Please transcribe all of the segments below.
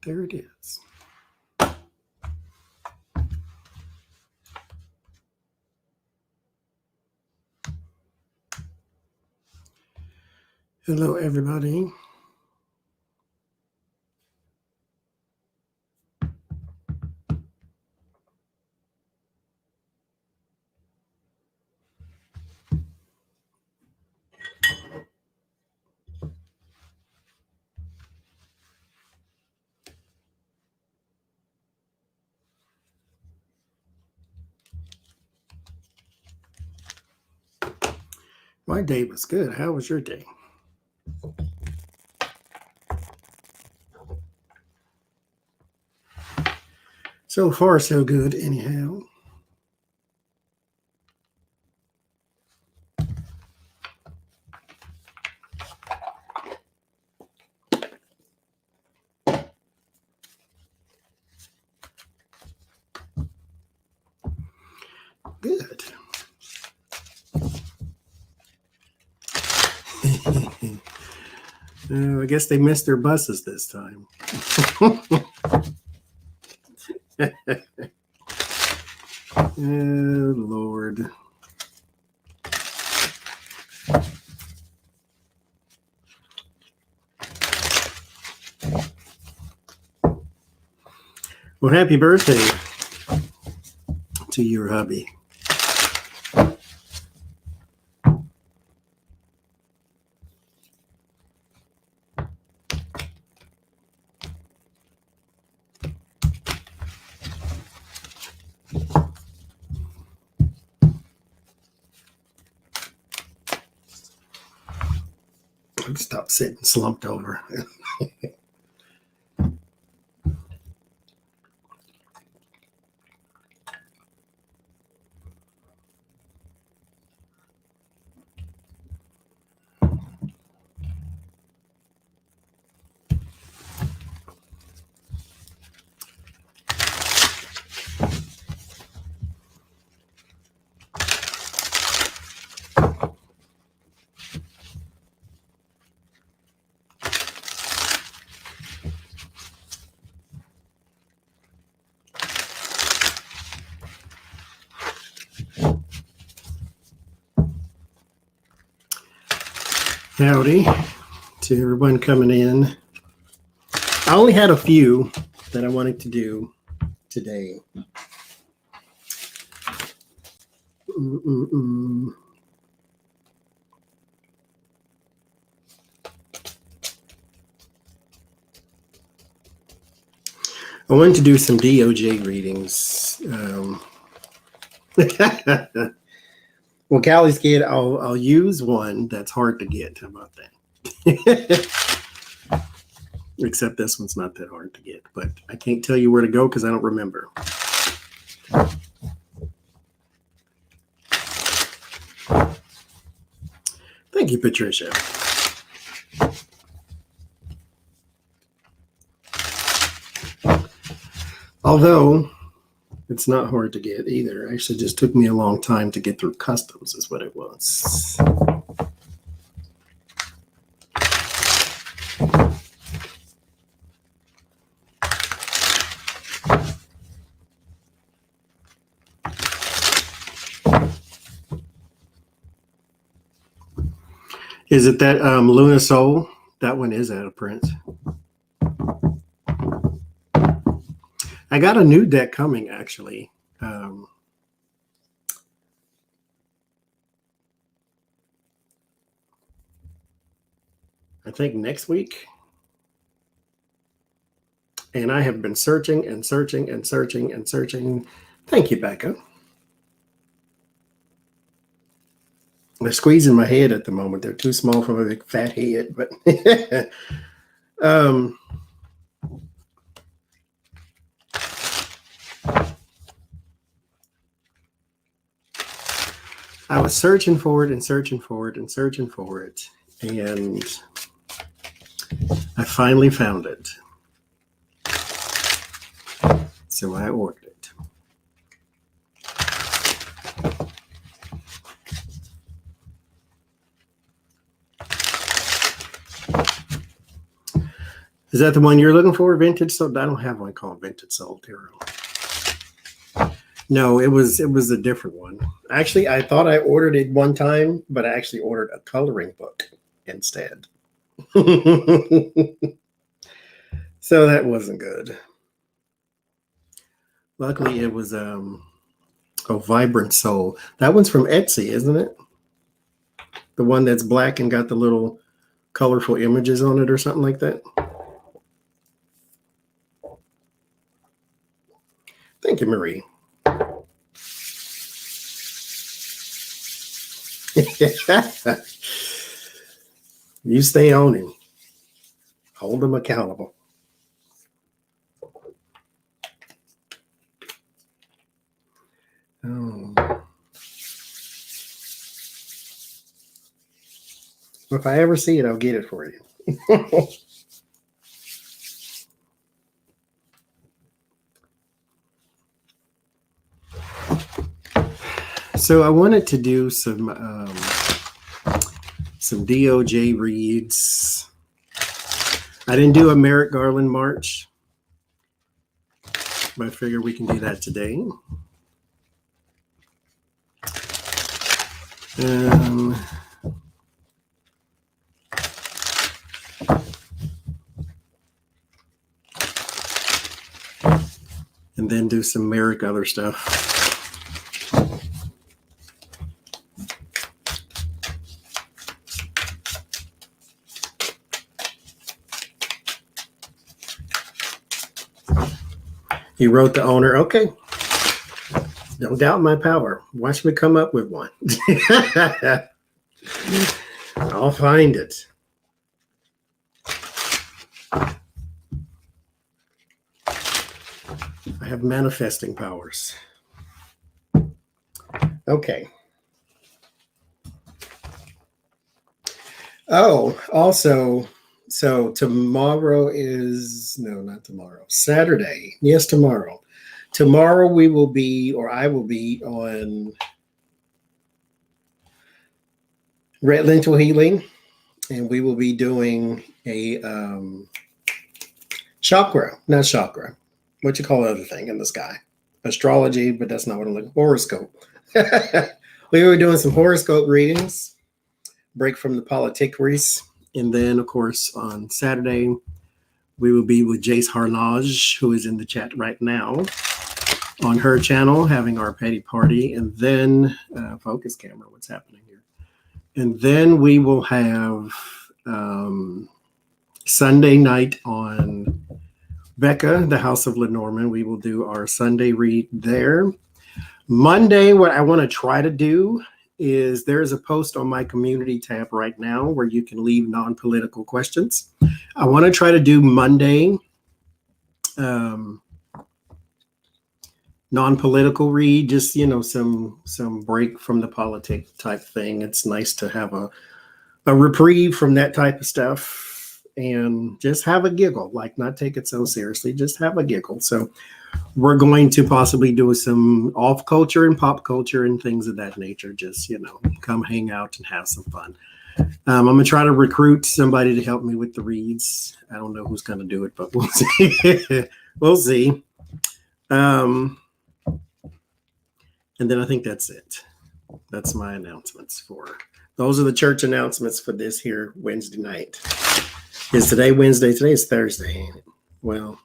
There it is. Hello, everybody. My day was good. How was your day? So far, so good, anyhow. Good. I guess they missed their buses this time. Oh, Lord. Well, happy birthday to your hubby. Stop sitting slumped over. Howdy to everyone coming in. I only had a few that I wanted to do today. I wanted to do some DOJ readings. Well, Callie's kid, I'll use one that's hard to get. How about that? Except this one's not that hard to get, but I can't tell you where to go because I don't remember. Thank you, Patricia. Although it's not hard to get either. It actually just took me a long time to get through customs is what it was. Is it that Luna Soul? That one is out of print. I got a new deck coming, actually. I think next week. And I have been searching and searching and searching and searching. Thank you, Becca. They're squeezing my head at the moment. They're too small for my big fat head, but I was searching for it and searching for it and searching for it, and I finally found it. So I ordered it. Is that the one you're looking for? Vintage Soul? I don't have one called Vintage Soul Tarot. No, it was a different one. Actually, I thought I ordered it one time, but I actually ordered a coloring book instead. So that wasn't good. Luckily, it was a Vibrant Soul. That one's from Etsy, isn't it? The one that's black and got the little colorful images on it or something like that. Thank you, Marie. You stay on him. Hold him accountable. Oh. If I ever see it, I'll get it for you. So I wanted to do some DOJ reads. I didn't do a Merrick Garland March, but I figure we can do that today. And then do some Merrick other stuff. He wrote the owner. Okay. Don't doubt my power. Watch me come up with one. I'll find it. I have manifesting powers. Okay. Oh, also, so tomorrow is, no, not tomorrow, Saturday. Yes, tomorrow. Tomorrow we will be, or I will be on Red Lentil Healing, and we will be doing a not chakra, what you call the other thing in the sky? Astrology, but that's not what I'm looking for. Horoscope. We were doing some horoscope readings, break from the politiqueries, and then, of course, on Saturday, we will be with Jace Harlage, who is in the chat right now, on her channel, having our petty party, and then focus camera, what's happening here? And then we will have Sunday night on Becca, the House of Lenormand. We will do our Sunday read there. Monday, what I want to try to do is there's a post on my community tab right now where you can leave non-political questions. I want to try to do Monday non-political read, just, you know, some break from the politic type thing. It's nice to have a reprieve from that type of stuff and just have a giggle, like not take it so seriously, just have a giggle. So we're going to possibly do some off culture and pop culture and things of that nature. Just, you know, come hang out and have some fun. I'm going to try to recruit somebody to help me with the reads. I don't know who's going to do it, but we'll see. We'll see. And then I think that's it. That's my announcements for, those are the church announcements for this here Wednesday night. Is today Wednesday? Today is Thursday. Well,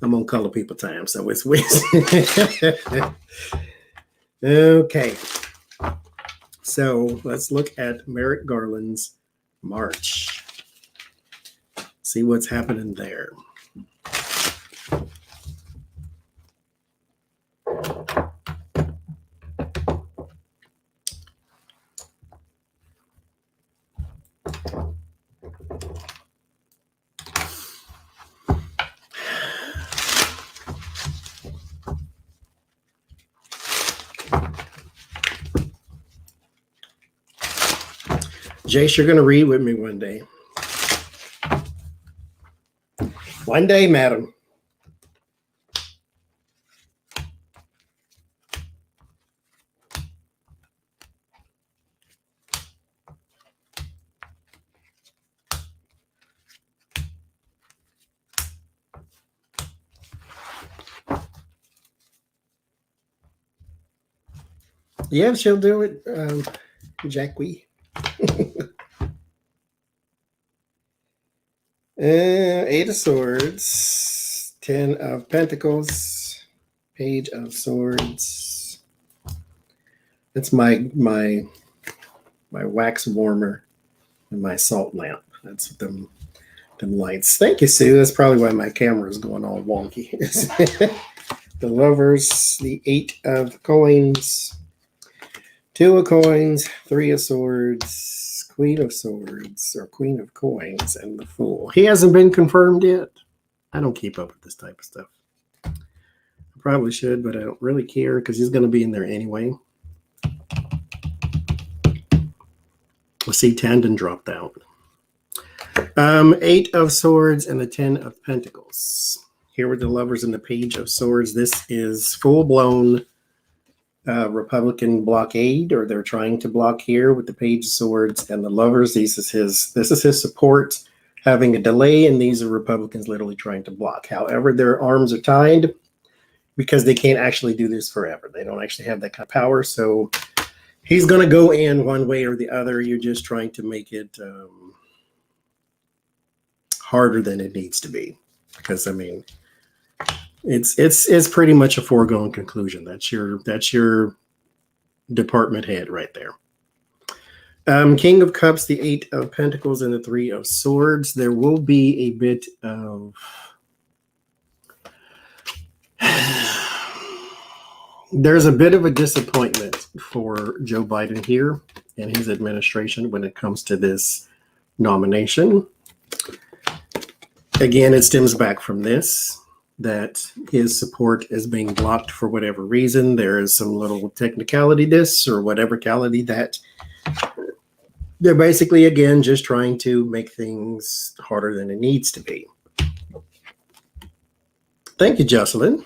I'm on Color People time, so it's Wednesday. Okay. So let's look at Merrick Garland's March. See what's happening there. Jace, you're going to read with me one day. One day, madam. Yeah, she'll do it, Jackie. Eight of Swords, 10 of Pentacles, Page of Swords. That's my wax warmer and my salt lamp. That's them lights. Thank you, Sue. That's probably why my camera is going all wonky. The Lovers, the 8 of Coins, 2 of Coins, 3 of Swords, Queen of Swords, or Queen of Coins, and the Fool. He hasn't been confirmed yet. I don't keep up with this type of stuff. I probably should, but I don't really care because he's going to be in there anyway. We'll see, Tandon dropped out. 8 of Swords and the 10 of Pentacles. Here with the Lovers and the Page of Swords. This is full-blown Republican blockade, or they're trying to block here with the Page of Swords and the Lovers. This is his support having a delay, and these are Republicans literally trying to block. However, their arms are tied because they can't actually do this forever. They don't actually have that kind of power, so he's going to go in one way or the other. You're just trying to make it harder than it needs to be, because I mean, it's pretty much a foregone conclusion. That's your department head right there. King of Cups, the 8 of Pentacles, and the 3 of Swords. There will be a bit of there's a bit of a disappointment for Joe Biden here and his administration when it comes to this nomination. Again, it stems back from this, that his support is being blocked for whatever reason. There is some little technicality this or whatever cality that they're basically, again, just trying to make things harder than it needs to be. Thank you, Jocelyn.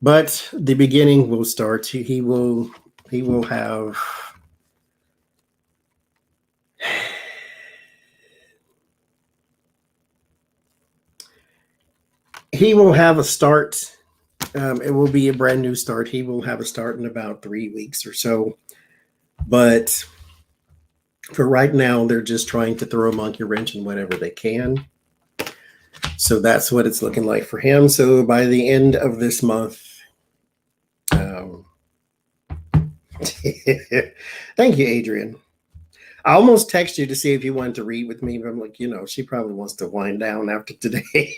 But the beginning will start. He will have a start. It will be a brand new start. He will have a start in about 3 weeks or so. But for right now, they're just trying to throw a monkey wrench in whatever they can. So that's what it's looking like for him. So by the end of this month, thank you, Adrian. I almost texted you to see if you wanted to read with me, but I'm like, she probably wants to wind down after today.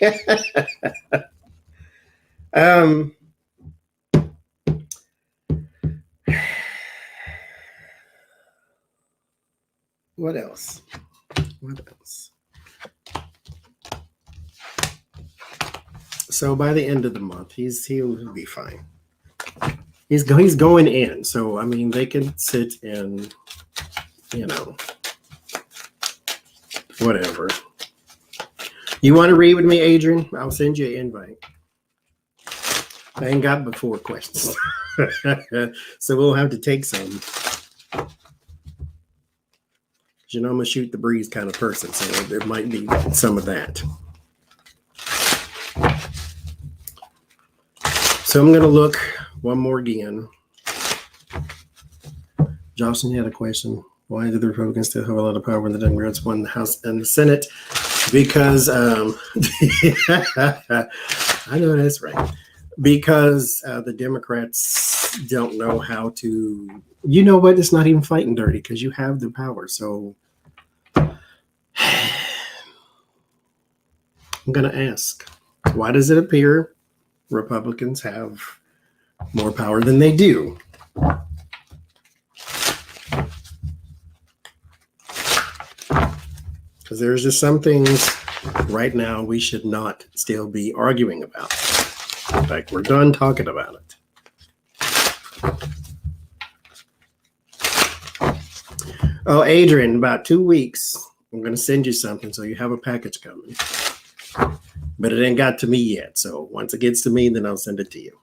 What else? So by the end of the month, he'll be fine. He's going in. So I mean, they can sit and whatever. You want to read with me, Adrian? I'll send you an invite. I ain't got but 4 questions, so we'll have to take some. I'm a shoot the breeze kind of person, so there might be some of that. So I'm going to look one more again. Jocelyn, you had a question. Why do the Republicans still have a lot of power when the Democrats won the House and the Senate? Because I know that's right. Because the Democrats don't know how to. You know what? It's not even fighting dirty because you have the power. So I'm going to ask, why does it appear Republicans have more power than they do? Because there's just some things right now we should not still be arguing about. In fact, we're done talking about it. Oh, Adrian, about 2 weeks, I'm going to send you something so you have a package coming. But it ain't got to me yet. So once it gets to me, then I'll send it to you.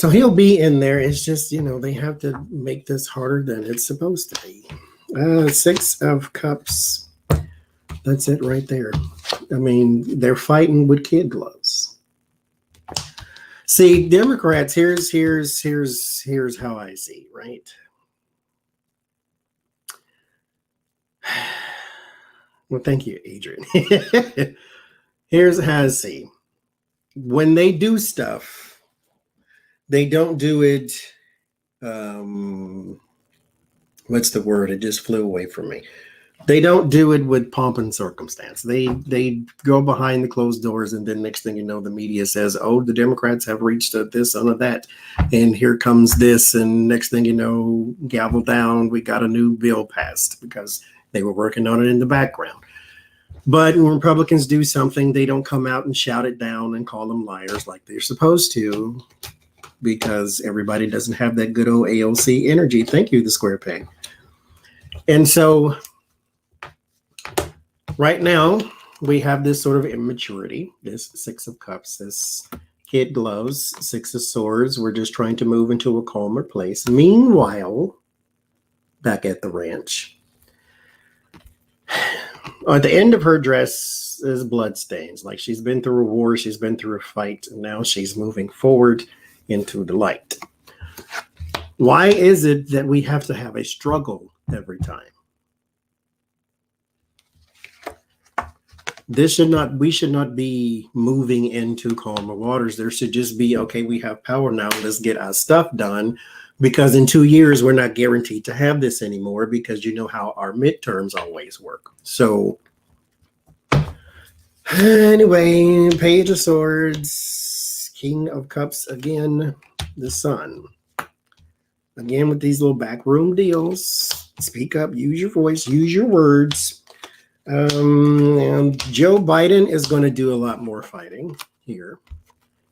So he'll be in there. It's just, they have to make this harder than it's supposed to be. 6 of Cups. That's it right there. I mean, they're fighting with kid gloves. See, Democrats, here's how I see, right? Well, thank you, Adrian. Here's how I see. When they do stuff, they don't do it, what's the word? It just flew away from me. They don't do it with pomp and circumstance. They go behind the closed doors, and then next thing you know, the media says, oh, the Democrats have reached this and that, and here comes this, and next thing you know, gavel down, we got a new bill passed because they were working on it in the background. But when Republicans do something, they don't come out and shout it down and call them liars like they're supposed to, because everybody doesn't have that good old AOC energy. Thank you, the square peg. And so right now, we have this sort of immaturity, this 6 of Cups, this kid gloves, 6 of Swords. We're just trying to move into a calmer place. Meanwhile, back at the ranch, at the end of her dress is bloodstains. Like she's been through a war, she's been through a fight, and now she's moving forward into the light. Why is it that we have to have a struggle every time? We should not be moving into calmer waters. There should just be, okay, we have power now, let's get our stuff done, because in 2 years, we're not guaranteed to have this anymore, because you know how our midterms always work. So anyway, Page of Swords, King of Cups again, the Sun. Again, with these little backroom deals, speak up, use your voice, use your words. And Joe Biden is going to do a lot more fighting here.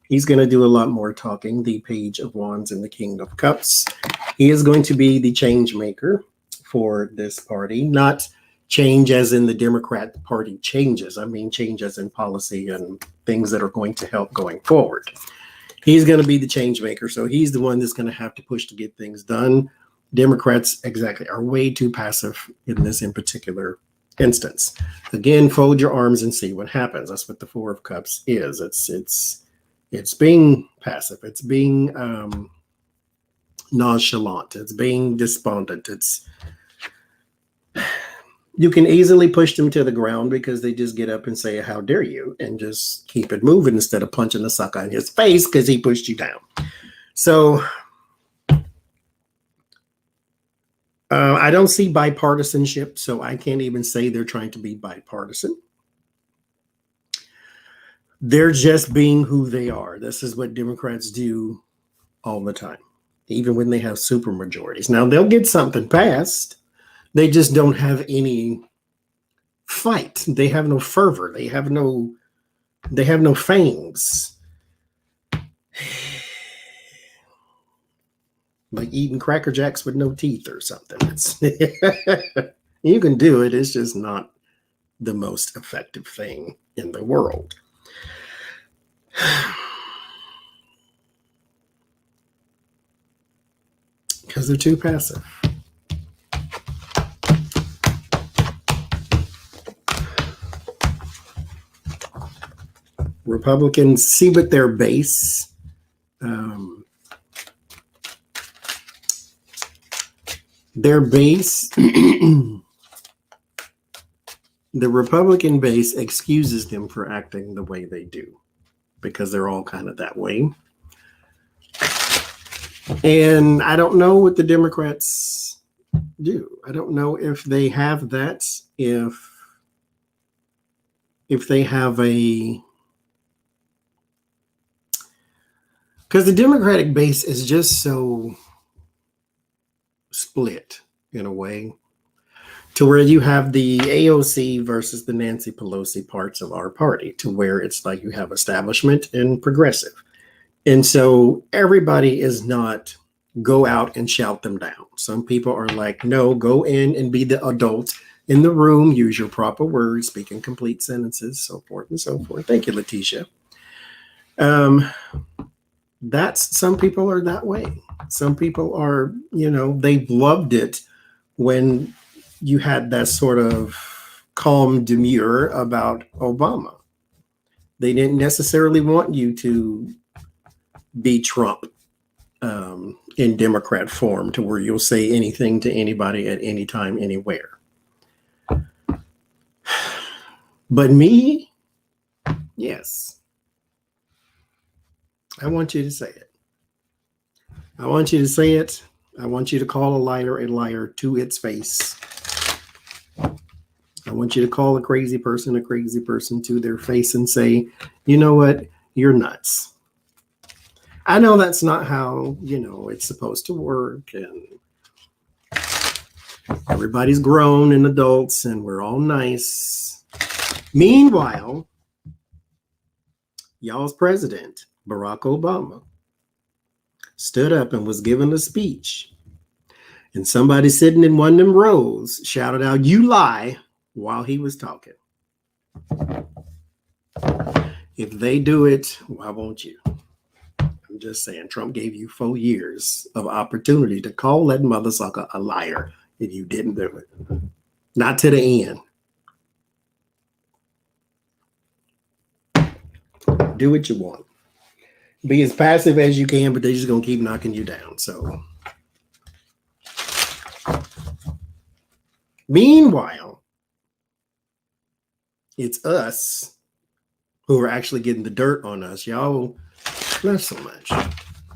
He's going to do a lot more talking. The Page of Wands and the King of Cups. He is going to be the change maker for this party. Not change as in the Democrat Party changes. I mean change as in policy and things that are going to help going forward. He's going to be the change maker. So he's the one that's going to have to push to get things done. Democrats exactly are way too passive in this in particular instance. Again, fold your arms and see what happens. That's what the 4 of Cups is. It's being passive. It's being nonchalant. It's being despondent. You can easily push them to the ground because they just get up and say, how dare you, and just keep it moving instead of punching the sucker in his face because he pushed you down. So I don't see bipartisanship, so I can't even say they're trying to be bipartisan. They're just being who they are. This is what Democrats do all the time, even when they have super majorities. Now, they'll get something passed. They just don't have any fight. They have no fervor. They have no fangs. Like eating Cracker Jacks with no teeth or something. You can do it. It's just not the most effective thing in the world. Because they're too passive. Republicans see what their base the Republican base excuses them for acting the way they do because they're all kind of that way. And I don't know what the Democrats do. I don't know if they have that, if they have a... Because the Democratic base is just so split in a way to where you have the AOC versus the Nancy Pelosi parts of our party, to where it's like you have establishment and progressive. And so everybody is not go out and shout them down. Some people are like, no, go in and be the adult in the room, use your proper words, speak in complete sentences, so forth and so forth. Thank you, Letitia. That's, some people are that way. Some people are, they loved it when you had that sort of calm demure about Obama. They didn't necessarily want you to be Trump in Democrat form, to where you'll say anything to anybody at any time, anywhere. But me, yes. I want you to say it. I want you to say it. I want you to call a liar to its face. I want you to call a crazy person to their face and say, you know what? You're nuts. I know that's not how, it's supposed to work. And everybody's grown and adults and we're all nice. Meanwhile, y'all's president, Barack Obama, stood up and was giving a speech. And somebody sitting in one of them rows shouted out, "You lie," while he was talking. If they do it, why won't you? I'm just saying, Trump gave you 4 years of opportunity to call that mother sucker a liar, and you didn't do it. Not to the end. Do what you want. Be as passive as you can, but they're just going to keep knocking you down. So, meanwhile, it's us who are actually getting the dirt on us. Y'all, not so much.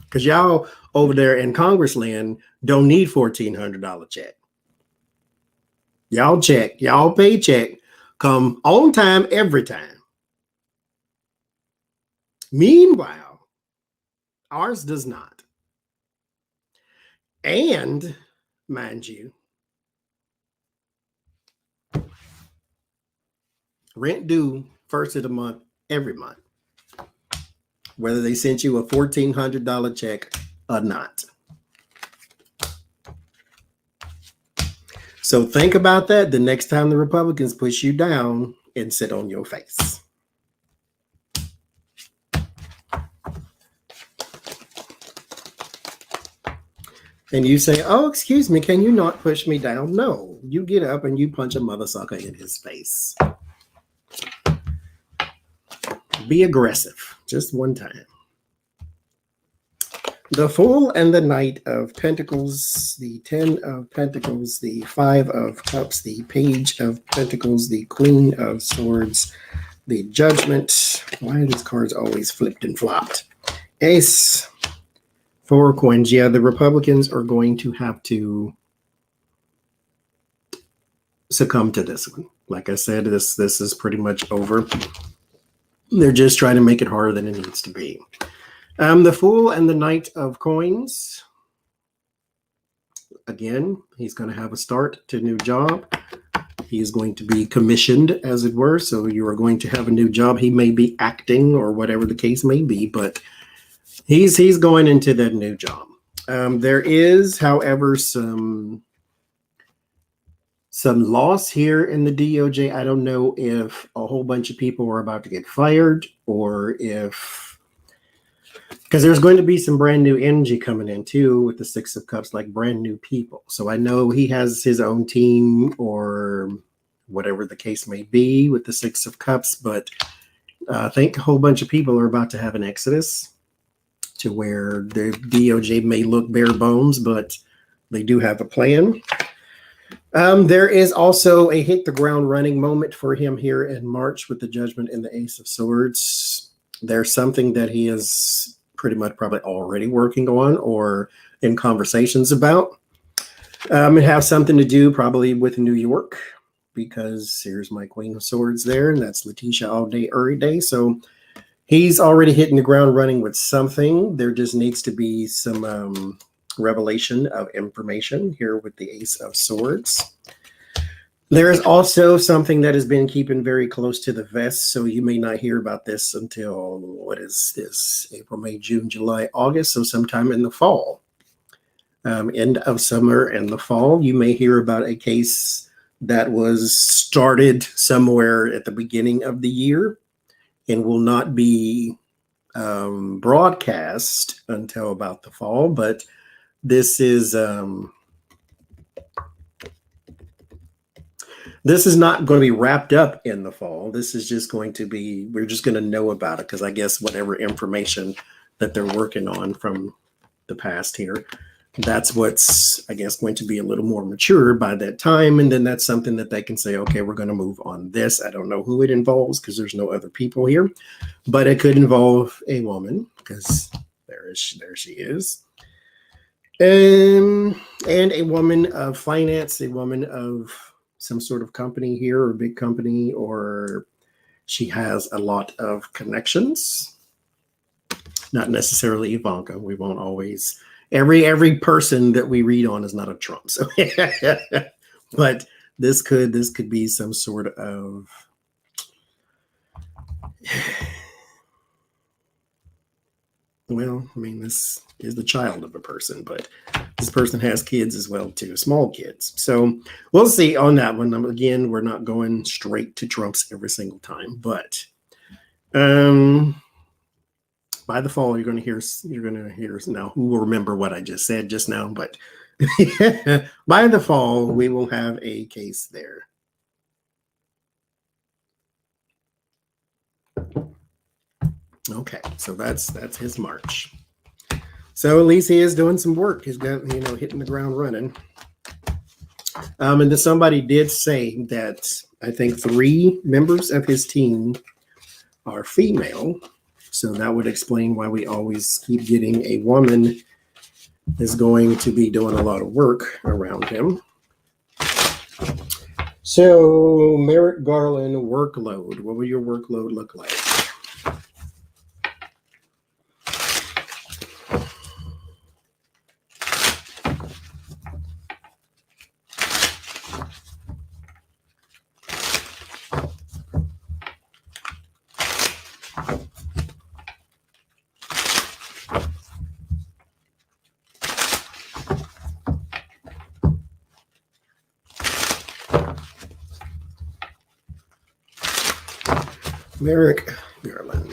Because y'all over there in Congress land don't need $1,400 check. Y'all paycheck come on time every time. Meanwhile, ours does not. And, mind you, rent due first of the month every month, whether they sent you a $1,400 check or not. So think about that the next time the Republicans push you down and sit on your face. And you say, "Oh, excuse me, can you not push me down?" No, you get up and you punch a mother sucker in his face. Be aggressive, just one time. The Fool and the Knight of Pentacles, the 10 of Pentacles, the 5 of Cups, the Page of Pentacles, the Queen of Swords, the Judgment. Why are these cards always flipped and flopped? Ace. 4 coins. Yeah, the Republicans are going to have to succumb to this one. Like I said, this is pretty much over. They're just trying to make it harder than it needs to be. The Fool and the Knight of Coins. Again, he's going to have a start to a new job. He is going to be commissioned, as it were. So you are going to have a new job. He may be acting or whatever the case may be, but he's going into that new job. There is, however, some loss here in the DOJ. I don't know if a whole bunch of people are about to get fired, or if, because there's going to be some brand new energy coming in too with the 6 of Cups, like brand new people. So I know he has his own team or whatever the case may be with the 6 of Cups, but I think a whole bunch of people are about to have an exodus, to where the DOJ may look bare bones, but they do have a plan. There is also a hit the ground running moment for him here in March with the Judgment and the Ace of Swords. There's something that he is pretty much probably already working on or in conversations about. It has something to do probably with New York, because here's my Queen of Swords there, and that's Letitia all day, every day. So he's already hitting the ground running with something. There just needs to be some revelation of information here with the Ace of Swords. There is also something that has been keeping very close to the vest, so you may not hear about this until, what is this, April, May, June, July, August, so sometime in the fall. End of summer and the fall, you may hear about a case that was started somewhere at the beginning of the year and will not be broadcast until about the fall, but this is not going to be wrapped up in the fall. This is just going to be, we're just going to know about it because I guess whatever information that they're working on from the past here, that's what's, I guess, going to be a little more mature by that time. And then that's something that they can say, okay, we're going to move on this. I don't know who it involves because there's no other people here, but it could involve a woman because there she is. And a woman of finance, a woman of some sort of company here or big company, or she has a lot of connections. Not necessarily Ivanka. We won't always, every person that we read on is not a Trump. So but this could be some sort of well, I mean, this is the child of a person, but this person has kids as well too, small kids. So we'll see on that one. Again, we're not going straight to Trump's every single time, but by the fall, you're going to hear now. Who will remember what I just said just now? But by the fall, we will have a case there. Okay, so that's his March. So at least he is doing some work. He's got, hitting the ground running. And then somebody did say that I think 3 members of his team are female. So that would explain why we always keep getting a woman is going to be doing a lot of work around him. So Merrick Garland workload. What will your workload look like? Merrick Garland.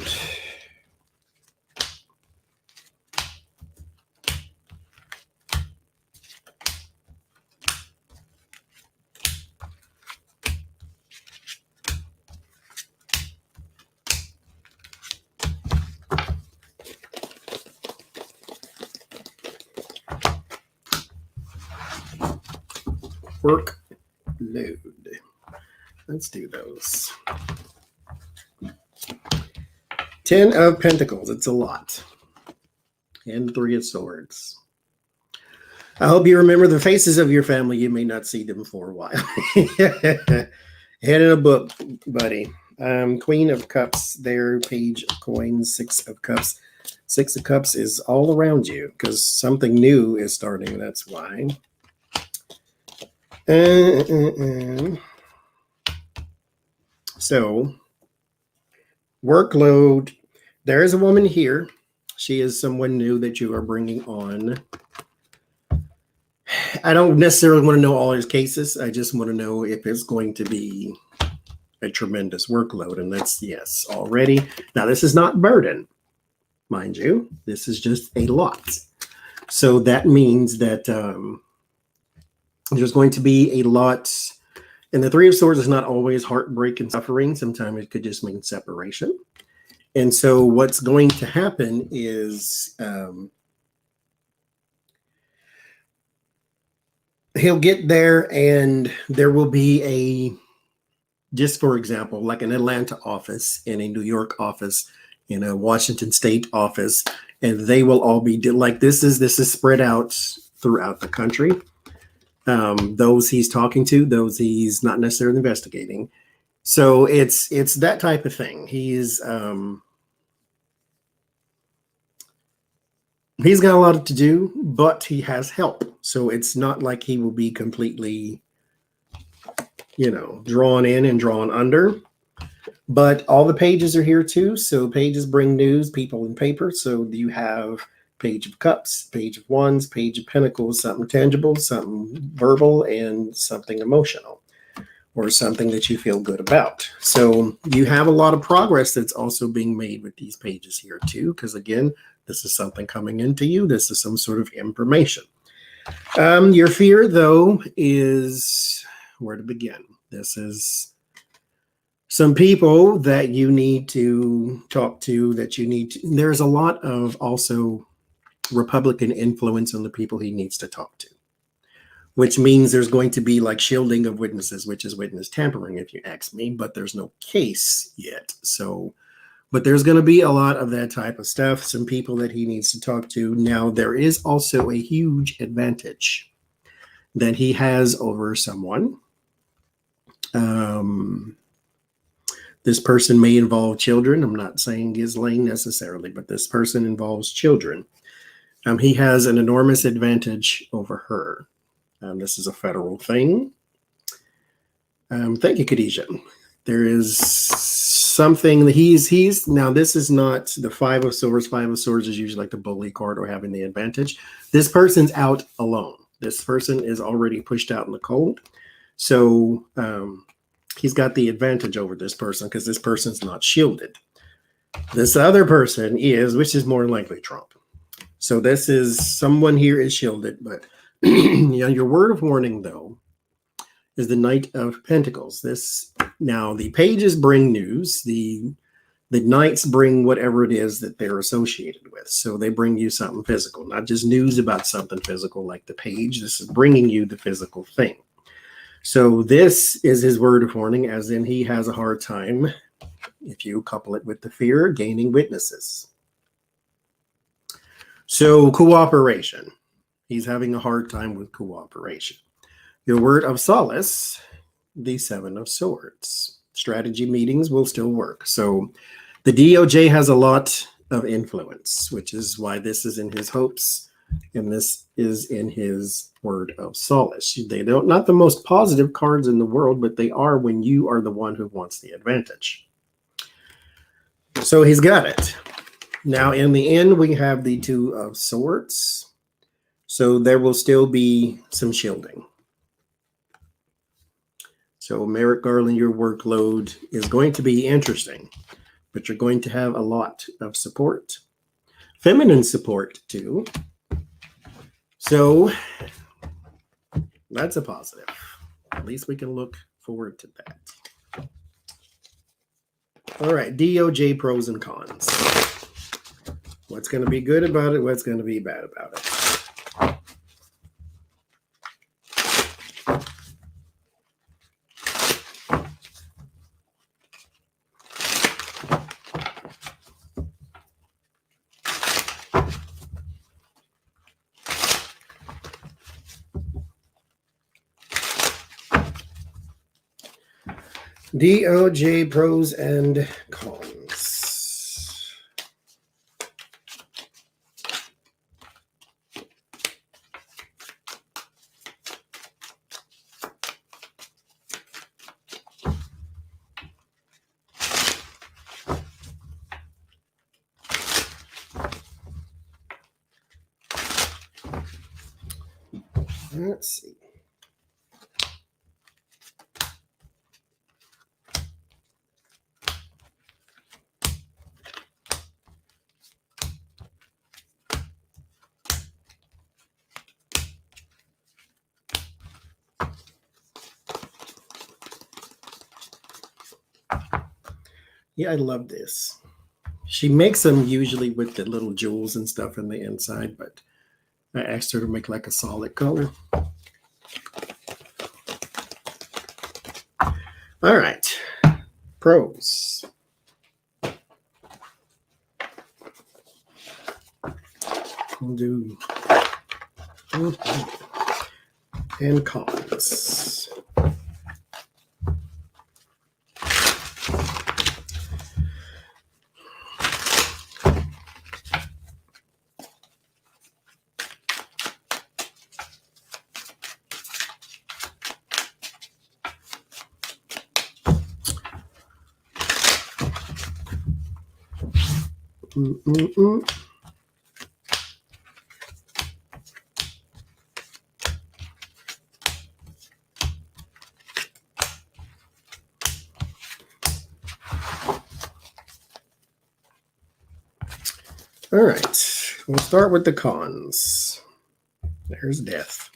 Workload. Let's do those. 10 of Pentacles. It's a lot. And 3 of Swords. I hope you remember the faces of your family. You may not see them for a while. Head in a book, buddy. Queen of Cups there. Page of Coins. 6 of Cups. 6 of Cups is all around you because something new is starting. That's why. So, workload. There is a woman here. She is someone new that you are bringing on. I don't necessarily want to know all his cases. I just want to know if it's going to be a tremendous workload. And that's yes, already. Now, this is not burden, mind you. This is just a lot. So that means that there's going to be a lot. And the 3 of Swords is not always heartbreak and suffering. Sometimes it could just mean separation. And so what's going to happen is he'll get there and there will be just for example, like an Atlanta office, in a New York office, in a Washington State office, and they will all be like this is spread out throughout the country. Those he's talking to, those he's not necessarily investigating. So it's that type of thing. He's got a lot to do, but he has help. So it's not like he will be completely, drawn in and drawn under. But all the pages are here too. So pages bring news, people, and paper. So you have Page of Cups, Page of Wands, Page of Pentacles, something tangible, something verbal, and something emotional. or something that you feel good about. So you have a lot of progress that's also being made with these pages here too, because again, this is something coming into you. This is some sort of information. Your fear, though, is where to begin. This is some people that you need to talk to, that you need to, there's a lot of also Republican influence on the people he needs to talk to, which means there's going to be like shielding of witnesses, which is witness tampering, if you ask me, but there's no case yet. So, but there's going to be a lot of that type of stuff, some people that he needs to talk to. Now, there is also a huge advantage that he has over someone. This person may involve children. I'm not saying Ghislaine necessarily, but this person involves children. He has an enormous advantage over her. This is a federal thing. Thank you, Khadijah. There is something that he's now, this is not the Five of Swords. Five of Swords is usually like the bully card or having the advantage. This person's out alone. This person is already pushed out in the cold. So he's got the advantage over this person because this person's not shielded. This other person is, which is more likely Trump. So this is, someone here is shielded, but your word of warning, though, is the Knight of Pentacles. This, now the pages bring news. The knights bring whatever it is that they're associated with. So they bring you something physical, not just news about something physical like the page. This is bringing you the physical thing. So this is his word of warning, as in he has a hard time, if you couple it with the fear, gaining witnesses. So cooperation. He's having a hard time with cooperation. Your word of solace, the Seven of Swords. Strategy meetings will still work. So the DOJ has a lot of influence, which is why this is in his hopes, and this is in his word of solace. They don't, not the most positive cards in the world, but they are when you are the one who wants the advantage. So he's got it. Now, in the end, we have the Two of Swords. So there will still be some shielding. So Merrick Garland, your workload is going to be interesting, but you're going to have a lot of support. Feminine support, too. So that's a positive. At least we can look forward to that. All right, DOJ pros and cons. What's going to be good about it? What's going to be bad about it? DOJ pros and cons. Let's see. Yeah, I love this. She makes them usually with the little jewels and stuff in the inside, but I asked her to make like a solid color. All right. Pros. We'll do and cons. All right. We'll start with the cons. There's death.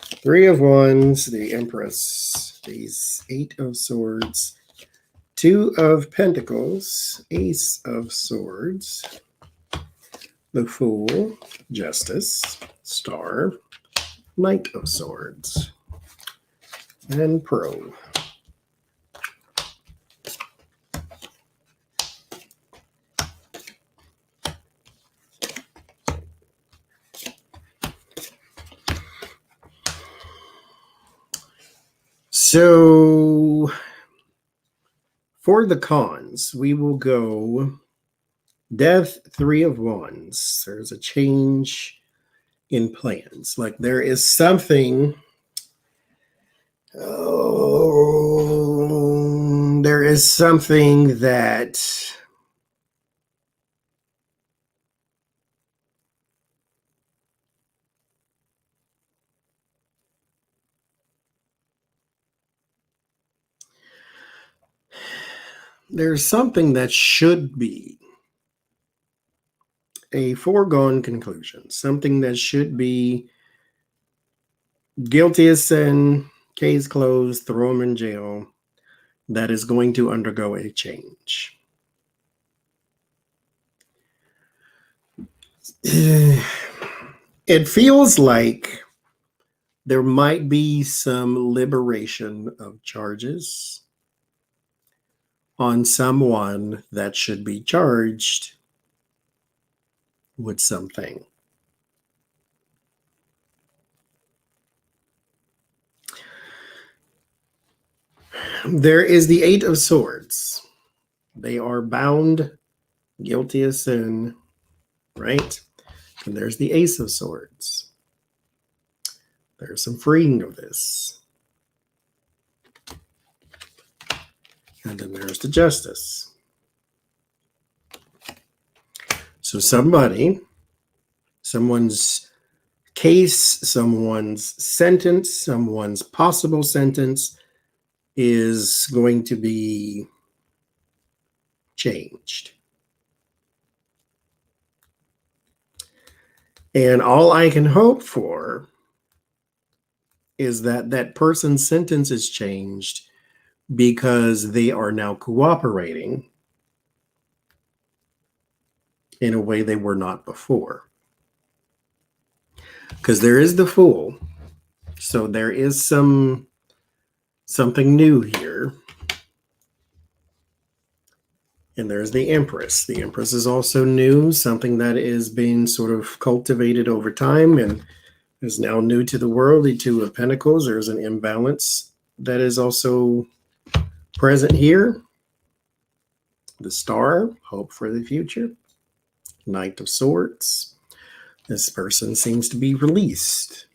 3 of Wands, the Empress, these 8 of Swords, 2 of Pentacles, Ace of Swords, the Fool, Justice, Star, Knight of Swords, and Pro. So for the cons, we will go Death, 3 of Wands. There's a change in plans. Like there is something. Oh, there is something that should be a foregone conclusion, something that should be guilty as sin, case closed, throw him in jail, that is going to undergo a change. It feels like there might be some liberation of charges on someone that should be charged with something. There is the 8 of Swords. They are bound, guilty as sin, right? And there's the Ace of Swords. There's some freeing of this. And then there's the Justice. So someone's case, someone's sentence, someone's possible sentence is going to be changed. And all I can hope for is that that person's sentence is changed because they are now cooperating in a way they were not before. Because there is the Fool. So there is something new here. And there's the Empress. The Empress is also new, something that is being sort of cultivated over time and is now new to the world. The 2 of Pentacles, there's an imbalance that is also present here. The Star, hope for the future. Knight of Swords. This person seems to be released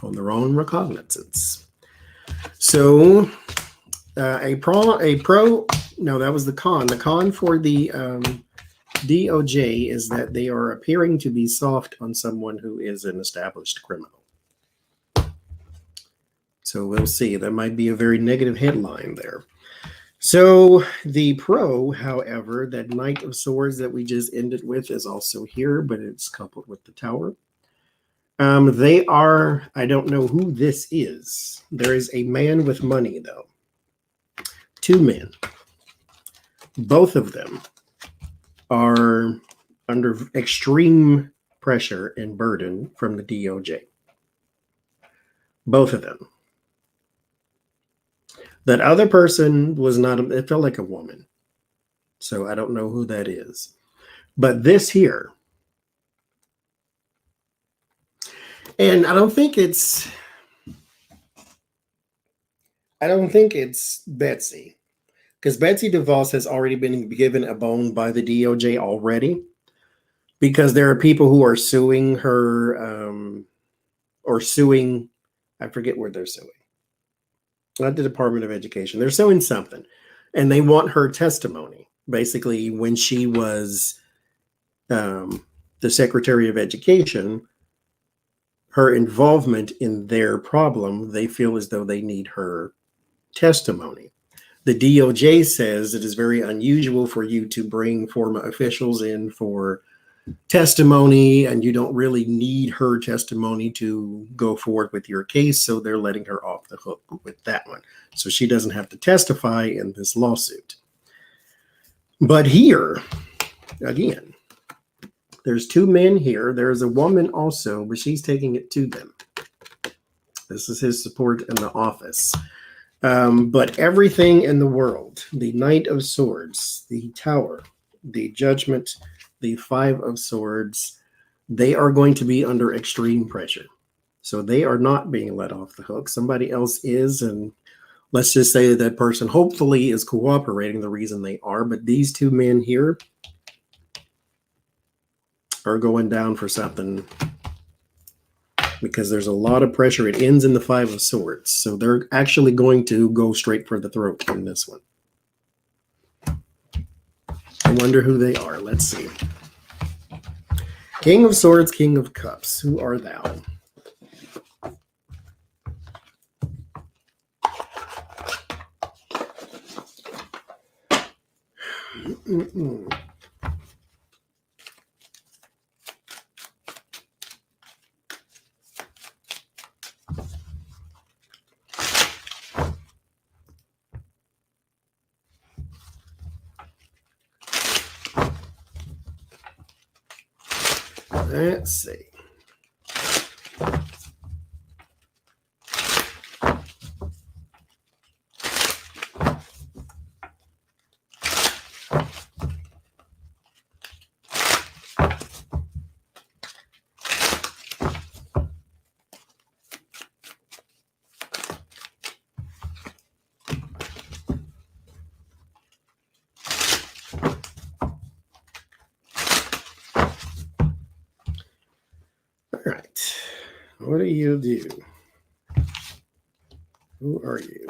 on their own recognizance. So that was the con. The con for the DOJ is that they are appearing to be soft on someone who is an established criminal. So we'll see. That might be a very negative headline there. So the pro, however, that Knight of Swords that we just ended with is also here, but it's coupled with the Tower. They are, I don't know who this is. There is a man with money, though. 2 men. Both of them are under extreme pressure and burden from the DOJ. Both of them. That other person was not, it felt like a woman. So I don't know who that is. But this here, and I don't think it's Betsy. Because Betsy DeVos has already been given a bone by the DOJ already. Because there are people who are suing her, I forget where they're suing. Not the Department of Education. They're suing something. And they want her testimony. Basically, when she was the Secretary of Education, her involvement in their problem, they feel as though they need her testimony. The DOJ says it is very unusual for you to bring former officials in for testimony, and you don't really need her testimony to go forward with your case, so they're letting her off the hook with that one. So she doesn't have to testify in this lawsuit. But here, again, there's two men here. There's a woman also, but she's taking it to them. This is his support in the office. But everything in the world, the Knight of Swords, the Tower, the Judgment, the Five of Swords, they are going to be under extreme pressure. So they are not being let off the hook. Somebody else is, and let's just say that person hopefully is cooperating, the reason they are. But these two men here are going down for something because there's a lot of pressure. It ends in the Five of Swords. So they're actually going to go straight for the throat in this one. I wonder who they are. Let's see. King of Swords, King of Cups. Who are thou? Let's see. All right. What do you do? Who are you?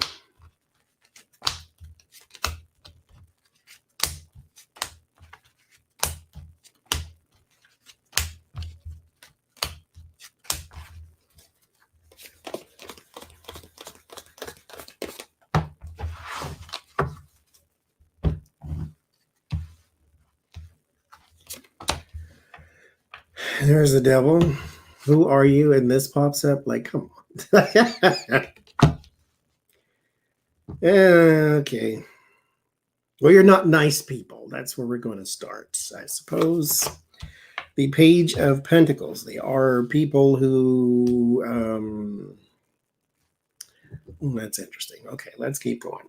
There's the devil. Who are you? And this pops up like, come on. Okay. Well, you're not nice people. That's where we're going to start, I suppose. The Page of Pentacles. They are people who... that's interesting. Okay, let's keep going.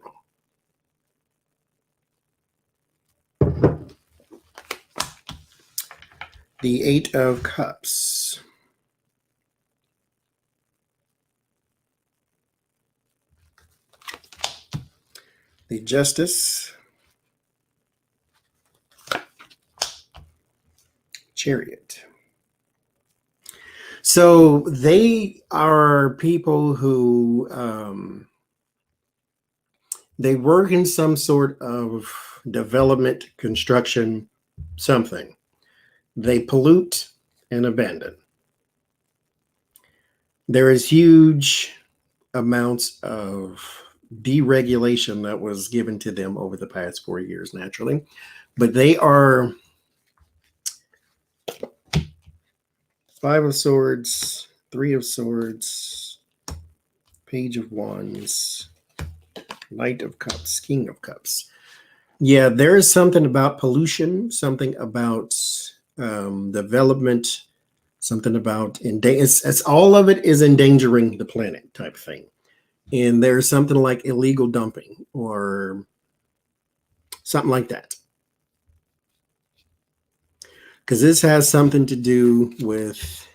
The Eight of Cups. The Justice. Chariot. So they are people who they work in some sort of development, construction, something. They pollute and abandon. There is huge amounts of deregulation that was given to them over the past 4 years, naturally. But they are Five of Swords, Three of Swords, Page of Wands, Knight of Cups, King of Cups. Yeah, there is something about pollution, something about development, something about it's all of it is endangering the planet type thing. And there's something like illegal dumping or something like that. Because this has something to do with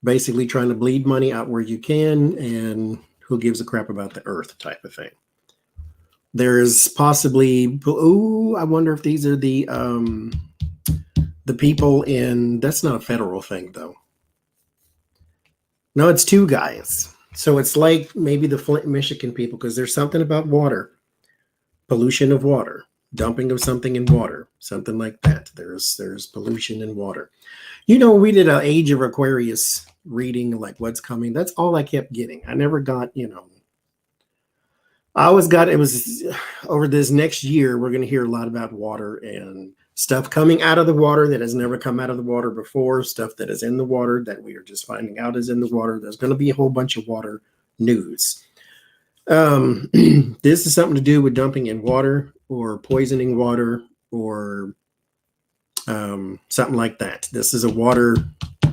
basically trying to bleed money out where you can, and who gives a crap about the earth type of thing. There's possibly, I wonder if these are the people in, that's not a federal thing though. No, it's two guys. So it's like maybe the Flint, Michigan people, because there's something about water, pollution of water, dumping of something in water, something like that. There's pollution in water. You know, we did an Age of Aquarius reading, like what's coming. That's all I kept getting. I never got, I always got, it was over this next year, we're going to hear a lot about water and stuff coming out of the water that has never come out of the water before, stuff that is in the water that we are just finding out is in the water. There's going to be a whole bunch of water news. This is something to do with dumping in water or poisoning water or something like that. This is a water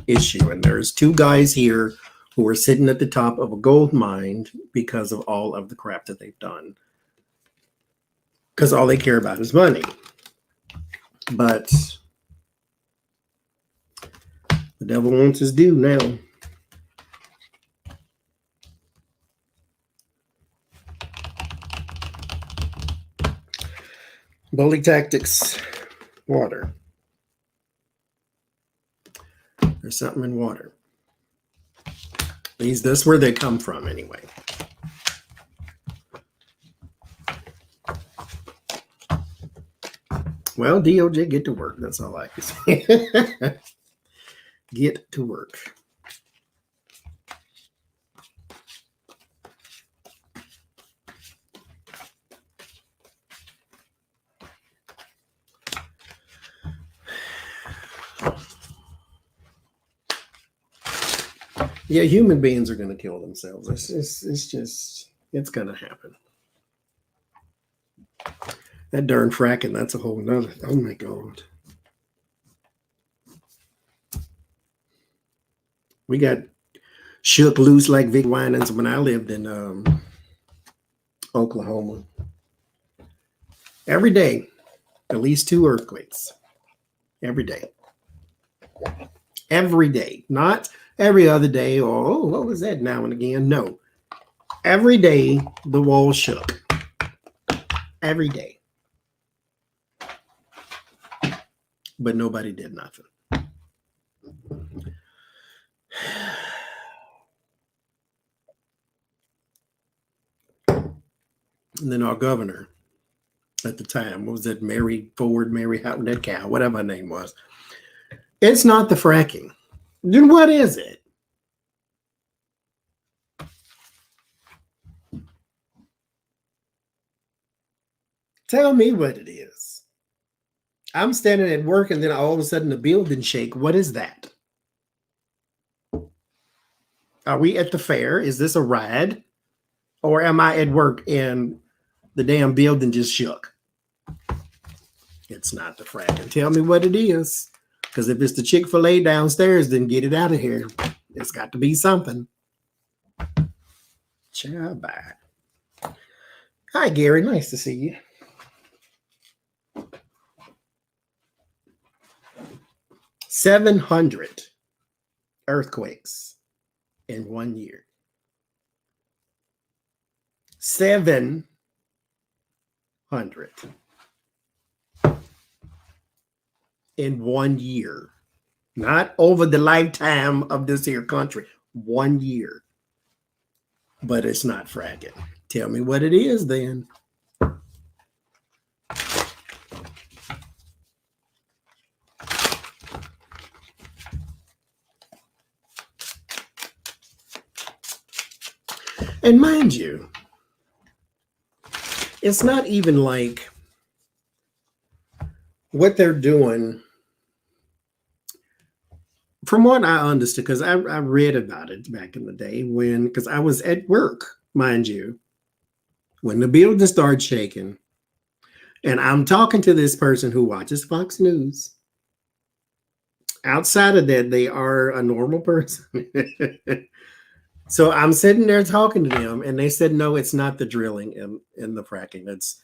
issue, and there's two guys here who are sitting at the top of a gold mine because of all of the crap that they've done, because all they care about is money. But the devil wants his due now. Bully tactics, water. There's something in water. At least that's where they come from anyway. Well, DOJ, get to work. That's all I can say. Get to work. Yeah, human beings are going to kill themselves. It's going to happen. That darn fracking, that's a whole nother. Oh my God. We got shook loose like Vic Winans when I lived in Oklahoma. Every day, at least 2 earthquakes. Every day. Every day. Not every other day or, oh, what was that now and again? No. Every day, the wall shook. Every day. But nobody did nothing. And then our governor at the time, what was that? Mary that cow, whatever her name was. It's not the fracking. Then what is it? Tell me what it is. I'm standing at work and then all of a sudden the building shake. What is that? Are we at the fair? Is this a ride? Or am I at work and the damn building just shook? It's not the fracking. Tell me what it is. Because if it's the Chick-fil-A downstairs, then get it out of here. It's got to be something. Ciao, bye. Hi, Gary. Nice to see you. $700 earthquakes in 1 year. 700 in 1 year, not over the lifetime of this here country. 1 year, but it's not fracking. Tell me what it is then. And mind you, it's not even like what they're doing. From what I understood, because I read about it back in the day because I was at work, mind you, when the building started shaking, and I'm talking to this person who watches Fox News. Outside of that, they are a normal person. So I'm sitting there talking to them, and they said, no, it's not the drilling and the fracking. It's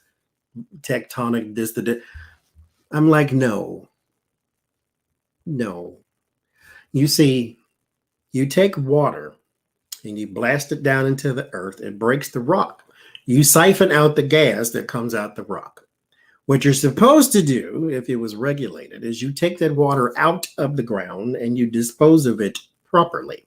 tectonic, this, the. I'm like, no. You see, you take water and you blast it down into the earth. It breaks the rock. You siphon out the gas that comes out the rock. What you're supposed to do, if it was regulated, is you take that water out of the ground and you dispose of it properly.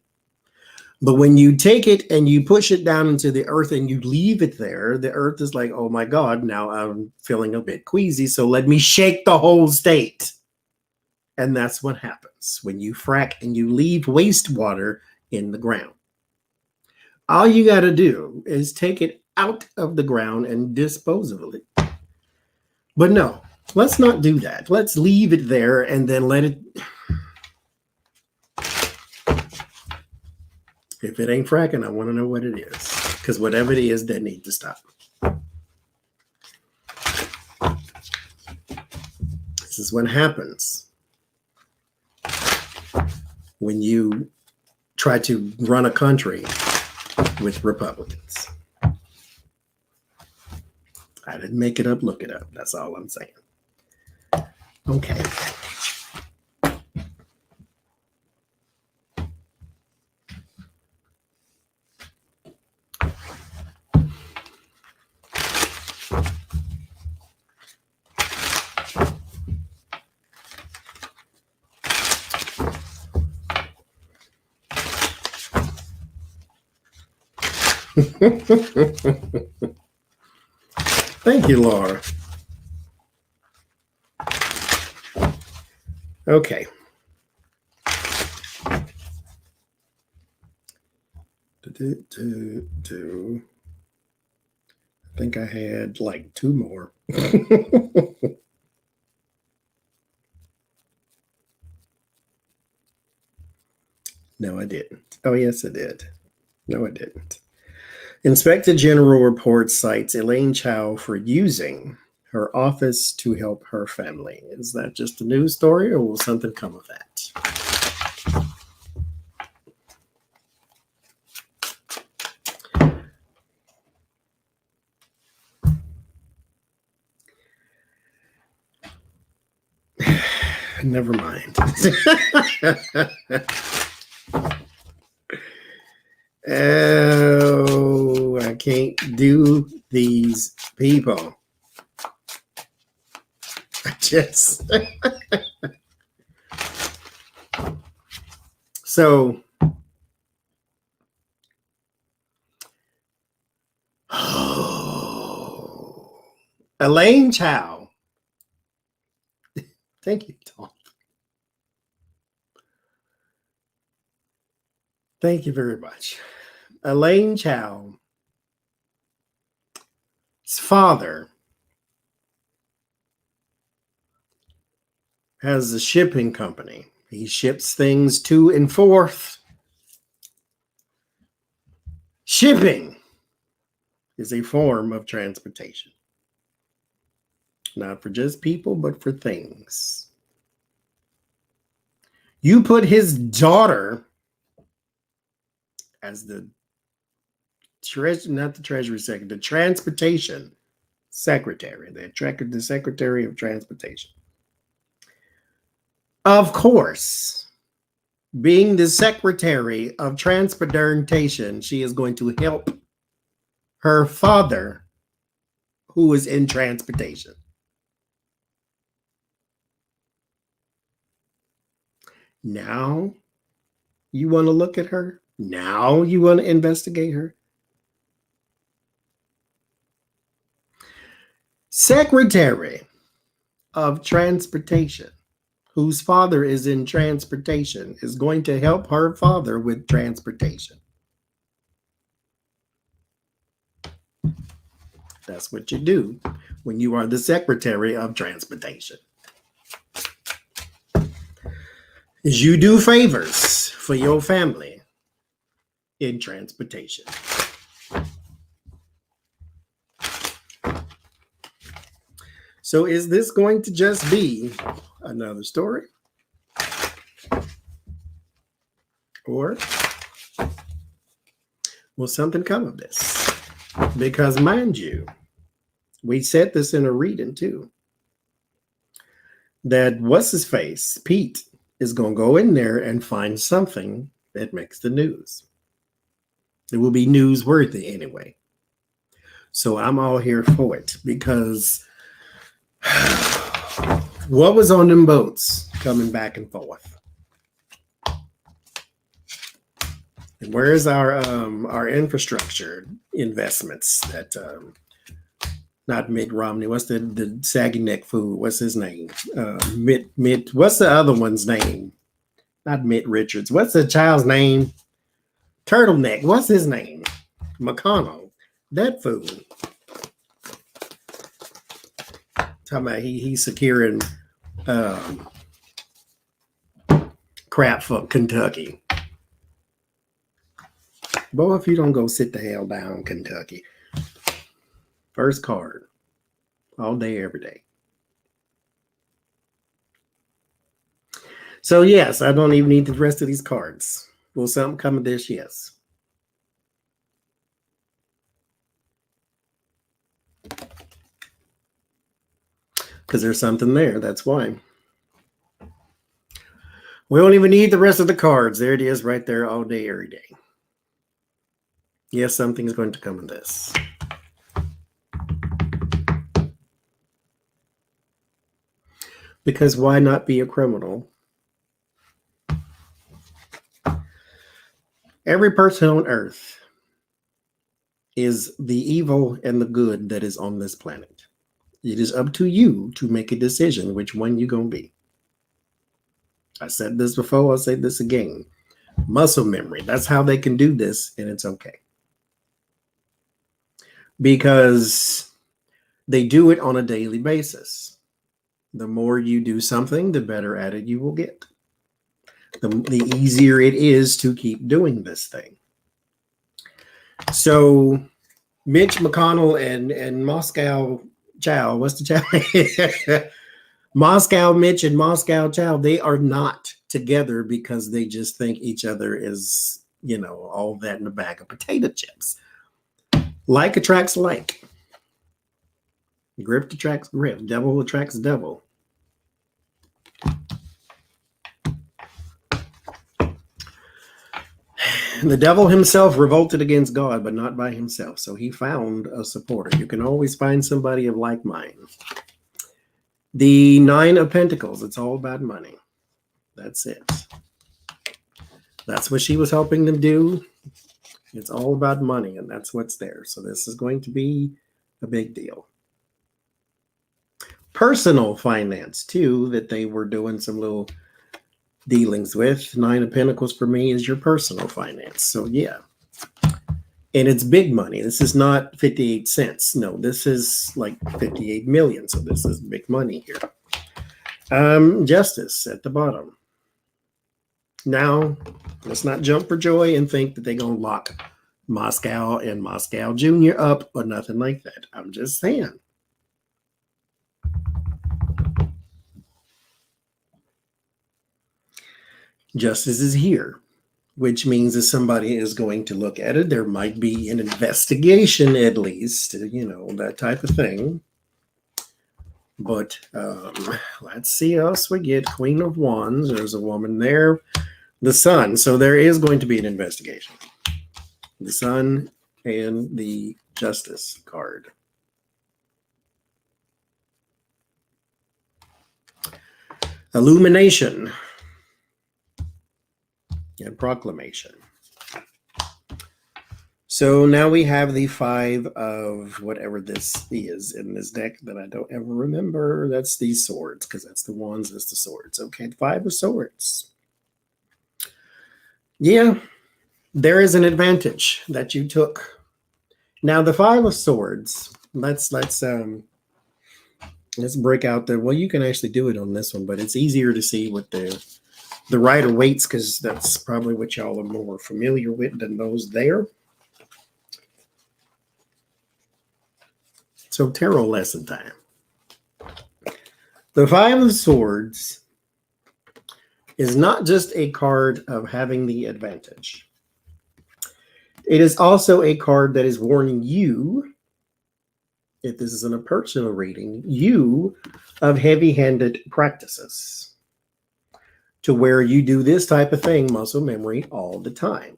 But when you take it and you push it down into the earth and you leave it there, the earth is like, oh my God, now I'm feeling a bit queasy, so let me shake the whole state. And that's what happens when you frack and you leave wastewater in the ground. All you got to do is take it out of the ground and dispose of it. But no, let's not do that. Let's leave it there and then let it. If it ain't fracking, I want to know what it is. Because whatever it is, that needs to stop. This is what happens when you try to run a country with Republicans. I didn't make it up. Look it up. That's all I'm saying. Okay. Thank you, Laura. Okay. I think I had like 2 more. No, I didn't. Oh, yes, I did. No, I didn't. Inspector General report cites Elaine Chao for using her office to help her family. Is that just a news story, or will something come of that? Never mind. Oh, I can't do these people. I just so Elaine Chao. Thank you, Tom. Thank you very much. Elaine Chao's father has a shipping company. He ships things to and forth. Shipping is a form of transportation. Not for just people, but for things. You put his daughter as the Treasury Secretary, the Transportation Secretary, the Secretary of Transportation. Of course, being the Secretary of Transportation, she is going to help her father, who is in transportation. Now you want to look at her? Now you want to investigate her? Secretary of Transportation, whose father is in transportation, is going to help her father with transportation. That's what you do when you are the Secretary of Transportation. Is you do favors for your family in transportation. So is this going to just be another story? Or will something come of this? Because mind you, we said this in a reading too, that what's his face, Pete, is going to go in there and find something that makes the news. It will be newsworthy anyway. So I'm all here for it, because what was on them boats coming back and forth? And where is our infrastructure investments that not Mitt Romney? What's the saggy neck fool? What's his name? Mitt. What's the other one's name? Not Mitt Richards. What's the child's name? Turtleneck. What's his name? McConnell. That fool. Talking about he's securing crap for Kentucky. Boy, if you don't go sit the hell down, Kentucky. First card. All day, every day. So, yes, I don't even need the rest of these cards. Will something come of this? Yes. Because there's something there. That's why. We don't even need the rest of the cards. There it is right there all day, every day. Yes, something's going to come of this. Because why not be a criminal? Every person on earth is the evil and the good that is on this planet. It is up to you to make a decision which one you're going to be. I said this before, I'll say this again. Muscle memory. That's how they can do this, and it's okay. Because they do it on a daily basis. The more you do something, the better at it you will get. The easier it is to keep doing this thing. So Mitch McConnell and Moscow Chow, what's the Chow? Moscow Mitch and Moscow Chow, they are not together because they just think each other is, you know, all that in a bag of potato chips. Like attracts like. Grip attracts grip. Devil attracts devil. The devil himself revolted against God, but not by himself. So he found a supporter. You can always find somebody of like mind. The 9 of Pentacles, it's all about money. That's it. That's what she was helping them do. It's all about money, and that's what's there. So this is going to be a big deal. Personal finance, too, that they were doing some little dealings with. 9 of Pentacles for me is your personal finance. So yeah. And it's big money. This is not 58 cents. No, this is like 58 million. So this is big money here. Justice at the bottom. Now, let's not jump for joy and think that they're going to lock Moscow and Moscow Jr. up or nothing like that. I'm just saying. Justice is here, which means that somebody is going to look at it. There might be an investigation, at least, you know, that type of thing. But let's see what else we get. Queen of Wands. There's a woman there. The Sun. So there is going to be an investigation. The Sun and the Justice card. Illumination. And proclamation. So now we have the 5 of whatever this is in this deck that I don't ever remember. That's the swords, because that's the wands, that's the swords. Okay, 5 of swords. Yeah, there is an advantage that you took. Now the 5 of swords. Let's break out the. Well, you can actually do it on this one, but it's easier to see with the Rider Waits, because that's probably what y'all are more familiar with than those there. So tarot lesson time. The 5 of Swords is not just a card of having the advantage. It is also a card that is warning you, if this isn't a personal reading, you of heavy-handed practices, to where you do this type of thing, muscle memory, all the time.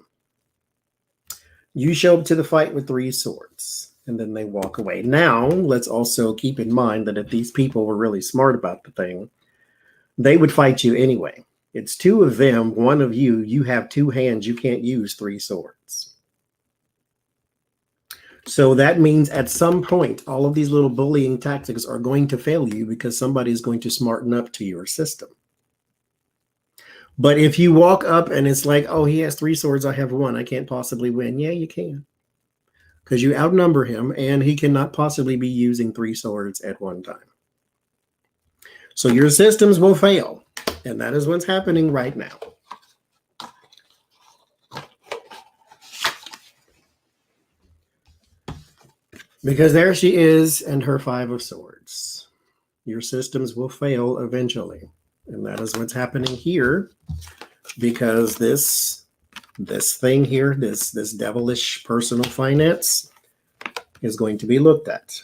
You show up to the fight with 3 swords, and then they walk away. Now, let's also keep in mind that if these people were really smart about the thing, they would fight you anyway. It's 2 of them, 1 of you. You have 2 hands. You can't use 3 swords. So that means at some point, all of these little bullying tactics are going to fail you because somebody is going to smarten up to your system. But if you walk up and it's like, oh, he has 3 swords, I have 1, I can't possibly win. Yeah, you can. because you outnumber him, and he cannot possibly be using 3 swords at one time. So your systems will fail, and that is what's happening right now. Because there she is and her 5 of swords. Your systems will fail eventually. And that is what's happening here. Because this thing here, this devilish personal finance is going to be looked at.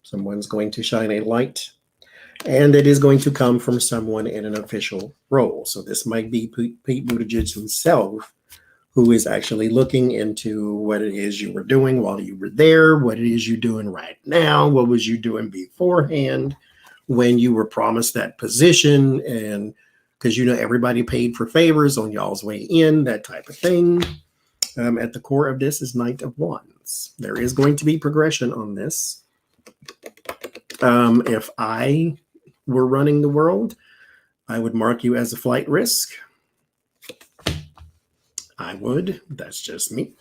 Someone's going to shine a light. And it is going to come from someone in an official role. So this might be Pete Buttigieg himself, who is actually looking into what it is you were doing while you were there, what it is you're doing right now, what was you doing beforehand when you were promised that position, and because everybody paid for favors on y'all's way in, that type of thing. At the core of this is Knight of Wands. There is going to be progression on this. If I were running the world, I would mark you as a flight risk. I would. That's just me.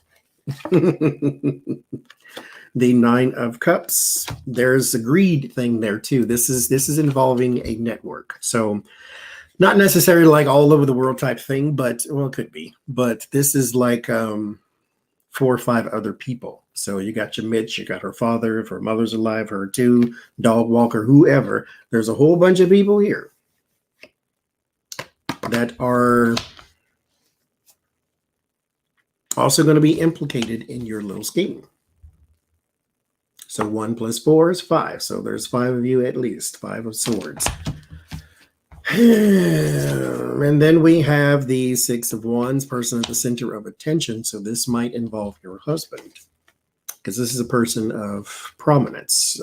The 9 of Cups. There's a greed thing there too. This is involving a network. So not necessarily like all over the world type thing, but well, it could be. But this is like 4 or 5 other people. So you got your Mitch, you got her father, if her mother's alive, her too, dog walker, whoever. There's a whole bunch of people here that are also going to be implicated in your little scheme. So 1 + 4 is 5. So there's 5 of you at least, 5 of swords. And then we have the 6 of Wands, person at the center of attention. So this might involve your husband, because this is a person of prominence.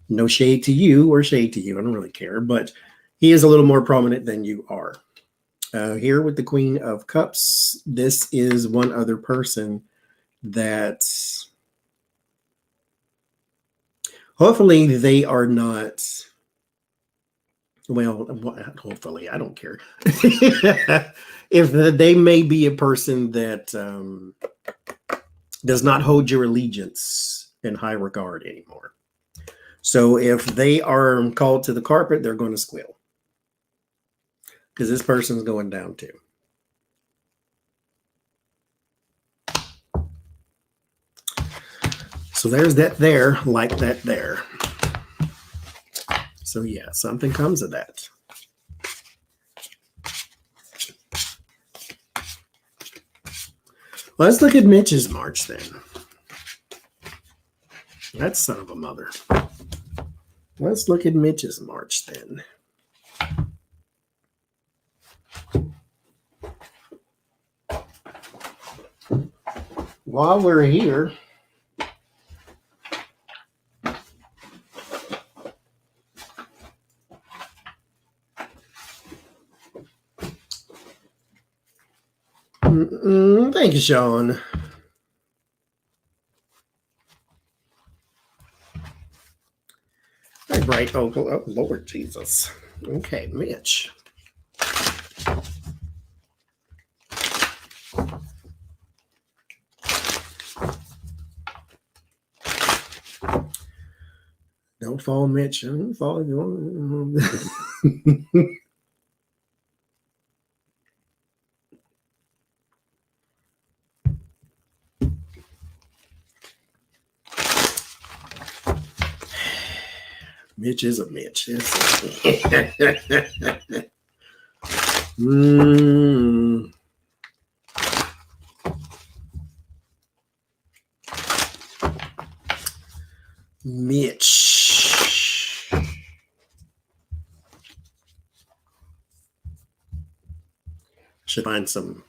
No shade to you or shade to you. I don't really care, but he is a little more prominent than you are. Here with the Queen of Cups, this is one other person that hopefully they are not, well, hopefully, I don't care. If they may be a person that does not hold your allegiance in high regard anymore. So if they are called to the carpet, they're going to squeal. Because this person's going down too. So there's that there, like that there. So yeah, something comes of that. Let's look at Mitch's March then. That son of a mother. Let's look at Mitch's March then. While we're here, thank you, Sean. Hi, Bright. Oh, Lord Jesus. Okay, Mitch. Don't fall, Mitch. Don't fall. Mitch is a Mitch. Mitch. Should find some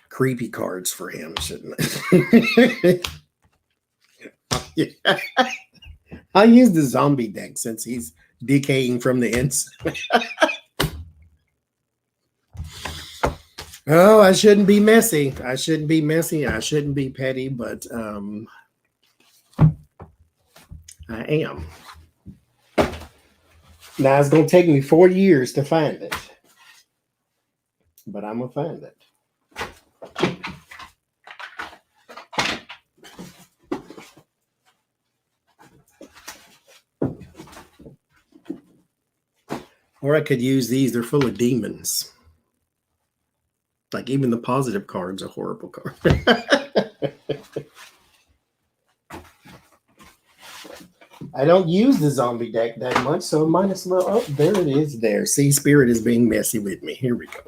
creepy cards for him, shouldn't I? Yeah. I'll use the zombie deck since he's decaying from the inside. Oh, I shouldn't be messy. I shouldn't be messy. I shouldn't be petty, but I am. Now, it's going to take me 4 years to find it, but I'm going to find it. Or I could use these. They're full of demons. Like even the positive card's a horrible card. I don't use the zombie deck that much, so might as well. Oh, there it is there. See, Spirit is being messy with me. Here we go.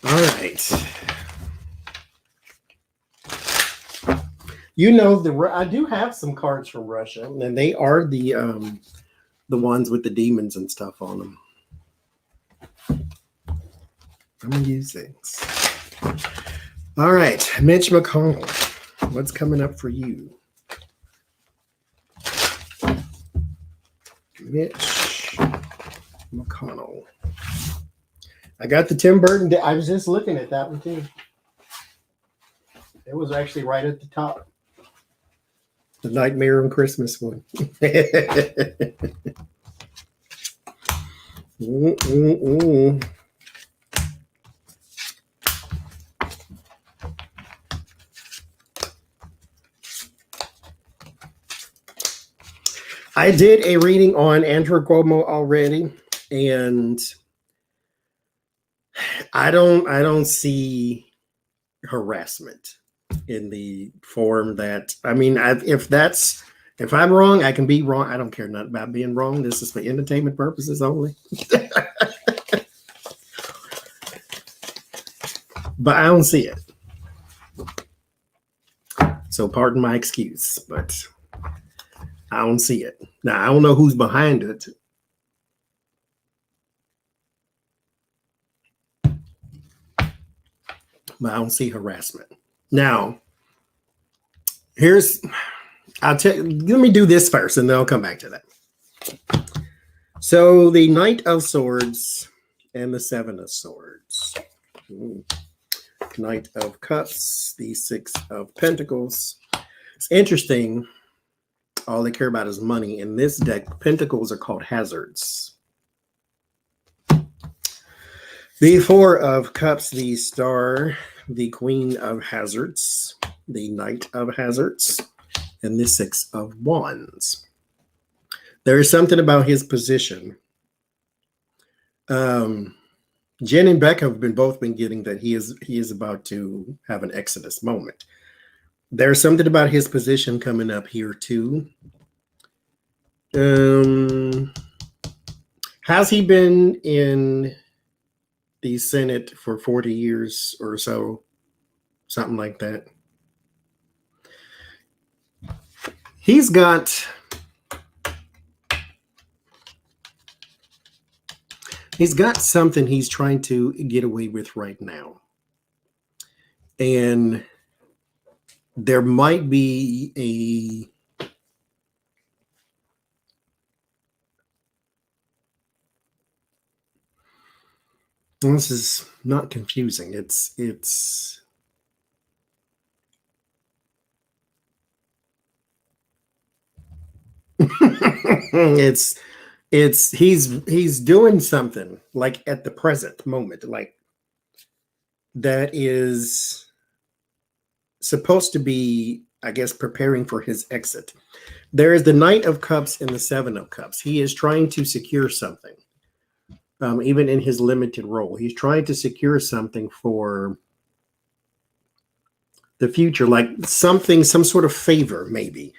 All right. You know, I do have some cards from Russia, and they are the ones with the demons and stuff on them. I'm gonna use things. All right, Mitch McConnell, what's coming up for you? Mitch McConnell. I got the Tim Burton. I was just looking at that one too. It was actually right at the top. The Nightmare on Christmas one. I did a reading on Andrew Cuomo already, and I don't see harassment in the form that, I mean, if I'm wrong, I can be wrong. I don't care nothing about being wrong. This is for entertainment purposes only. But I don't see it. So pardon my excuse, but I don't see it. Now, I don't know who's behind it. But I don't see harassment. Now, let me do this first, and then I'll come back to that. So the Knight of Swords and the Seven of Swords. Knight of Cups, the Six of Pentacles. It's interesting. All they care about is money. In this deck, Pentacles are called hazards. The Four of Cups, the Star, the Queen of Hazards, the Knight of Hazards, and the Six of Wands. There is something about his position. Jen and Beck have both been getting that he is about to have an exodus moment. There's something about his position coming up here too. Has he been in the Senate for 40 years or so? Something like that. He's got something he's trying to get away with right now. And there might be this is not confusing. It's he's doing something like at the present moment, like that is supposed to be, I guess, preparing for his exit. There is the Knight of Cups and the Seven of Cups. He is trying to secure something. Even in his limited role, he's trying to secure something for the future, like some sort of favor, maybe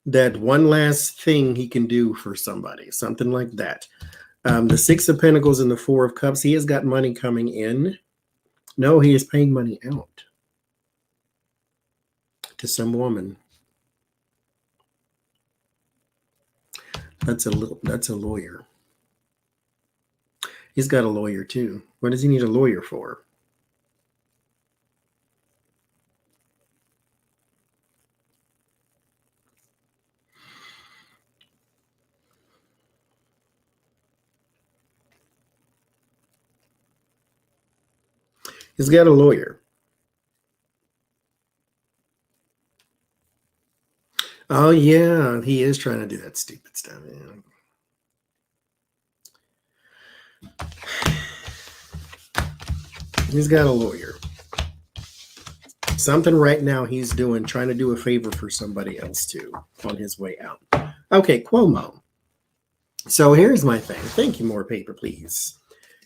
that one last thing he can do for somebody, something like that. The Six of Pentacles and the Four of Cups, he has got money coming in. No, he is paying money out to some woman. That's a lawyer. He's got a lawyer too. What does he need a lawyer for? He's got a lawyer. Oh yeah, he is trying to do that stupid stuff. Yeah. He's got a lawyer. Something right now he's doing, trying to do a favor for somebody else too on his way out. Okay, Cuomo. So here's my thing. Thank you, more paper, please.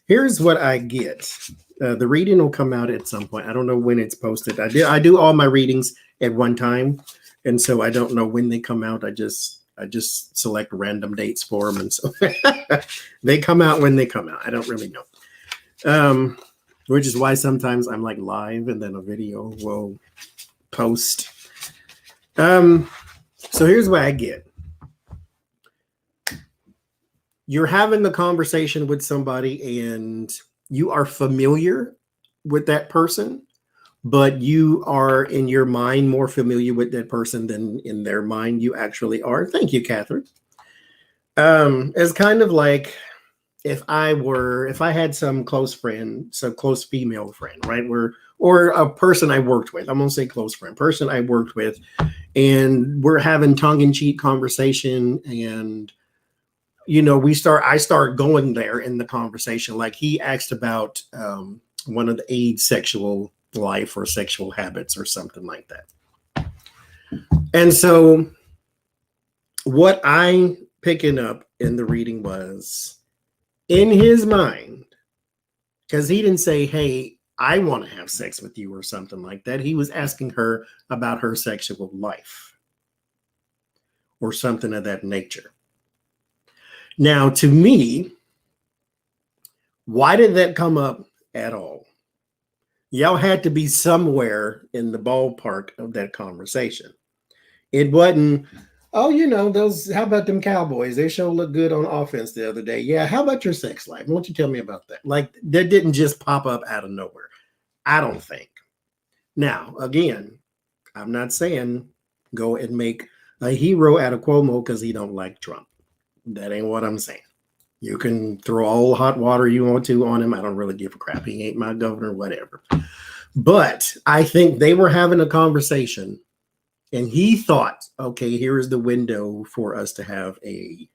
Here's what I get. The reading will come out at some point. I don't know when it's posted. I do all my readings at one time, and so I don't know when they come out. I just select random dates for them, and so they come out when they come out. I don't really know. Which is why sometimes I'm like live and then a video will post. So here's what I get. You're having the conversation with somebody and you are familiar with that person, but you are in your mind more familiar with that person than in their mind you actually are. Thank you, Catherine. It's kind of like if I had some close friend, some close female friend, right? Or a person I worked with, I'm going to say close friend, person I worked with, and we're having tongue-in-cheek conversation, and I start going there in the conversation. Like he asked about one of the AIDS sexual life or sexual habits or something like that. And so what I picking up in the reading was in his mind, because he didn't say, hey, I want to have sex with you or something like that. He was asking her about her sexual life or something of that nature. Now, to me, why did that come up at all? Y'all had to be somewhere in the ballpark of that conversation. It wasn't, oh, how about them Cowboys? They sure look good on offense the other day. Yeah, how about your sex life? Why don't you tell me about that? Like, that didn't just pop up out of nowhere, I don't think. Now, again, I'm not saying go and make a hero out of Cuomo because he don't like Trump. That ain't what I'm saying. You can throw all the hot water you want to on him. I don't really give a crap. He ain't my governor, whatever. But I think they were having a conversation and he thought, okay, here is the window for us to have a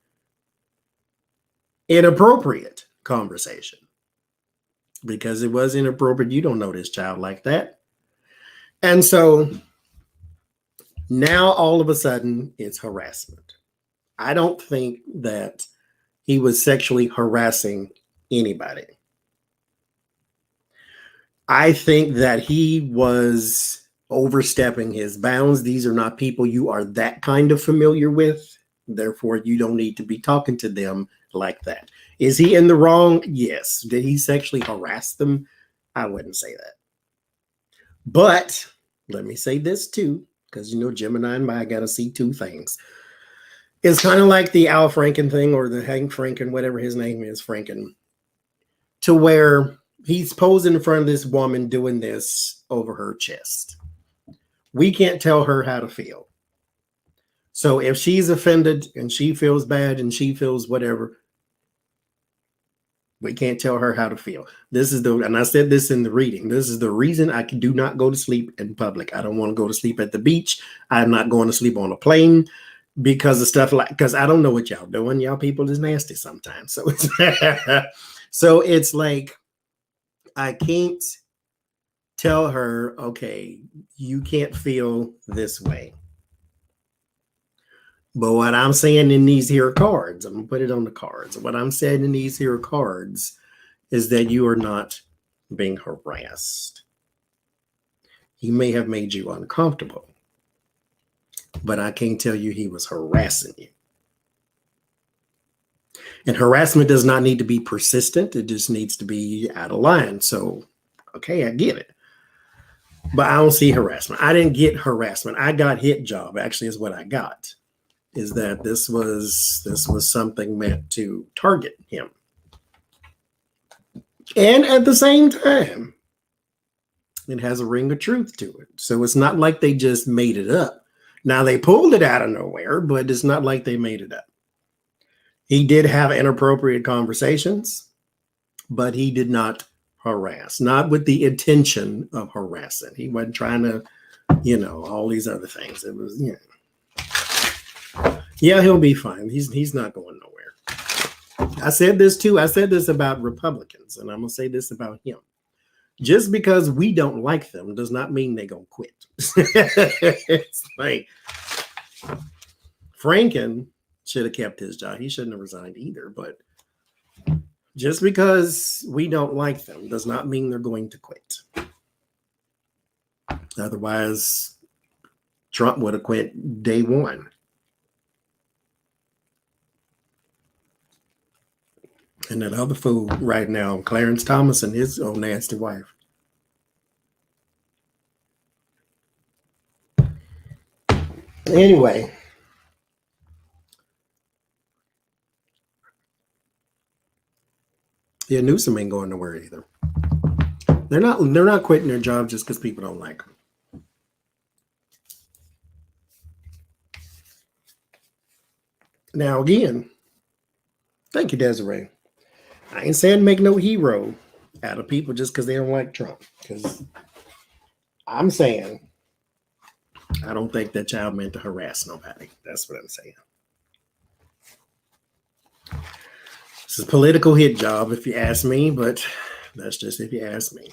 inappropriate conversation. Because it was inappropriate. You don't know this child like that. And so now all of a sudden it's harassment. I don't think that he was sexually harassing anybody. I think that he was overstepping his bounds. These are not people you are that kind of familiar with. Therefore, you don't need to be talking to them like that. Is he in the wrong? Yes. Did he sexually harass them? I wouldn't say that. But let me say this too, because Gemini and I got to see two things. It's kind of like the Al Franken thing or the Hank Franken, whatever his name is, Franken, to where he's posing in front of this woman doing this over her chest. We can't tell her how to feel. So if she's offended and she feels bad and she feels whatever, we can't tell her how to feel. And I said this in the reading, this is the reason I do not go to sleep in public. I don't want to go to sleep at the beach. I'm not going to sleep on a plane. Because of stuff because I don't know what y'all doing. Y'all people is nasty sometimes. So it's like, I can't tell her, okay, you can't feel this way. But what I'm saying in these here cards, I'm going to put it on the cards. What I'm saying in these here cards is that you are not being harassed. He may have made you uncomfortable. But I can't tell you he was harassing you. And harassment does not need to be persistent. It just needs to be out of line. So, okay, I get it. But I don't see harassment. I didn't get harassment. I got hit job, actually, is what I got. Is that this was something meant to target him. And at the same time, it has a ring of truth to it. So it's not like they just made it up. Now, they pulled it out of nowhere, but it's not like they made it up. He did have inappropriate conversations, but he did not harass, not with the intention of harassing. He wasn't trying to, all these other things. It was, yeah, he'll be fine. He's not going nowhere. I said this too. I said this about Republicans, and I'm going to say this about him. Just because we don't like them does not mean they're going to quit. It's like Franken should have kept his job. He shouldn't have resigned either. But just because we don't like them does not mean they're going to quit. Otherwise, Trump would have quit day one. And that other fool right now, Clarence Thomas and his old nasty wife. Anyway. Yeah, Newsom ain't going nowhere either. They're not quitting their job just because people don't like them. Now again, thank you, Desiree. I ain't saying make no hero out of people just because they don't like Trump. Because I'm saying I don't think that child meant to harass nobody. That's what I'm saying. This is a political hit job, if you ask me, but that's just if you ask me.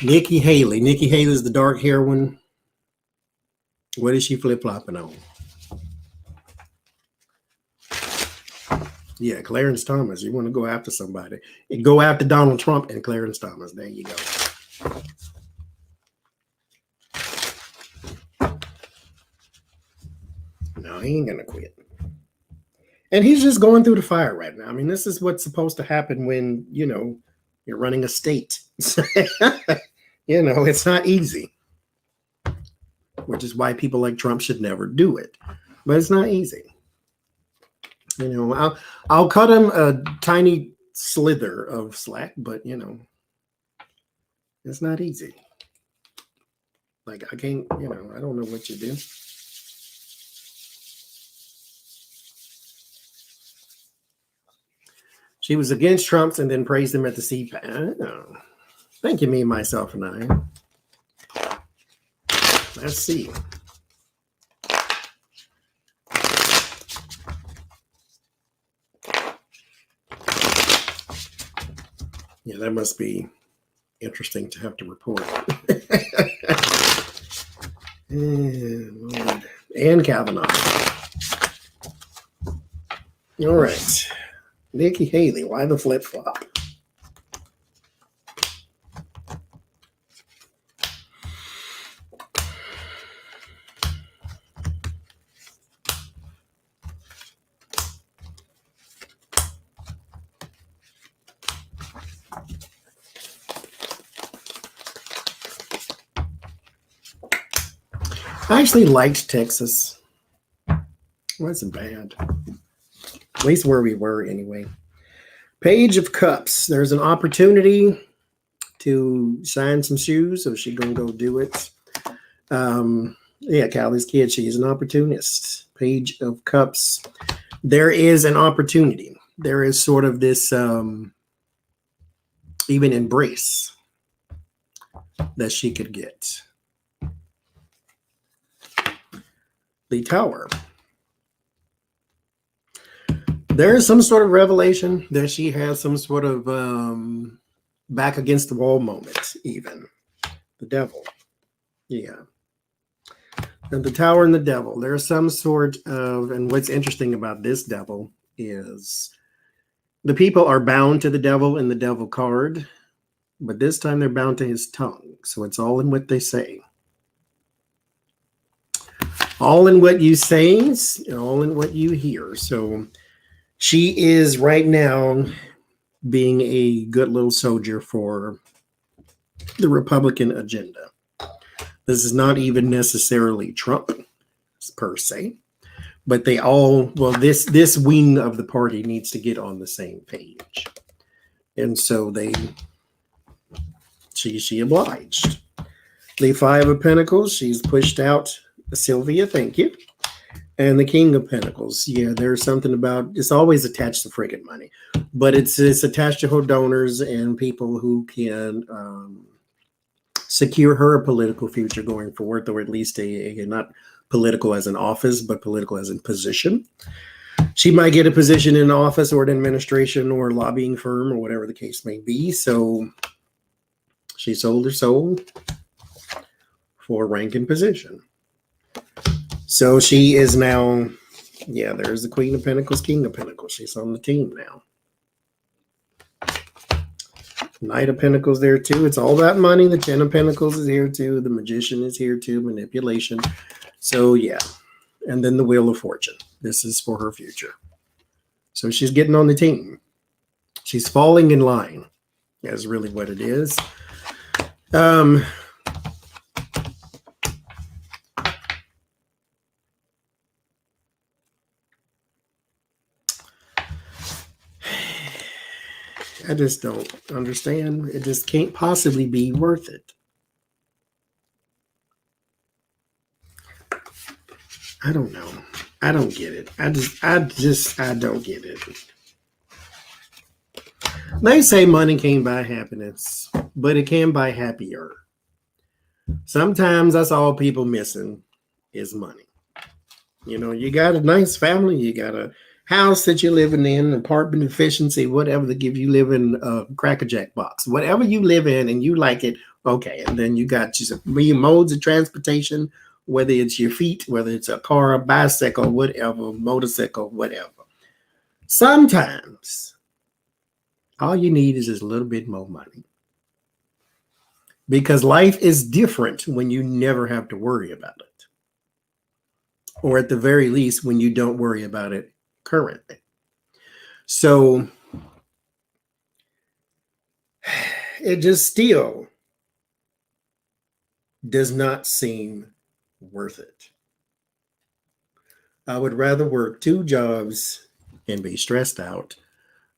Nikki Haley. Nikki Haley's the dark hair one. What is she flip-flopping on? Yeah, Clarence Thomas. You want to go after somebody. You go after Donald Trump and Clarence Thomas. There you go. No, he ain't going to quit. And he's just going through the fire right now. I mean, this is what's supposed to happen when, you're running a state. It's not easy. Which is why people like Trump should never do it. But it's not easy. I'll cut him a tiny slither of slack, but, it's not easy. Like, I can't, I don't know what you do. She was against Trump's and then praised him at the CPAC. Oh, thank you, me, myself, and I. Let's see. Yeah, that must be interesting to have to report. And Kavanaugh. All right. Nikki Haley, why the flip-flop? I actually liked Texas. It wasn't bad. At least where we were anyway. Page of Cups. There's an opportunity to shine some shoes, so she's going to go do it. Callie's kid, she's an opportunist. Page of Cups. There is an opportunity. There is sort of this even embrace that she could get. The Tower. There is some sort of revelation that she has some sort of back against the wall moment, even. The Devil. Yeah. And the Tower and the Devil. There's some sort of, and what's interesting about this Devil is the people are bound to the Devil in the Devil card, but this time they're bound to his tongue. So it's all in what they say. All in what you say, all in what you hear. So she is right now being a good little soldier for the Republican agenda. This is not even necessarily Trump per se, but they all, this wing of the party needs to get on the same page. And so she obliged. The Five of Pentacles, she's pushed out Sylvia, thank you. And the King of Pentacles. Yeah, there's something about, it's always attached to friggin' money, but it's attached to her donors and people who can secure her a political future going forward, or at least a not political as an office, but political as in position. She might get a position in office or an administration or a lobbying firm or whatever the case may be. So she sold her soul for rank and position. So she is now, yeah, there's the Queen of Pentacles, King of Pentacles. She's on the team now. Knight of Pentacles there too. It's all about money. The Ten of Pentacles is here too. The Magician is here too. Manipulation. So yeah. And then the Wheel of Fortune. This is for her future. So she's getting on the team. She's falling in line. That's really what it is. I just don't understand. It just can't possibly be worth it. I don't know. I don't get it. I don't get it. They say money can't buy happiness, but it can buy happier. Sometimes that's all people missing is money. You know, you got a nice family, you got a house that you're living in, apartment efficiency, whatever they give you, live in a Cracker Jack box, whatever you live in and you like it, okay. And then you got just your modes of transportation, whether it's your feet, whether it's a car, a bicycle, whatever, motorcycle, whatever. Sometimes all you need is just a little bit more money. Because life is different when you never have to worry about it. Or at the very least, when you don't worry about it currently. So it just still does not seem worth it. I would rather work 2 jobs and be stressed out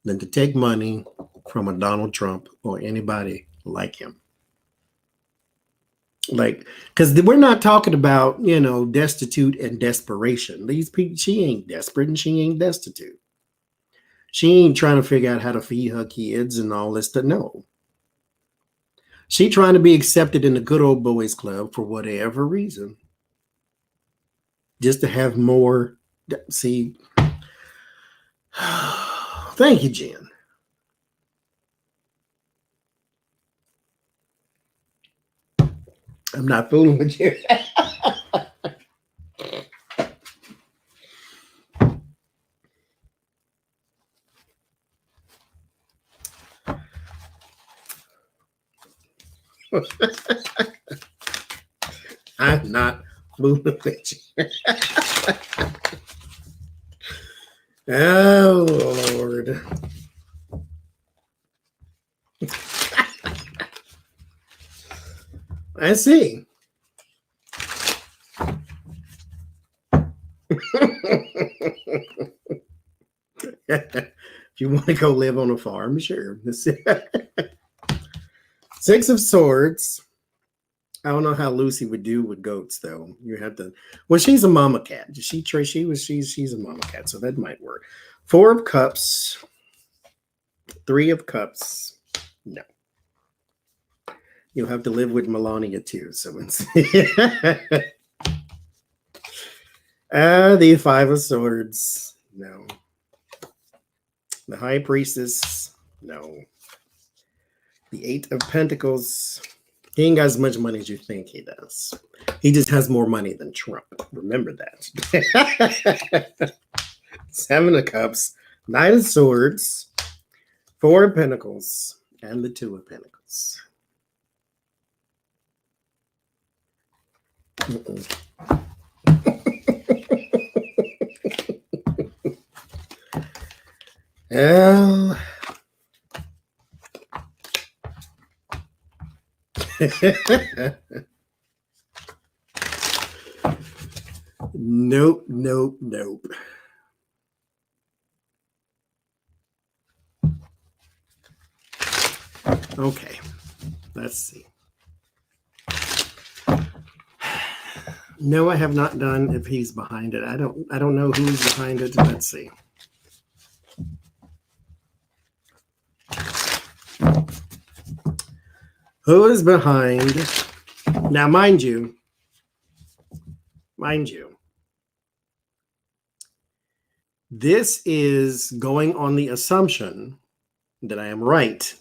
than to take money from a Donald Trump or anybody like him. Like, because we're not talking about, you know, destitute and desperation. These people, she ain't desperate and she ain't destitute. She ain't trying to figure out how to feed her kids and all this stuff. No. She trying to be accepted in the good old boys club for whatever reason. Just to have more. See. Thank you, Jen. I'm not fooling with you. I'm not fooling with you. Oh, Lord. I see. If you want to go live on a farm, sure. 6 of Swords. I don't know how Lucy would do with goats, though. You have to. Well, she's a mama cat. She's a mama cat, so that might work. 4 of Cups. 3 of Cups. No. You'll have to live with Melania too. So it's the 5 of Swords. No. The High Priestess. No. The 8 of Pentacles. He ain't got as much money as you think he does. He just has more money than Trump. Remember that. 7 of Cups. Knight of Swords. 4 of Pentacles. And the 2 of Pentacles. Well, nope. Okay, let's see. No, I have not done if he's behind it. I don't know who's behind it. Let's see. Who is behind? Now, mind you, This is going on the assumption that I am right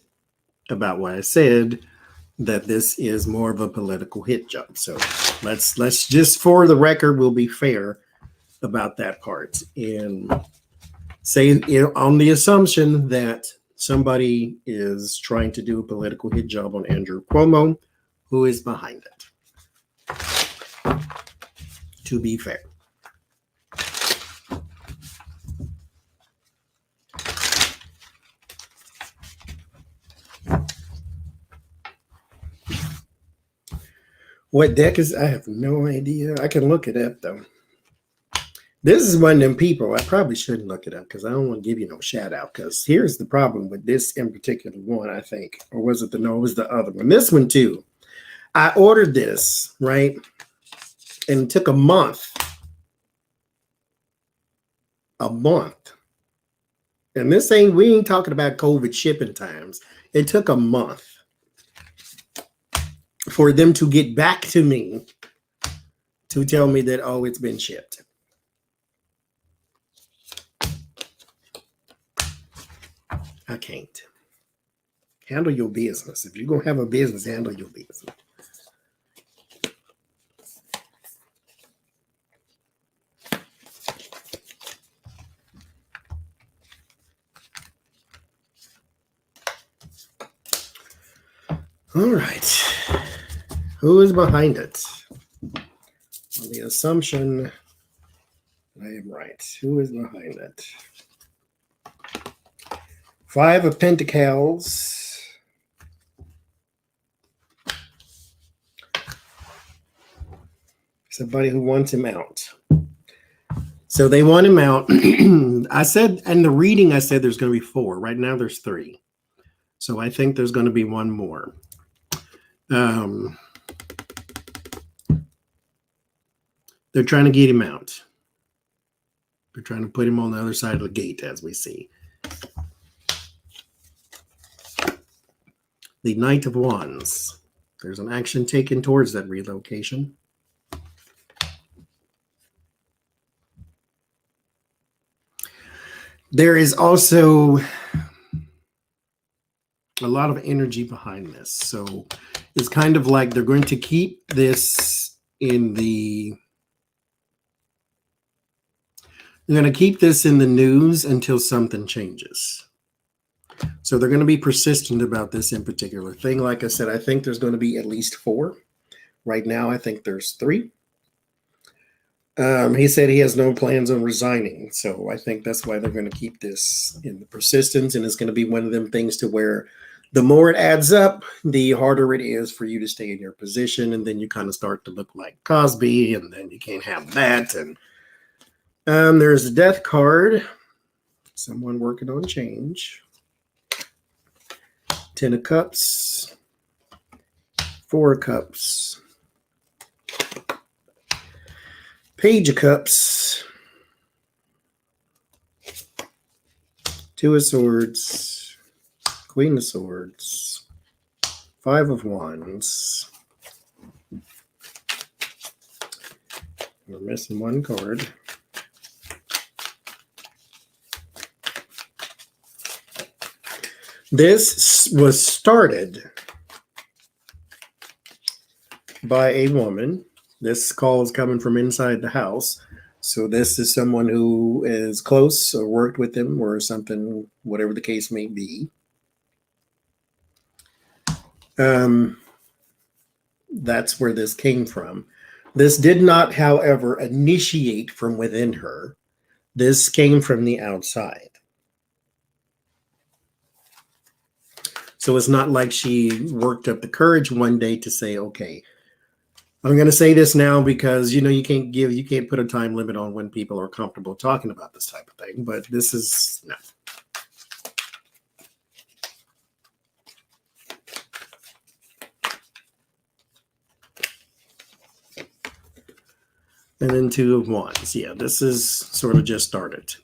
about what I said, that this is more of a political hit job. So let's just, for the record, we'll be fair about that part and say, on the assumption that somebody is trying to do a political hit job on Andrew Cuomo, who is behind it. To be fair. What deck is? I have no idea. I can look it up though. This is one of them people. I probably shouldn't look it up because I don't want to give you no shout out. Because here's the problem with this in particular one, I think. Or was it it was the other one. This one too. I ordered this, right? And it took a month. A month. And we ain't talking about COVID shipping times. It took a month for them to get back to me to tell me that, oh, it's been shipped. I can't. Handle your business. If you're going to have a business, handle your business. All right. Who is behind it? On the assumption that I am right. Who is behind it? 5 of Pentacles. Somebody who wants him out. So they want him out. I said, in the reading, I said there's going to be 4. Right now there's 3. So I think there's going to be one more. They're trying to get him out. They're trying to put him on the other side of the gate, as we see. The Knight of Wands. There's an action taken towards that relocation. There is also a lot of energy behind this. So it's kind of like they're going to keep this in the... They're going to keep this in the news until something changes. So they're going to be persistent about this in particular thing. Like I said, I think there's going to be at least 4. Right now, I think there's 3. He said he has no plans on resigning. So I think that's why they're going to keep this in the persistence. And it's going to be one of them things to where the more it adds up, the harder it is for you to stay in your position. And then you kind of start to look like Cosby, and then you can't have that. And there's a Death card. Someone working on change. 10 of Cups. 4 of Cups. Page of Cups. 2 of Swords. Queen of Swords. 5 of Wands. We're missing one card. This was started by a woman. This call is coming from inside the house. So this is someone who is close or worked with him or something, whatever the case may be. That's where this came from. This did not, however, initiate from within her. This came from the outside. So it's not like she worked up the courage one day to say, okay, I'm going to say this now because, you can't put a time limit on when people are comfortable talking about this type of thing. But this is, no. And then 2 of Wands. Yeah, this is sort of just started.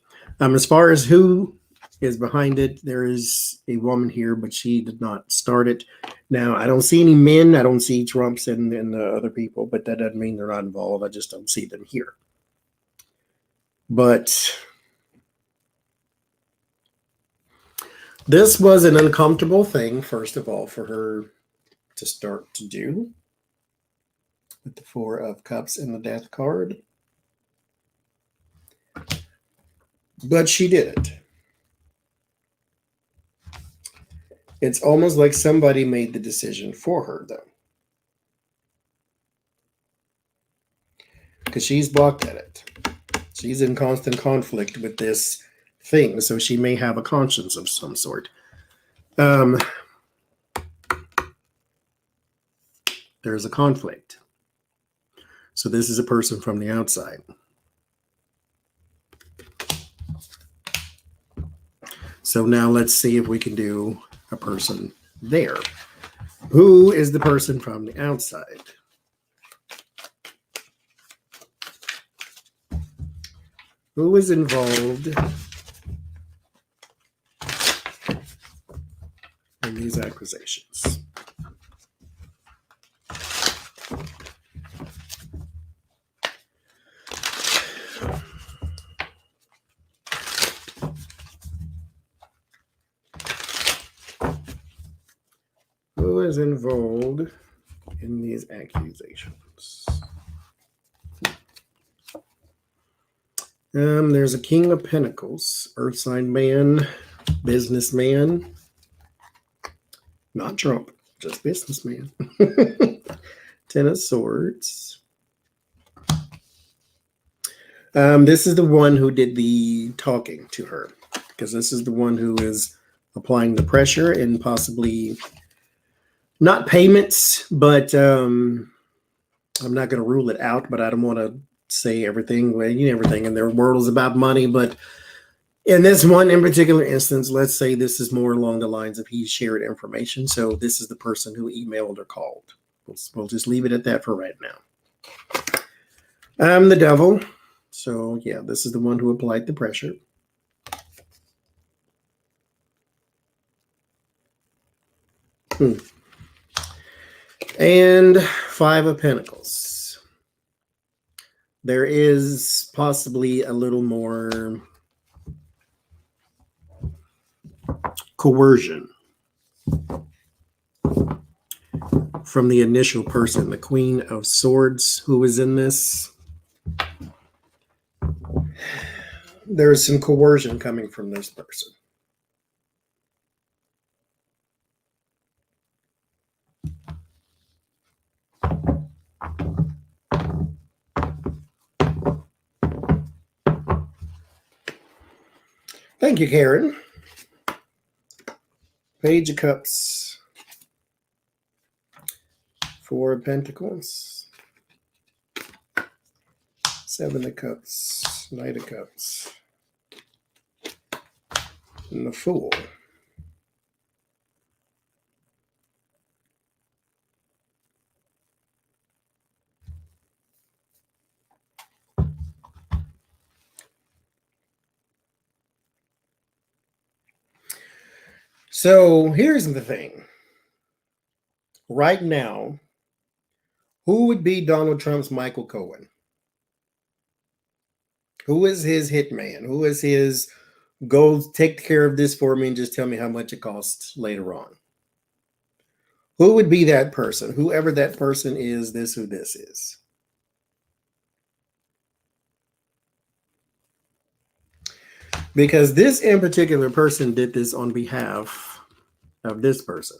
As far as who is behind it, there is a woman here, but she did not start it. Now, I don't see any men. I don't see Trumps and the other people, but that doesn't mean they're not involved. I just don't see them here. But This was an uncomfortable thing, first of all, for her to start to do. With the Four of Cups and the Death card. But she did it. It's almost like somebody made the decision for her, though. Because she's balked at it. She's in constant conflict with this thing, so she may have a conscience of some sort. There's a conflict. So this is a person from the outside. So now let's see if we can do a person there. Who is the person from the outside? Who is involved in these accusations? Who is involved in these accusations? There's a King of Pentacles, Earth sign man, businessman, not Trump, just businessman. Ten of Swords. This is the one who did the talking to her, because this is the one who is applying the pressure and possibly not payments, but I'm not going to rule it out, but I don't want to say everything. Well, you know, everything in their world is about money, but in this one in particular instance, let's say this is more along the lines of he shared information. So this is the person who emailed or called. We'll just leave it at that for right now. I'm the Devil. So yeah, this is the one who applied the pressure. And Five of Pentacles. There is possibly a little more coercion from the initial person, the Queen of Swords, who was in this. There is some coercion coming from this person. Thank you, Karen. Page of Cups. Four of Pentacles. Seven of Cups. Knight of Cups. And the Fool. So here's the thing. Right now, who would be Donald Trump's Michael Cohen? Who is his hitman? Who is his go take care of this for me and just tell me how much it costs later on? Who would be that person? Whoever that person is, this who this is. Because this in particular person did this on behalf of this person.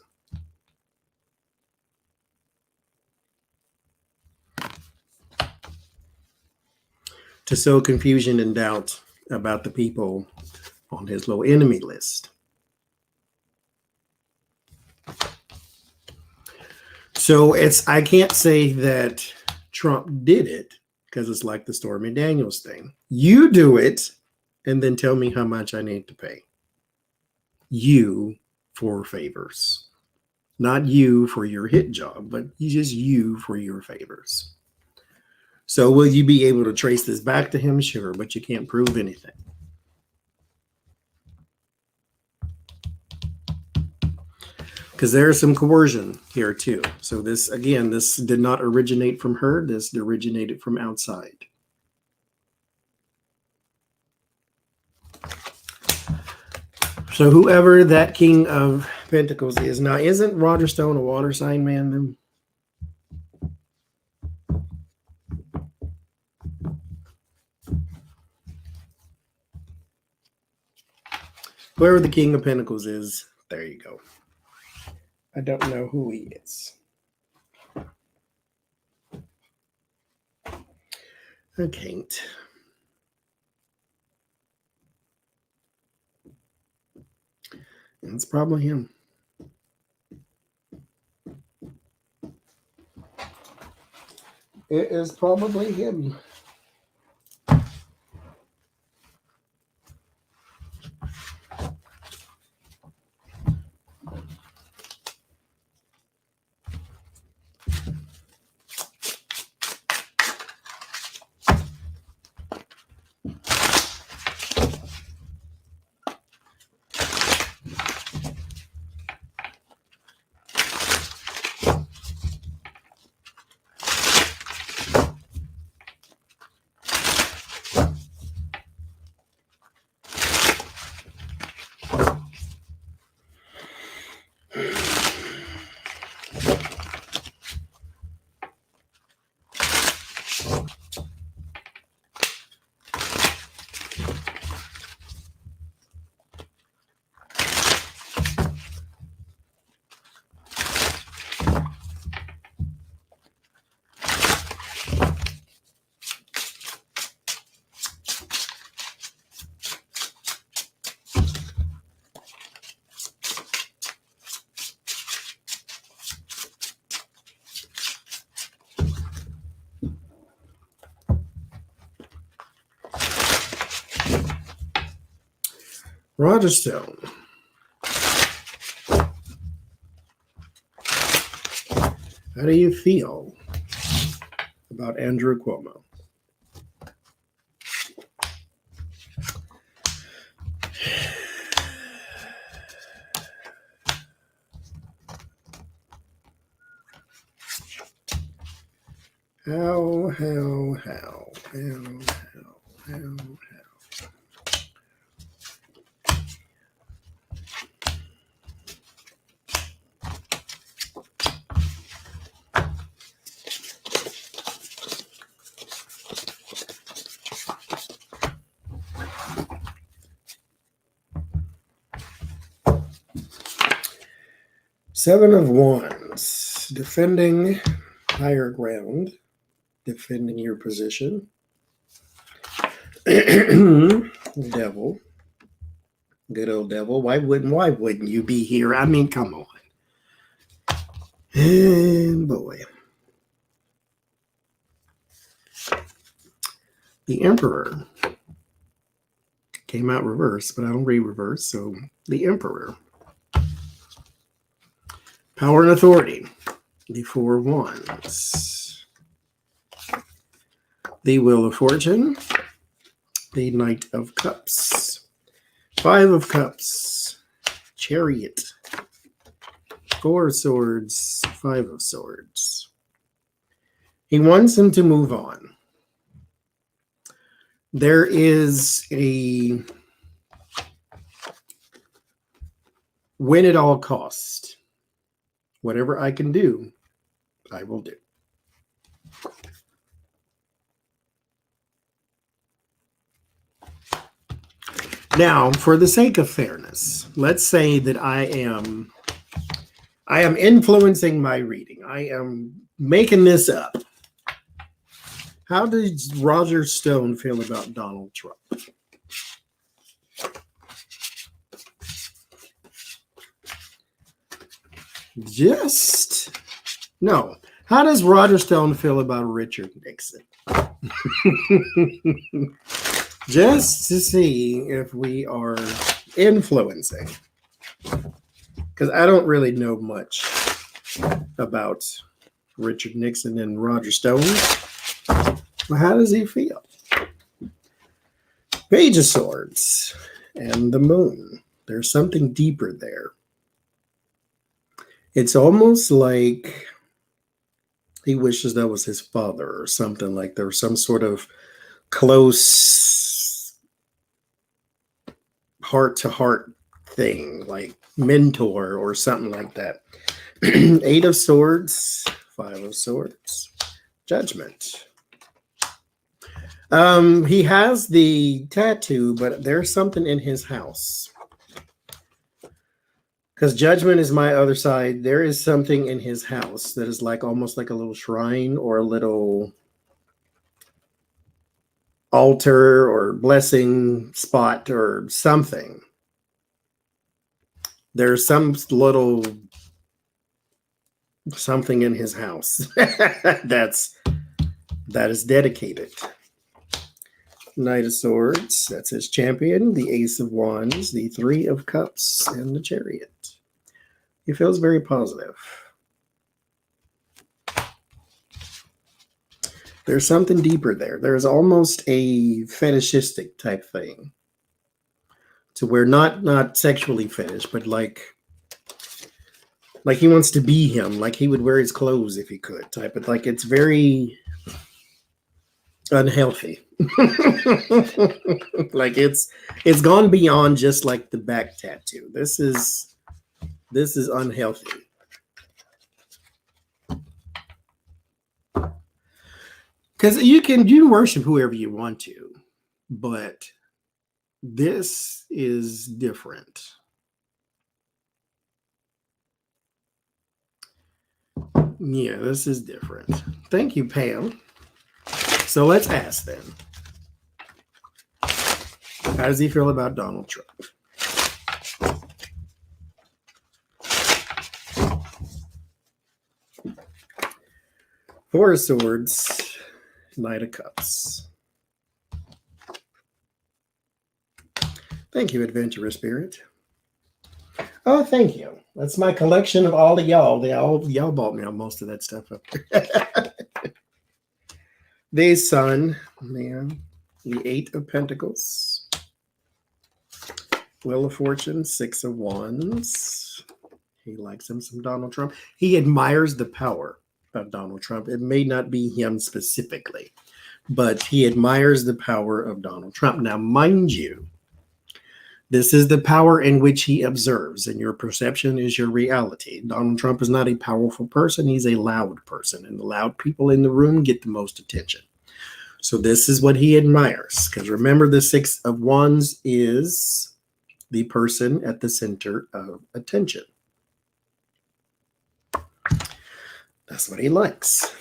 To sow confusion and doubt about the people on his low enemy list. So I can't say that Trump did it, because it's like the Stormy Daniels thing. You do it and then tell me how much I need to pay. You for favors. Not you for your hit job, but just you for your favors. So will you be able to trace this back to him? Sure, but you can't prove anything. Because there's some coercion here too. So this, again, this did not originate from her. This originated from outside. So whoever that King of Pentacles is now, isn't Roger Stone a water sign man then? Whoever the King of Pentacles is, there you go. I don't know who he is. I can't. It's probably him. It is probably him. Roger Stone. How do you feel about Andrew Cuomo? How? 7 of Wands, defending higher ground, defending your position. Devil, good old devil. Why wouldn't you be here? I mean, come on. And boy, the Emperor came out reverse, but I don't read reverse. So the Emperor. Power and authority, the 4 of Wands, the Wheel of Fortune, the Knight of Cups, 5 of Cups, Chariot, 4 of Swords, 5 of Swords. He wants him to move on. There is a win at all cost. Whatever I can do, I will do. Now, for the sake of fairness, let's say that I am influencing my reading. I am making this up. How does Roger Stone feel about Donald Trump? No. How does Roger Stone feel about Richard Nixon? Just to see if we are influencing. Because I don't really know much about Richard Nixon and Roger Stone. Well, how does he feel? Page of Swords and the Moon. There's something deeper there. It's almost like he wishes that was his father or something, like there was some sort of close heart-to-heart thing, like mentor or something like that. 8 of Swords, 5 of Swords, Judgment. He has the tattoo, but there's something in his house. Because Judgment is my other side. There is something in his house that is like almost like a little shrine or a little altar or blessing spot or something. There's some little something in his house that is dedicated. Knight of Swords, that's his champion. The Ace of Wands, the 3 of Cups, and the Chariot. He feels very positive. There's something deeper there. There's almost a fetishistic type thing. To where not sexually fetish, but like he wants to be him, like he would wear his clothes if he could, type of, like it's very unhealthy. Like it's gone beyond just like the back tattoo. This is unhealthy. Because you can worship whoever you want to, but this is different. Yeah, this is different. Thank you, Pam. So let's ask then. How does he feel about Donald Trump? Four of Swords, Knight of Cups. Thank you, Adventurous Spirit. Oh, thank you. That's my collection of all of y'all. Y'all bought me on most of that stuff up there. The Sun, man. The 8 of Pentacles. Wheel of Fortune, 6 of Wands. He likes him some Donald Trump. He admires the power of Donald Trump. It may not be him specifically, but he admires the power of Donald Trump. Now, mind you, this is the power in which he observes, and your perception is your reality. Donald Trump is not a powerful person. He's a loud person, and the loud people in the room get the most attention. So this is what he admires. Because remember, the 6 of Wands is the person at the center of attention. That's what he likes.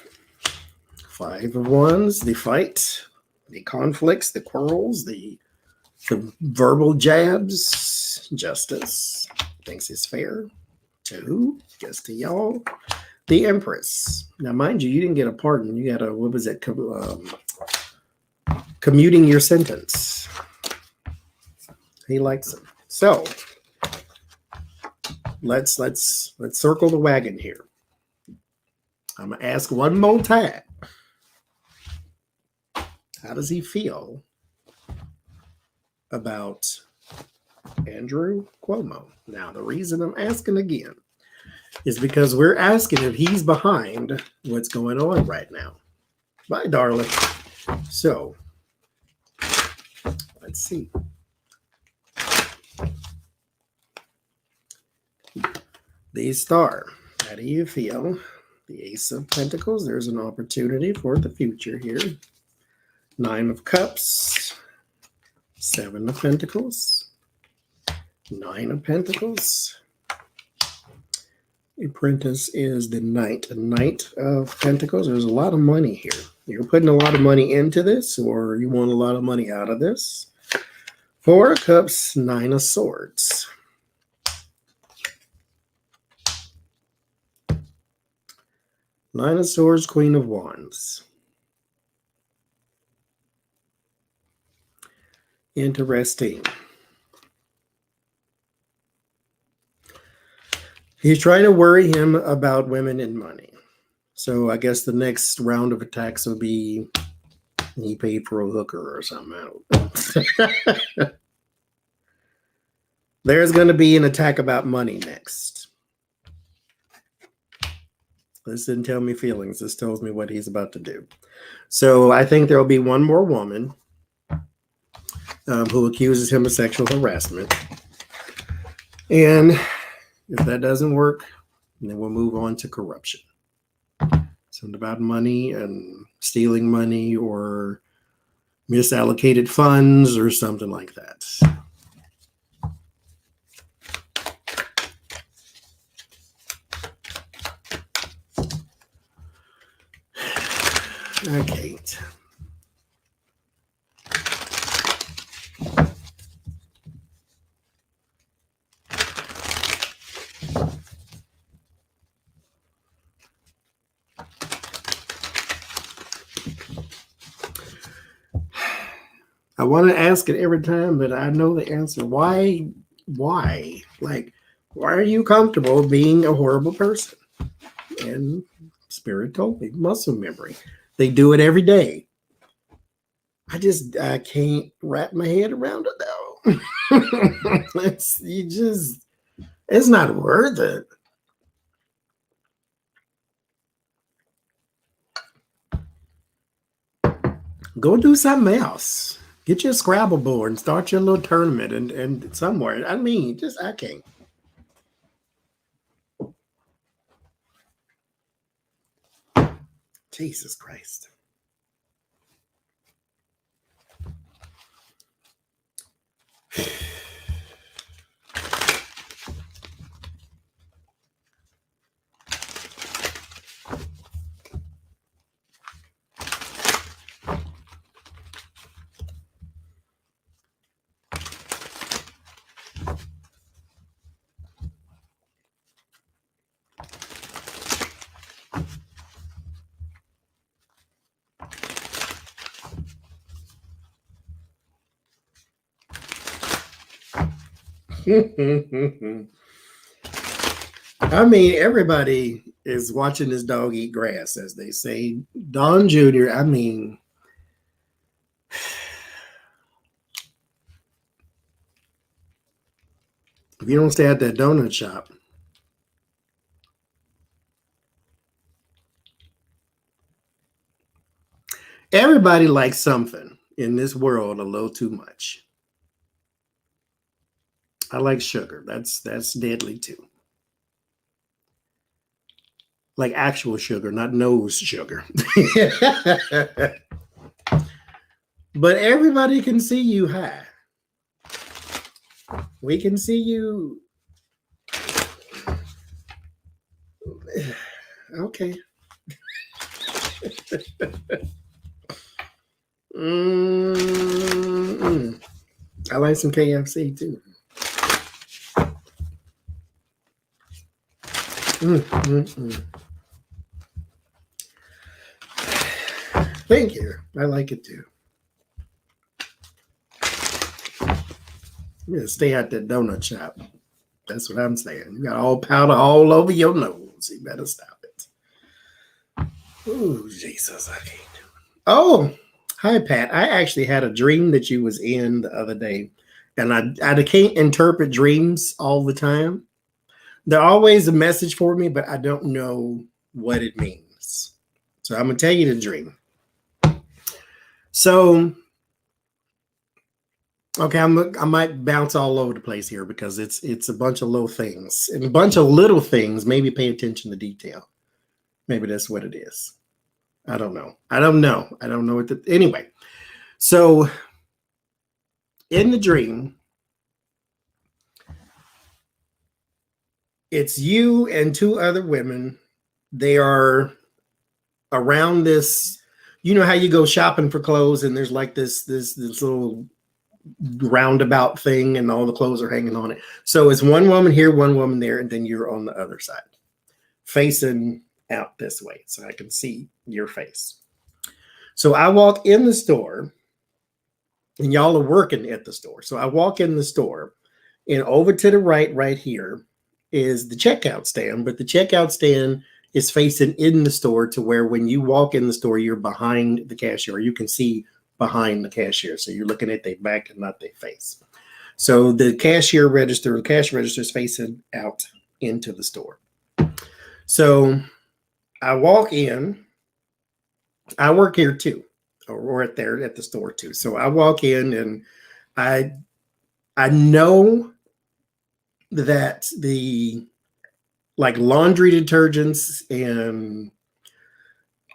5 of Wands, the fight, the conflicts, the quarrels, the verbal jabs. Justice, thinks it's fair. 2, just to y'all. The Empress. Now, mind you, you didn't get a pardon. You got a, what was it? Commuting your sentence. He likes him. So let's circle the wagon here. I'm gonna ask one more time. How does he feel about Andrew Cuomo? Now, the reason I'm asking again is because we're asking if he's behind what's going on right now. Bye, darling. So, let's see. The Star. How do you feel? The Ace of Pentacles. There's an opportunity for the future here. 9 of Cups. 7 of Pentacles. 9 of Pentacles. Apprentice is the Knight. A Knight of Pentacles. There's a lot of money here. You're putting a lot of money into this, or you want a lot of money out of this. 4 of Cups, 9 of Swords. Nine of Swords, Queen of Wands. Interesting. He's trying to worry him about women and money. So I guess the next round of attacks will be he paid for a hooker or something. I don't know. There's going to be an attack about money next. This didn't tell me feelings. This tells me what he's about to do. So I think there will be one more woman who accuses him of sexual harassment. And if that doesn't work, then we'll move on to corruption. Something about money and stealing money or misallocated funds or something like that. Okay. I want to ask it every time, but I know the answer. Why? Like, why are you comfortable being a horrible person? And Spirit told me, muscle memory. They do it every day. I can't wrap my head around it though. It's not worth it. Go do something else. Get your Scrabble board and start your little tournament and somewhere. I mean, I can't. Jesus Christ. I mean, everybody is watching this dog eat grass, as they say. Don Jr., I mean, if you don't stay at that donut shop, everybody likes something in this world a little too much. I like sugar. That's deadly too. Like actual sugar, not nose sugar. But everybody can see you high. We can see you. Okay. I like some KFC too. Thank you. I like it too. I'm gonna stay at that donut shop. That's what I'm saying. You got all powder all over your nose. You better stop it. Oh, Jesus, I can't do it. Oh, hi, Pat. I actually had a dream that you was in the other day, and I can't interpret dreams all the time. They're always a message for me, but I don't know what it means. So I'm gonna tell you the dream. So, okay, I might bounce all over the place here because it's a bunch of little things and a bunch of little things. Maybe pay attention to detail. Maybe that's what it is. I don't know. I don't know what anyway. So in the dream, it's you and two other women. They are around this. You know how you go shopping for clothes and there's like this little roundabout thing and all the clothes are hanging on it. So it's one woman here, one woman there, and then you're on the other side, facing out this way so I can see your face. So I walk in the store and y'all are working at the store. So I walk in the store and over to the right here is the checkout stand, but the checkout stand is facing in the store to where when you walk in the store, you're behind the cashier. You can see behind the cashier. So you're looking at their back and not their face. So the cash register is facing out into the store. So I walk in. I work here too, or at the store too. So I walk in and I know that the like laundry detergents and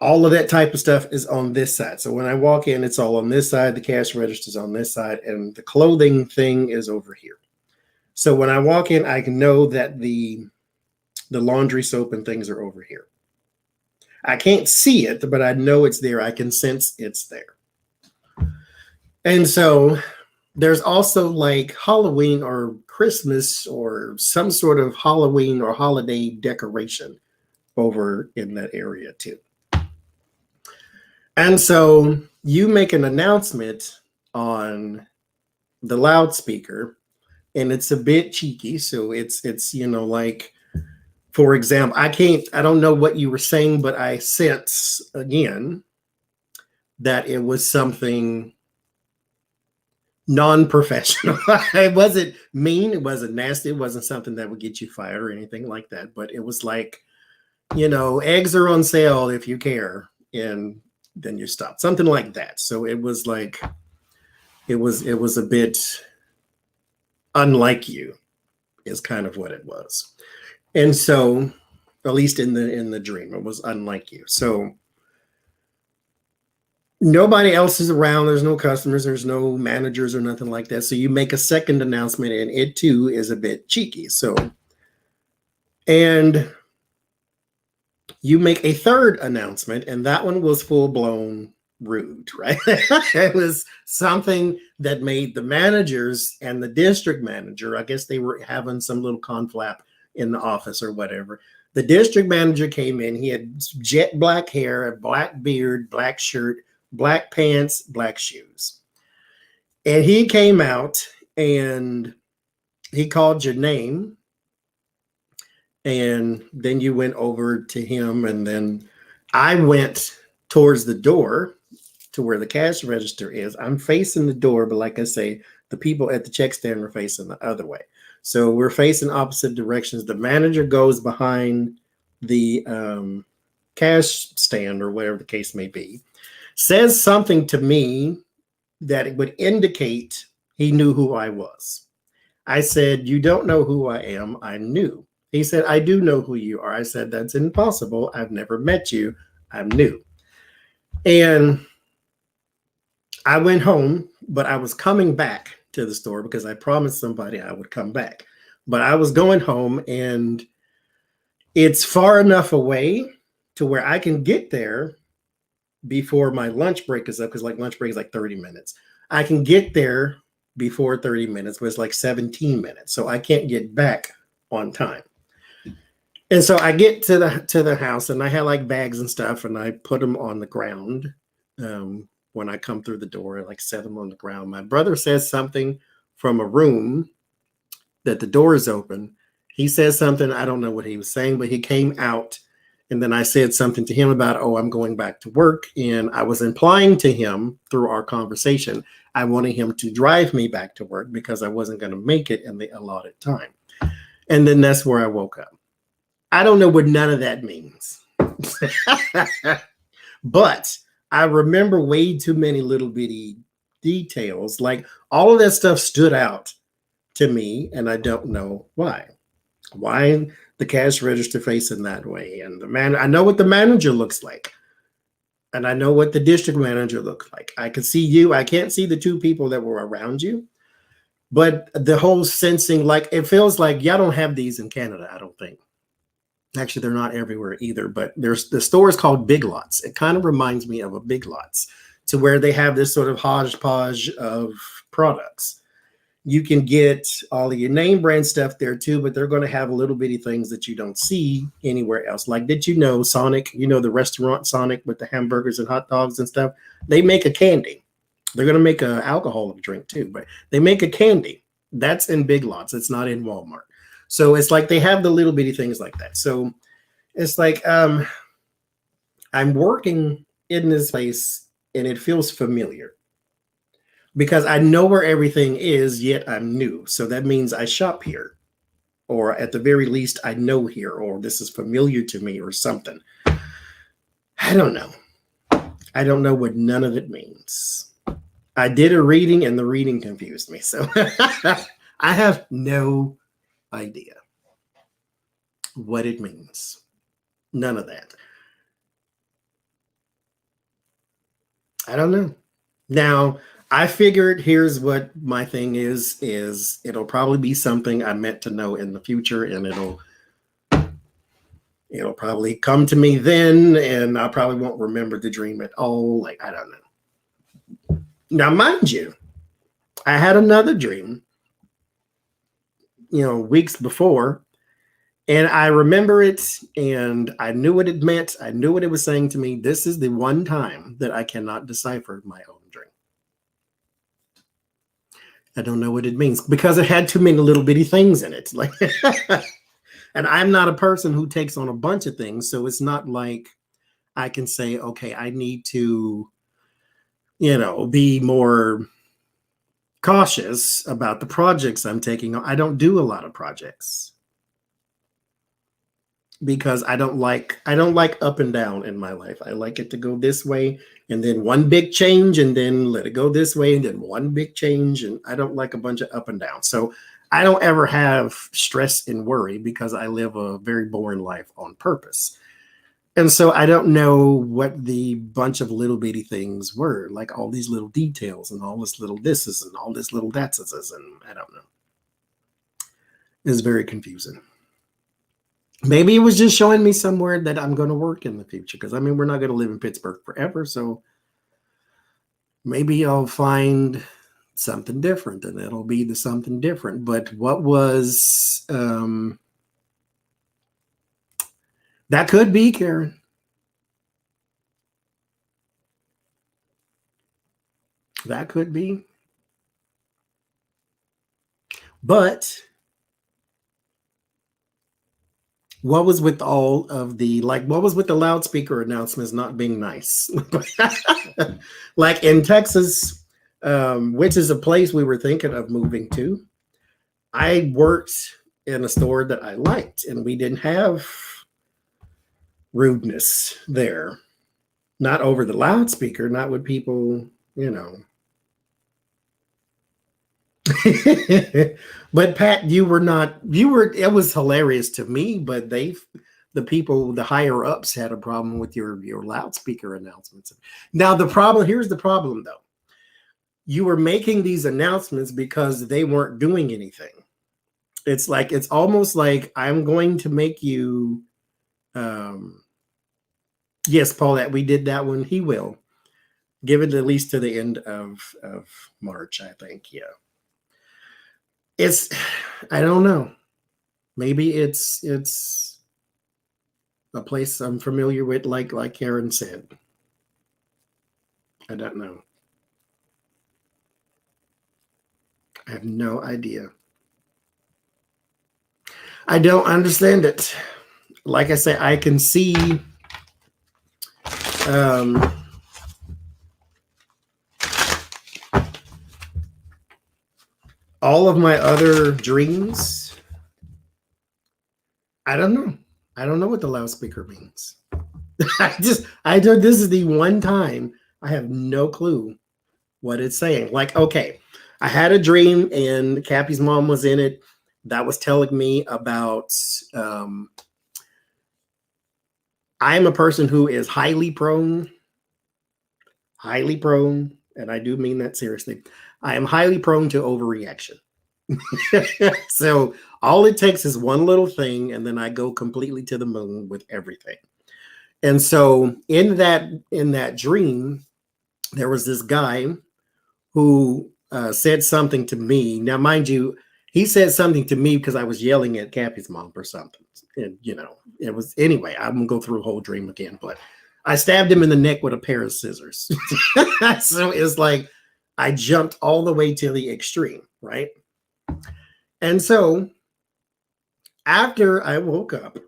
all of that type of stuff is on this side. So when I walk in, it's all on this side. The cash register is on this side, and the clothing thing is over here. So when I walk in, I can know that the laundry soap and things are over here. I can't see it, but I know it's there. I can sense it's there. And so there's also like Halloween or Christmas or some sort of Halloween or holiday decoration over in that area too. And so you make an announcement on the loudspeaker, and it's a bit cheeky. So it's like, for example, I don't know what you were saying, but I sense again that it was something non-professional. It wasn't mean, it wasn't nasty, it wasn't something that would get you fired or anything like that, but it was like, eggs are on sale if you care, and then you stop, something like that. So it was like, it was a bit unlike you is kind of what it was. And so, at least in the dream, it was unlike you. So nobody else is around. There's no customers. There's no managers or nothing like that. So you make a second announcement, and it too is a bit cheeky. So, and you make a third announcement, and that one was full blown rude, right? It was something that made the managers and the district manager, I guess they were having some little conflap in the office or whatever. The district manager came in. He had jet black hair, a black beard, black shirt, black pants, black shoes. And he came out and he called your name. And then you went over to him. And then I went towards the door to where the cash register is. I'm facing the door, but like I say, the people at the check stand were facing the other way. So we're facing opposite directions. The manager goes behind the cash stand or whatever the case may be, says something to me that it would indicate he knew who I was. I said, "You don't know who I am." I knew. He said, "I do know who you are." I said, "That's impossible. I've never met you. I'm new." And I went home, but I was coming back to the store because I promised somebody I would come back. But I was going home, and it's far enough away to where I can get there before my lunch break is up, because like lunch break is like 30 minutes. I can get there before 30 minutes, but it's like 17 minutes. So I can't get back on time. And so I get to the house, and I had like bags and stuff, and I put them on the ground. When I come through the door, I like set them on the ground. My brother says something from a room that the door is open. He says something, I don't know what he was saying, but he came out, and then I said something to him about, "Oh, I'm going back to work." And I was implying to him through our conversation, I wanted him to drive me back to work because I wasn't going to make it in the allotted time. And then that's where I woke up. I don't know what none of that means. But I remember way too many little bitty details. Like all of that stuff stood out to me, and I don't know why. Why the cash register facing that way? And I know what the manager looks like. And I know what the district manager looks like. I can see you. I can't see the two people that were around you. But the whole sensing, like it feels like y'all don't have these in Canada, I don't think. Actually, they're not everywhere either, but there's the store is called Big Lots. It kind of reminds me of a Big Lots, to where they have this sort of hodgepodge of products. You can get all of your name brand stuff there too, but they're going to have little bitty things that you don't see anywhere else. Like, did you know Sonic, the restaurant Sonic with the hamburgers and hot dogs and stuff? They make a candy. They're going to make an alcoholic drink too, but they make a candy. That's in Big Lots. It's not in Walmart. So it's like they have the little bitty things like that. So it's like I'm working in this place, and it feels familiar because I know where everything is, yet I'm new. So that means I shop here, or at the very least, I know here, or this is familiar to me or something. I don't know. I don't know what none of it means. I did a reading, and the reading confused me. So I have no idea what it means. None of that. I don't know. Now, I figured here's what my thing is it'll probably be something I meant to know in the future, and it'll probably come to me then, and I probably won't remember the dream at all. Like, I don't know. Now, mind you, I had another dream, weeks before, and I remember it, and I knew what it meant. I knew what it was saying to me. This is the one time that I cannot decipher my own dream. I don't know what it means because it had too many little bitty things in it. Like, and I'm not a person who takes on a bunch of things. So it's not like I can say, okay, I need to, be more cautious about the projects I'm taking on. I don't do a lot of projects because I don't like up and down in my life. I like it to go this way and then one big change and then let it go this way and then one big change. And I don't like a bunch of up and down. So I don't ever have stress and worry because I live a very boring life on purpose. And so I don't know what the bunch of little bitty things were, like all these little details and all this little thises and all this little thatses, and I don't know. It's very confusing. Maybe it was just showing me somewhere that I'm going to work in the future. Because, I mean, we're not going to live in Pittsburgh forever. So maybe I'll find something different and it'll be the something different. But what was... that could be, Karen. That could be. But... what was with all of the, what was with the loudspeaker announcements not being nice? Like in Texas, which is a place we were thinking of moving to, I worked in a store that I liked, and we didn't have rudeness there. Not over the loudspeaker, not with people, But Pat, it was hilarious to me, but the higher ups had a problem with your loudspeaker announcements. Now here's the problem though. You were making these announcements because they weren't doing anything. It's almost like I'm going to make you, yes, Paulette, we did that one. He will give it at least to the end of March, I think. Yeah. I don't know. Maybe it's a place I'm familiar with, like Karen said. I don't know. I have no idea. I don't understand it. Like I say, I can see all of my other dreams. I don't know. I don't know what the loudspeaker means. This is the one time I have no clue what it's saying. Like, okay, I had a dream and Cappy's mom was in it. That was telling me about, I'm a person who is highly prone, and I do mean that seriously. I am highly prone to overreaction. So all it takes is one little thing, and then I go completely to the moon with everything. And so in that dream, there was this guy who said something to me. Now, mind you, he said something to me because I was yelling at Cappy's mom or something. And, it was, anyway, I'm going to go through the whole dream again, but I stabbed him in the neck with a pair of scissors. So it's like I jumped all the way to the extreme, right? And so after I woke up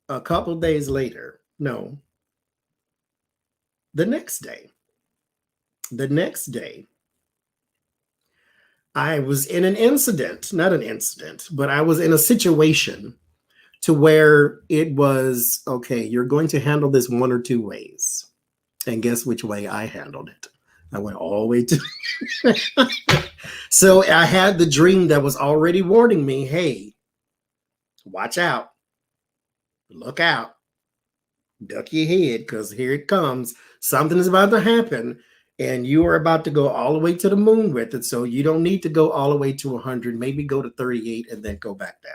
a couple days later, the next day, I was in not an incident, but I was in a situation to where it was, okay, you're going to handle this one or two ways. And guess which way I handled it? I went all the way to... So I had the dream that was already warning me, hey, watch out, look out, duck your head, because here it comes. Something is about to happen, and you are about to go all the way to the moon with it. So you don't need to go all the way to 100, maybe go to 38 and then go back down.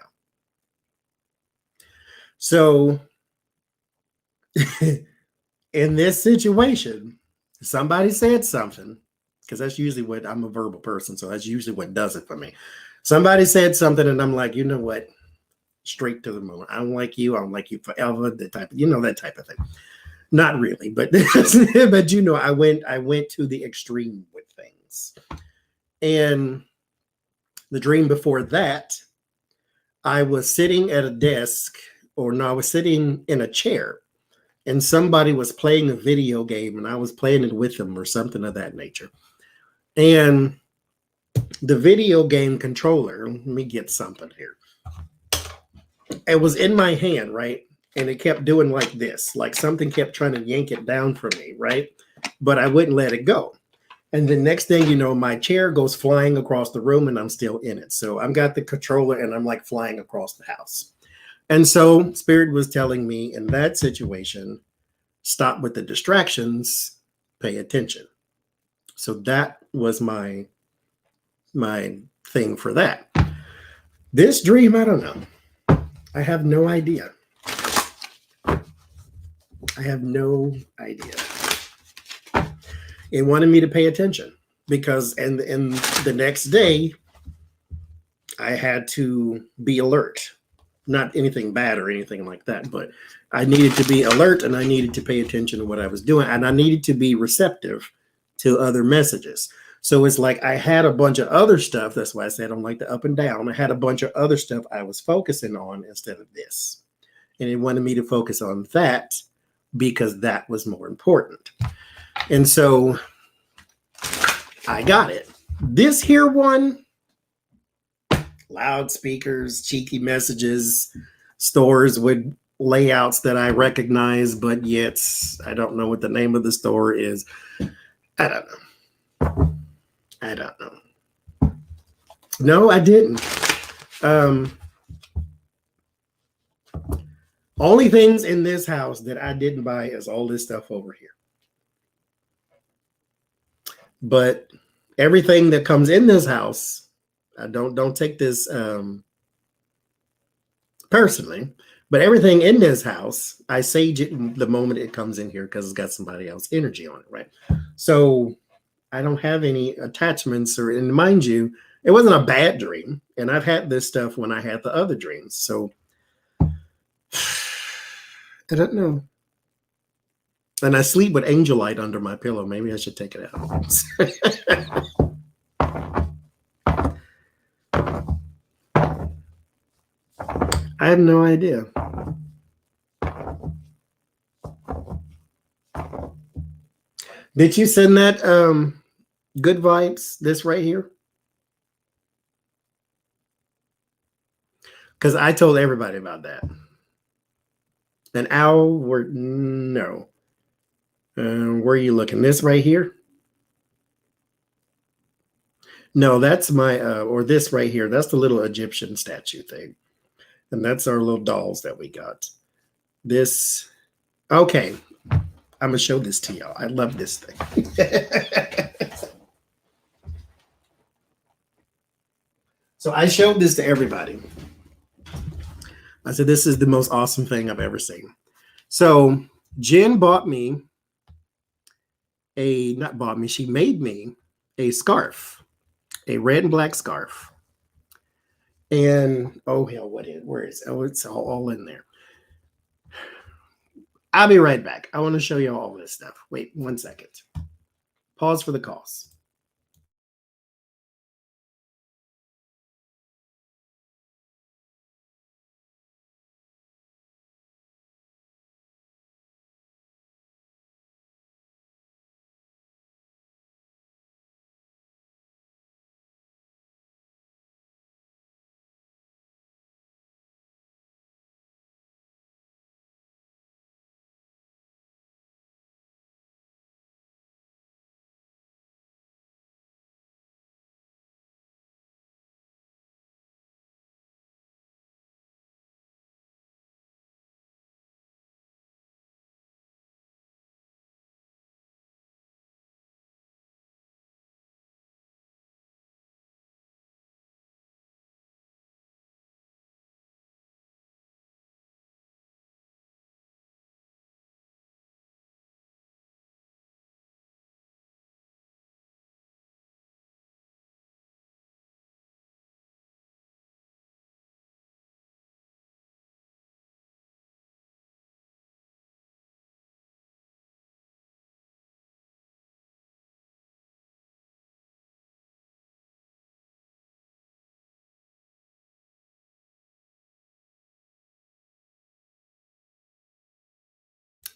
So in this situation, somebody said something, because that's usually what, I'm a verbal person, so that's usually what does it for me. Somebody said something, and I'm like, you know what? Straight to the moon. I don't like you. I don't like you forever. The type of, that type of thing. Not really, but but I went to the extreme with things. And the dream before that, I was sitting at a desk, or no, I was sitting in a chair, and somebody was playing a video game, and I was playing it with them or something of that nature. And the video game controller, let me get something here. It was in my hand, right? And it kept doing like this, like something kept trying to yank it down from me, right? But I wouldn't let it go. And the next thing you know, my chair goes flying across the room and I'm still in it. So I've got the controller and I'm like flying across the house. And so Spirit was telling me in that situation, stop with the distractions, pay attention. So that was my thing for that. This dream, I don't know. I have no idea. I have no idea. It wanted me to pay attention because in the next day, I had to be alert. Not anything bad or anything like that, but I needed to be alert and I needed to pay attention to what I was doing. And I needed to be receptive to other messages. So it's like I had a bunch of other stuff. That's why I said I don't like the up and down. I had a bunch of other stuff I was focusing on instead of this. And it wanted me to focus on that because that was more important. And so I got it. This here one, loudspeakers, cheeky messages, stores with layouts that I recognize, but yet I don't know what the name of the store is. I don't know. No, I didn't. Only things in this house that I didn't buy is all this stuff over here. But everything that comes in this house, I don't take this personally, but everything in this house, I sage it the moment it comes in here because it's got somebody else's energy on it, right? So I don't have any attachments, and mind you, it wasn't a bad dream. And I've had this stuff when I had the other dreams. So I don't know. And I sleep with angel light under my pillow. Maybe I should take it out. I have no idea. Did you send that good vibes, this right here? Because I told everybody about that. An owl, no. Where are you looking? This right here? No, that's my, or this right here. That's the little Egyptian statue thing. And that's our little dolls that we got. This, okay. I'm going to show this to y'all. I love this thing. So I showed this to everybody. I said, this is the most awesome thing I've ever seen. So Jen bought me she made me a scarf, a red and black scarf. And oh hell, where is it? Oh, it's all in there. I'll be right back. I want to show you all this stuff. Wait 1 second. Pause for the calls.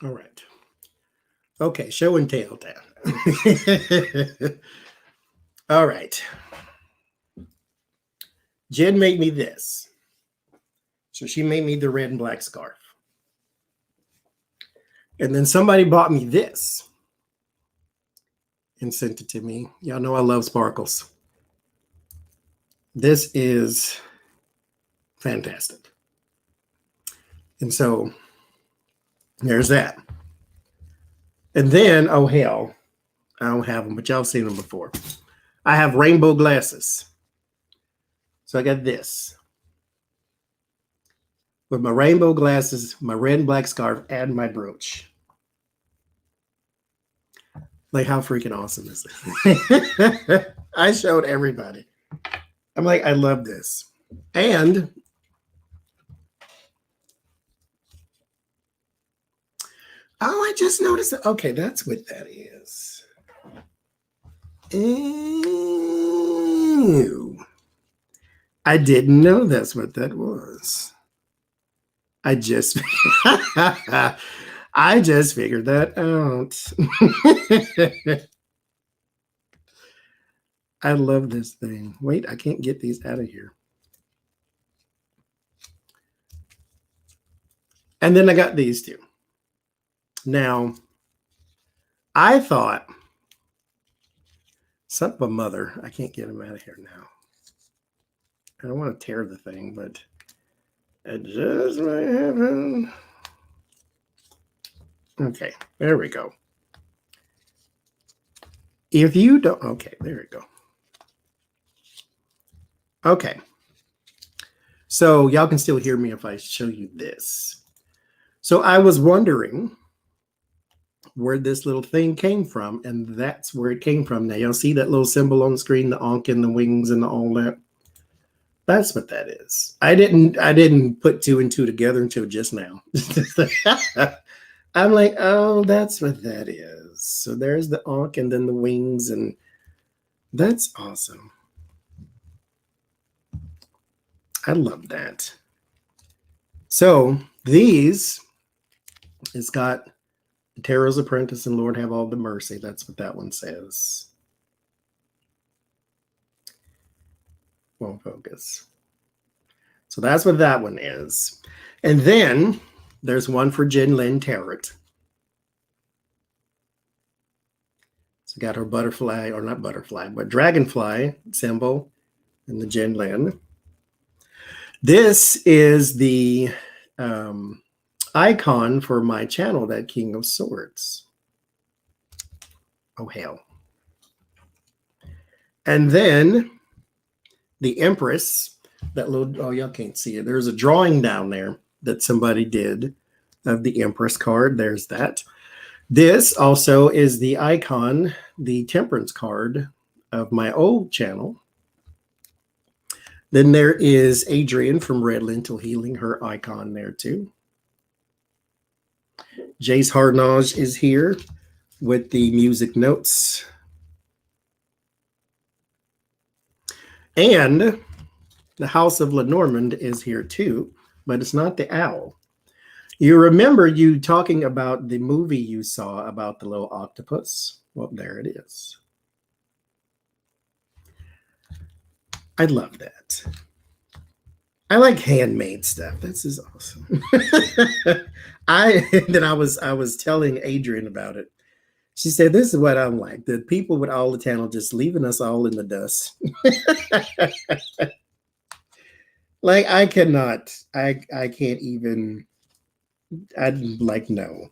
All right. Okay, show and tell down. All right. Jen made me this. So she made me the red and black scarf. And then somebody bought me this and sent it to me. Y'all know I love sparkles. This is fantastic. And so there's that. And then, oh hell, I don't have them, but y'all seen them before. I have rainbow glasses. So I got this. With my rainbow glasses, my red and black scarf, and my brooch. Like, how freaking awesome is this? I showed everybody. I'm like, I love this. And oh, I just noticed it. Okay, that's what that is. Ew. I didn't know that's what that was. I just I just figured that out. I love this thing. Wait, I can't get these out of here. And then I got these two. Now, I thought, son of a mother, I can't get them out of here now. I don't want to tear the thing, but it just might happen. Okay, there we go. If you don't, okay, there we go. Okay. So y'all can still hear me if I show you this. So I was wondering where this little thing came from, and that's where it came from. Now y'all see that little symbol on the screen, the ankh and the wings and all that. That's what that is. I didn't put two and two together until just now. I'm like, oh, that's what that is. So there's the ankh and then the wings, and that's awesome. I love that. So these, it's got Tarot's Apprentice and Lord Have All the Mercy. That's what that one says. Won't focus. So that's what that one is. And then there's one for Jen Lynn Tarot. So got her butterfly, or not butterfly, but dragonfly symbol in the Jen Lynn. This is the icon for my channel, that King of Swords. Oh, hell. And then the Empress, that little, oh, y'all can't see it. There's a drawing down there that somebody did of the Empress card. There's that. This also is the icon, the Temperance card of my old channel. Then there is Adrian from Red Lentil Healing, her icon there too. Jace Harnage is here with the music notes. And the House of Lenormand is here too, but it's not the owl. You remember you talking about the movie you saw about the little octopus? Well, there it is. I love that. I like handmade stuff. This is awesome. I was telling Adrian about it. She said, this is what I'm like. The people with all the channel just leaving us all in the dust. Like, I cannot. I can't even. I'd like, no.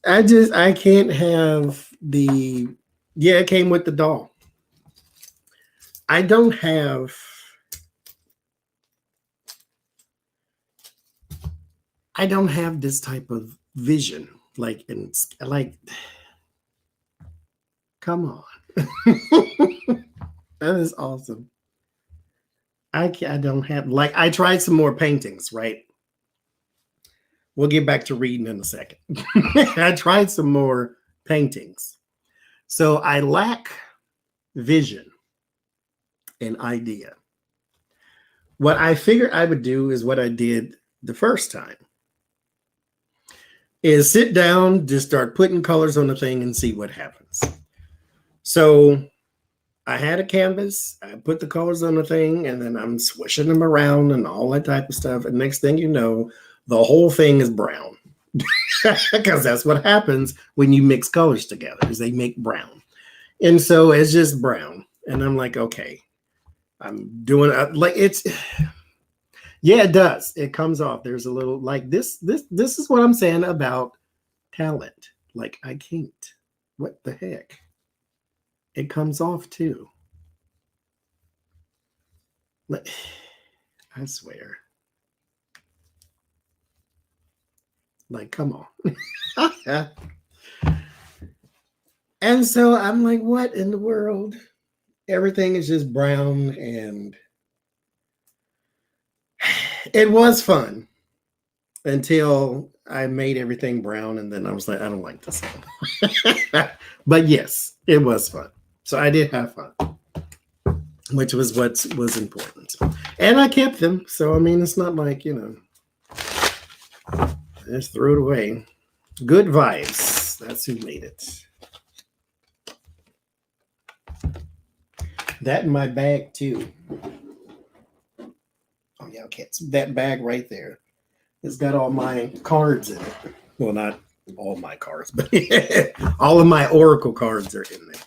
I can't have the, yeah, it came with the doll. I don't have this type of vision. Like, and like, come on. That is awesome. I don't have, like, I tried some more paintings, right? We'll get back to reading in a second. I tried some more paintings. So I lack vision and idea. What I figured I would do is what I did the first time is sit down, just start putting colors on the thing and see what happens. So I had a canvas, I put the colors on the thing, and then I'm swishing them around and all that type of stuff. And next thing you know, the whole thing is brown. Because that's what happens when you mix colors together, is they make brown. And so it's just brown. And I'm like, okay, I'm doing like it's, yeah, it does. It comes off. There's a little like this is what I'm saying about talent. Like I can't, what the heck? It comes off too. I swear. Like, come on. And so I'm like, what in the world? Everything is just brown, and it was fun until I made everything brown, and then I was like, I don't like this. But yes, it was fun. So I did have fun, which was what was important. And I kept them. So, I mean, it's not like, you know, I just threw it away. Good vibes. That's who made it. That in my bag, too. Oh, yeah, okay. It's that bag right there. It's got all my cards in it. Well, not all my cards, but all of my Oracle cards are in there.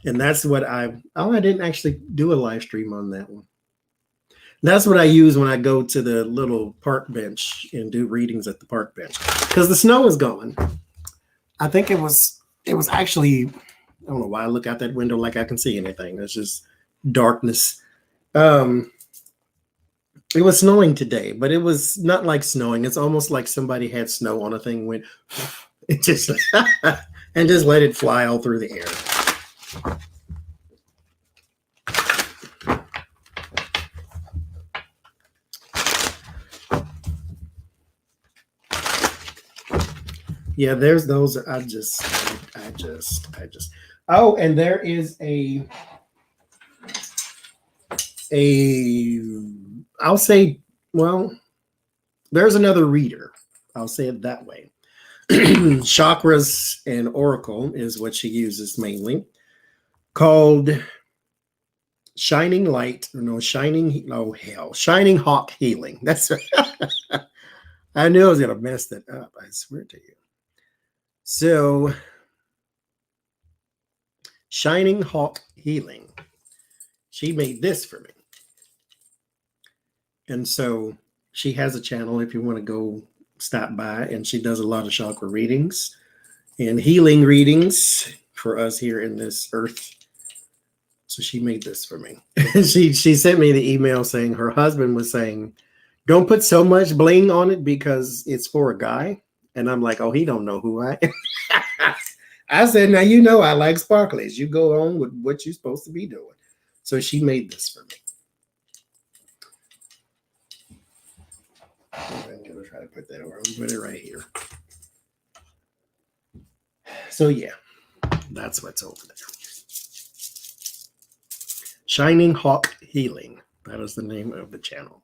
And that's what I didn't actually do a live stream on that one. That's what I use when I go to the little park bench and do readings at the park bench. Because the snow is going. I think it was actually, I don't know why I look out that window like I can see anything. It's just darkness. It was snowing today, but it was not like snowing. It's almost like somebody had snow on a thing, went it just and just let it fly all through the air. Yeah, there's those. I just. Oh, and there is I'll say, well, there's another reader. I'll say it that way. Chakras and Oracle is what she uses mainly, called Shining Hawk Healing. That's I knew I was gonna mess that up. I swear to you. So, Shining Hawk Healing. She made this for me. And so she has a channel if you want to go stop by, and she does a lot of chakra readings and healing readings for us here in this earth. So she made this for me. she sent me the email saying her husband was saying, don't put so much bling on it because it's for a guy. And I'm like, oh, he don't know who I am. I said, now you know I like sparklies. You go on with what you're supposed to be doing. So she made this for me. I'm going to try to put that over. I'll put it right here. So yeah, that's what's over there. Shining Hawk Healing. That is the name of the channel.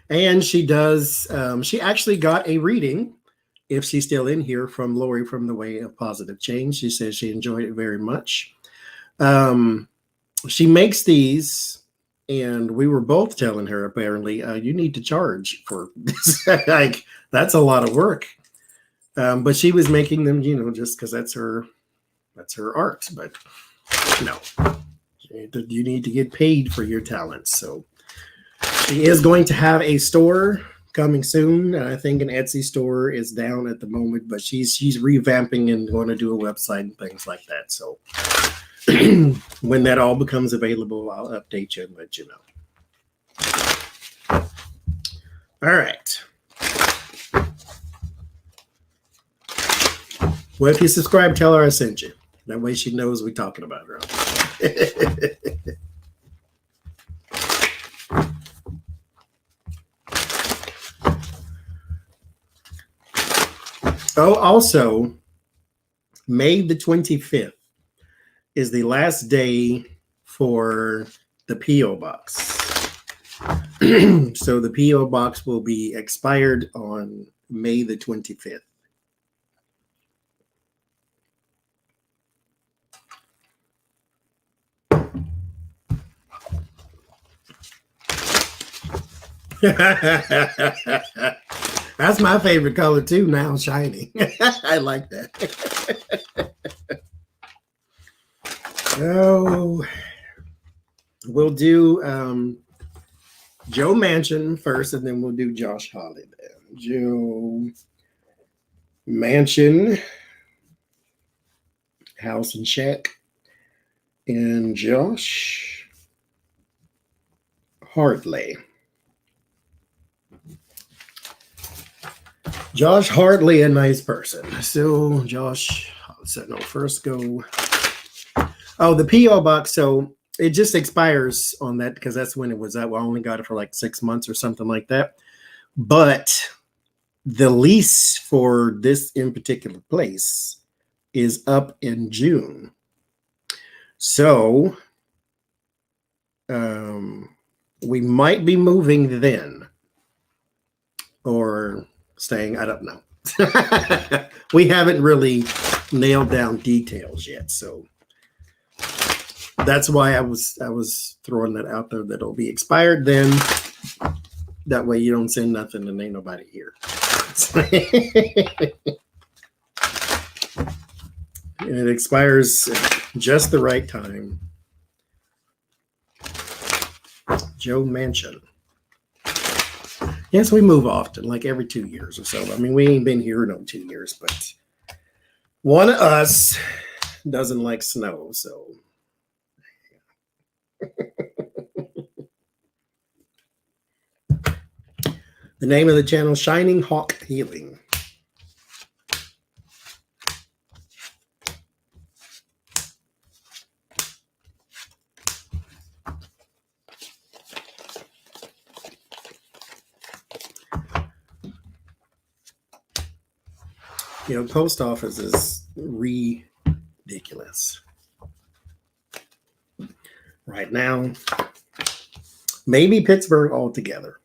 And she does, she actually got a reading, if she's still in here, from Lori from The Way of Positive Change. She says she enjoyed it very much. She makes these, and we were both telling her, apparently, you need to charge for this. Like, that's a lot of work. But she was making them, you know, just because that's her art. But no, you need to get paid for your talents. So she is going to have a store coming soon. I think an Etsy store is down at the moment, but she's revamping and going to do a website and things like that. So when that all becomes available, I'll update you and let you know. All right. Well, if you subscribe, tell her I sent you. That way she knows we're talking about her. Oh, also, May the 25th is the last day for the P.O. Box. So the P.O. box will be expired on May the 25th. That's my favorite color too now, shiny. I like that. Oh, we'll do Joe Manchin first, and then we'll do Josh Hawley then. Joe Manchin, House and Shack, and Josh Hartley. Josh Hartley, a nice person. So Josh, so no, first go. Oh, the P.O. box. So it just expires on that because that's when it was at. Well, I only got it for like 6 months or something like that. But the lease for this in particular place is up in June. So we might be moving then or staying. I don't know. We haven't really nailed down details yet. So that's why I was throwing that out there that it'll be expired then. That way you don't send nothing and ain't nobody here. And it expires just the right time. Joe Manchin. Yes, we move often, like every 2 years or so. I mean, we ain't been here no 2 years, but one of us doesn't like snow, so. The name of the channel, Shining Hawk Healing. You know, post office is ridiculous. Right now, maybe Pittsburgh altogether.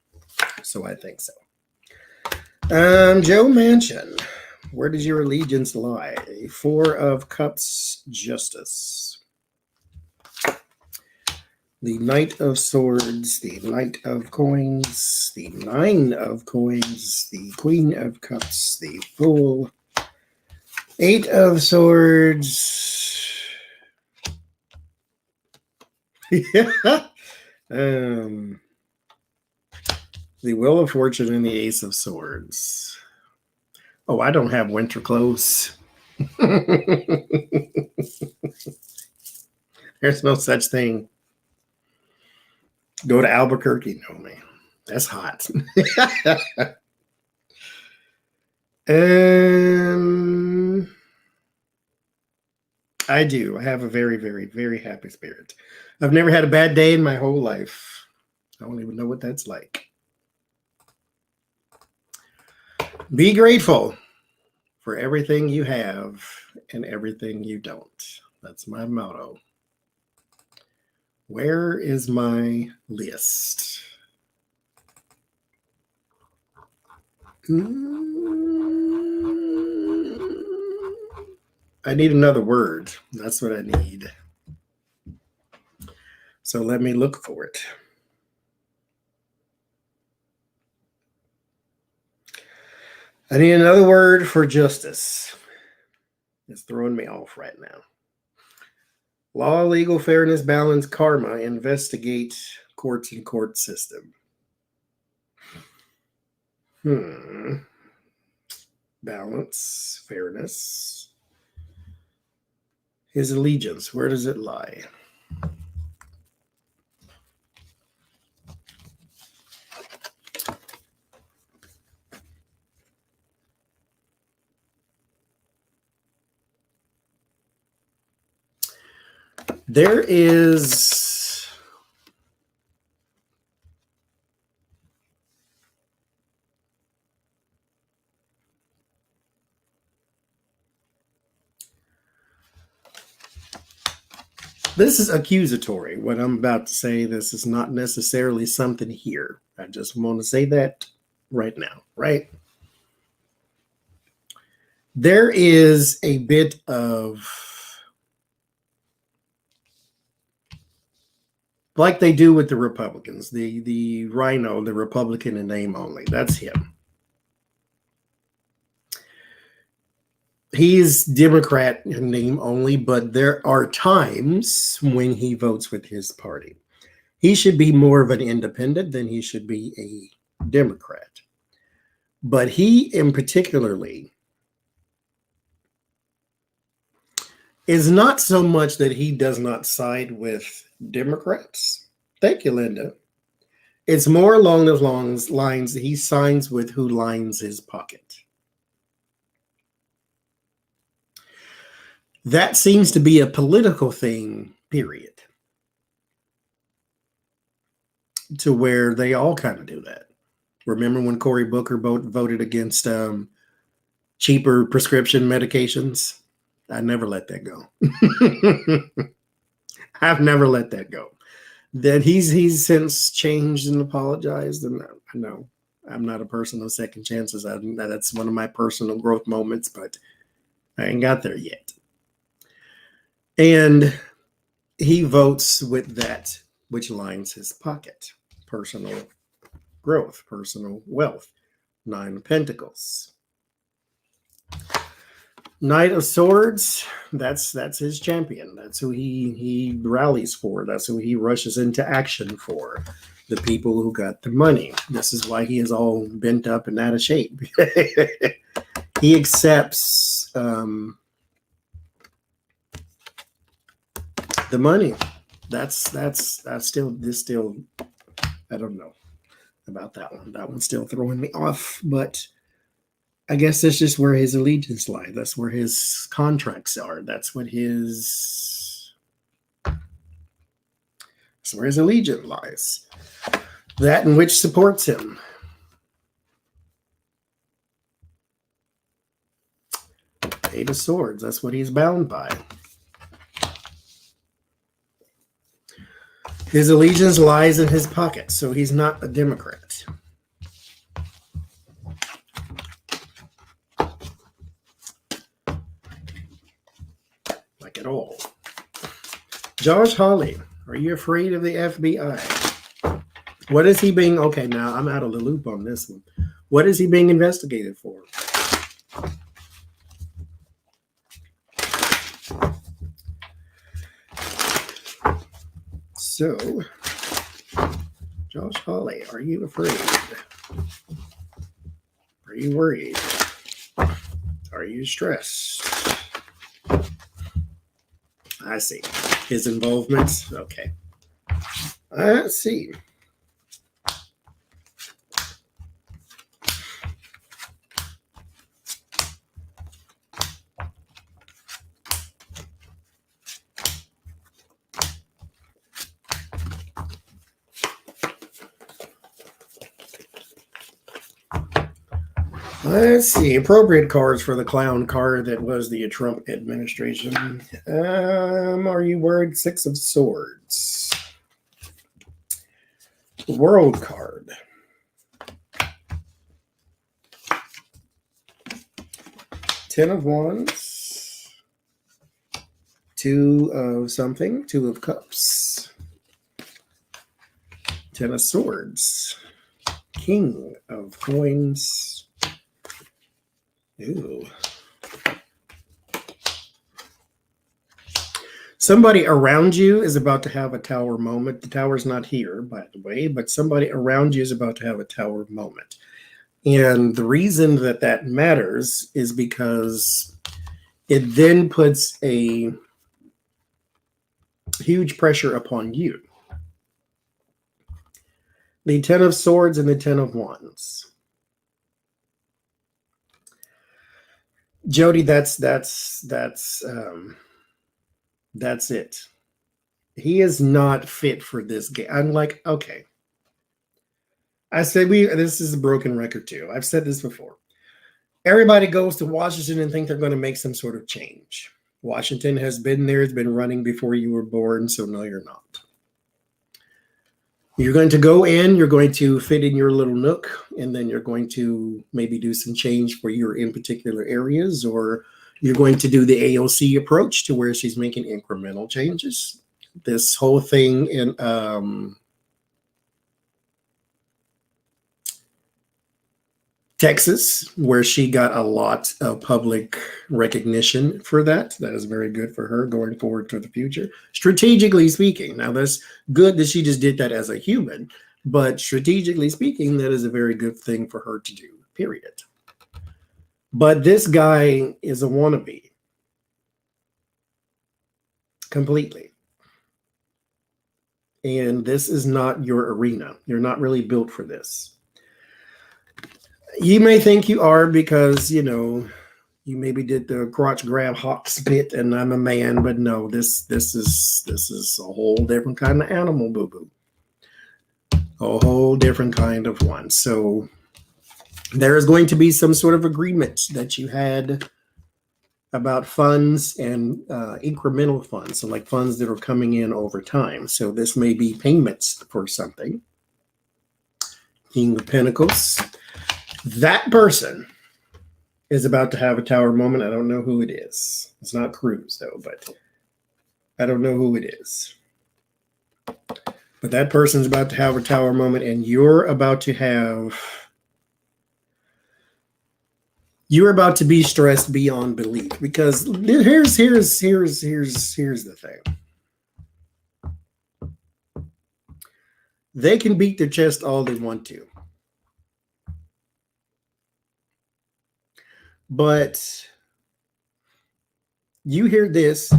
So I think so. Joe Manchin, where does your allegiance lie? 4 of Cups, Justice. The Knight of Swords, the Knight of Coins, the 9 of Coins, the Queen of Cups, the Fool, 8 of Swords. Yeah. The Wheel of Fortune and the Ace of Swords. Oh, I don't have winter clothes. There's no such thing. Go to Albuquerque. No, man. That's hot. I do. I have a very, very, very happy spirit. I've never had a bad day in my whole life. I don't even know what that's like. Be grateful for everything you have and everything you don't. That's my motto. Where is my list? I need another word. That's what I need. So let me look for it. I need another word for justice. It's throwing me off right now. Law, legal, fairness, balance, karma, investigate, courts and court system. Balance, fairness. His allegiance, where does it lie? There is This is accusatory. What I'm about to say, this is not necessarily something here. I just want to say that right now, right? There is a bit of, like they do with the Republicans, the rhino, the Republican in name only. That's him. He's Democrat in name only, but there are times when he votes with his party. He should be more of an independent than he should be a Democrat. But he in particularly is not so much that he does not side with Democrats. Thank you, Linda. It's more along those lines that he signs with who lines his pocket. That seems to be a political thing, period. To where they all kind of do that. Remember when Cory Booker voted against cheaper prescription medications? I never let that go. I've never let that go. That he's since changed and apologized. And I know I'm not a person of second chances. That's one of my personal growth moments, but I ain't got there yet. And he votes with that which lines his pocket. Personal growth, personal wealth. 9 of Pentacles. Knight of Swords, that's his champion. That's who he rallies for. That's who he rushes into action for. The people who got the money. This is why he is all bent up and out of shape. He accepts the money. That's still I don't know about that one. That one's still throwing me off, but I guess that's just where his allegiance lies. That's where his contracts are. That's where his allegiance lies. That in which supports him. Eight of Swords. That's what he's bound by. His allegiance lies in his pocket, so he's not a Democrat. Like at all. Josh Hawley, are you afraid of the FBI? What is he being... Okay, now I'm out of the loop on this one. What is he being investigated for? So, Josh Hawley, are you afraid? Are you worried? Are you stressed? I see. His involvement? Okay. I see. Let's see. Appropriate cards for the clown card that was the Trump administration. Are you worried? 6 of Swords. World card. 10 of Wands. 2 of something. 2 of Cups. 10 of Swords. King of Coins. Ooh. Somebody around you is about to have a tower moment. The tower's not here, by the way, but somebody around you is about to have a tower moment. And the reason that matters is because it then puts a huge pressure upon you. The 10 of Swords and the 10 of Wands. Jody, that's it. He is not fit for this game. I'm like, okay. I said this is a broken record too. I've said this before. Everybody goes to Washington and think they're going to make some sort of change. Washington has been there. It's been running before you were born, so no, you're not. You're going to go in, you're going to fit in your little nook, and then you're going to maybe do some change for your in particular areas, or you're going to do the AOC approach to where she's making incremental changes. This whole thing in Texas, where she got a lot of public recognition for that. That is very good for her going forward to the future. Strategically speaking, now that's good that she just did that as a human, but strategically speaking, that is a very good thing for her to do, period. But this guy is a wannabe. Completely. And this is not your arena. You're not really built for this. You may think you are because, you know, you maybe did the crotch grab hawk spit and I'm a man, but no, this is a whole different kind of animal, boo-boo. A whole different kind of one. So there is going to be some sort of agreement that you had about funds and incremental funds, so like funds that are coming in over time. So this may be payments for something. King of Pentacles. That person is about to have a tower moment. I don't know who it is. It's not Cruz, though, but I don't know who it is. But that person's about to have a tower moment, and you're about to be stressed beyond belief. Because here's the thing. They can beat their chest all they want to. But you hear this.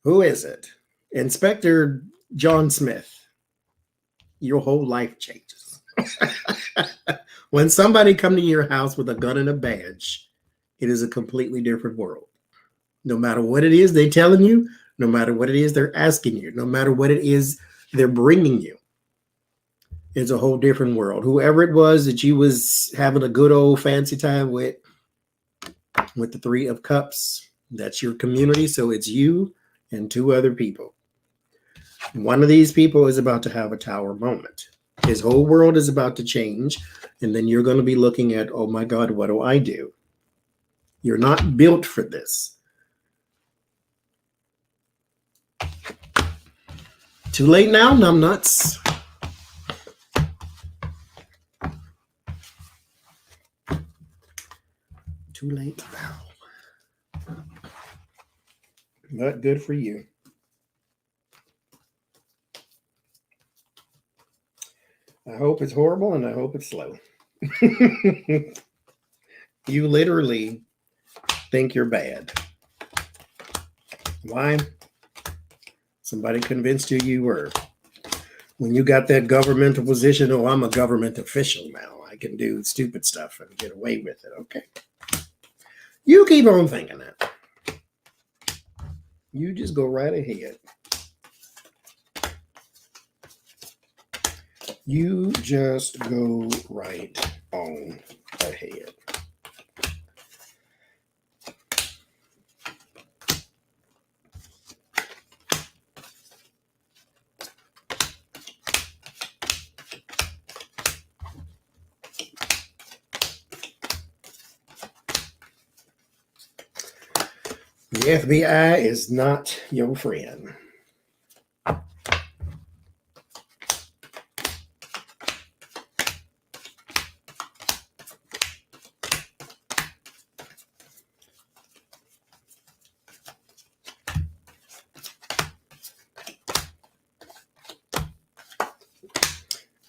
Who is it? Inspector John Smith. Your whole life changes. When somebody comes to your house with a gun and a badge, it is a completely different world. No matter what it is they're telling you, no matter what it is they're asking you, no matter what it is they're bringing you, it's a whole different world. Whoever it was that you was having a good old fancy time with the Three of Cups, that's your community. So it's you and two other people. One of these people is about to have a tower moment. His whole world is about to change. And then you're going to be looking at, oh my God, what do I do? You're not built for this. Too late now, numbnuts. Too late now. Not good for you. I hope it's horrible and I hope it's slow. You literally think you're bad. Why? Somebody convinced you were. When you got that governmental position, oh, I'm a government official now. I can do stupid stuff and get away with it. Okay. You keep on thinking that. You just go right ahead. You just go right on ahead. The FBI is not your friend. I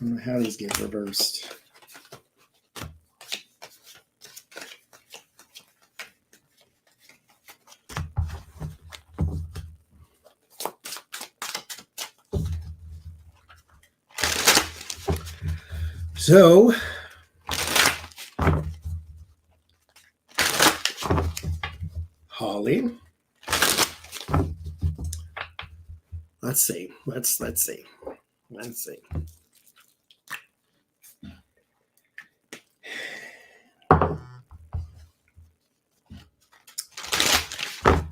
don't know how these get reversed. So, Holly, let's see.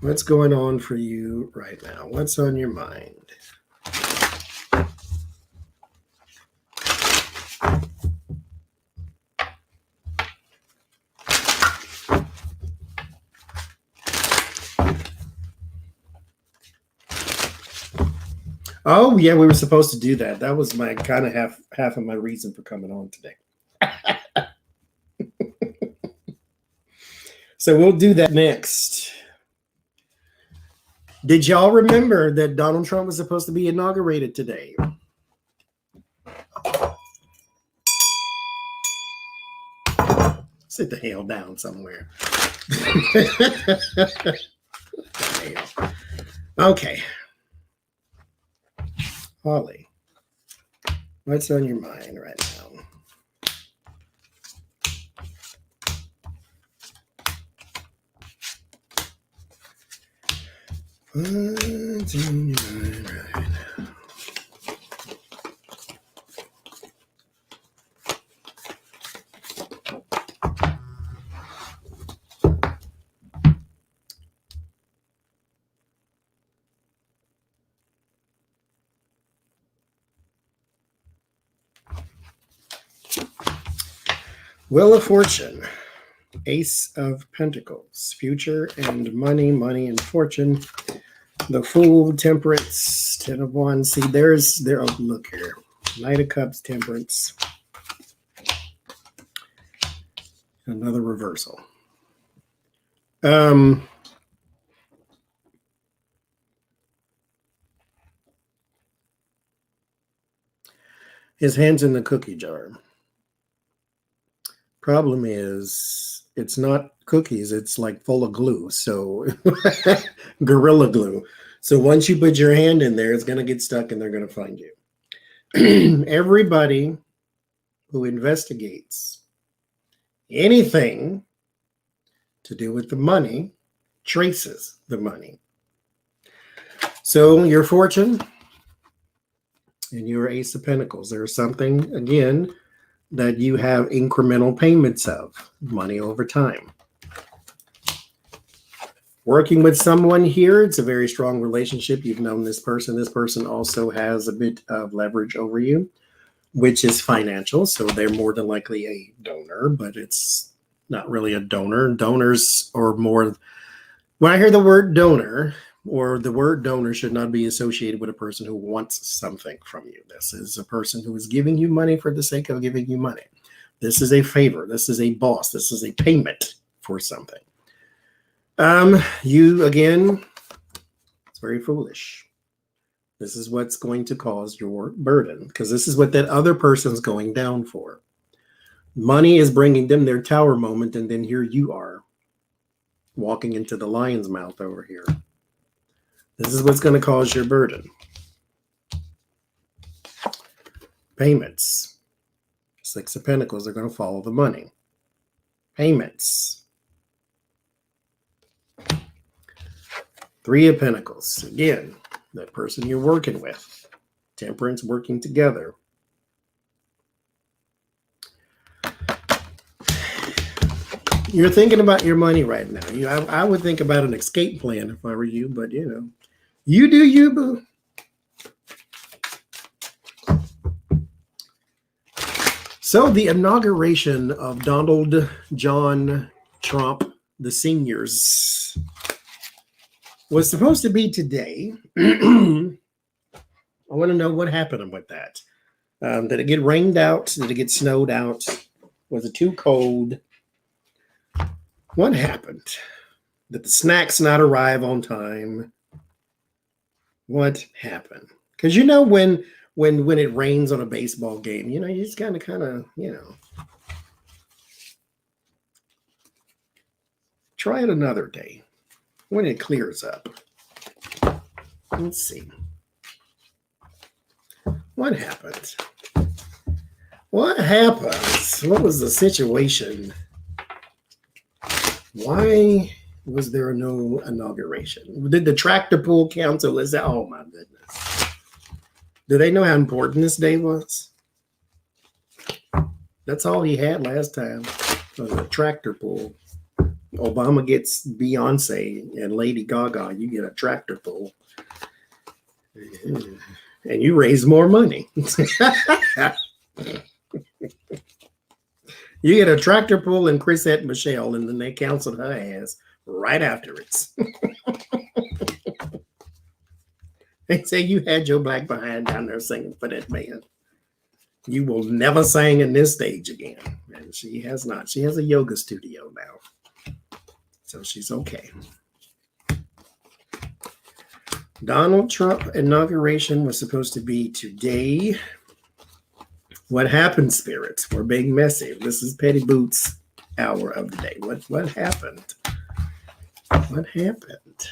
What's going on for you right now? What's on your mind? Oh, yeah, we were supposed to do that. That was my kind of half of my reason for coming on today. So we'll do that next. Did y'all remember that Donald Trump was supposed to be inaugurated today? Sit the hell down somewhere. Okay. Holly, what's on your mind right now? What's on your mind right now? Wheel of Fortune, Ace of Pentacles, future and money, money and fortune. The Fool, Temperance, Ten of Wands. See, oh, look here. Knight of Cups, Temperance. Another reversal. His hand's in the cookie jar. Problem is, it's not cookies. It's like full of glue. So Gorilla Glue. So once you put your hand in there, it's going to get stuck and they're going to find you. Everybody who investigates anything to do with the money traces the money. So your fortune and your Ace of Pentacles, there's something, again, that you have incremental payments of money over time. Working with someone here, it's a very strong relationship. You've known this person. This person also has a bit of leverage over you, which is financial. So they're more than likely a donor, but it's not really a donor. Donors are more, when I hear the word donor, or the word donor should not be associated with a person who wants something from you. This is a person who is giving you money for the sake of giving you money. This is a favor. This is a boss. This is a payment for something. You, again, it's very foolish. This is what's going to cause your burden, because this is what that other person's going down for. Money is bringing them their tower moment, and then here you are walking into the lion's mouth over here. This is what's going to cause your burden. Payments. Six of Pentacles are going to follow the money. Payments. Three of Pentacles. Again, that person you're working with. Temperance, working together. You're thinking about your money right now. I would think about an escape plan if I were you, but you do you, boo. So the inauguration of Donald John Trump, the seniors, was supposed to be today. I want to know what happened with that. Did it get rained out? Did it get snowed out? Was it too cold? What happened? Did the snacks not arrive on time? What happened? Because when it rains on a baseball game, you just kind of try it another day when it clears up. Let's see. What happened? What happens? What was the situation? Why was there no inauguration? Did the tractor pull council is that? Oh my goodness. Do they know how important this day was? That's all he had last time was a tractor pull. Obama gets Beyonce and Lady Gaga. You get a tractor pull. And you raise more money. You get a tractor pull and Chrisette Michelle, and then they canceled her ass right after it. They say you had your black behind down there singing for that man. You will never sing in this stage again. And she has not. She has a yoga studio now. So she's okay. Donald Trump inauguration was supposed to be today. What happened, spirits? We're being messy. This is Petty Boots hour of the day. What happened? What happened?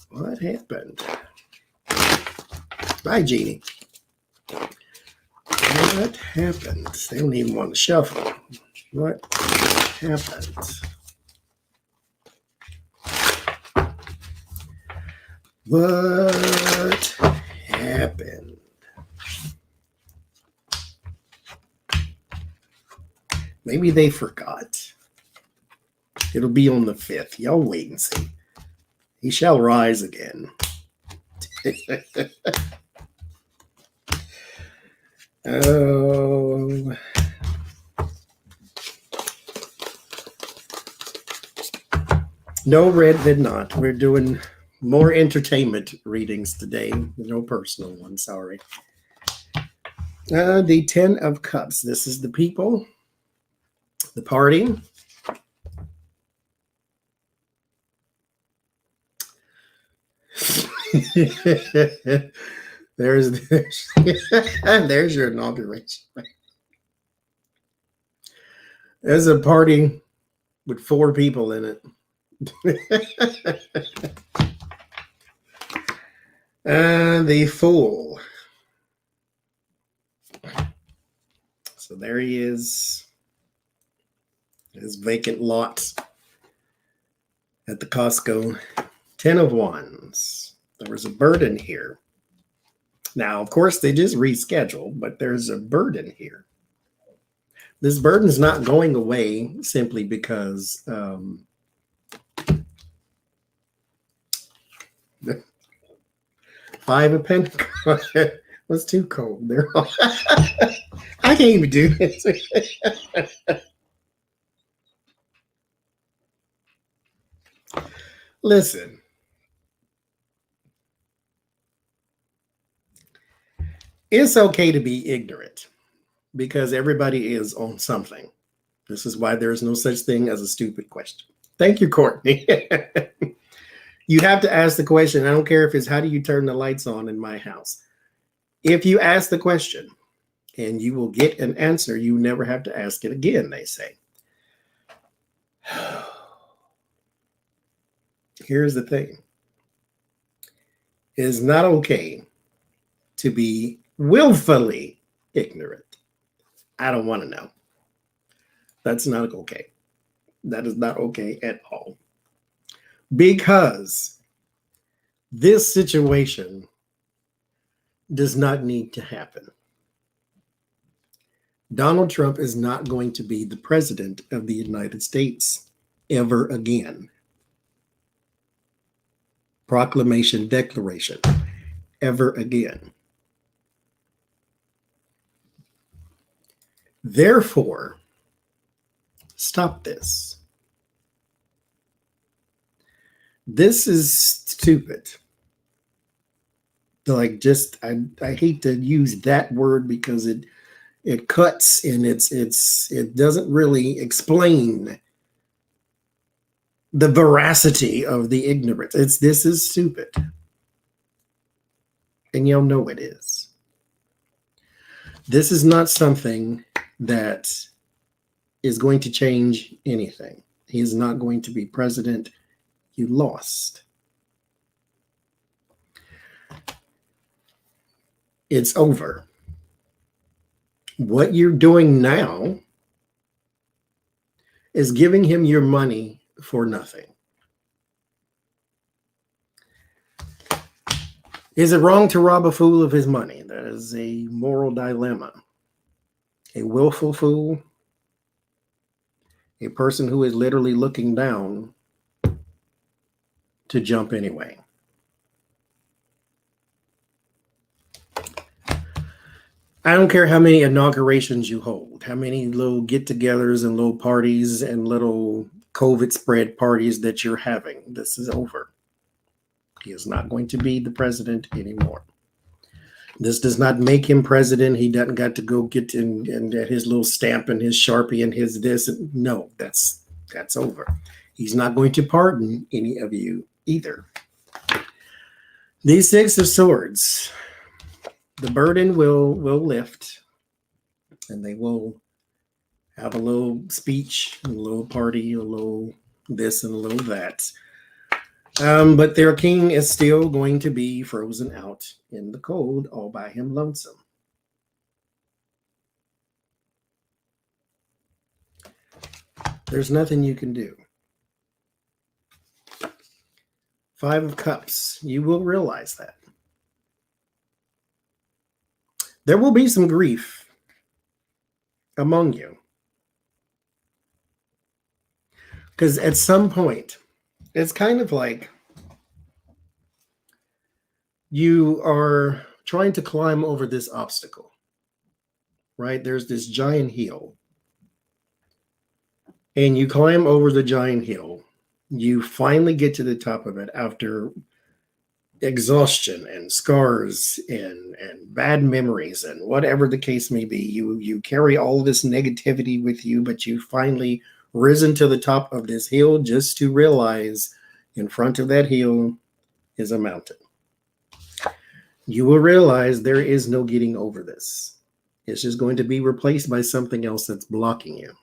What happened? Bye, Jeannie. What happened? They don't even want to shuffle. What happened? What happened? Maybe they forgot. It'll be on the 5th. Y'all wait and see. He shall rise again. Oh. No, Red did not. We're doing more entertainment readings today. No personal ones, sorry. The 10 of Cups. This is the people. The party. there's your inauguration. There's a party with 4 people in it. And the Fool. So there he is. His vacant lot at the Costco. 10 of Wands. There was a burden here. Now, of course, they just rescheduled, but there's a burden here. This burden is not going away simply because 5 of Pentacles was too cold. They're all I can't even do this. Listen. It's okay to be ignorant because everybody is on something. This is why there is no such thing as a stupid question. Thank you, Courtney. You have to ask the question. I don't care if it's how do you turn the lights on in my house. If you ask the question and you will get an answer, you never have to ask it again, they say. Here's the thing. It is not okay to be willfully ignorant. I don't want to know. That's not okay. That is not okay at all. Because this situation does not need to happen. Donald Trump is not going to be the president of the United States ever again. Proclamation, declaration, ever again. Therefore, stop this. This is stupid. Like, just I hate to use that word because it cuts and it doesn't really explain the veracity of the ignorance. This is stupid. And y'all know it is. This is not something that is going to change anything. He is not going to be president. You lost. It's over. What you're doing now is giving him your money for nothing. Is it wrong to rob a fool of his money? That is a moral dilemma. A willful fool A person who is literally looking down to jump anyway. I don't care how many inaugurations you hold, how many little get-togethers and little parties and little COVID spread parties that you're having. This is over. He is not going to be the president anymore. This does not make him president. He doesn't got to go get in and his little stamp and his Sharpie and his this. No, that's over. He's not going to pardon any of you either. The Six of Swords. The burden will lift, and they will have a little speech, a little party, a little this and a little that. But their king is still going to be frozen out in the cold all by him lonesome. There's nothing you can do. Five of Cups. You will realize that. There will be some grief among you. Because at some point, it's kind of like you are trying to climb over this obstacle, right? There's this giant hill. And you climb over the giant hill. You finally get to the top of it after exhaustion and scars and bad memories and whatever the case may be. You carry all this negativity with you, but you finally risen to the top of this hill just to realize in front of that hill is a mountain. You will realize there is no getting over this. It's just going to be replaced by something else that's blocking you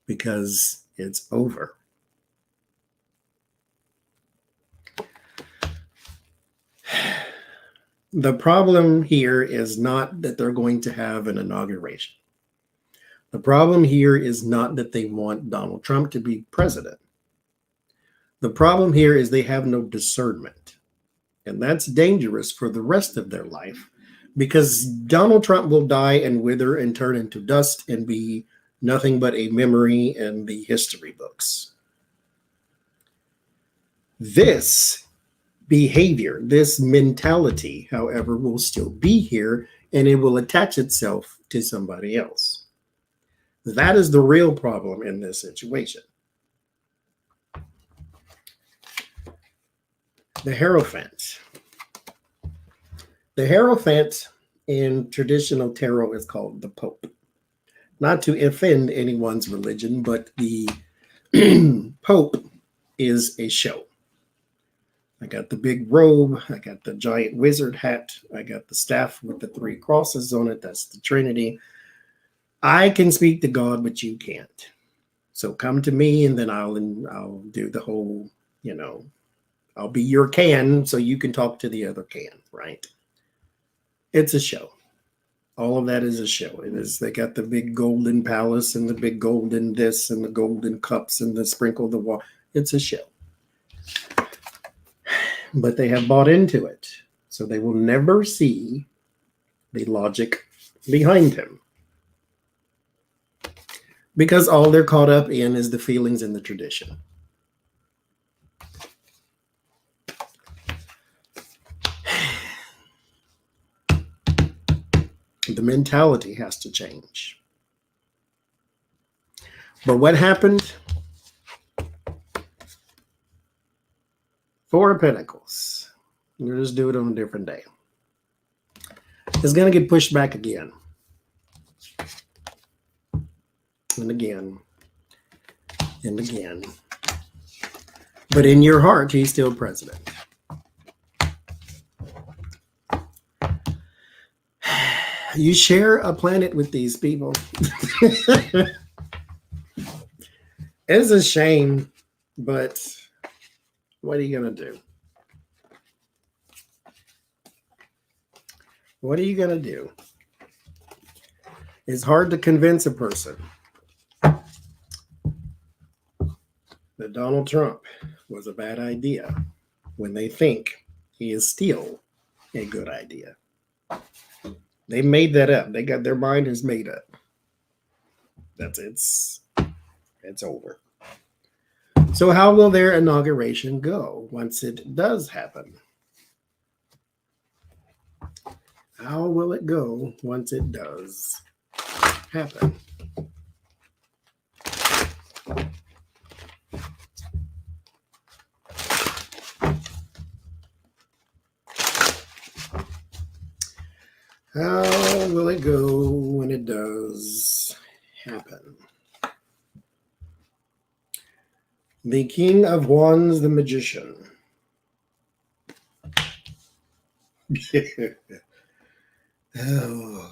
because it's over. The problem here is not that they're going to have an inauguration. The problem here is not that they want Donald Trump to be president. The problem here is they have no discernment. And that's dangerous for the rest of their life because Donald Trump will die and wither and turn into dust and be nothing but a memory in the history books. This behavior, this mentality, however, will still be here and it will attach itself to somebody else. That is the real problem in this situation. The Hierophant. The Hierophant in traditional tarot is called the Pope. Not to offend anyone's religion, but the Pope is a show. I got the big robe. I got the giant wizard hat. I got the staff with the 3 crosses on it. That's the Trinity. I can speak to God, but you can't. So come to me and then I'll do the whole, I'll be your can so you can talk to the other can, right? It's a show. All of that is a show. It is. They got the big golden palace and the big golden this and the golden cups and the sprinkle the water. It's a show. But they have bought into it. So they will never see the logic behind him. Because all they're caught up in is the feelings and the tradition. The mentality has to change. But what happened? 4 of Pentacles. We'll just do it on a different day. It's going to get pushed back again. And again. And again. But in your heart, he's still president. You share a planet with these people. It's a shame, but what are you going to do? What are you going to do? It's hard to convince a person that Donald Trump was a bad idea when they think he is still a good idea. They made that up. They got their mind is made up. It's over. So how will their inauguration go once it does happen? How will it go once it does happen? How will it go when it does happen? The King of Wands, the Magician. Oh.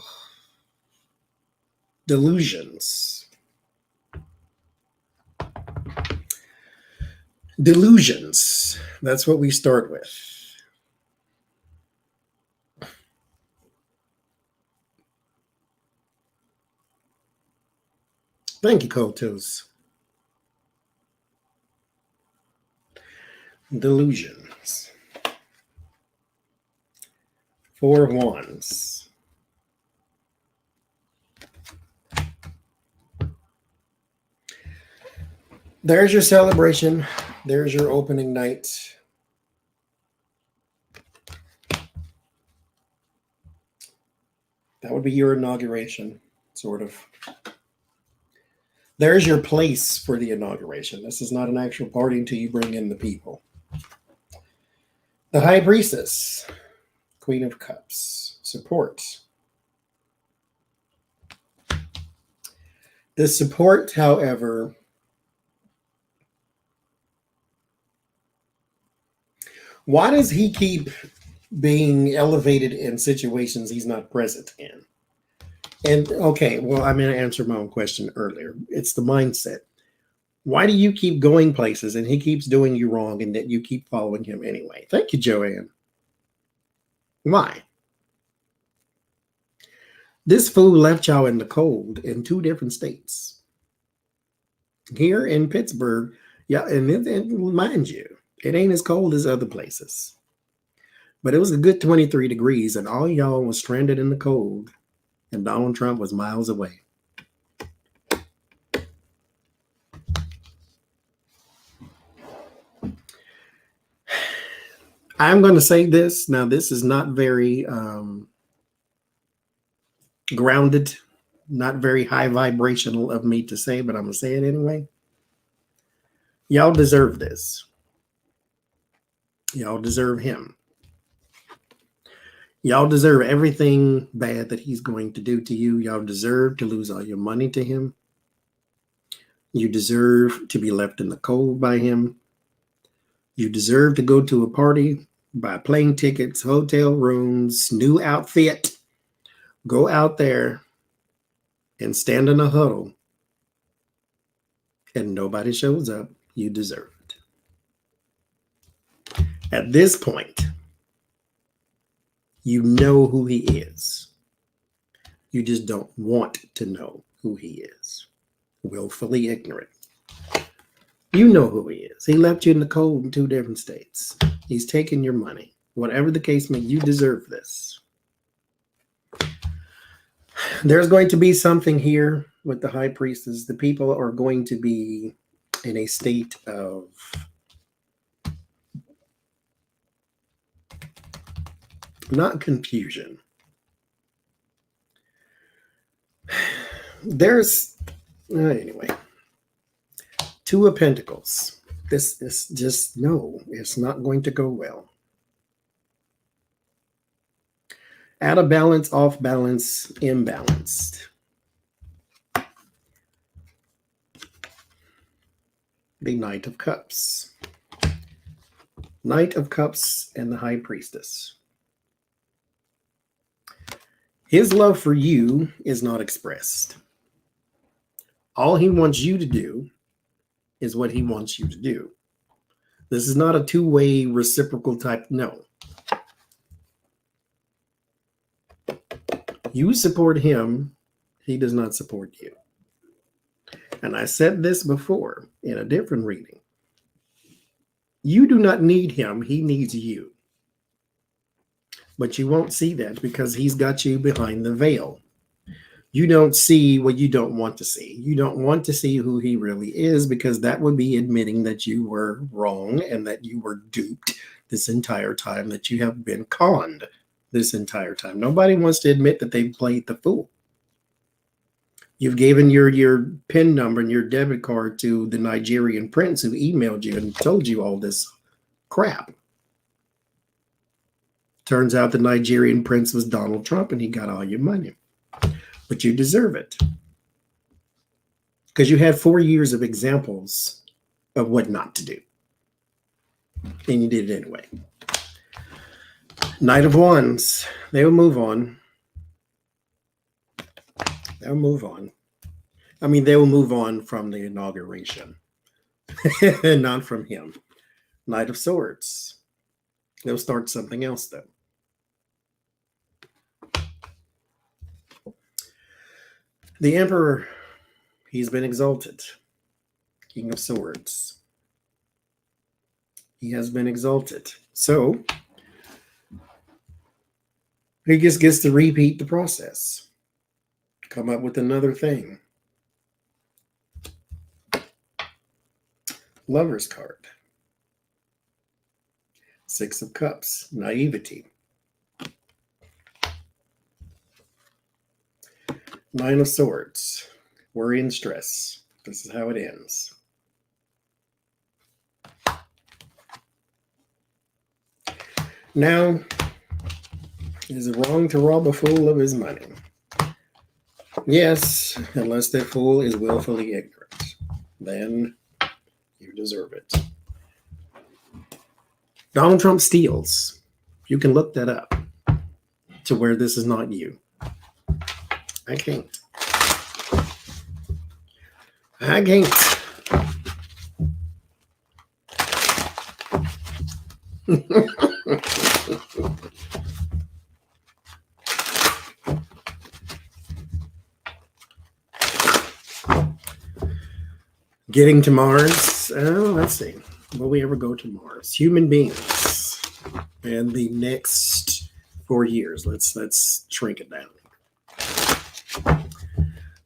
Delusions. Delusions. That's what we start with. Thank you, Cold Toes. Delusions. Four of Wands. There's your celebration. There's your opening night. That would be your inauguration, sort of. There's your place for the inauguration. This is not an actual party until you bring in the people. The High Priestess, Queen of Cups, support. The support, however, why does he keep being elevated in situations he's not present in? And okay, well, I'm going to answer my own question earlier. It's the mindset. Why do you keep going places and he keeps doing you wrong and that you keep following him anyway? Thank you, Joanne. Why? This fool left y'all in the cold in 2 different states. Here in Pittsburgh, yeah, and mind you, it ain't as cold as other places. But it was a good 23 degrees and all y'all was stranded in the cold. And Donald Trump was miles away. I'm going to say this. Now, this is not very grounded, not very high vibrational of me to say, but I'm going to say it anyway. Y'all deserve this. Y'all deserve him. Y'all deserve everything bad that he's going to do to you. Y'all deserve to lose all your money to him. You deserve to be left in the cold by him. You deserve to go to a party, buy plane tickets, hotel rooms, new outfit, go out there and stand in a huddle and nobody shows up. You deserve it. At this point, you know who he is. You just don't want to know who he is. Willfully ignorant. You know who he is. He left you in the cold in 2 different states. He's taking your money. Whatever the case may be, you deserve this. There's going to be something here with the High Priestess. The people are going to be in a state of not confusion. There's, anyway, 2 of Pentacles. This is just, no, it's not going to go well. Out of balance, off balance, imbalanced. The Knight of Cups. Knight of Cups and the High Priestess. His love for you is not expressed. All he wants you to do is what he wants you to do. This is not a 2-way reciprocal type, no. You support him, he does not support you. And I said this before in a different reading. You do not need him, he needs you. But you won't see that because he's got you behind the veil. You don't see what you don't want to see. You don't want to see who he really is, because that would be admitting that you were wrong and that you were duped this entire time, that you have been conned this entire time. Nobody wants to admit that they played the fool. You've given your PIN number and your debit card to the Nigerian prince who emailed you and told you all this crap. Turns out the Nigerian prince was Donald Trump and he got all your money. But you deserve it. Because you had 4 years of examples of what not to do. And you did it anyway. Knight of Wands. They will move on. They'll move on. I mean, they will move on from the inauguration. Not from him. Knight of Swords. They'll start something else, though. The Emperor, he's been exalted. King of Swords. He has been exalted. So, he just gets to repeat the process. Come up with another thing. Lover's card. Six of Cups. Naivety. Nine of Swords. Worry and stress. This is how it ends. Now, is it wrong to rob a fool of his money? Yes, unless that fool is willfully ignorant. Then you deserve it. Donald Trump steals. You can look that up to where this is not you. I can't. I can't. Getting to Mars. Oh, let's see. Will we ever go to Mars? Human beings. And the next 4 years. Let's shrink it down.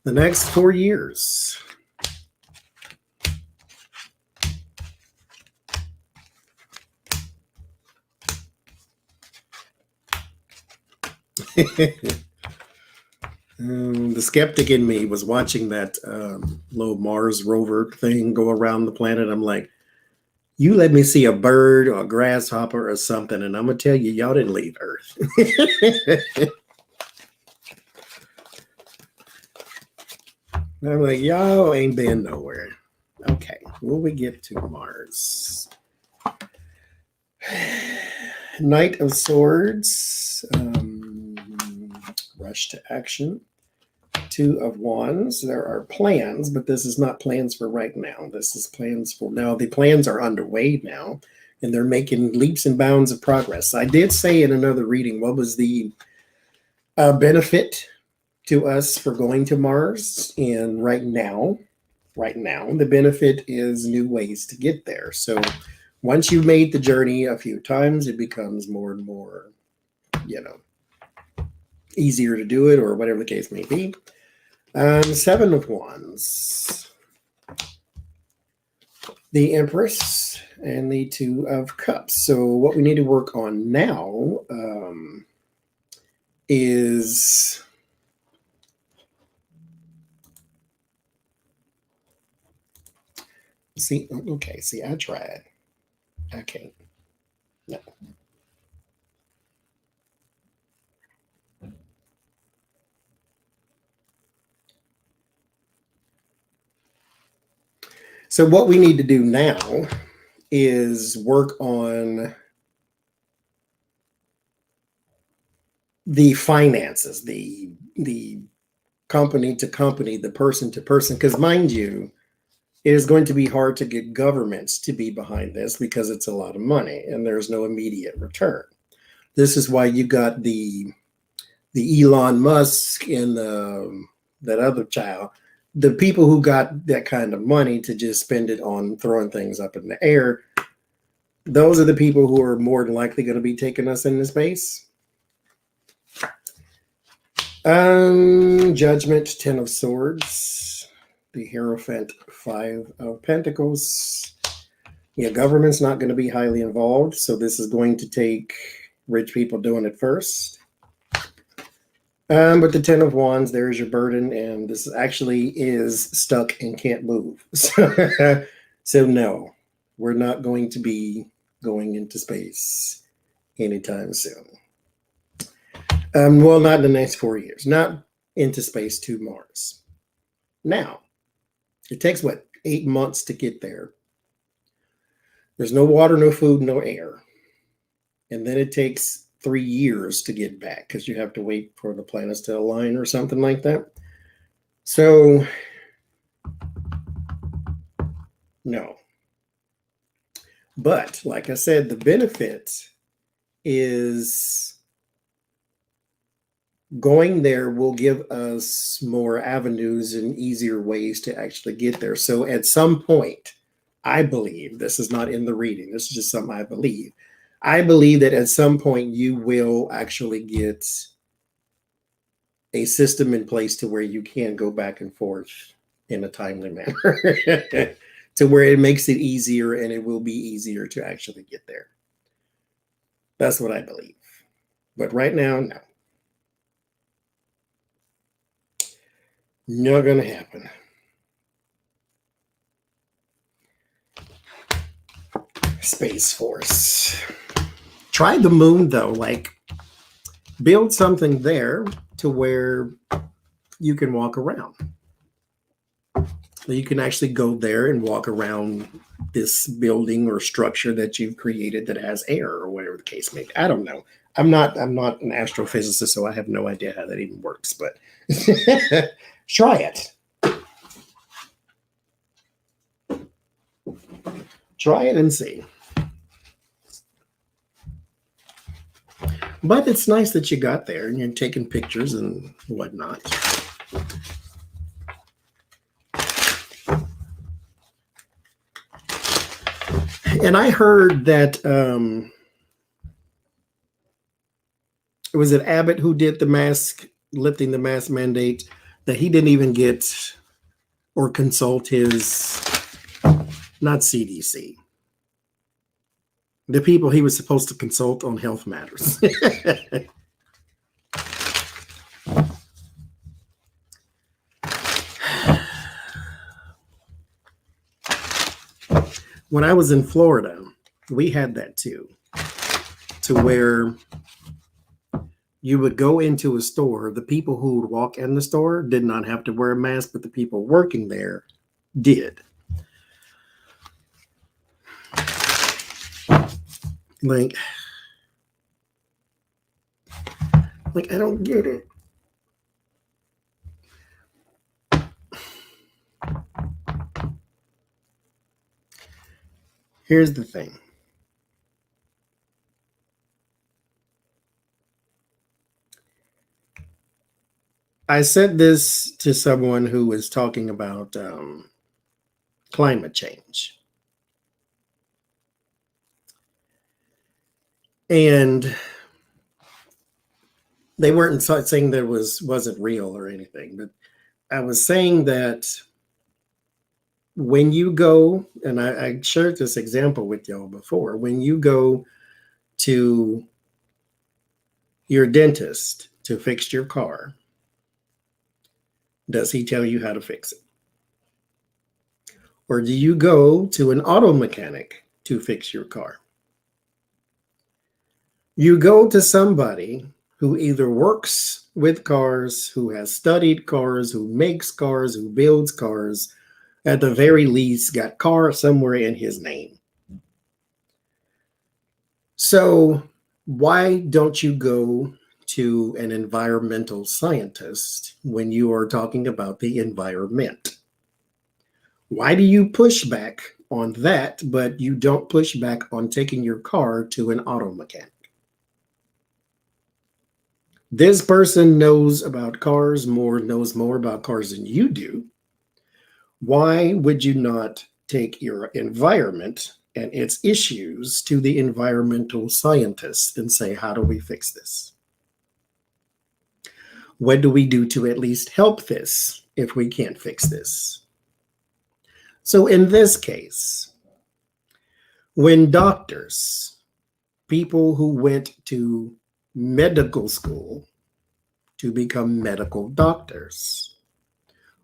The next 4 years. The skeptic in me was watching that little Mars rover thing go around the planet. I'm like, you let me see a bird or a grasshopper or something, and I'm going to tell you, y'all didn't leave Earth. I'm like, y'all ain't been nowhere. Okay, will we get to Mars? Knight of Swords. Rush to action. Two of Wands. There are plans, but this is not plans for right now. This is plans for now. The plans are underway now, and they're making leaps and bounds of progress. I did say in another reading, what was the benefit to us for going to Mars? And right now, the benefit is new ways to get there. So once you've made the journey a few times, it becomes more and more, easier to do it, or whatever the case may be. Seven of Wands. The Empress and the Two of Cups. So what we need to work on now is I tried. I can't. No. So what we need to do now is work on the finances, the company to company, the person to person, because mind you, it is going to be hard to get governments to be behind this because it's a lot of money and there's no immediate return. This is why you got the Elon Musk and that other child. The people who got that kind of money to just spend it on throwing things up in the air, those are the people who are more than likely going to be taking us into space. Judgment, 10 of Swords, the Hierophant, 5 of Pentacles. Yeah, government's not going to be highly involved, so this is going to take rich people doing it first. But the 10 of Wands, there's your burden, and this actually is stuck and can't move. So no, we're not going to be going into space anytime soon. Well, not in the next 4 years, not into space to Mars. Now, it takes, 8 months to get there. There's no water, no food, no air. And then it takes 3 years to get back because you have to wait for the planets to align or something like that. So, no. But, like I said, the benefit is going there will give us more avenues and easier ways to actually get there. So at some point, I believe, this is not in the reading, this is just something I believe that at some point you will actually get a system in place to where you can go back and forth in a timely manner to where it makes it easier and it will be easier to actually get there. That's what I believe. But right now, no. Not going to happen. Space Force. Try the moon, though. Like, build something there to where you can walk around. You can actually go there and walk around this building or structure that you've created that has air or whatever the case may be. I don't know. I'm not an astrophysicist, so I have no idea how that even works, but try it. Try it and see. But it's nice that you got there and you're taking pictures and whatnot. And I heard that was it Abbott who did the mask, lifting the mask mandate, that he didn't even get or consult his, not CDC, the people he was supposed to consult on health matters. When I was in Florida, we had that too, to where you would go into a store. The people who would walk in the store did not have to wear a mask, but the people working there did. Like I don't get it. Here's the thing. I said this to someone who was talking about climate change. And they weren't saying that it wasn't real or anything, but I was saying that when you go, and I shared this example with y'all before, when you go to your dentist to fix your car, does he tell you how to fix it? Or do you go to an auto mechanic to fix your car? You go to somebody who either works with cars, who has studied cars, who makes cars, who builds cars, at the very least got car somewhere in his name. So why don't you go to an environmental scientist when you are talking about the environment? Why do you push back on that, but you don't push back on taking your car to an auto mechanic? This person knows about cars knows more about cars than you do. Why would you not take your environment and its issues to the environmental scientists and say, how do we fix this? What do we do to at least help this if we can't fix this? So in this case, when doctors, people who went to medical school to become medical doctors,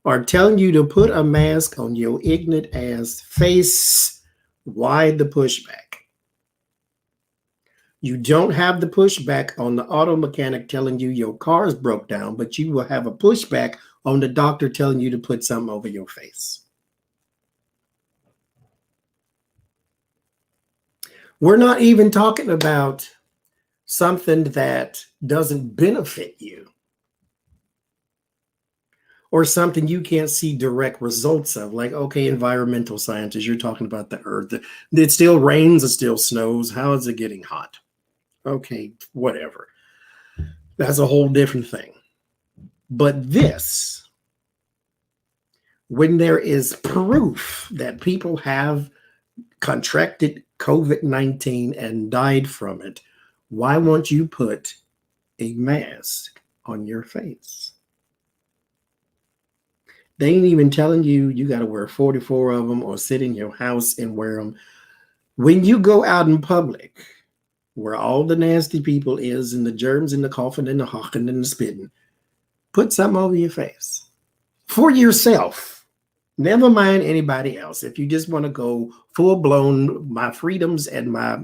are telling you to put a mask on your ignorant ass face, why the pushback? You don't have the pushback on the auto mechanic telling you your car's broke down, but you will have a pushback on the doctor telling you to put something over your face. We're not even talking about something that doesn't benefit you or something you can't see direct results of. Like, okay, environmental scientists, you're talking about the earth. It still rains, it still snows. How is it getting hot? Okay, whatever. That's a whole different thing. But this, when there is proof that people have contracted COVID-19 and died from it, why won't you put a mask on your face? They ain't even telling you you got to wear 44 of them or sit in your house and wear them. When you go out in public, where all the nasty people is and the germs and the coughing and the hawking and the spitting, put something over your face for yourself. Never mind anybody else. If you just want to go full blown, my freedoms and my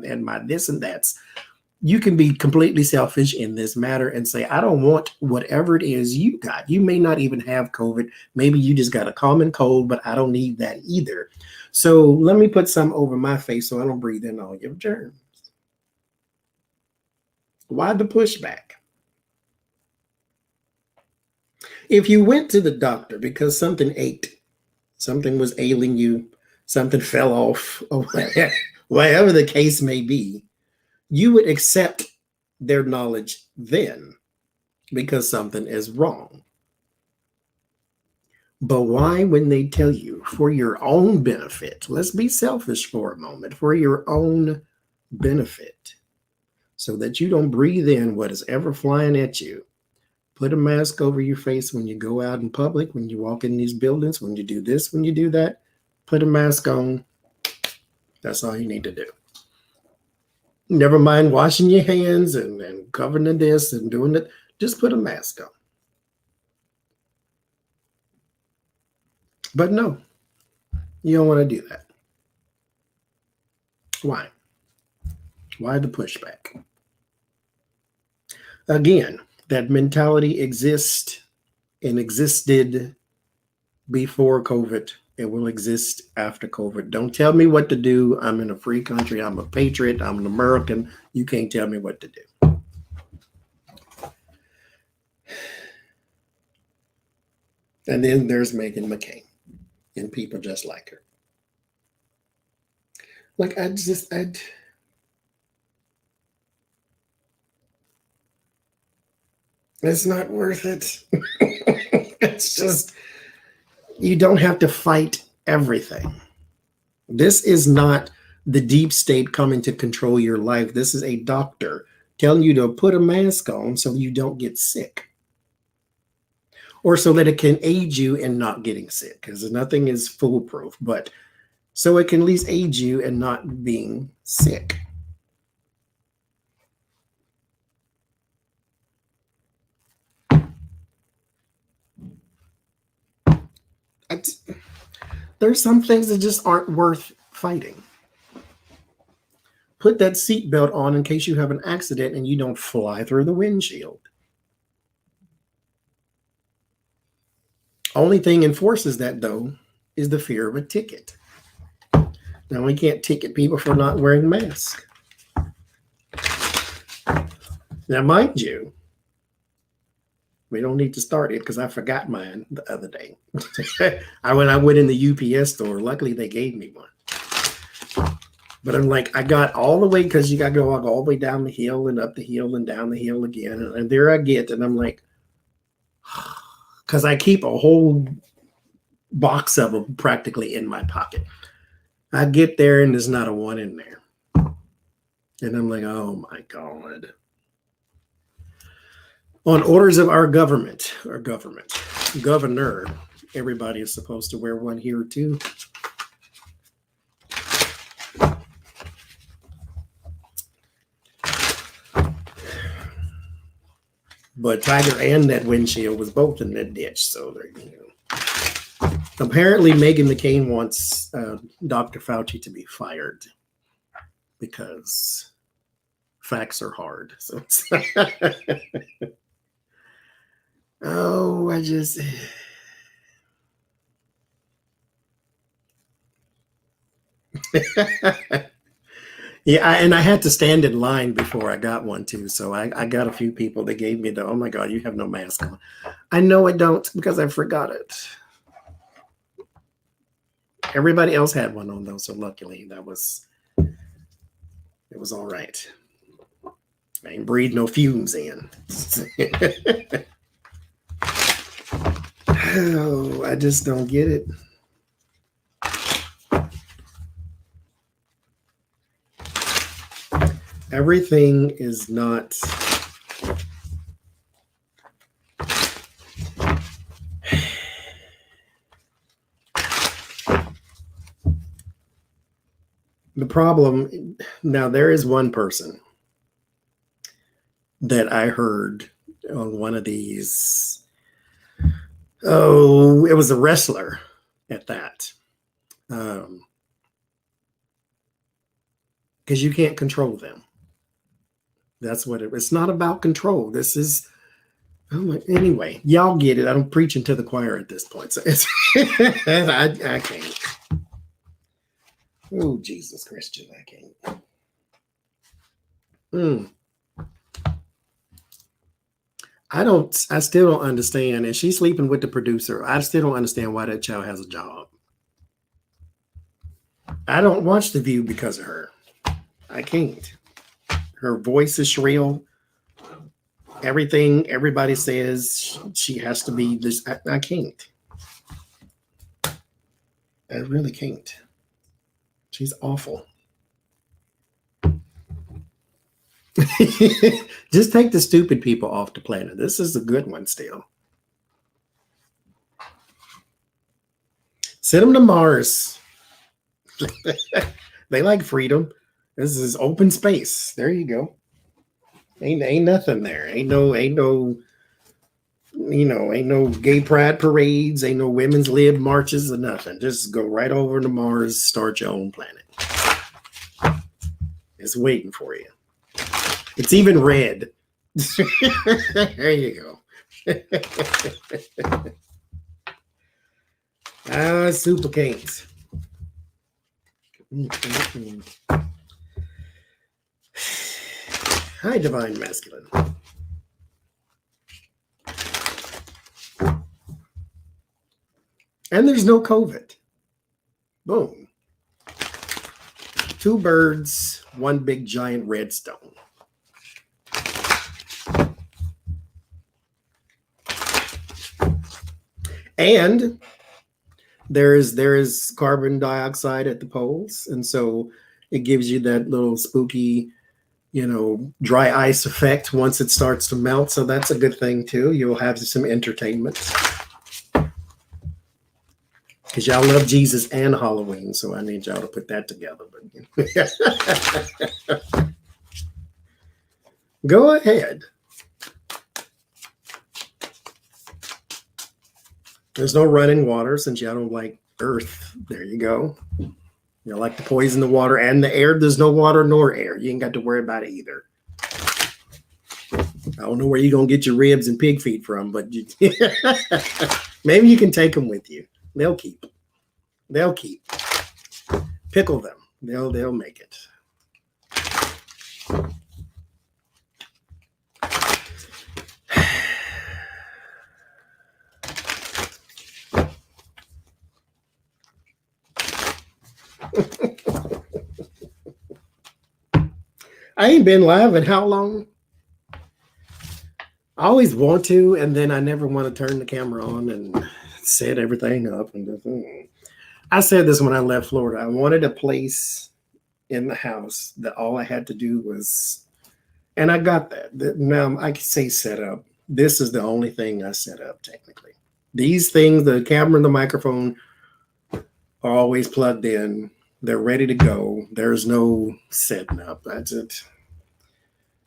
this and that's, you can be completely selfish in this matter and say, I don't want whatever it is you got. You may not even have COVID. Maybe you just got a common cold, but I don't need that either. So let me put some over my face so I don't breathe in all your germs. Why the pushback? If you went to the doctor because something ached, something was ailing you, something fell off, or whatever the case may be, you would accept their knowledge then because something is wrong. But why, when they tell you for your own benefit, let's be selfish for a moment, for your own benefit, so that you don't breathe in what is ever flying at you, put a mask over your face when you go out in public, when you walk in these buildings, when you do this, when you do that, put a mask on. That's all you need to do. Never mind washing your hands and covering this and doing it. Just put a mask on. But no, you don't want to do that. Why? Why the pushback? Again, that mentality exists and existed before COVID. It will exist after COVID. Don't tell me what to do. I'm in a free country. I'm a patriot. I'm an American. You can't tell me what to do. And then there's Meghan McCain and people just like her. Like, it's not worth it. It's just, you don't have to fight everything. This is not the deep state coming to control your life. This is a doctor telling you to put a mask on so you don't get sick, or so that it can aid you in not getting sick, because nothing is foolproof, but so it can at least aid you in not being sick. There's some things that just aren't worth fighting. Put that seatbelt on in case you have an accident and you don't fly through the windshield. Only thing enforces that, though, is the fear of a ticket. Now, we can't ticket people for not wearing masks. Now, mind you, we don't need to start it because I forgot mine the other day. I went in the UPS store. Luckily, they gave me one. But I'm like, I got all the way, because you got to go all the way down the hill and up the hill and down the hill again. And there I get, and I'm like, because I keep a whole box of them practically in my pocket. I get there and there's not a one in there. And I'm like, oh my God. On orders of our government, governor, everybody is supposed to wear one here too. But Tiger and that windshield was both in that ditch. So there you go. Apparently, Meghan McCain wants Dr. Fauci to be fired because facts are hard. So oh, yeah, and I had to stand in line before I got one too. So I got a few people that gave me the, oh my God, you have no mask on. I know I don't because I forgot it. Everybody else had one on though, so luckily it was all right. I ain't breathe no fumes in. Oh, I just don't get it. Everything is not the problem. Now, there is one person that I heard on one of these. Oh, it was a wrestler at that. Because you can't control them. That's what it's not about control. This is, anyway, y'all get it. I'm preaching to the choir at this point. So it's, I can't. Oh, Jesus Christian, I can't. I still don't understand. And she's sleeping with the producer. I still don't understand why that child has a job. I don't watch The View because of her. I can't. Her voice is shrill. Everything everybody says she has to be this. I can't. I really can't. She's awful. Just take the stupid people off the planet. This is a good one still. Send them to Mars. They like freedom. This is open space. There you go. Ain't nothing there. Ain't no gay pride parades. Ain't no women's lib marches or nothing. Just go right over to Mars, start your own planet. It's waiting for you. It's even red. There you go. Super Kings. Hi, Divine Masculine. And there's no COVID. Boom. 2 birds, 1 big giant red stone. And there is carbon dioxide at the poles, and so it gives you that little spooky, dry ice effect once it starts to melt. So that's a good thing too. You'll have some entertainment because y'all love Jesus and Halloween. So I need y'all to put that together. But go ahead. There's no running water since y'all don't like earth. There you go. You like to poison the water and the air. There's no water nor air. You ain't got to worry about it either. I don't know where you're going to get your ribs and pig feet from, but maybe you can take them with you. They'll keep. Pickle them. They'll make it. I ain't been live in how long? I always want to, and then I never want to turn the camera on and set everything up. And I said this when I left Florida. I wanted a place in the house that all I had to do was, and I got that. Now I can say set up. This is the only thing I set up technically. These things, the camera and the microphone, are always plugged in. They're ready to go. There's no setting up. That's it.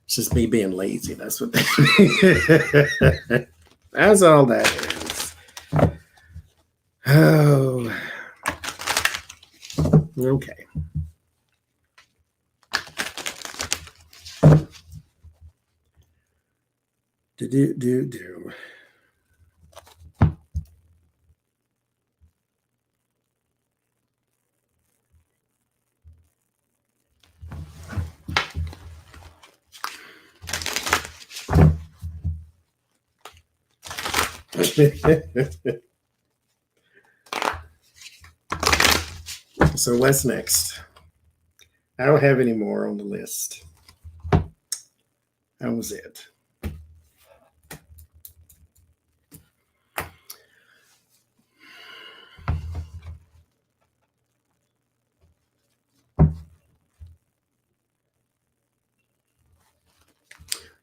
It's just me being lazy. That's what that that's all that is. Oh, okay. Do. So what's next? I don't have any more on the list. That was it.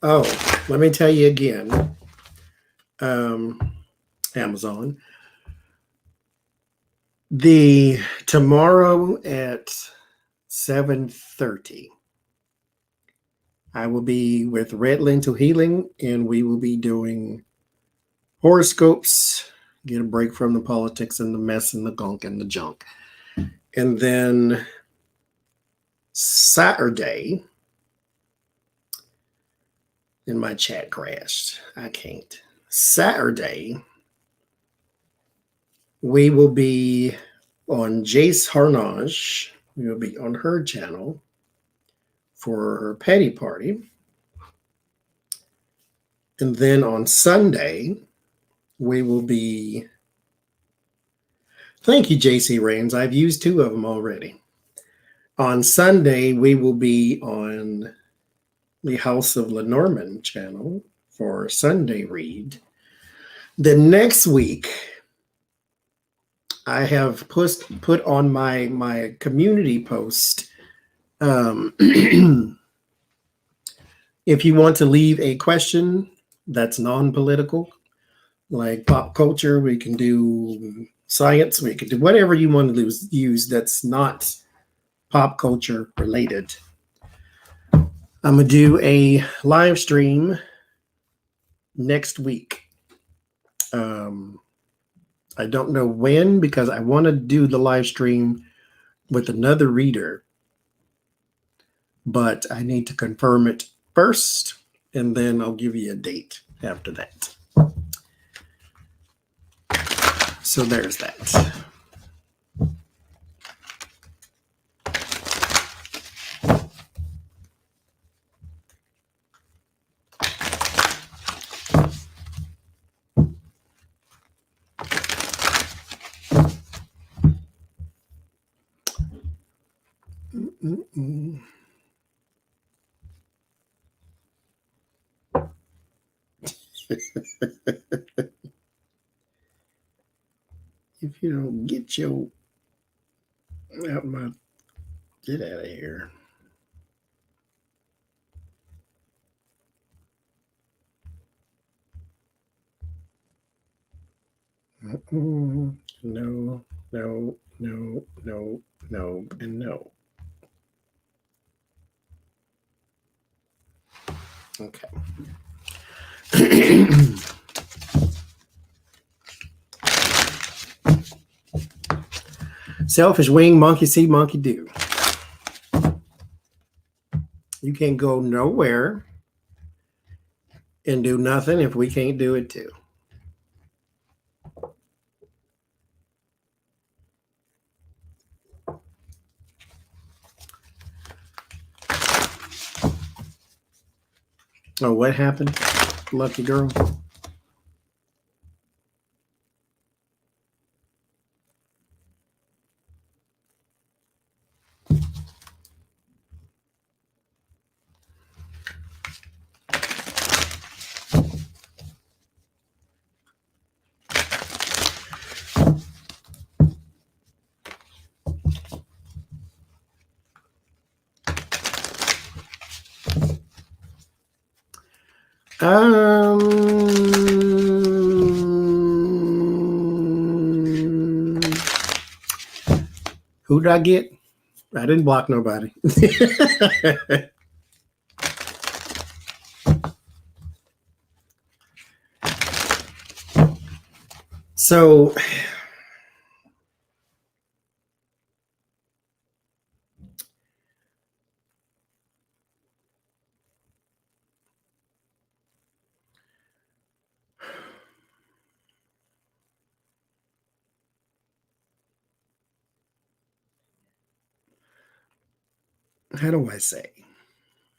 Oh, let me tell you again. Amazon. The tomorrow at 7:30, I will be with Red Lentil Healing, and we will be doing horoscopes, get a break from the politics and the mess and the gunk and the junk. And then Saturday, and my chat crashed. I can't. Saturday, we will be on Jace Harnage. We will be on her channel for her petty party. And then on Sunday, we will be... Thank you, JC Rains. I've used 2 of them already. On Sunday, we will be on the House of Lenormand channel for Sunday read. The next week, I have put on my community post, if you want to leave a question that's non-political, like pop culture, we can do science, we can do whatever you want to use that's not pop culture related. I'm going to do a live stream next week. I don't know when, because I want to do the live stream with another reader, but I need to confirm it first, and then I'll give you a date after that. So there's that. If you don't get your get out of here. No, no, no, no, no, and no. Okay. Selfish wing, monkey see, monkey do. You can't go nowhere and do nothing if we can't do it too. Oh, what happened, lucky girl? Who did I get? I didn't block nobody. So how do I say?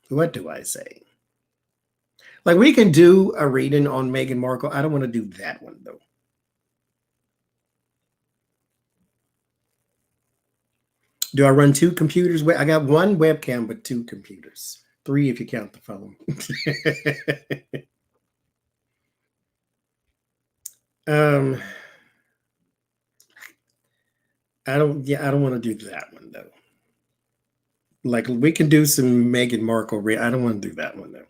What do I say? Like, we can do a reading on Meghan Markle. I don't want to do that one, though. Do I run two computers? I got one webcam, but two computers. 3 if you count the phone. I don't want to do that one, though. Like, we can do some Meghan Markle. I don't want to do that one, though.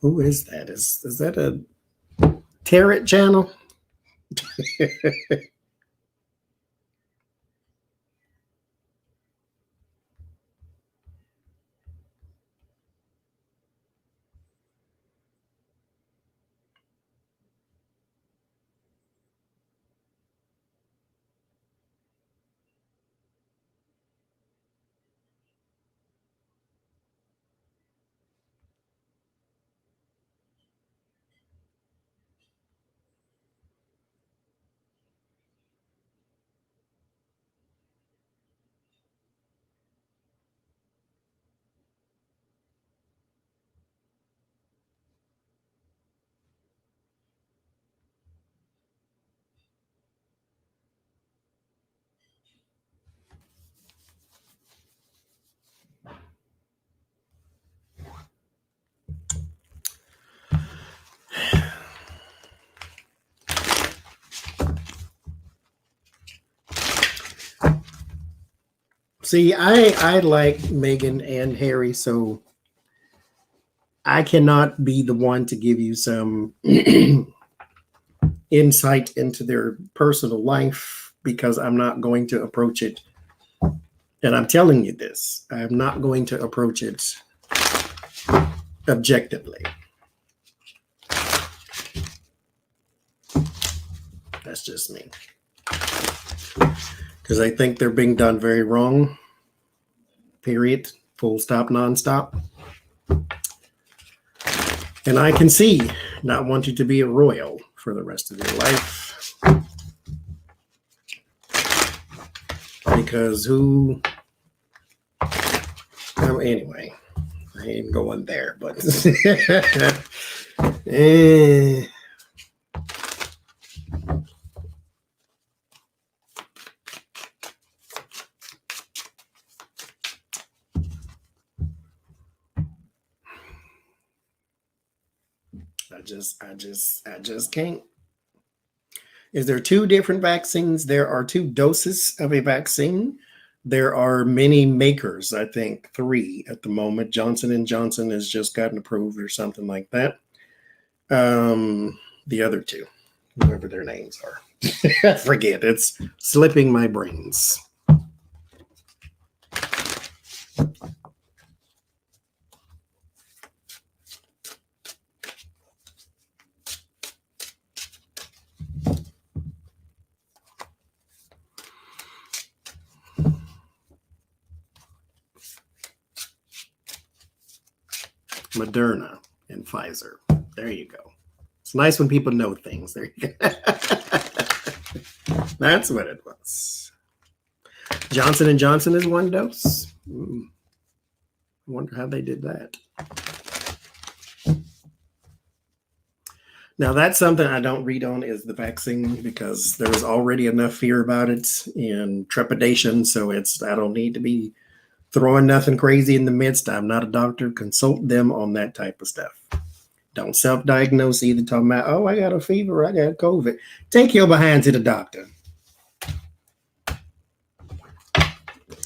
Who is that? Is that a Tarot channel? See, I like Meghan and Harry, so I cannot be the one to give you some insight into their personal life, because I'm not going to approach it. And I'm telling you this, I'm not going to approach it objectively. That's just me. Because I think they're being done very wrong. Period. Full stop, nonstop. And I can see not wanting to be a royal for the rest of your life. Because anyway, I ain't going there, but I just can't. Is there 2 different vaccines? There are 2 doses of a vaccine. There are many makers, I think 3 at the moment. Johnson & Johnson has just gotten approved or something like that. The other 2, whoever their names are. I forget. It's slipping my brains. Moderna and Pfizer. There you go. It's nice when people know things. There you go. That's what it was. Johnson & Johnson is 1 dose. I wonder how they did that. Now, that's something I don't read on is the vaccine because there was already enough fear about it and trepidation. So I don't need to be throwing nothing crazy in the midst. I'm not a doctor. Consult them on that type of stuff. Don't self-diagnose either. Talking about, oh, I got a fever, I got COVID. Take your behind to the doctor.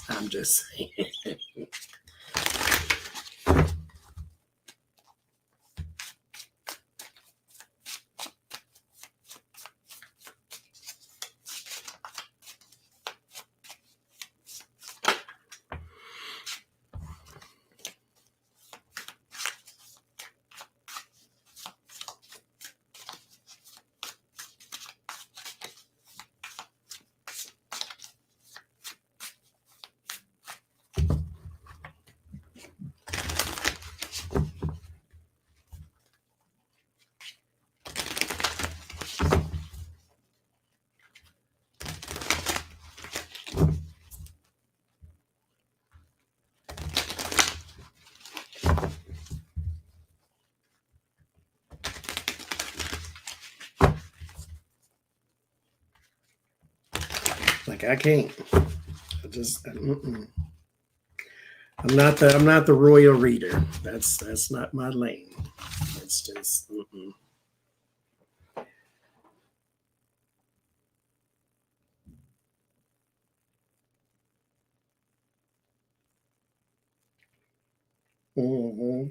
I'm just saying. Like I can't. I just I'm not the royal reader. That's not my lane. It's just Mm-hmm.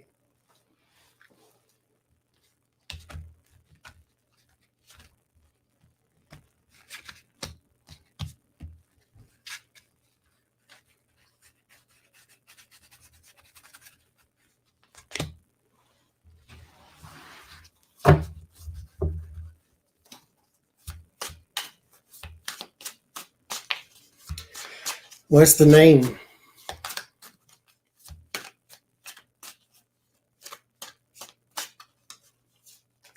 What's the name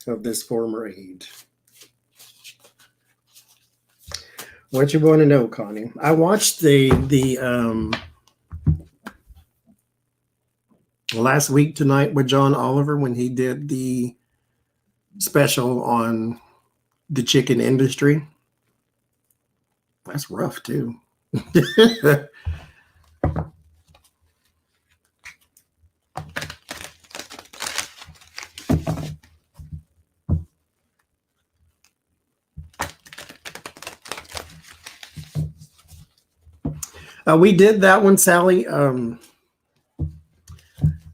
of this former aide? What you want to know, Connie? I watched the last week tonight with John Oliver when he did the special on the chicken industry. That's rough too. We did that one, Sally.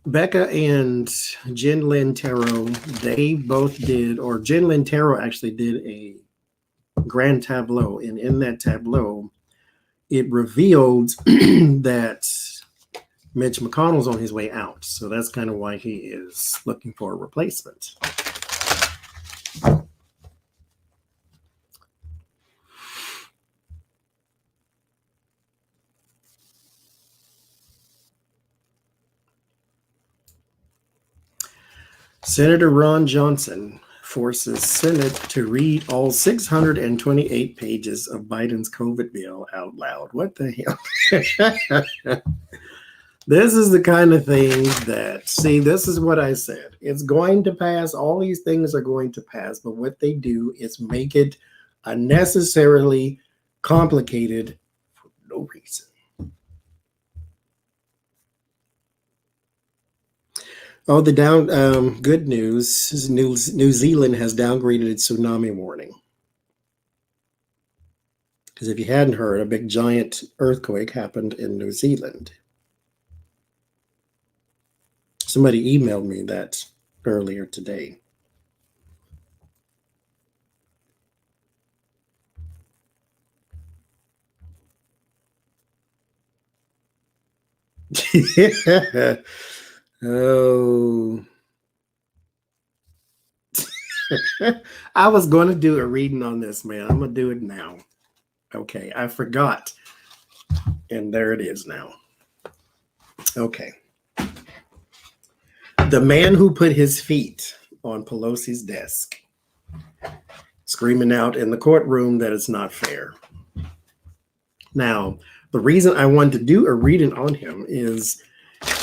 Becca and Jen Lynn Tarot, they both did, or Jen Lynn Tarot actually did a grand tableau. And in that tableau, it revealed that Mitch McConnell's on his way out. So that's kind of why he is looking for a replacement. Senator Ron Johnson forces Senate to read all 628 pages of Biden's COVID bill out loud. What the hell? This is the kind of thing that, see, this is what I said. It's going to pass. All these things are going to pass. But what they do is make it unnecessarily complicated for no reason. Oh, good news. New Zealand has downgraded its tsunami warning. Because if you hadn't heard, a big giant earthquake happened in New Zealand. Somebody emailed me that earlier today. Oh. I was going to do a reading on this, man. I'm going to do it now. Okay, I forgot. And there it is now. Okay. The man who put his feet on Pelosi's desk, screaming out in the courtroom that it's not fair. Now, the reason I wanted to do a reading on him is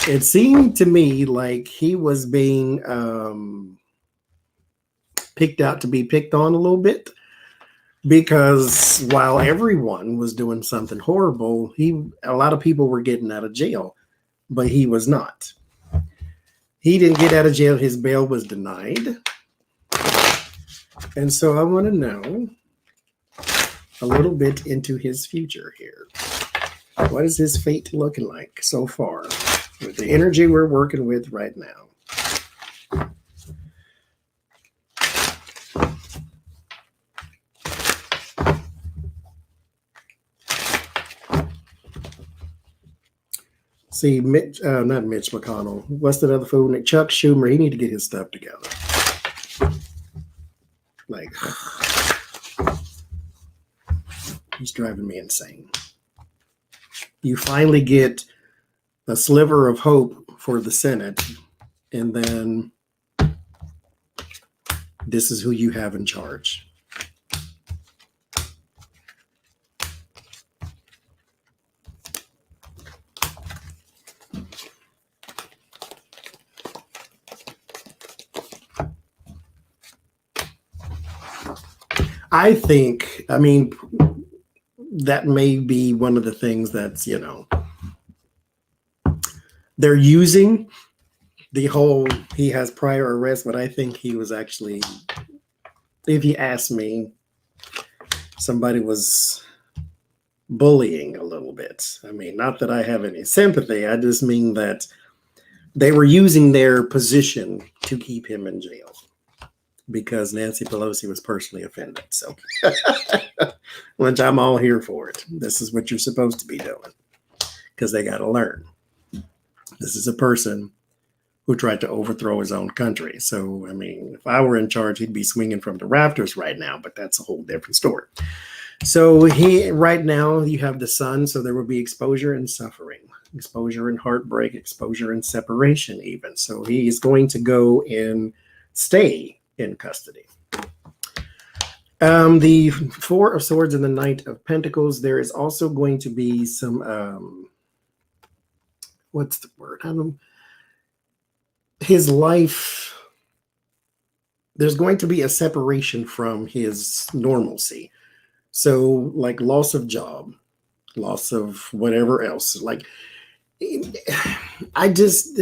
it seemed to me like he was being picked out to be picked on a little bit, because while everyone was doing something horrible, a lot of people were getting out of jail, but he was not. He didn't get out of jail. His bail was denied. And so I want to know a little bit into his future here. What is his fate looking like so far with the energy we're working with right now? See, not Mitch McConnell. What's that other fool? Chuck Schumer. He need to get his stuff together. Like, he's driving me insane. You finally get a sliver of hope for the Senate, and then this is who you have in charge. I think, I mean, that may be one of the things that's, you know, they're using the whole, he has prior arrest, but I think he was actually, if you ask me, somebody was bullying a little bit. I mean, not that I have any sympathy. I just mean that they were using their position to keep him in jail, because Nancy Pelosi was personally offended. So, which I'm all here for it. This is what you're supposed to be doing, because they got to learn. This is a person who tried to overthrow his own country. So, I mean, if I were in charge, he'd be swinging from the rafters right now, but that's a whole different story. So right now you have the sun, so there will be exposure and suffering, exposure and heartbreak, exposure and separation even. So he is going to go and stay in custody. The Four of Swords and the Knight of Pentacles, there is also going to be some, what's the word? I don't know. His life, there's going to be a separation from his normalcy. So like loss of job, loss of whatever else. Like, I just,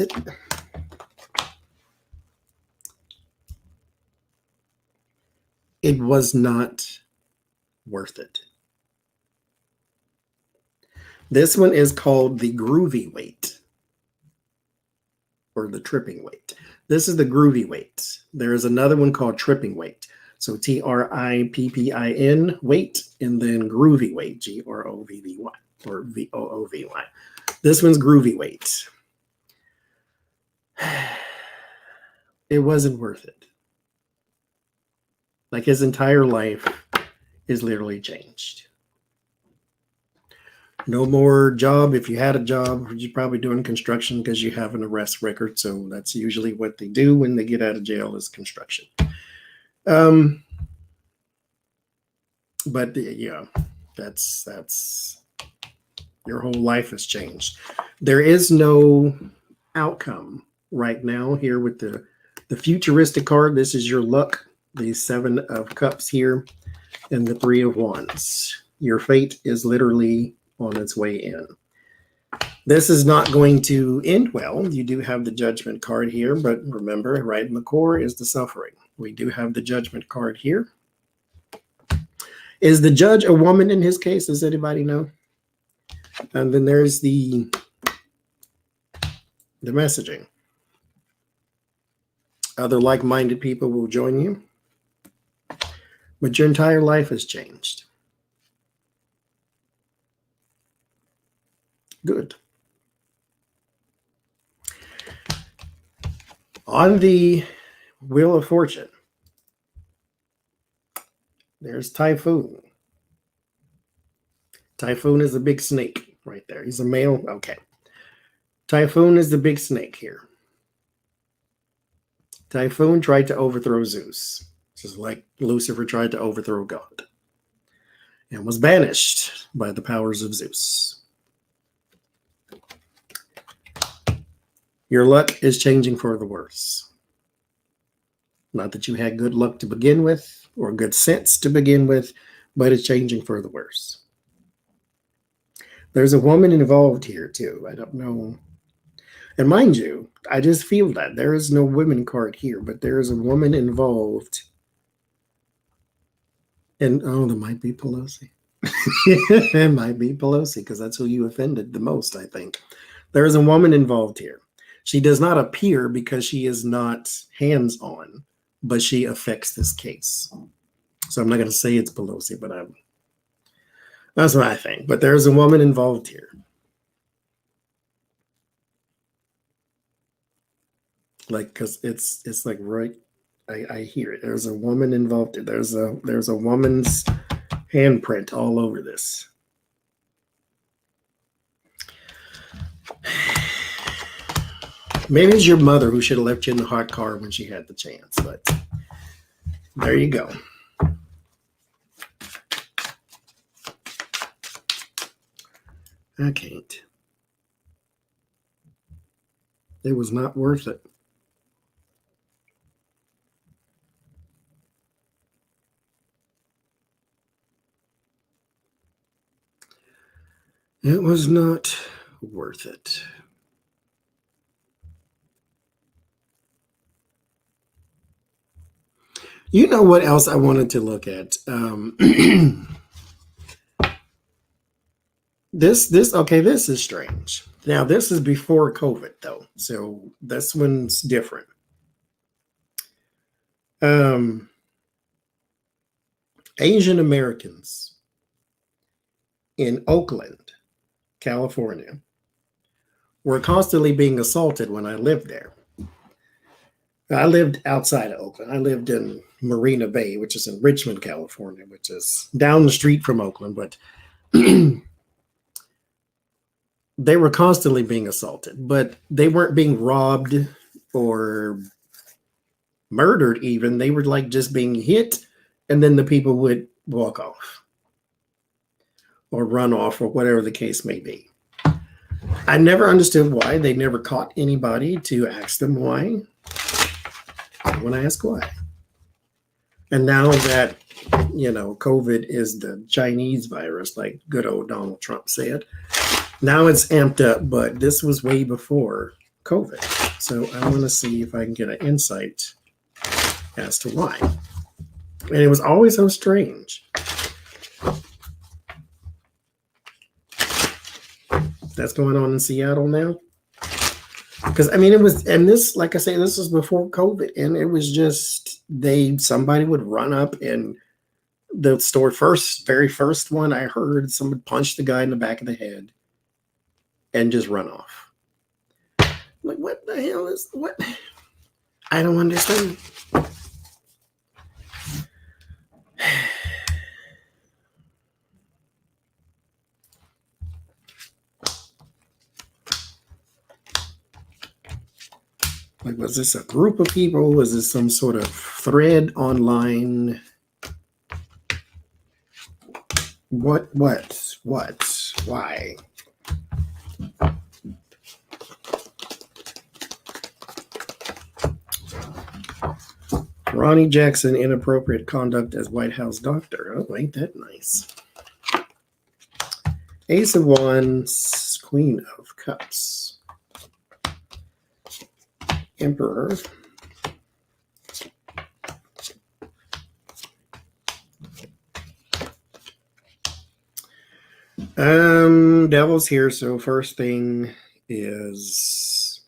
it was not worth it. This one is called the groovy weight, or the tripping weight. This is the groovy weight. There is another one called tripping weight. So TRIPPIN weight, and then groovy weight, GROVVY, or VOOVY. This one's groovy weight. It wasn't worth it. Like, his entire life is literally changed. No more job. If you had a job, you're probably doing construction because you have an arrest record. So that's usually what they do when they get out of jail, is construction. But yeah, that's your whole life has changed. There is no outcome right now here with the futuristic card. This is your luck, the Seven of Cups here, and the Three of Wands. Your fate is literally on its way in. This is not going to end well. You do have the Judgment card here, but remember, right in the core is the suffering. We do have the Judgment card here. Is the judge a woman in his case? Does anybody know? And then there's the messaging. Other like-minded people will join you, but your entire life has changed. Good. On the Wheel of Fortune, there's Typhoon. Typhoon is a big snake right there. He's a male. Okay. Typhoon is the big snake here. Typhoon tried to overthrow Zeus, just like Lucifer tried to overthrow God, and was banished by the powers of Zeus. Your luck is changing for the worse. Not that you had good luck to begin with or good sense to begin with, but it's changing for the worse. There's a woman involved here too. I don't know. And mind you, I just feel that there is no women card here, but there is a woman involved. And oh, there might be Pelosi. It might be Pelosi because that's who you offended the most, I think. There is a woman involved here. She does not appear because she is not hands-on, but she affects this case. So I'm not going to say it's Pelosi, but that's what I think. But there's a woman involved here. Like, because it's like right, I hear it. There's a woman involved here. There's a woman's handprint all over this. Maybe it's your mother who should have left you in the hot car when she had the chance, but there you go. I can't. It was not worth it. It was not worth it. You know what else I wanted to look at? This is strange. Now, this is before COVID, though, so this one's different. Asian Americans in Oakland, California, were constantly being assaulted when I lived there. I lived outside of Oakland. I lived in Marina Bay, which is in Richmond, California, which is down the street from Oakland, but they were constantly being assaulted, but they weren't being robbed or murdered even. They were like just being hit, and then the people would walk off or run off or whatever the case may be. I never understood why. They never caught anybody to ask them why. I want to ask why. And now that, COVID is the Chinese virus, like good old Donald Trump said, now it's amped up, but this was way before COVID. So I want to see if I can get an insight as to why. And it was always so strange. That's going on in Seattle now. Because it was, and this, like I say, this was before COVID, and it was just somebody would run up in the store very first one I heard, someone punched the guy in the back of the head and just run off. Like, what the hell is what? I don't understand. Like, was this a group of people? Was this some sort of thread online? What? Why? Ronnie Jackson, inappropriate conduct as White House doctor. Oh, ain't that nice? Ace of Wands, Queen of Cups, Emperor, Devil's here. So first thing is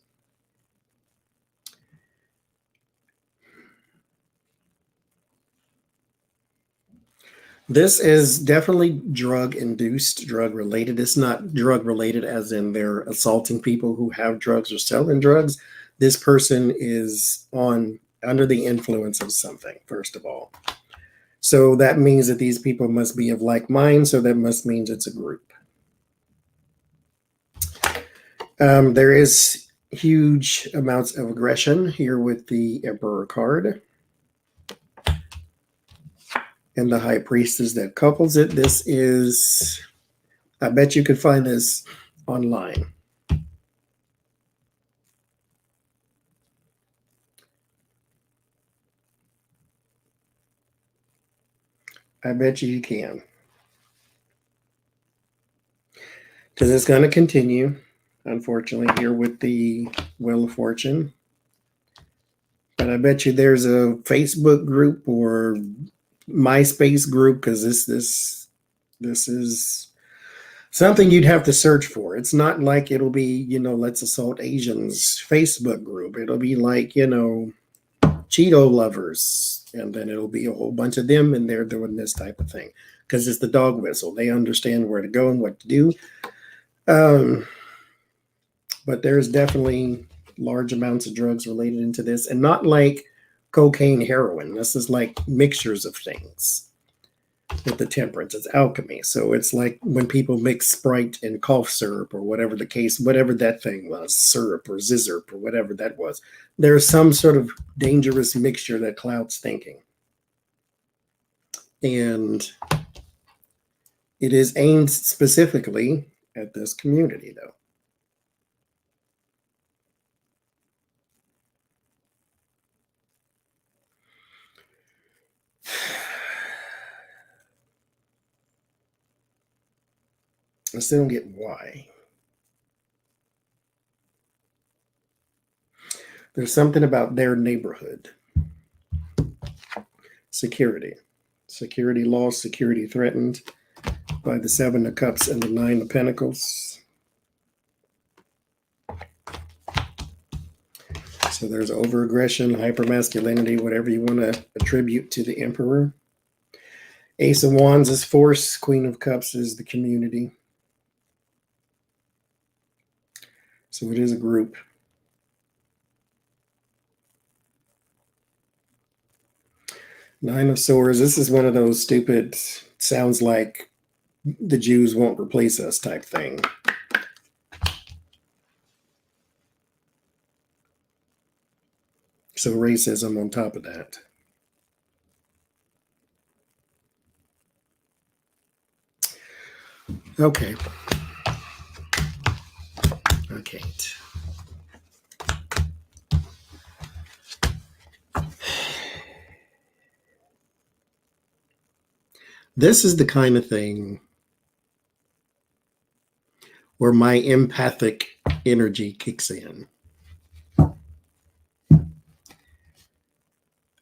this is definitely drug-induced, drug-related. It's not drug-related as in they're assaulting people who have drugs or selling drugs. This person is under the influence of something, first of all. So that means that these people must be of like mind, so that must mean it's a group. There is huge amounts of aggression here with the Emperor card. And the High Priestess that couples it. This is, I bet you could find this online. I bet you can. Because it's going to continue, unfortunately, here with the Wheel of Fortune. But I bet you there's a Facebook group or MySpace group, because this is something you'd have to search for. It's not like it'll be, Let's Assault Asians Facebook group. It'll be like, Cheeto lovers, and then it'll be a whole bunch of them, and they're doing this type of thing because it's the dog whistle. They understand where to go and what to do. But there's definitely large amounts of drugs related into this, and not like cocaine, heroin. This is like mixtures of things with the temperance. It's alchemy. So it's like when people mix Sprite and cough syrup or whatever the case, whatever that thing was, syrup or zizzurp or whatever that was. There's some sort of dangerous mixture that clouds thinking. And it is aimed specifically at this community, though. I still don't get why. There's something about their neighborhood. Security lost, security threatened by the Seven of Cups and the Nine of Pentacles. So there's overaggression, hypermasculinity, whatever you want to attribute to the Emperor. Ace of Wands is force. Queen of Cups is the community. So it is a group. Nine of Swords. This is one of those stupid, sounds like the Jews won't replace us type thing. So racism on top of that. Okay. I can't. This is the kind of thing where my empathic energy kicks in.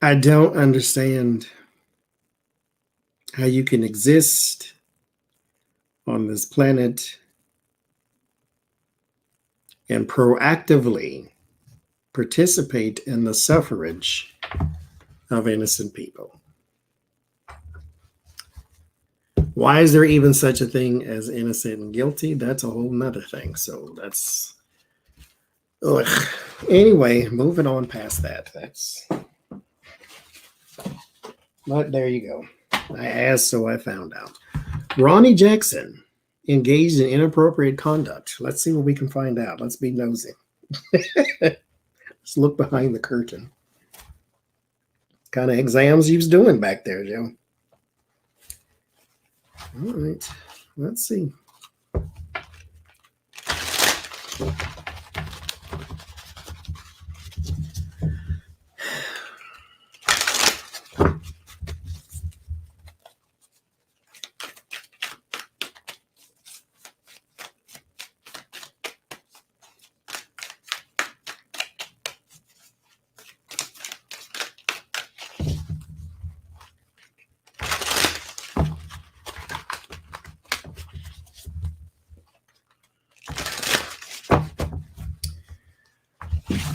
I don't understand how you can exist on this planet and proactively participate in the suffrage of innocent people. Why is there even such a thing as innocent and guilty? That's a whole nother thing. So that's, ugh. Anyway, moving on past that. But there you go. I asked, so I found out. Ronnie Jackson engaged in inappropriate conduct. Let's see what we can find out. Let's be nosy. Let's look behind the curtain. What kind of exams you was doing back there, Joe? All right, let's see.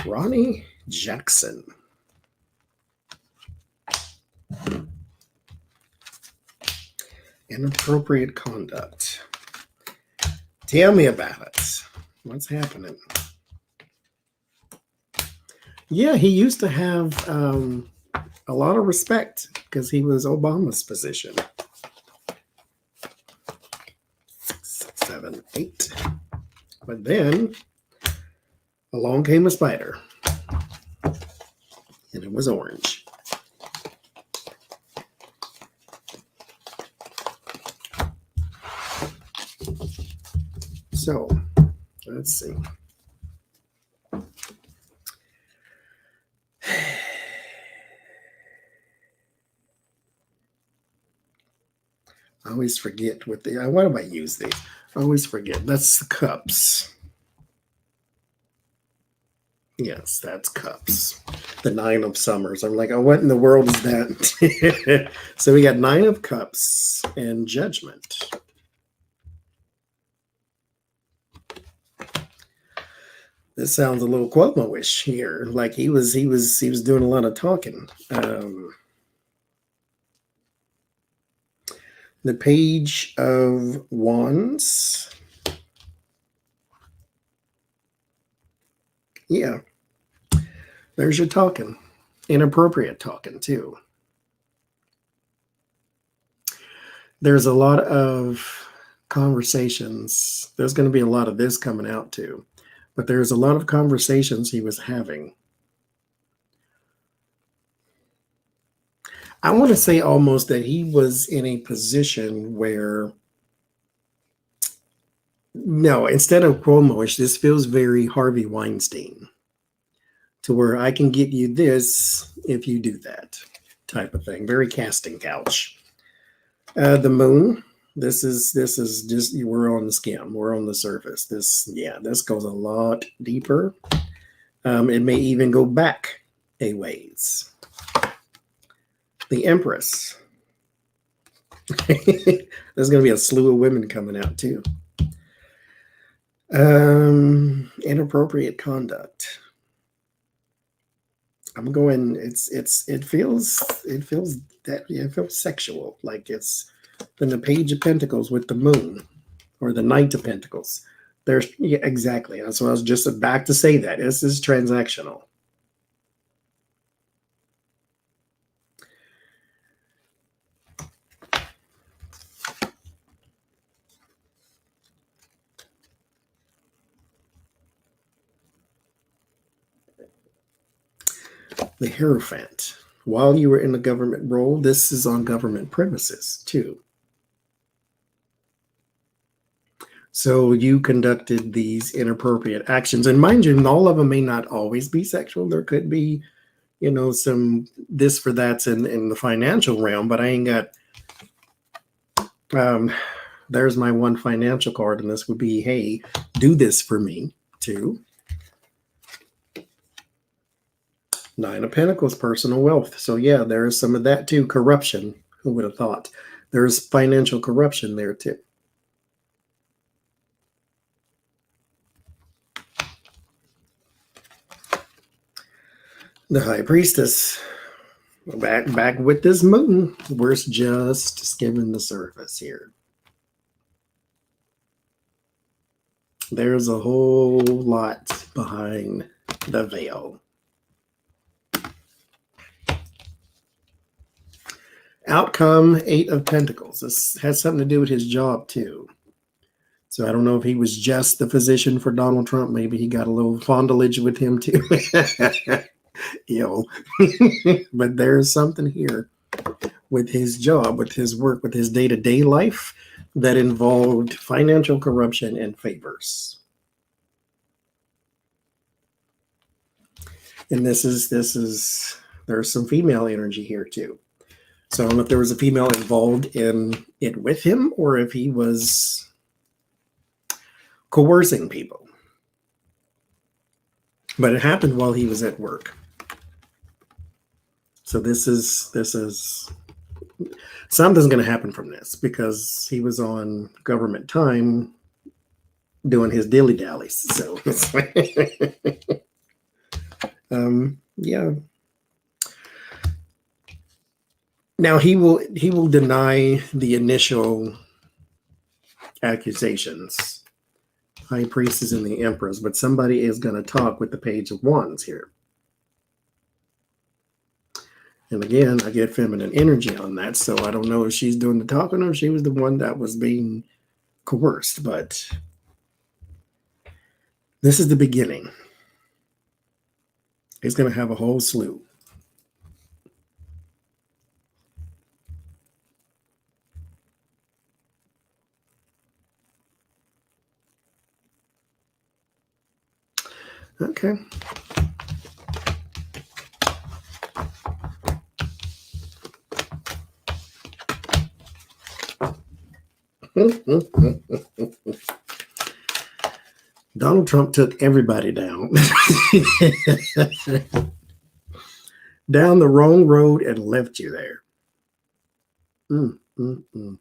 Ronnie Jackson. Inappropriate conduct. Tell me about it. What's happening? Yeah, he used to have a lot of respect because he was Obama's position. 6, 7, 8. But then along came a spider, and it was orange. So, let's see. always forget what they. Why do I use these? I always forget. That's the cups. Yes, that's cups. The 9 of summers. I'm like, oh, what in the world is that? So we got 9 of cups and judgment. This sounds a little Cuomo-ish here. Like he was doing a lot of talking. The Page of Wands. Yeah. There's your talking. Inappropriate talking, too. There's a lot of conversations. There's going to be a lot of this coming out, too. But there's a lot of conversations he was having. I want to say almost that he was in a position where, no, instead of Cuomo-ish, this feels very Harvey Weinstein, to where I can get you this if you do that type of thing. Very casting couch. The moon. This is just, we're on the skim. We're on the surface. This goes a lot deeper. It may even go back a ways. The Empress. There's going to be a slew of women coming out too. Inappropriate conduct. I'm going. It feels sexual. Like it's in the Page of Pentacles with the Moon, or the Knight of Pentacles. There's exactly. That's what I was just about to say. That this is transactional. The Hierophant. While you were in the government role, this is on government premises too. So you conducted these inappropriate actions. And mind you, all of them may not always be sexual. There could be, some this for that's in the financial realm, but I ain't got, there's my one financial card. And this would be, hey, do this for me too. 9 of Pentacles, personal wealth. So yeah, there is some of that too. Corruption. Who would have thought? There's financial corruption there too. The High Priestess. Back with this moon. We're just skimming the surface here. There's a whole lot behind the veil. Outcome, 8 of Pentacles. This has something to do with his job too. So I don't know if he was just the physician for Donald Trump. Maybe he got a little fondlage with him too. But there's something here with his job, with his work, with his day-to-day life that involved financial corruption and favors. And there's some female energy here too. So I don't know if there was a female involved in it with him or if he was coercing people. But it happened while he was at work. So this is something's going to happen from this because he was on government time doing his dilly-dallies. So it's yeah. Now he will deny the initial accusations. High Priestess and the Empress, but somebody is going to talk with the Page of Wands here. And again, I get feminine energy on that, so I don't know if she's doing the talking or if she was the one that was being coerced, but this is the beginning. He's going to have a whole slew. Okay. Donald Trump took everybody down. Down the wrong road and left you there. Mm, mm, mm.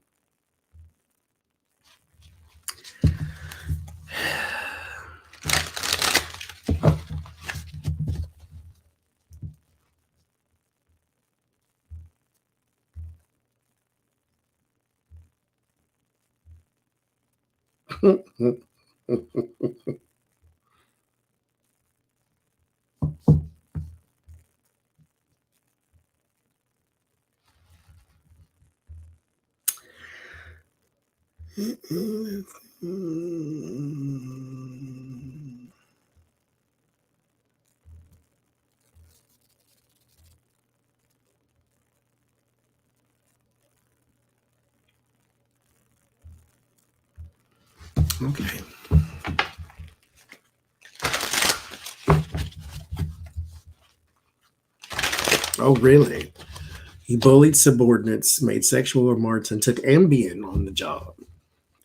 Okay. Oh, really? He bullied subordinates, made sexual remarks, and took Ambien on the job.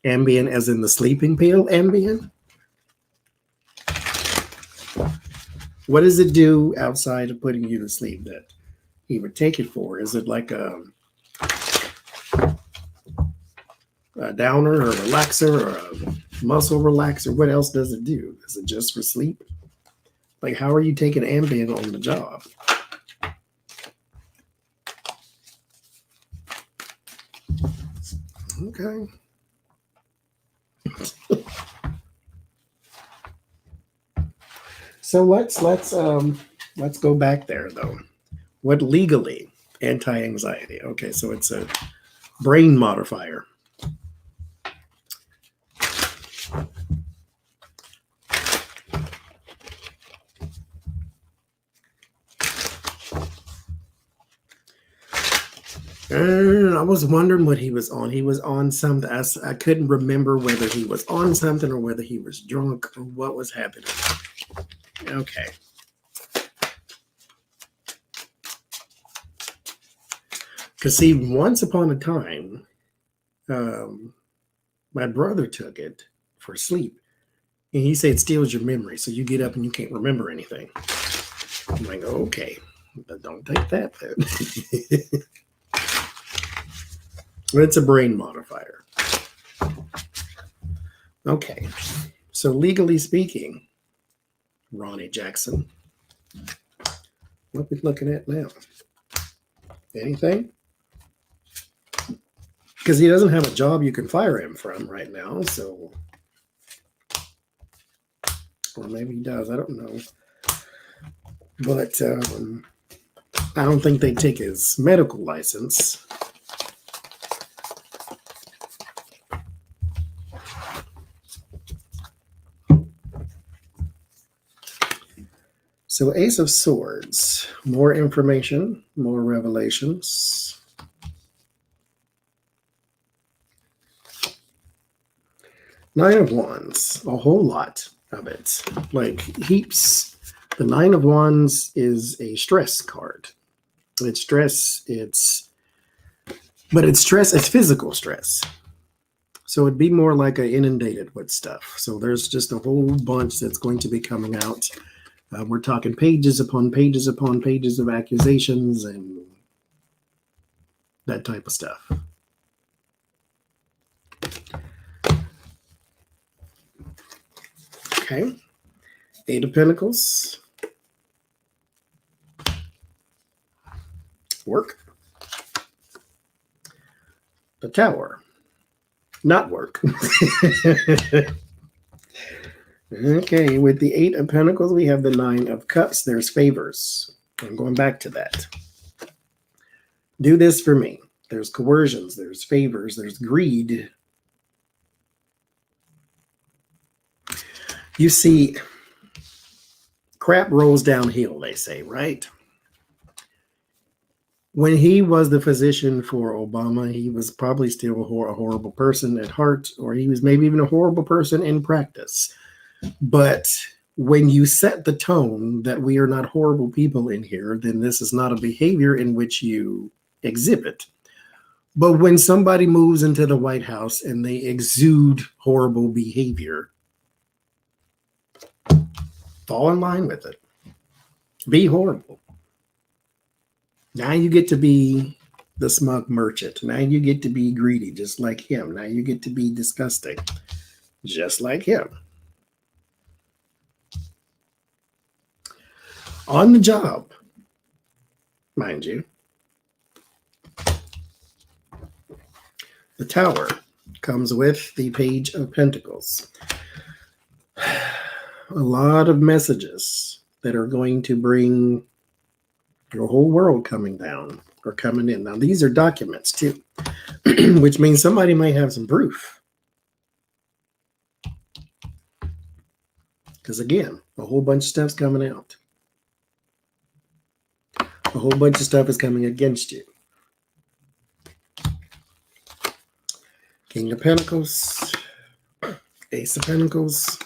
Ambien as in the sleeping pill Ambien? What does it do outside of putting you to sleep that he would take it for? Is it like a downer or a relaxer or a muscle relaxer? What else does it do? Is it just for sleep? Like, how are you taking Ambien on the job? Okay. So let's go back there though. What legally? Anti-anxiety. Okay, so it's a brain modifier. And I was wondering what he was on. He was on something. I couldn't remember whether he was on something or whether he was drunk or what was happening. Okay. Because see, once upon a time, my brother took it for sleep. And he said it steals your memory. So you get up and you can't remember anything. I'm like, okay, but don't take that then. It's a brain modifier. Okay. So legally speaking, Ronnie Jackson, what are we looking at now? Anything? Because he doesn't have a job you can fire him from right now, so, or maybe he does, I don't know. But I don't think they take his medical license. So Ace of Swords, more information, more revelations. Nine of Wands, a whole lot of it, like heaps. The Nine of Wands is a stress card. It's stress, it's physical stress. So it'd be more like inundated with stuff. So there's just a whole bunch that's going to be coming out. We're talking pages upon pages upon pages of accusations and that type of stuff. Okay. Eight of Pentacles. Work. The Tower. Not work. Okay, with the Eight of Pentacles, we have the Nine of Cups. There's favors. I'm going back to that. Do this for me. There's coercions, there's favors, there's greed. You see, crap rolls downhill, they say, right? When he was the physician for Obama, he was probably still a horrible person at heart, or he was maybe even a horrible person in practice. But when you set the tone that we are not horrible people in here, then this is not a behavior in which you exhibit. But when somebody moves into the White House and they exude horrible behavior, fall in line with it. Be horrible. Now you get to be the smug merchant. Now you get to be greedy, just like him. Now you get to be disgusting, just like him. On the job, mind you, the Tower comes with the Page of Pentacles. A lot of messages that are going to bring your whole world coming down or coming in. Now, these are documents too, which means somebody might have some proof. Because again, a whole bunch of stuff's coming out. A whole bunch of stuff is coming against you. King of Pentacles, Ace of Pentacles.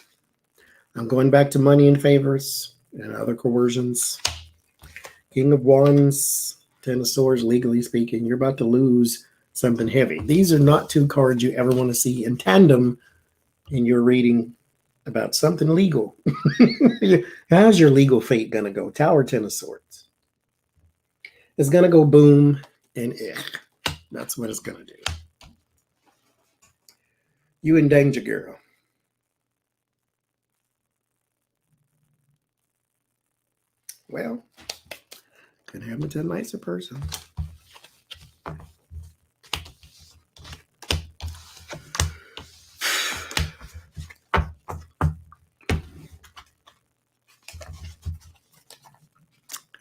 I'm going back to money and favors and other coercions. King of Wands, Ten of Swords, legally speaking. You're about to lose something heavy. These are not two cards you ever want to see in tandem in your reading about something legal. How's your legal fate going to go? Tower, Ten of Swords. It's going to go boom and that's what it's going to do. You in danger, girl. Well, could happen to a nicer person.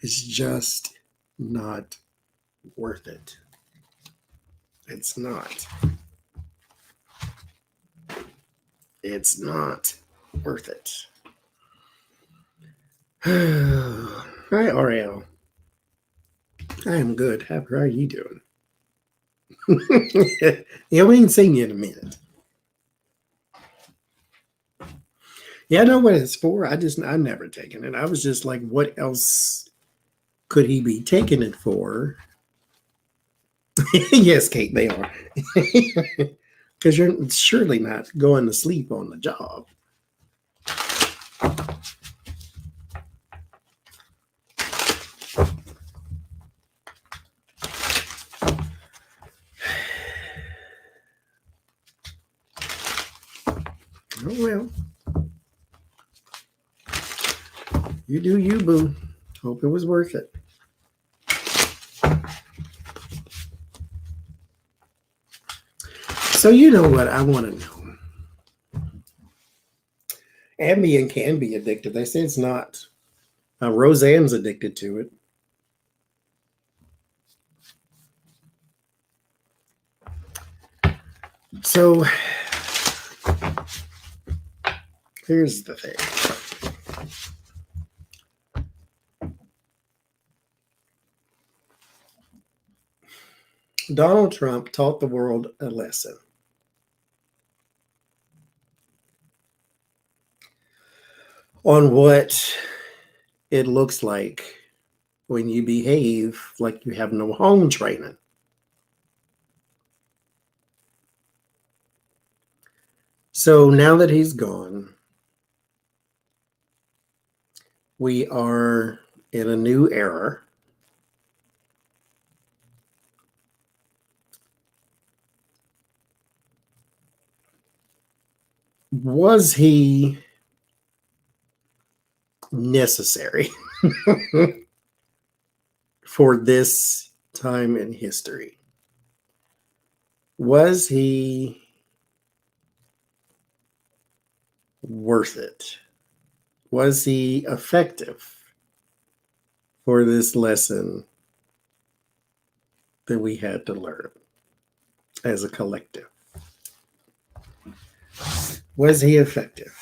It's just not worth it. It's not. It's not worth it. Hi, Ariel. I am good. How are you doing? Yeah, we ain't seen you in a minute. Yeah, I know what it's for. I've never taken it. I was just like, what else could he be taking it for? Yes, Kate, they are. Because you're surely not going to sleep on the job. Oh, well. You do you, boo. Hope it was worth it. So you know what I want to know. Ambien can be addictive. They say it's not. Roseanne's addicted to it. So here's the thing. Donald Trump taught the world a lesson. On what it looks like when you behave like you have no home training. So now that he's gone, we are in a new era. Was he necessary for this time in history? Was he worth it? Was he effective for this lesson that we had to learn as a collective? Was he effective?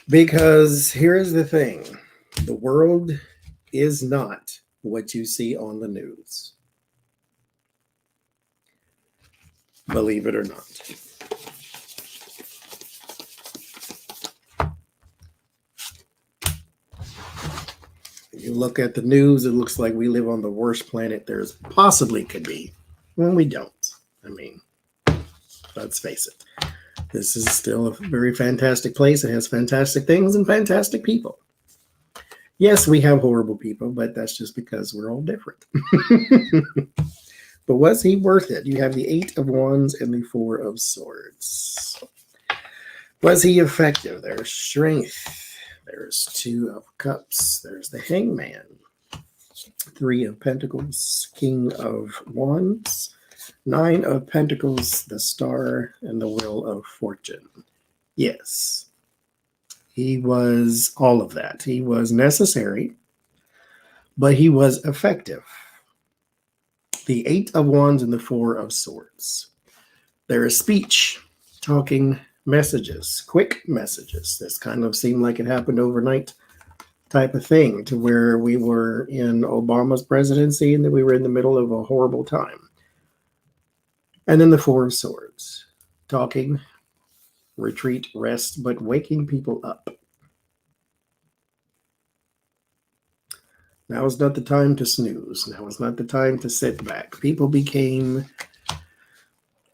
Because here's the thing. The world is not what you see on the news. believe it or not. You look at the news, it looks like we live on the worst planet there's possibly could be. Well, we don't. I mean, let's face it. This is still a very fantastic place. It has fantastic things and fantastic people. Yes, we have horrible people, but that's just because we're all different. But was he worth it? You have the 8 of Wands and the 4 of Swords. Was he effective? There's strength. There's 2 of Cups. There's the Hangman. 3 of Pentacles. King of Wands. 9 of Pentacles. The Star. And the Wheel of Fortune. Yes. He was all of that. He was necessary, but he was effective. The 8 of Wands and the 4 of Swords. There is speech, talking, messages, quick messages. This kind of seemed like it happened overnight type of thing, to where we were in Obama's presidency and then we were in the middle of a horrible time. And then the 4 of Swords. Talking, retreat, rest, but waking people up. Now is not the time to snooze. Now is not the time to sit back. People became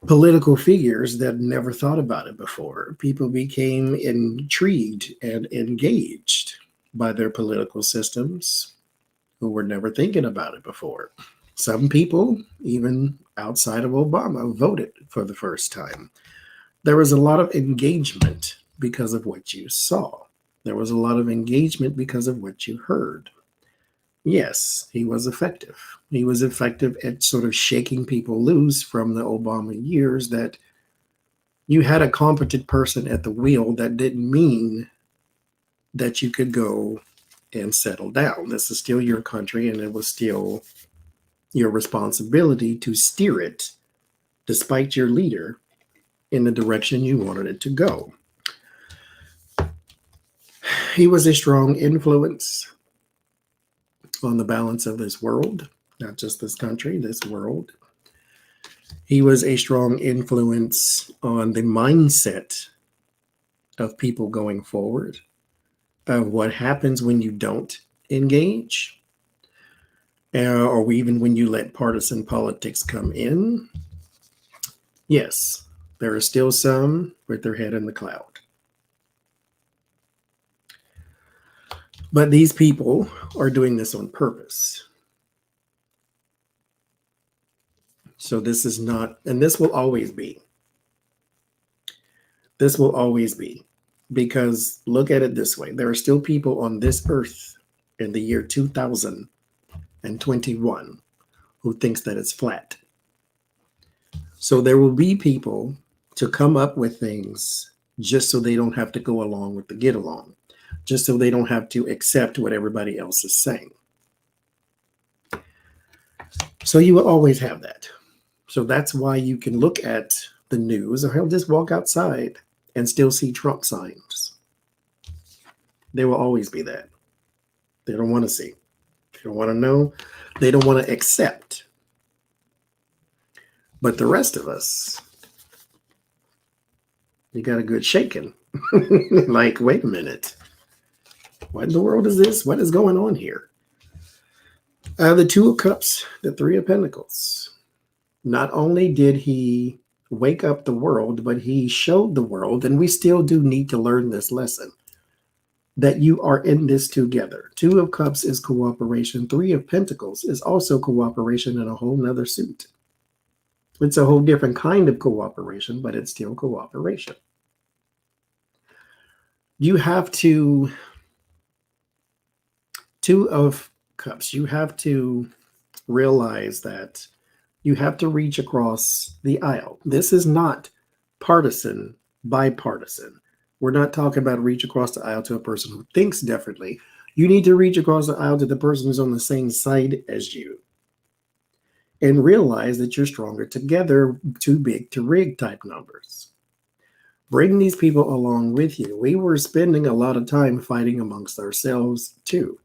political figures that never thought about it before. People became intrigued and engaged by their political systems who were never thinking about it before. Some people, even outside of Obama, voted for the first time. There was a lot of engagement because of what you saw. There was a lot of engagement because of what you heard. Yes, he was effective. He was effective at sort of shaking people loose from the Obama years, that you had a competent person at the wheel. That didn't mean that you could go and settle down. This is still your country, and it was still your responsibility to steer it, despite your leader, in the direction you wanted it to go. He was a strong influence on the balance of this world, not just this country, this world. He was a strong influence on the mindset of people going forward, of what happens when you don't engage, or even when you let partisan politics come in. Yes, there are still some with their head in the cloud. But these people are doing this on purpose. So this is not, and this will always be. This will always be. Because look at it this way. There are still people on this earth in the year 2021 who thinks that it's flat. So there will be people to come up with things just so they don't have to go along with the get along. Just so they don't have to accept what everybody else is saying. So you will always have that. So that's why you can look at the news, or he'll just walk outside and still see Trump signs. There will always be that. They don't want to see. They don't want to know. They don't want to accept. But the rest of us, you got a good shaking. Like, wait a minute. What in the world is this? What is going on here? The 2 of Cups, the 3 of Pentacles. Not only did he wake up the world, but he showed the world, and we still do need to learn this lesson, that you are in this together. 2 of Cups is cooperation. 3 of Pentacles is also cooperation in a whole nother suit. It's a whole different kind of cooperation, but it's still cooperation. You have to... 2 of Cups, you have to realize that you have to reach across the aisle. This is not partisan, bipartisan. We're not talking about reach across the aisle to a person who thinks differently. You need to reach across the aisle to the person who's on the same side as you. And realize that you're stronger together, too big to rig type numbers. Bring these people along with you. We were spending a lot of time fighting amongst ourselves too.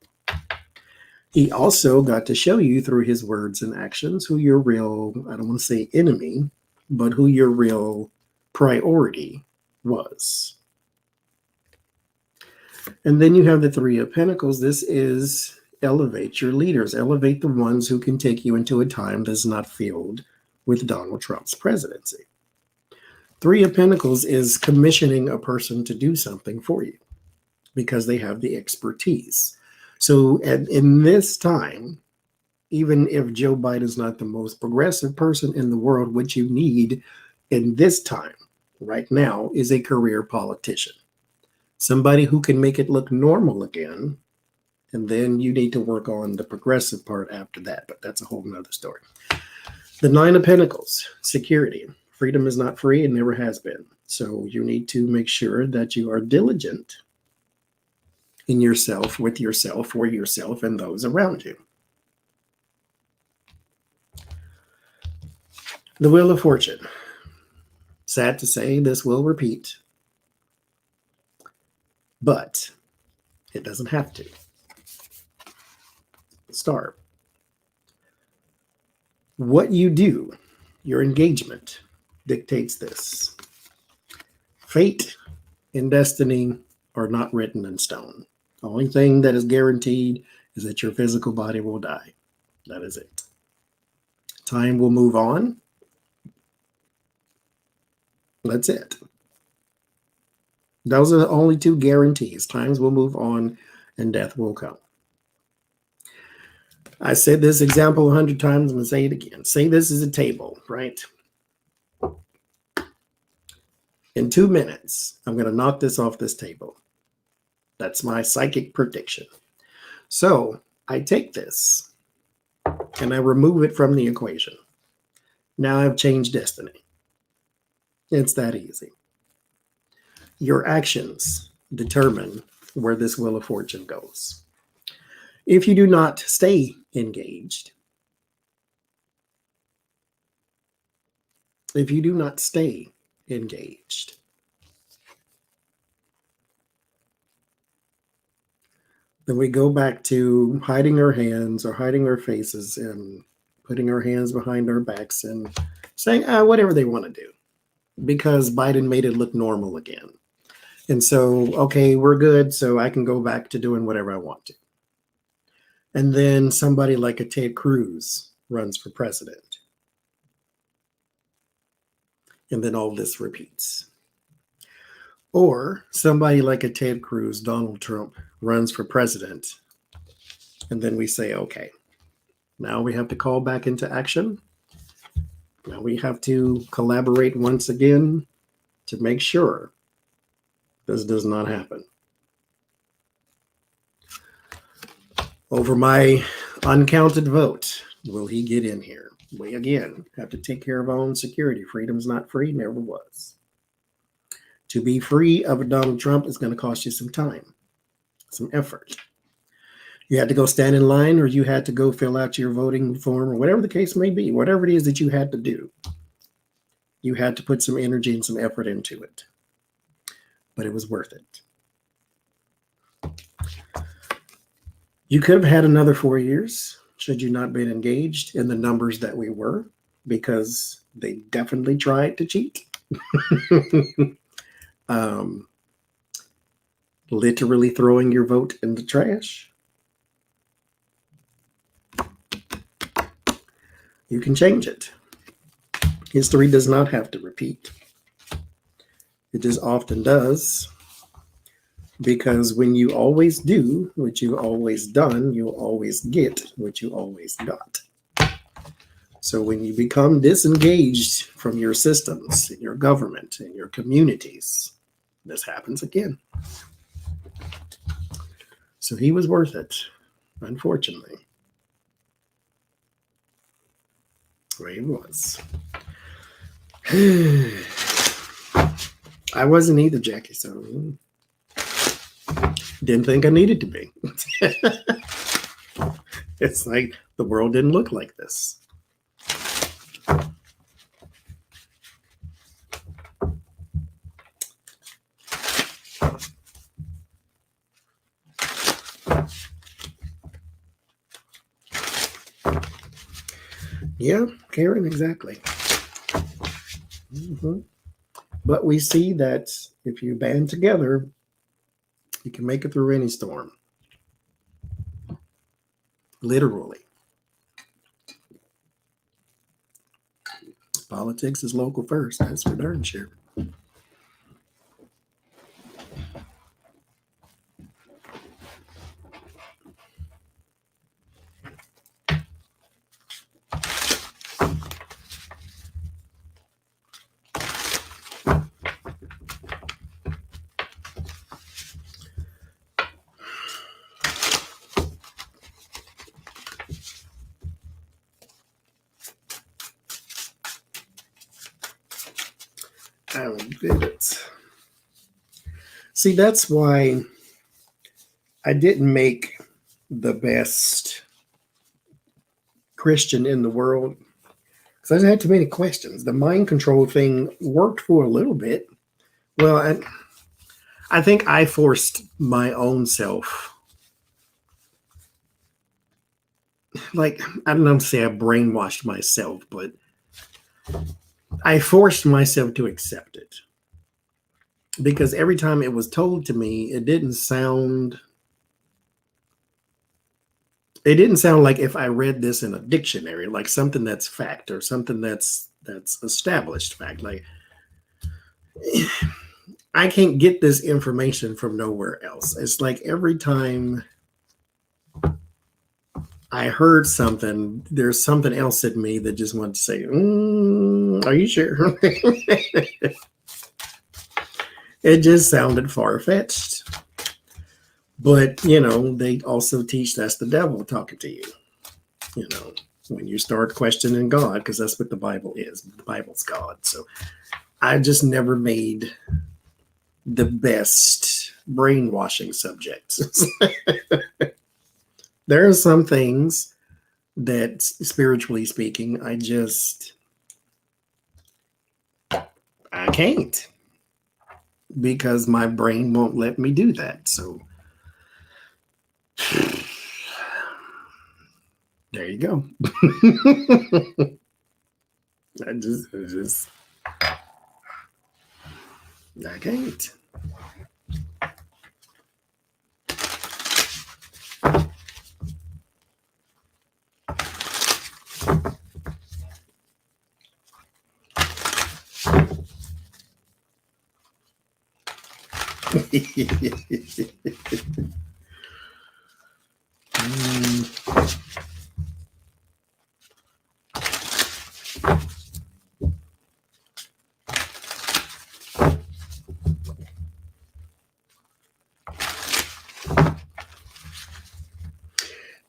He also got to show you through his words and actions who your real, I don't want to say enemy, but who your real priority was. And then you have the Three of Pentacles. This is elevate your leaders, elevate the ones who can take you into a time that's not filled with Donald Trump's presidency. Three of Pentacles is commissioning a person to do something for you because they have the expertise. So in this time, even if Joe Biden's not the most progressive person in the world, what you need in this time right now is a career politician. Somebody who can make it look normal again. And then you need to work on the progressive part after that. But that's a whole nother story. The Nine of Pentacles, security. Freedom is not free and never has been. So you need to make sure that you are diligent in yourself, with yourself, for yourself, and those around you. The Wheel of Fortune. Sad to say, this will repeat. But it doesn't have to. Star. What you do, your engagement, dictates this. Fate and destiny are not written in stone. The only thing that is guaranteed is that your physical body will die. That is it. Time will move on. That's it. Those are the only two guarantees. Times will move on and death will come. I said this example 100 times. I'm going to say it again. Say this is a table, right? In 2 minutes, I'm going to knock this off this table. That's my psychic prediction. So I take this and I remove it from the equation. Now I've changed destiny. It's that easy. Your actions determine where this Wheel of Fortune goes. If you do not stay engaged, then we go back to hiding our hands or hiding our faces and putting our hands behind our backs and saying, whatever they want to do, because Biden made it look normal again. And so, okay, we're good, so I can go back to doing whatever I want to. And then somebody like a Ted Cruz runs for president. And then all this repeats. Or somebody like a Ted Cruz, Donald Trump, runs for president. And then we say, okay, now we have to call back into action. Now we have to collaborate once again to make sure this does not happen. Over my uncounted vote, will he get in here? We, again, have to take care of our own security. Freedom's not free, never was. To be free of Donald Trump is going to cost you some time, some effort. You had to go stand in line, or you had to go fill out your voting form, or whatever the case may be, whatever it is that you had to do. You had to put some energy and some effort into it. But it was worth it. You could have had another 4 years should you not been engaged in the numbers that we were, because they definitely tried to cheat. Literally throwing your vote in the trash. You can change it. History does not have to repeat. It just often does. Because when you always do what you always done, you'll always get what you always got. So when you become disengaged from your systems, in your government, in your communities, this happens again. So he was worth it, unfortunately. Well, he was. I wasn't either, Jackie, so didn't think I needed to be. It's like the world didn't look like this. Yeah, Karen, exactly. Mhm. But we see that if you band together, you can make it through any storm. Literally. Politics is local first. That's for darn sure. I did it. See, that's why I didn't make the best Christian in the world, because I had too many questions. The mind control thing worked for a little bit. Well, I think I forced my own self. Like, I don't know to say I brainwashed myself, but I forced myself to accept it. Because every time it was told to me, it didn't sound like if I read this in a dictionary, like something that's fact or something that's established fact. Like, I can't get this information from nowhere else. It's like every time I heard something, there's something else in me that just wanted to say, are you sure? It just sounded far-fetched. But, they also teach that's the devil talking to you. When you start questioning God, because that's what the Bible is. The Bible's God. So I just never made the best brainwashing subjects. There are some things that, spiritually speaking, I can't, because my brain won't let me do that. So there you go. I can't.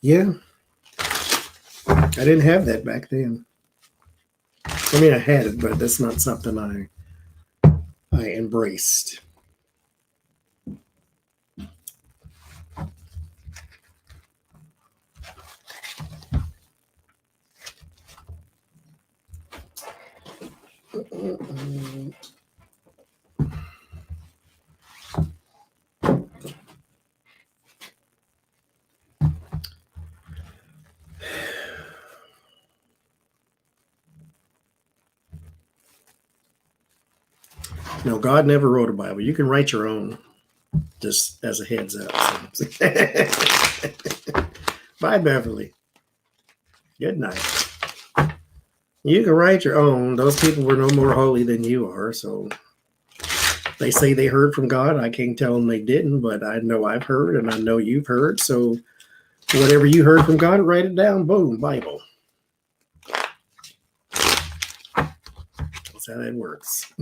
Yeah. I didn't have that back then. I mean, I had it, but that's not something I embraced. No, God never wrote a Bible. You can write your own, just as a heads up. Bye, Beverly. Good night. You can write your own. Those people were no more holy than you are. So they say they heard from God. I can't tell them they didn't, but I know I've heard and I know you've heard. So whatever you heard from God, write it down. Boom, Bible. That's how that works.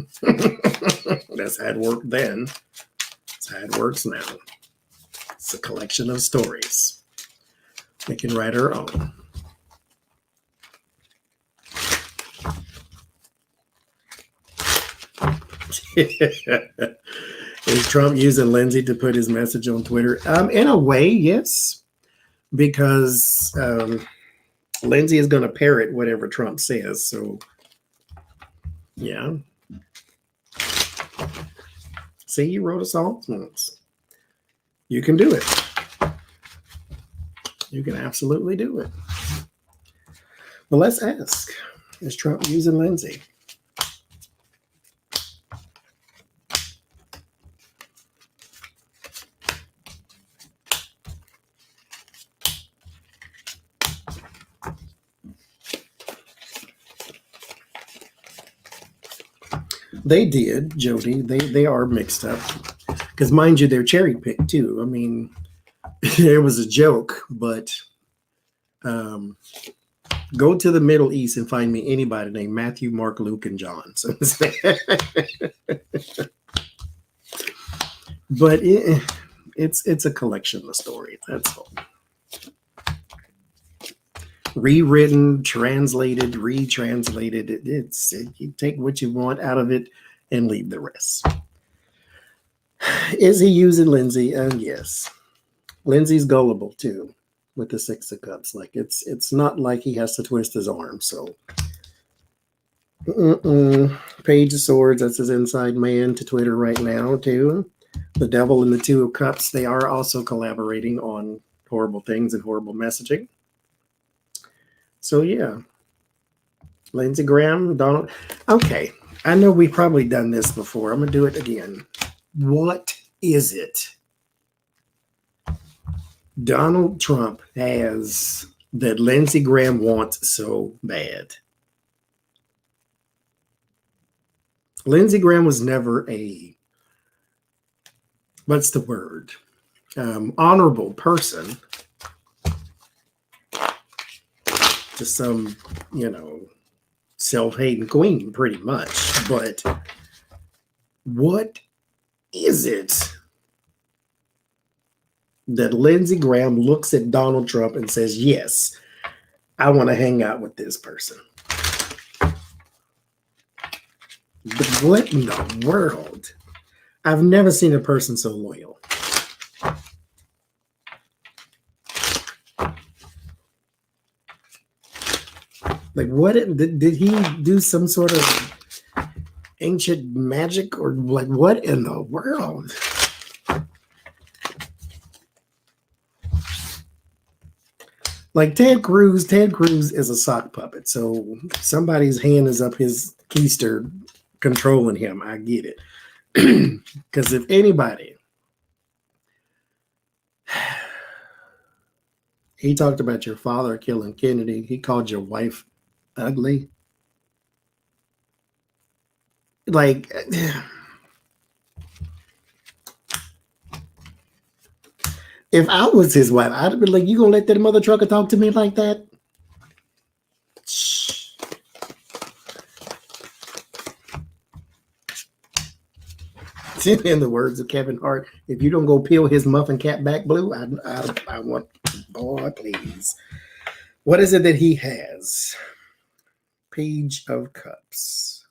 That's how it worked then. That's how it works now. It's a collection of stories. We can write our own. Is Trump using Lindsay to put his message on Twitter? In a way, yes. Because Lindsay is going to parrot whatever Trump says. So, yeah. See, you wrote a song once. You can do it. You can absolutely do it. But let's ask, is Trump using Lindsay? They did, Jody. They are mixed up. Because mind you, they're cherry picked too. I mean, it was a joke, but go to the Middle East and find me anybody named Matthew, Mark, Luke, and John. So, but it's a collection of stories. That's all. Rewritten, translated, retranslated. You take what you want out of it and leave the rest. Is he using Lindsay? Yes. Lindsay's gullible too with the Six of Cups. Like it's not like he has to twist his arm. So Page of Swords, that's his inside man to Twitter right now too. The Devil and the Two of Cups, they are also collaborating on horrible things and horrible messaging. So yeah. Lindsey Graham, Donald. Okay. I know we've probably done this before. I'm gonna do it again. What is it Donald Trump has that Lindsey Graham wants so bad? Lindsey Graham was never a, what's the word? Honorable person. Just some, self-hating queen, pretty much. But what is it that Lindsey Graham looks at Donald Trump and says, yes, I want to hang out with this person? But what in the world? I've never seen a person so loyal. Like, what did he do? Some sort of ancient magic, or like what in the world? Like Ted Cruz is a sock puppet. So somebody's hand is up his keister controlling him. I get it. Because if anybody, he talked about your father killing Kennedy. He called your wife ugly. Like, if I was his wife, I'd have been like, you gonna let that mother trucker talk to me like that? In the words of Kevin Hart, if you don't go peel his muffin cap back blue, I want, boy, please. What is it that he has? Page of Cups.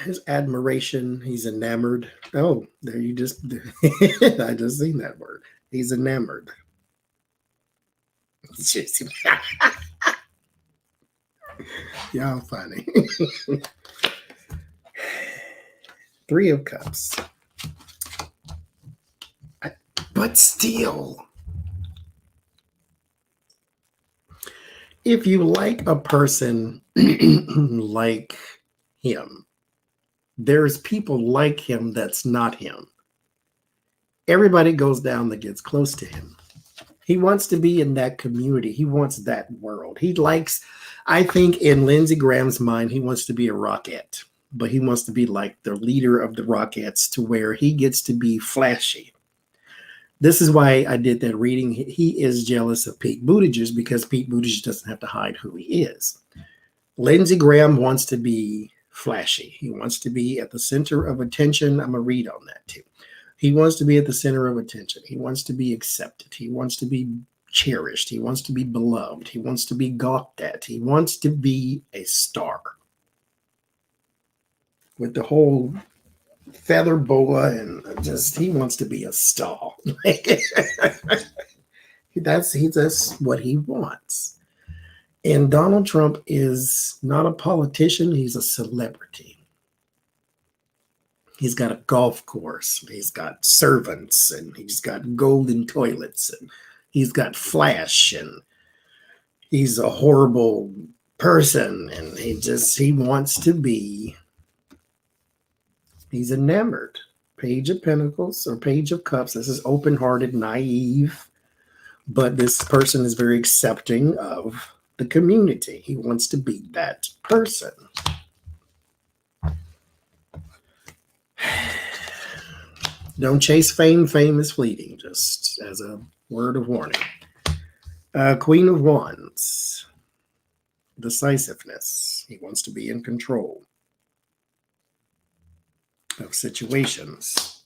His admiration. He's enamored. Oh, there you just, I just seen that word. He's enamored. Y'all funny. Three of Cups. But still, if you like a person like him, there's people like him that's not him. Everybody goes down that gets close to him. He wants to be in that community. He wants that world. He likes, I think in Lindsey Graham's mind, he wants to be a Rockette, but he wants to be like the leader of the Rockettes to where he gets to be flashy. This is why I did that reading. He is jealous of Pete Buttigieg because Pete Buttigieg doesn't have to hide who he is. Lindsey Graham wants to be flashy. He wants to be at the center of attention. I'm going to read on that too. He wants to be at the center of attention. He wants to be accepted. He wants to be cherished. He wants to be beloved. He wants to be gawked at. He wants to be a star. With the whole feather boa and just, he wants to be a star. That's what he wants. And Donald Trump is not a politician. He's a celebrity. He's got a golf course. He's got servants, and he's got golden toilets, and he's got flash, and he's a horrible person, and he wants to be. He's enamored. Page of Pentacles or Page of Cups. This is open-hearted, naive, but this person is very accepting of the community. He wants to be that person. Don't chase fame. Fame is fleeting, just as a word of warning. Queen of Wands. Decisiveness. He wants to be in control of situations.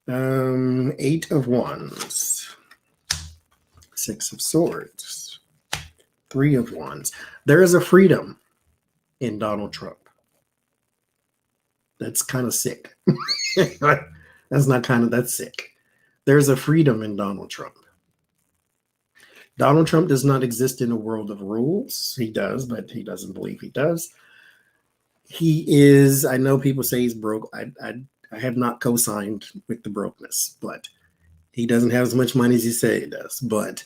8 of Wands. 6 of Swords. 3 of Wands. There is a freedom in Donald Trump. That's kind of sick. That's sick. There's a freedom in Donald Trump. Donald Trump does not exist in a world of rules. He does, but he doesn't believe he does. He is, I know people say he's broke. I have not co-signed with the brokenness, but he doesn't have as much money as he says he does. But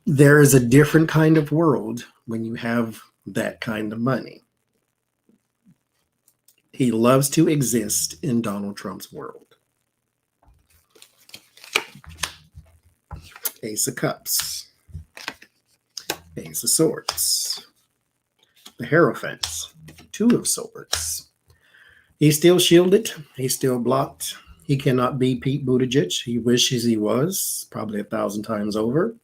there is a different kind of world when you have that kind of money. He loves to exist in Donald Trump's world. Ace of Cups. Ace of Swords. The Hierophant. 2 of Swords. He's still shielded. He's still blocked. He cannot be Pete Buttigieg. He wishes he was, probably 1,000 times over.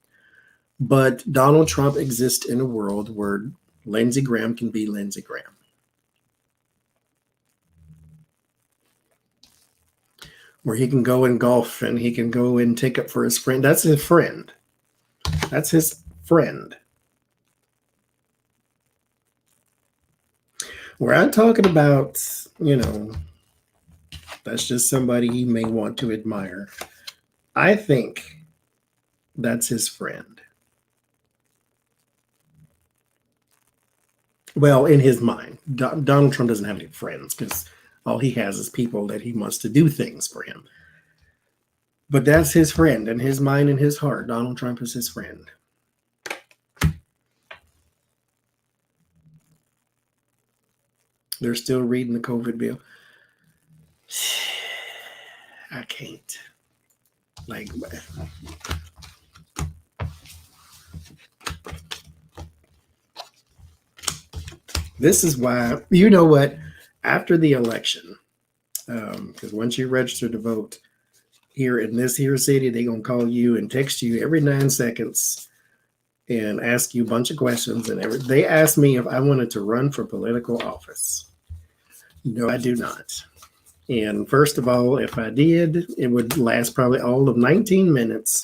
But Donald Trump exists in a world where Lindsey Graham can be Lindsey Graham. Where he can go and golf and he can go and take up for his friend. That's his friend. That's his friend. Where I'm talking about, that's just somebody he may want to admire. I think that's his friend. Well, in his mind, Donald Trump doesn't have any friends because all he has is people that he wants to do things for him. But that's his friend. In his mind and his heart, Donald Trump is his friend. They're still reading the COVID bill. I can't. This is why, you know what? After the election, because once you register to vote here in this here city, they're going to call you and text you every 9 seconds and ask you a bunch of questions. And they asked me if I wanted to run for political office. No, I do not. And first of all, if I did, it would last probably all of 19 minutes.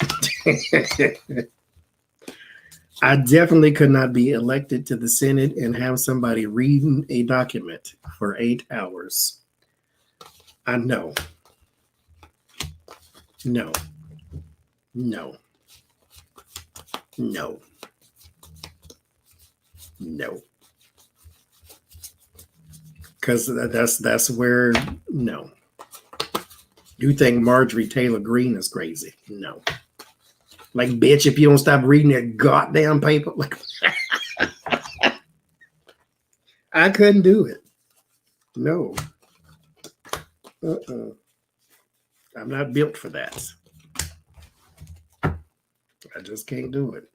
I definitely could not be elected to the Senate and have somebody reading a document for 8 hours. I know. No. No. No. No. Because that's where, no. You think Marjorie Taylor Greene is crazy? No. Like, bitch, if you don't stop reading that goddamn paper, like, I couldn't do it. No. I'm not built for that. I just can't do it.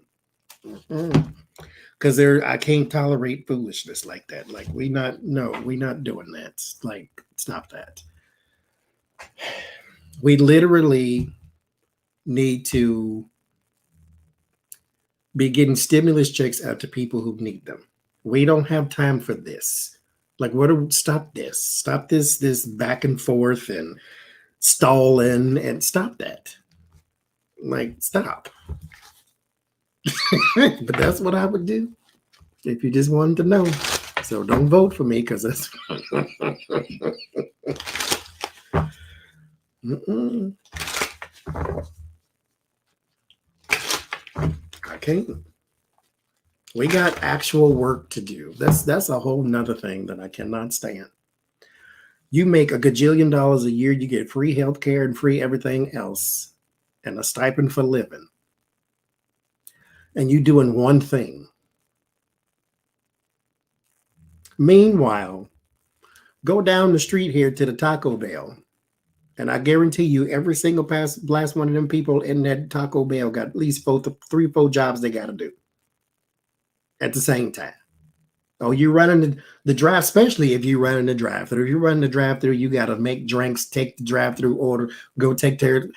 Because I can't tolerate foolishness like that. Like, we're not doing that. Like, stop that. We literally need to be getting stimulus checks out to people who need them. We don't have time for this. Like, stop this. Stop this back and forth and stalling and stop that. Like, stop. But that's what I would do if you just wanted to know. So don't vote for me because that's I can't. We got actual work to do. That's a whole nother thing that I cannot stand. You make $1 gajillion a year, you get free health care and free everything else, and a stipend for living. And you doing one thing. Meanwhile, go down the street here to the Taco Bell, and I guarantee you every single last one of them people in that Taco Bell got at least 3-4 jobs they got to do. at the same time. Oh, you're running the drive, especially if you're running the drive-through. If you're running the drive-through, you got to make drinks, take the drive-through order, go take care of it.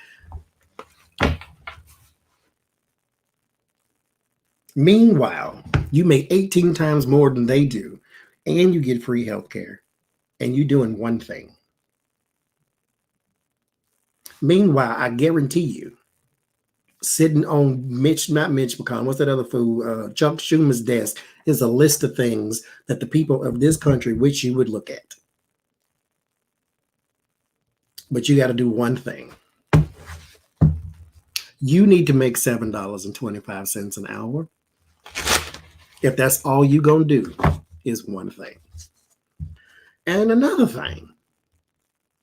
Meanwhile, you make 18 times more than they do, and you get free health care, and you're doing one thing. Meanwhile, I guarantee you, sitting on not Mitch McConnell, what's that other fool? Chuck Schumer's desk is a list of things that the people of this country wish you would look at. But you got to do one thing. You need to make $7.25 an hour. If that's all you're going to do is one thing. And another thing,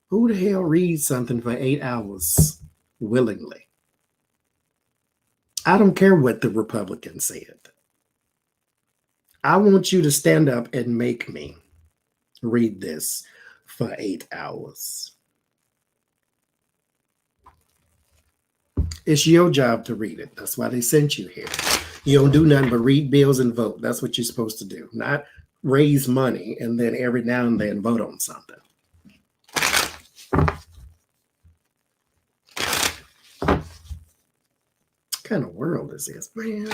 who the hell reads something for 8 hours willingly? I don't care what the Republicans said. I want you to stand up and make me read this for 8 hours. It's your job to read it. That's why they sent you here. You don't do nothing but read bills and vote. That's what you're supposed to do. Not raise money and then every now and then vote on something. What kind of world is this, man?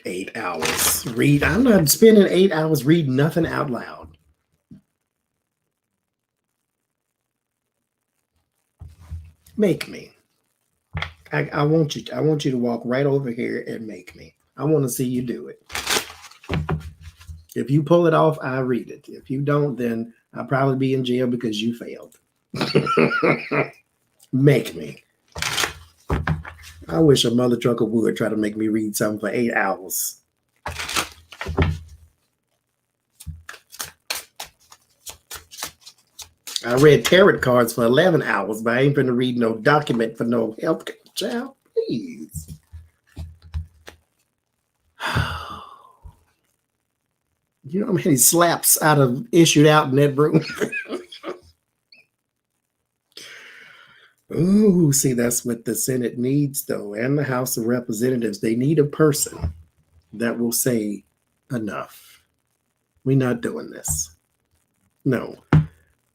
$8 hours. Read. I'm not spending 8 hours reading nothing out loud. Make me. I want you to walk right over here and make me. I want to see you do it. If you pull it off, I read it. If you don't, then I'll probably be in jail because you failed. Make me. I wish a mother trucker would try to make me read something for 8 hours. I read tarot cards for 11 hours, but I ain't gonna read no document for no help. Child, please. You know how many slaps issued out in that room? Ooh, see, that's what the Senate needs, though, and the House of Representatives. They need a person that will say enough. We're not doing this. No.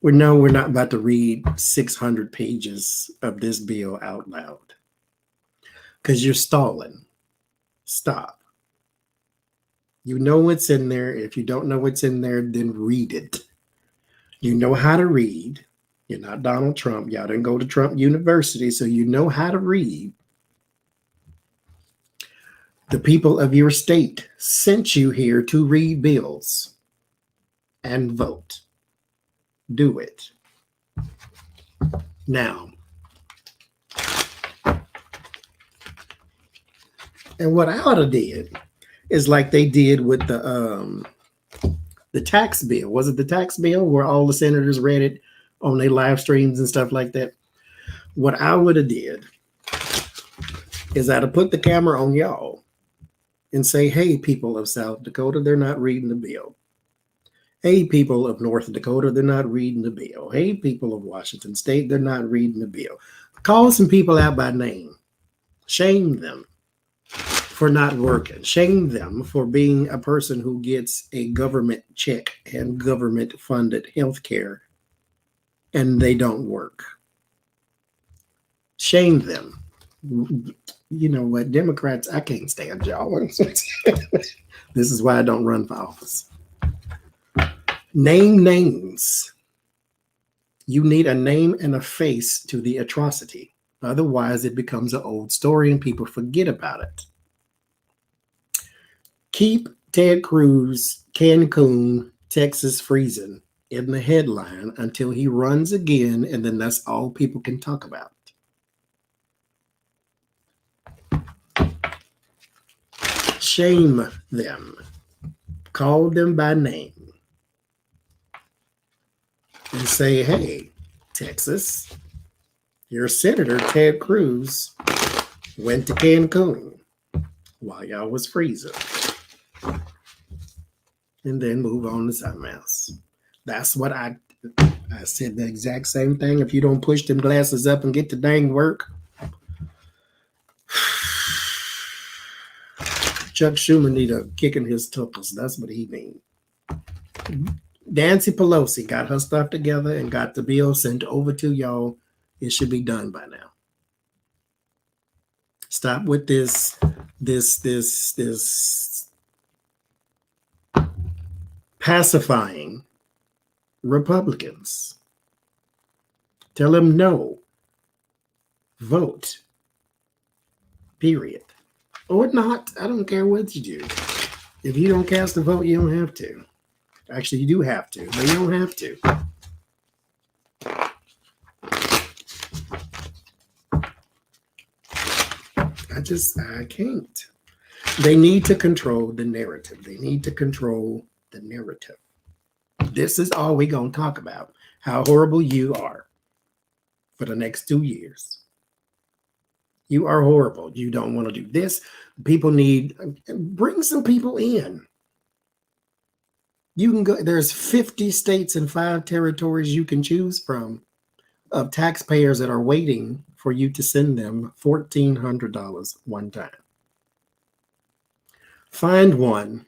We're not about to read 600 pages of this bill out loud. Because you're stalling. Stop. You know what's in there. If you don't know what's in there, then read it. You know how to read. You're not Donald Trump. Y'all didn't go to Trump University, so you know how to read. The people of your state sent you here to read bills and vote. Do it. Now. And what I ought to did is like they did with the tax bill. Was it the tax bill where all the senators read it on their live streams and stuff like that? What I would have did is I'd have put the camera on y'all and say, hey, people of South Dakota, they're not reading the bill. Hey, people of North Dakota, they're not reading the bill. Hey, people of Washington State, they're not reading the bill. Call some people out by name. Shame them for not working. Shame them for being a person who gets a government check and government-funded health care and they don't work. Shame them. You know what, Democrats, I can't stand y'all. This is why I don't run for office. Name names. You need a name and a face to the atrocity. Otherwise, it becomes an old story and people forget about it. Keep Ted Cruz, Cancun, Texas freezing in the headline until he runs again, and then that's all people can talk about. Shame them. Call them by name. And say, hey, Texas, your Senator Ted Cruz went to Cancun while y'all was freezing. And then move on to something else. That's what I said the exact same thing. If you don't push them glasses up and get the dang work, Chuck Schumer need a kick in his tuckles. That's what he mean. Nancy Pelosi got her stuff together and got the bill sent over to y'all. It should be done by now. Stop with this pacifying Republicans. Tell them no. Vote. Period. Or not. I don't care what you do. If you don't cast a vote, you don't have to. Actually, you do have to, but you don't have to. I can't. They need to control the narrative. They need to control the narrative. This is all we're going to talk about. How horrible you are for the next 2 years. You are horrible. You don't want to do this. People bring some people in. You can go, there's 50 states and 5 territories you can choose from of taxpayers that are waiting for you to send them $1,400 one time. Find one,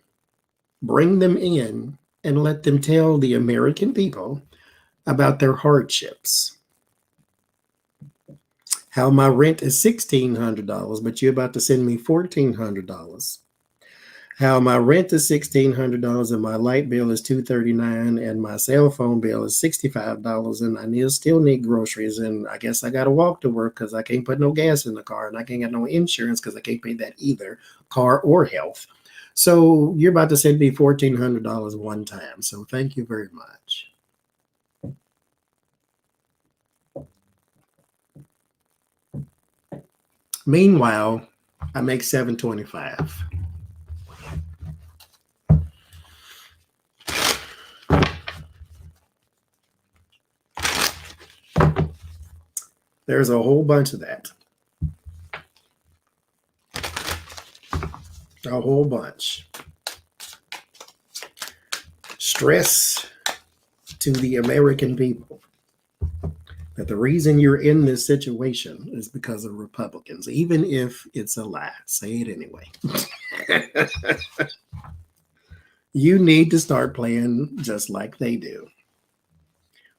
bring them in, and let them tell the American people about their hardships. How my rent is $1,600, but you're about to send me $1,400. How my rent is $1,600 and my light bill is $239 and my cell phone bill is $65 and I still need groceries and I guess I got to walk to work because I can't put no gas in the car and I can't get no insurance because I can't pay that either, car or health. So you're about to send me $1,400 one time. So thank you very much. Meanwhile, I make $725. There's a whole bunch of that. A whole bunch. Stress to the American people that the reason you're in this situation is because of Republicans, even if it's a lie. Say it anyway. You need to start playing just like they do.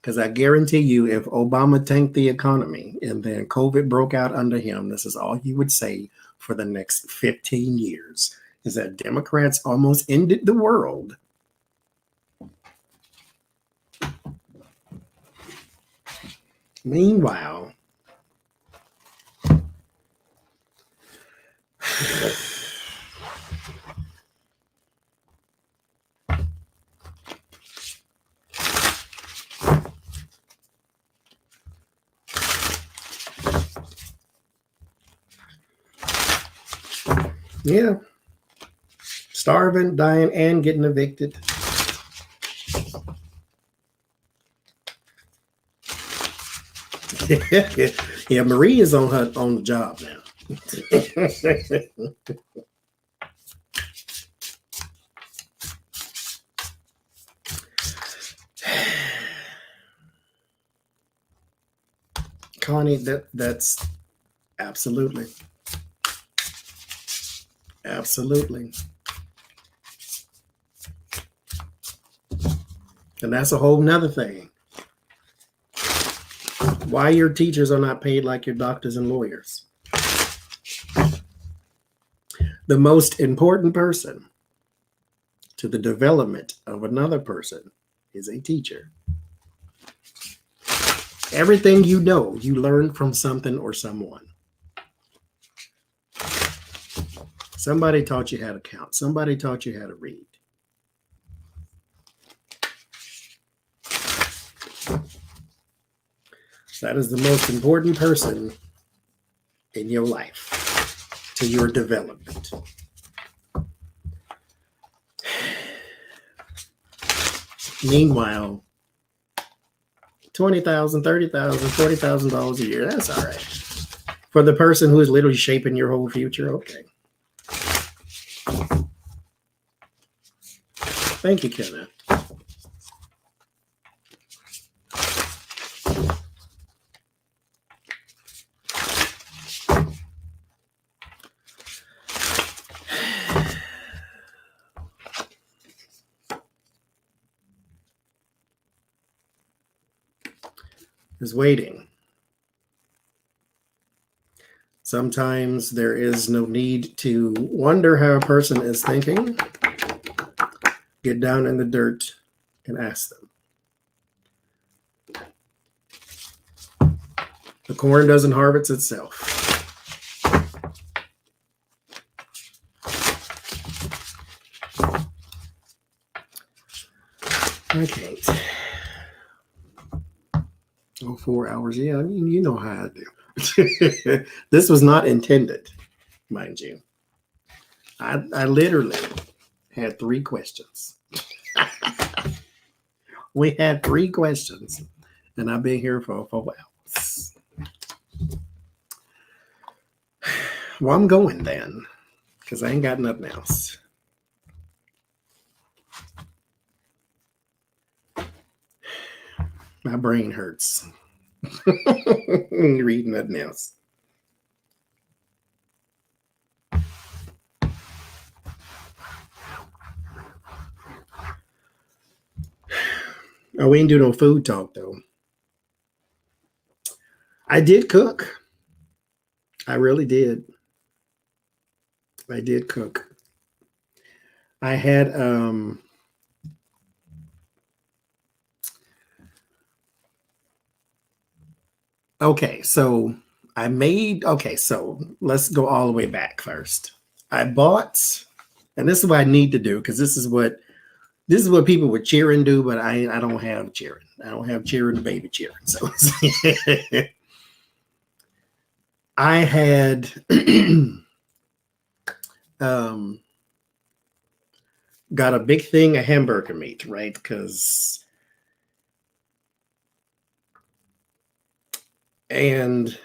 Because I guarantee you, if Obama tanked the economy and then COVID broke out under him, this is all you would say for the next 15 years, is that Democrats almost ended the world. Meanwhile, yeah, starving, dying, and getting evicted. Yeah, Marie is on the job now. Connie, that's absolutely. Absolutely. And that's a whole nother thing. Why your teachers are not paid like your doctors and lawyers. The most important person to the development of another person is a teacher. Everything you know, you learn from something or someone. Somebody taught you how to count. Somebody taught you how to read. That is the most important person in your life to your development. Meanwhile, $20,000, $30,000, $40,000 a year, that's all right. For the person who is literally shaping your whole future, okay. Thank you, Kenneth. Is waiting. Sometimes there is no need to wonder how a person is thinking. Get down in the dirt and ask them. The corn doesn't harvest itself. I can't. Oh, 4 hours. Yeah, I mean, you know how I do. This was not intended, mind you. I literally had 3 questions. We had 3 questions, and I've been here for 4 hours. Well, I'm going then, because I ain't got nothing else. My brain hurts. Reading nothing else. Oh, we ain't do no food talk though. I did cook. I really did. I did cook. I had okay, so so let's go all the way back first. I bought, and this is what I need to do, because this is what people with cheering do, but I don't have cheering. I don't have cheering, baby cheering. So I had got a big thing of hamburger meat, right? And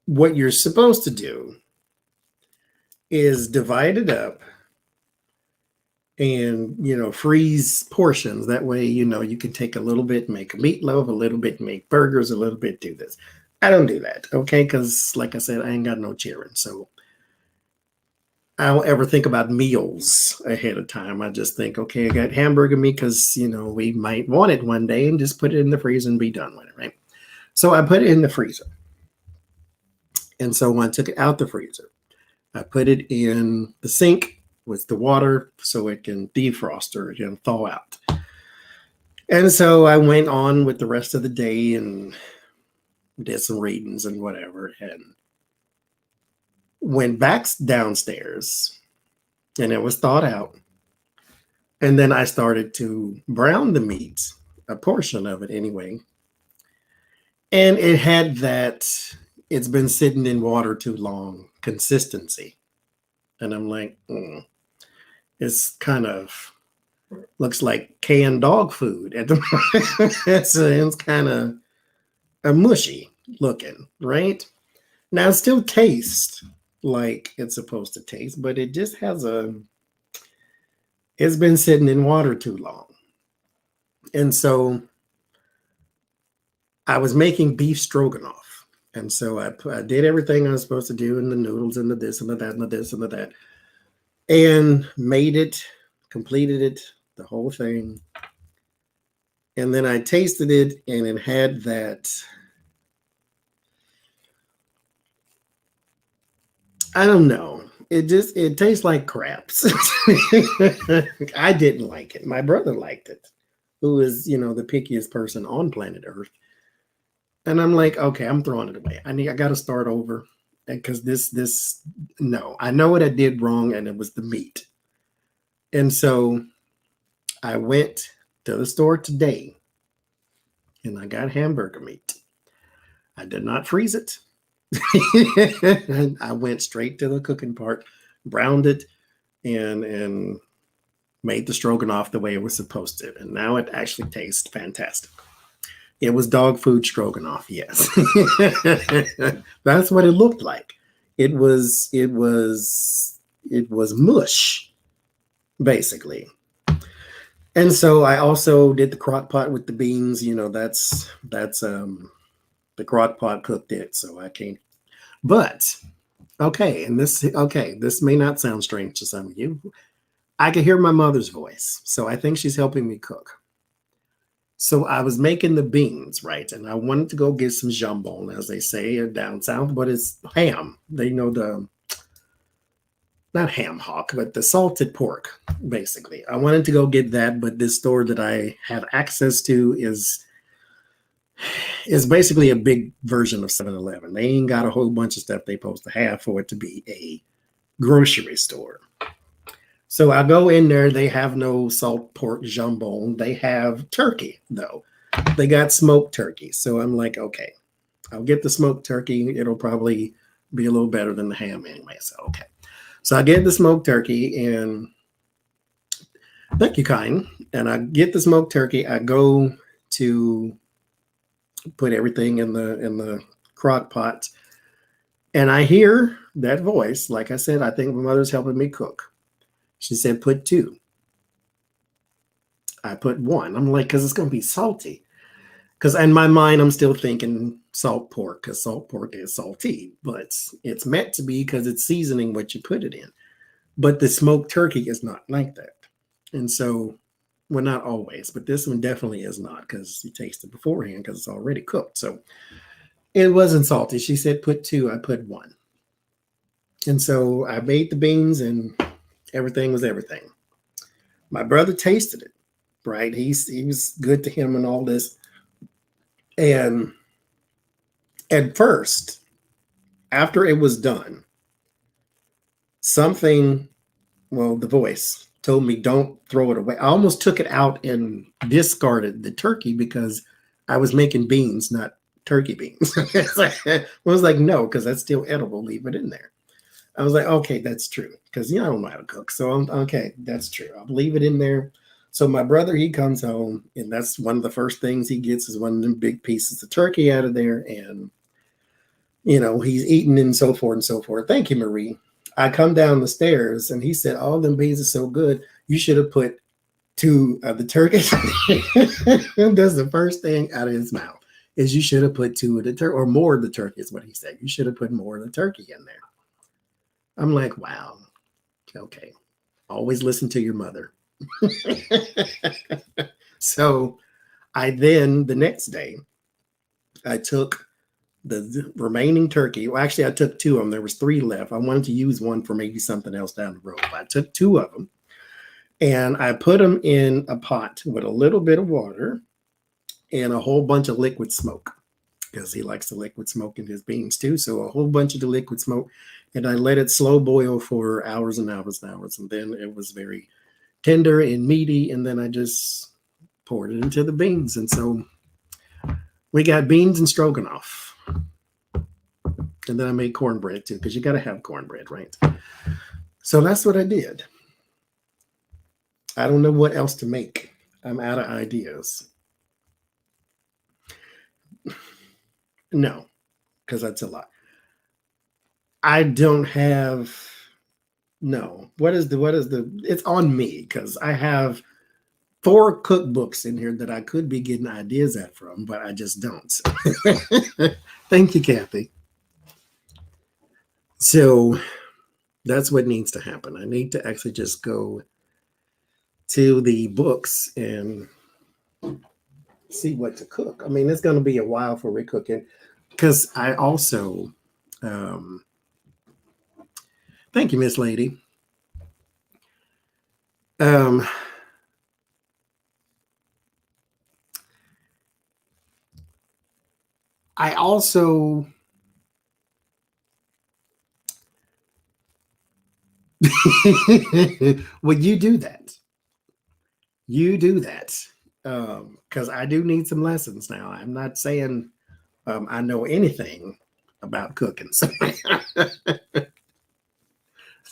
what you're supposed to do is divide it up and, freeze portions. That way, you can take a little bit, make a meatloaf, a little bit, make burgers, a little bit, do this. I don't do that, okay? Because, like I said, I ain't got no cheering. So I don't ever think about meals ahead of time. I just think, okay, I got hamburger meat because, we might want it one day, and just put it in the freezer and be done with it, right? So I put it in the freezer. And so when I took it out the freezer, I put it in the sink with the water so it can defrost or it can thaw out. And so I went on with the rest of the day and did some readings and whatever, and went back downstairs, and it was thawed out. And then I started to brown the meat, a portion of it anyway. And it had that it's been sitting in water too long consistency. And I'm like, it's kind of looks like canned dog food at the it's kind of a mushy looking, right? Now it still tastes like it's supposed to taste, but it just has it's been sitting in water too long. And so I was making beef stroganoff. And so I did everything I was supposed to do, and the noodles and the this and the that and the this and the that, and made it, completed it, the whole thing. And then I tasted it, and it had that, I don't know. It tastes like craps. I didn't like it. My brother liked it, who is, the pickiest person on planet Earth. And I'm like, okay, I'm throwing it away. I got to start over, because no, I know what I did wrong, and it was the meat. And so I went to the store today, and I got hamburger meat. I did not freeze it. I went straight to the cooking part, browned it, and made the stroganoff the way it was supposed to. And now it actually tastes fantastic. It was dog food stroganoff, yes. That's what it looked like. It was mush, basically. And so I also did the crock pot with the beans. You know, that's the crock pot cooked it, so I can't. But okay, and this may not sound strange to some of you. I could hear my mother's voice, so I think she's helping me cook. So I was making the beans, right? And I wanted to go get some jambon, as they say down south, but it's ham. They know the not ham hock, but the salted pork, basically. I wanted to go get that, but this store that I have access to is basically a big version of 7-Eleven. They ain't got a whole bunch of stuff they supposed to have for it to be a grocery store. So I go in there, they have no salt pork jambon. They have turkey, though. They got smoked turkey. So I'm like, okay, I'll get the smoked turkey. It'll probably be a little better than the ham anyway. So, okay. So I get the smoked turkey and thank you, kind. And I get the smoked turkey. I go to put everything in the crock pot. And I hear that voice. Like I said, I think my mother's helping me cook. She said, put 2. I put 1. I'm like, because it's going to be salty. Because in my mind, I'm still thinking salt pork, because salt pork is salty. But it's meant to be because it's seasoning what you put it in. But the smoked turkey is not like that. And so, well, not always, but this one definitely is not because you taste it beforehand because it's already cooked. So it wasn't salty. She said, put 2. I put 1. And so I made the beans and everything was everything. My brother tasted it, right? He was good to him and all this. And at first, after it was done, something, well, the voice told me, don't throw it away. I almost took it out and discarded the turkey because I was making beans, not turkey beans. I was like, no, because that's still edible. Leave it in there. I was like, okay, that's true. Because, I don't know how to cook. So, okay, that's true. I'll leave it in there. So my brother, he comes home, and that's one of the first things he gets is one of them big pieces of turkey out of there. And, he's eating and so forth and so forth. Thank you, Marie. I come down the stairs, and he said, all them beans are so good. You should have put 2 of the turkey. That's the first thing out of his mouth is you should have put 2 of the turkey or more of the turkey is what he said. You should have put more of the turkey in there. I'm like, wow. Okay. Always listen to your mother. So the next day, I took the remaining turkey. Well, actually, I took 2 of them. There was 3 left. I wanted to use one for maybe something else down the road. But I took 2 of them and I put them in a pot with a little bit of water and a whole bunch of liquid smoke because he likes the liquid smoke in his beans too. So a whole bunch of the liquid smoke, and I let it slow boil for hours and hours and hours. And then it was very tender and meaty. And then I just poured it into the beans. And so we got beans and stroganoff. And then I made cornbread too, because you got to have cornbread, right? So that's what I did. I don't know what else to make. I'm out of ideas. No, because that's a lot. I don't have. No. What is the? It's on me because I have 4 cookbooks in here that I could be getting ideas at from, but I just don't. Thank you, Kathy. So that's what needs to happen. I need to actually just go to the books and see what to cook. I mean, it's going to be a while for recooking because I also, thank you, Miss Lady. I also well, you do that. You do that. Because I do need some lessons now. I'm not saying I know anything about cooking.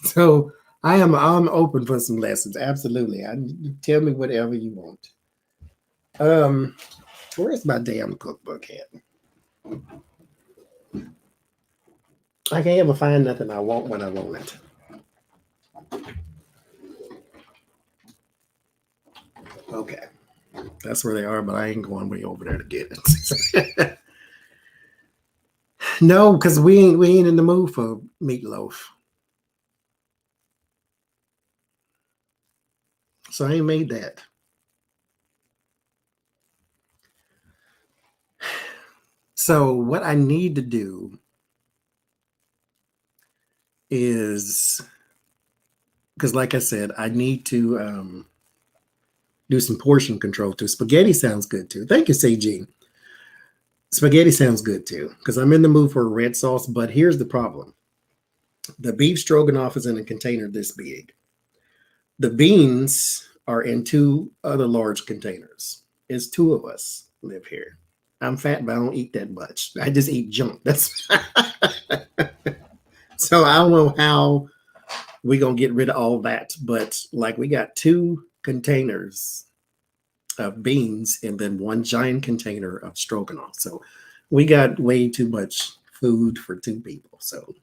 So I'm open for some lessons. Absolutely. Tell me whatever you want. Where's my damn cookbook at? I can't ever find nothing I want when I want it. Okay. That's where they are, but I ain't going way over there to get it. No, because we ain't in the mood for meatloaf. So I ain't made that. So what I need to do is, because like I said, I need to do some portion control too. Spaghetti sounds good too. Thank you, CG. Spaghetti sounds good too, because I'm in the mood for a red sauce. But here's the problem. The beef stroganoff is in a container this big. The beans are in two other large containers. It's two of us live here. I'm fat, but I don't eat that much. I just eat junk. That's so I don't know how we're gonna get rid of all that. But like we got two containers of beans and then one giant container of stroganoff. So we got way too much food for two people. So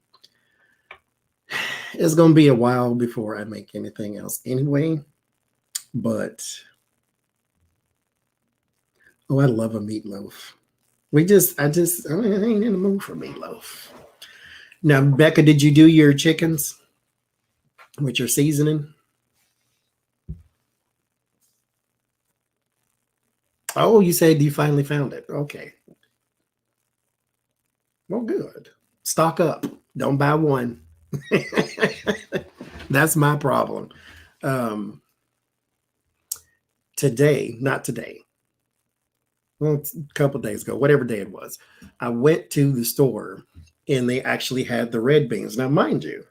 it's going to be a while before I make anything else anyway. But, oh, I love a meatloaf. I ain't in the mood for meatloaf. Now, Becca, did you do your chickens with your seasoning? Oh, you said you finally found it. Okay. Well, good. Stock up. Don't buy one. That's my problem. Not today. Well, a couple days ago, whatever day it was, I went to the store and they actually had the red beans. Now, mind you,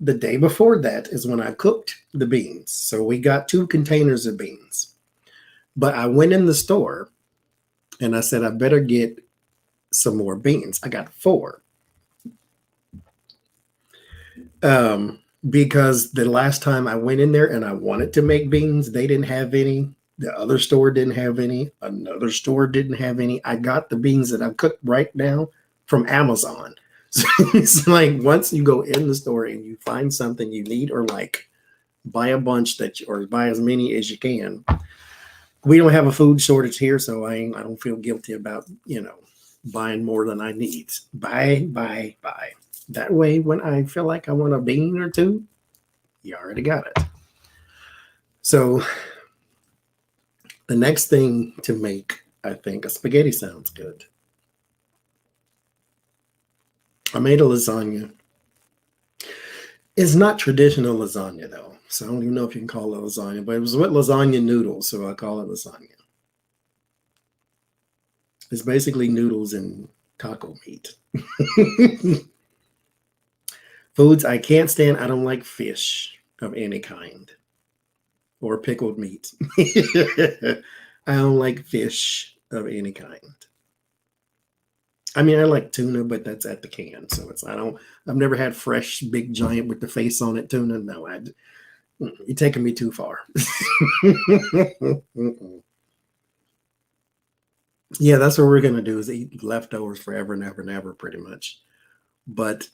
the day before that is when I cooked the beans. So we got 2 containers of beans. But I went in the store and I said, I better get some more beans. I got 4. Because the last time I went in there and I wanted to make beans, they didn't have any. The other store didn't have any. Another store didn't have any. I got the beans that I cooked right now from Amazon. So it's like once you go in the store and you find something you need or like, buy a bunch or buy as many as you can. We don't have a food shortage here, so I don't feel guilty about, buying more than I need. Buy. That way, when I feel like I want a bean or 2, you already got it. So the next thing to make, I think, a spaghetti sounds good. I made a lasagna. It's not traditional lasagna, though. So I don't even know if you can call it lasagna, but it was with lasagna noodles, so I call it lasagna. It's basically noodles and taco meat. Foods I can't stand. I don't like fish of any kind or pickled meat. I don't like fish of any kind. I mean, I like tuna, but that's at the can. So I've never had fresh, big, giant with the face on it tuna. No, you're taking me too far. Yeah, that's what we're going to do is eat leftovers forever and ever and ever, pretty much. But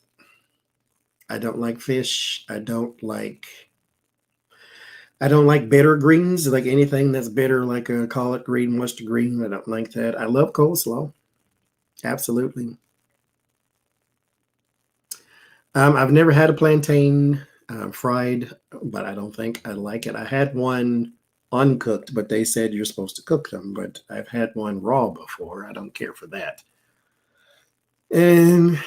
I don't like fish. I don't like bitter greens, like anything that's bitter, like a collard green, mustard green. I don't like that. I love coleslaw. Absolutely. I've never had a plantain fried, but I don't think I like it. I had one uncooked, but they said you're supposed to cook them. But I've had one raw before. I don't care for that. And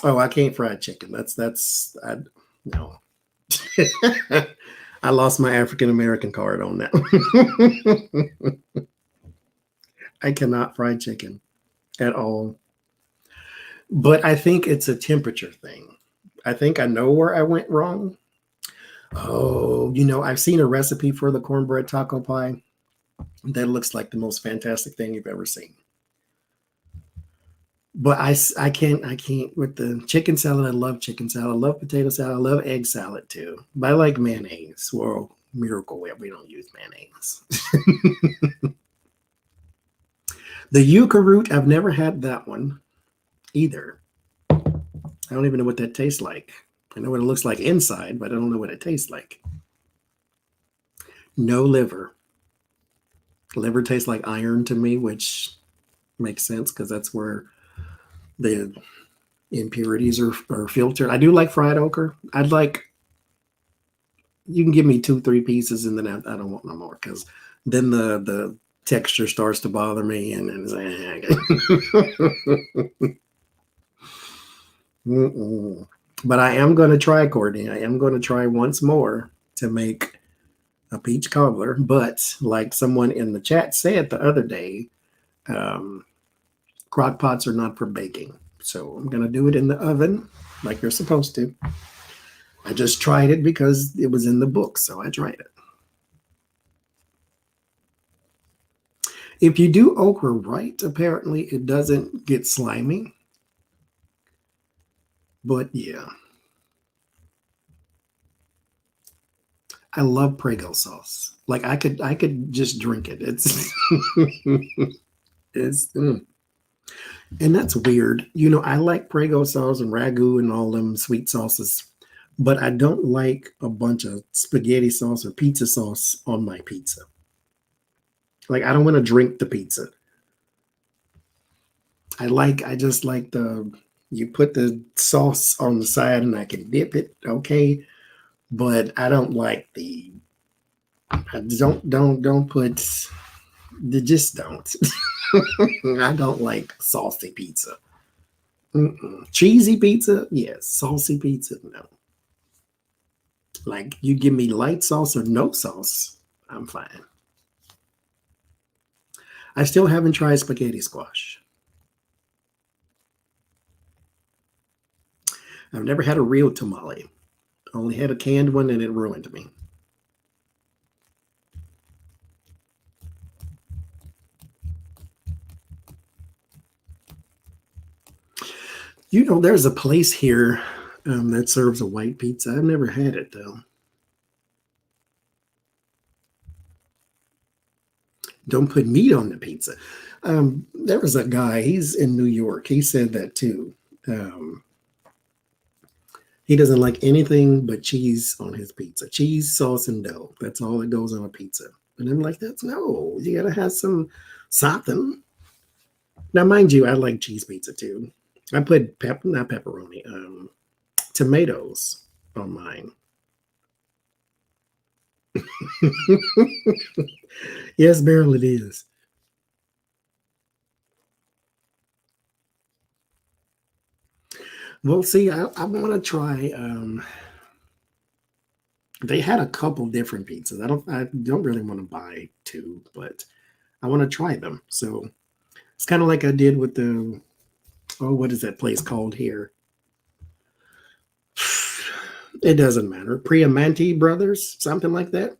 I can't fry chicken. No. I lost my African American card on that. I cannot fry chicken at all. But I think it's a temperature thing. I think I know where I went wrong. Oh, I've seen a recipe for the cornbread taco pie. That looks like the most fantastic thing you've ever seen. But I can't with the chicken salad. I love chicken salad. I love potato salad. I love egg salad too. But I like mayonnaise. Well, Miracle Whip, we don't use mayonnaise. The yuca root, I've never had that one either. I don't even know what that tastes like. I know what it looks like inside, but I don't know what it tastes like. No liver. Liver tastes like iron to me, which makes sense because that's where the impurities are filtered. I do like fried okra. I'd like, you can give me 2-3 pieces and then I don't want no more, because then the texture starts to bother me and it's like, but I am going to try, Courtney. I am going to try once more to make a peach cobbler. But like someone in the chat said the other day, crock pots are not for baking. So I'm going to do it in the oven like you're supposed to. I just tried it because it was in the book, so I tried it. If you do okra right, apparently it doesn't get slimy. But yeah. I love Prego sauce. Like I could just drink it. It's And that's weird. You know, I like Prego sauce and ragu and all them sweet sauces, but I don't like a bunch of spaghetti sauce or pizza sauce on my pizza. Like I don't want to drink the pizza. I just like you put the sauce on the side and I can dip it, okay. But I don't like don't put just don't. I don't like saucy pizza. Cheesy pizza, yes. Saucy pizza, no. Like you give me light sauce or no sauce, I'm fine. I still haven't tried spaghetti squash. I've never had a real tamale. I only had a canned one and it ruined me. You know, there's a place here that serves a white pizza. I've never had it though. Don't put meat on the pizza. There was a guy, he's in New York. He said that too. He doesn't like anything but cheese on his pizza. Cheese, sauce, and dough. That's all that goes on a pizza. And I'm like, that's no. You gotta have something. Now, mind you, I like cheese pizza too. I put not pepperoni, tomatoes on mine. Yes, Beryl, it is. Well, see, I want to try. They had a couple different pizzas. I don't really want to buy two, but I want to try them. So it's kind of like I did with what is that place called here? It doesn't matter. Priamanti Brothers, something like that,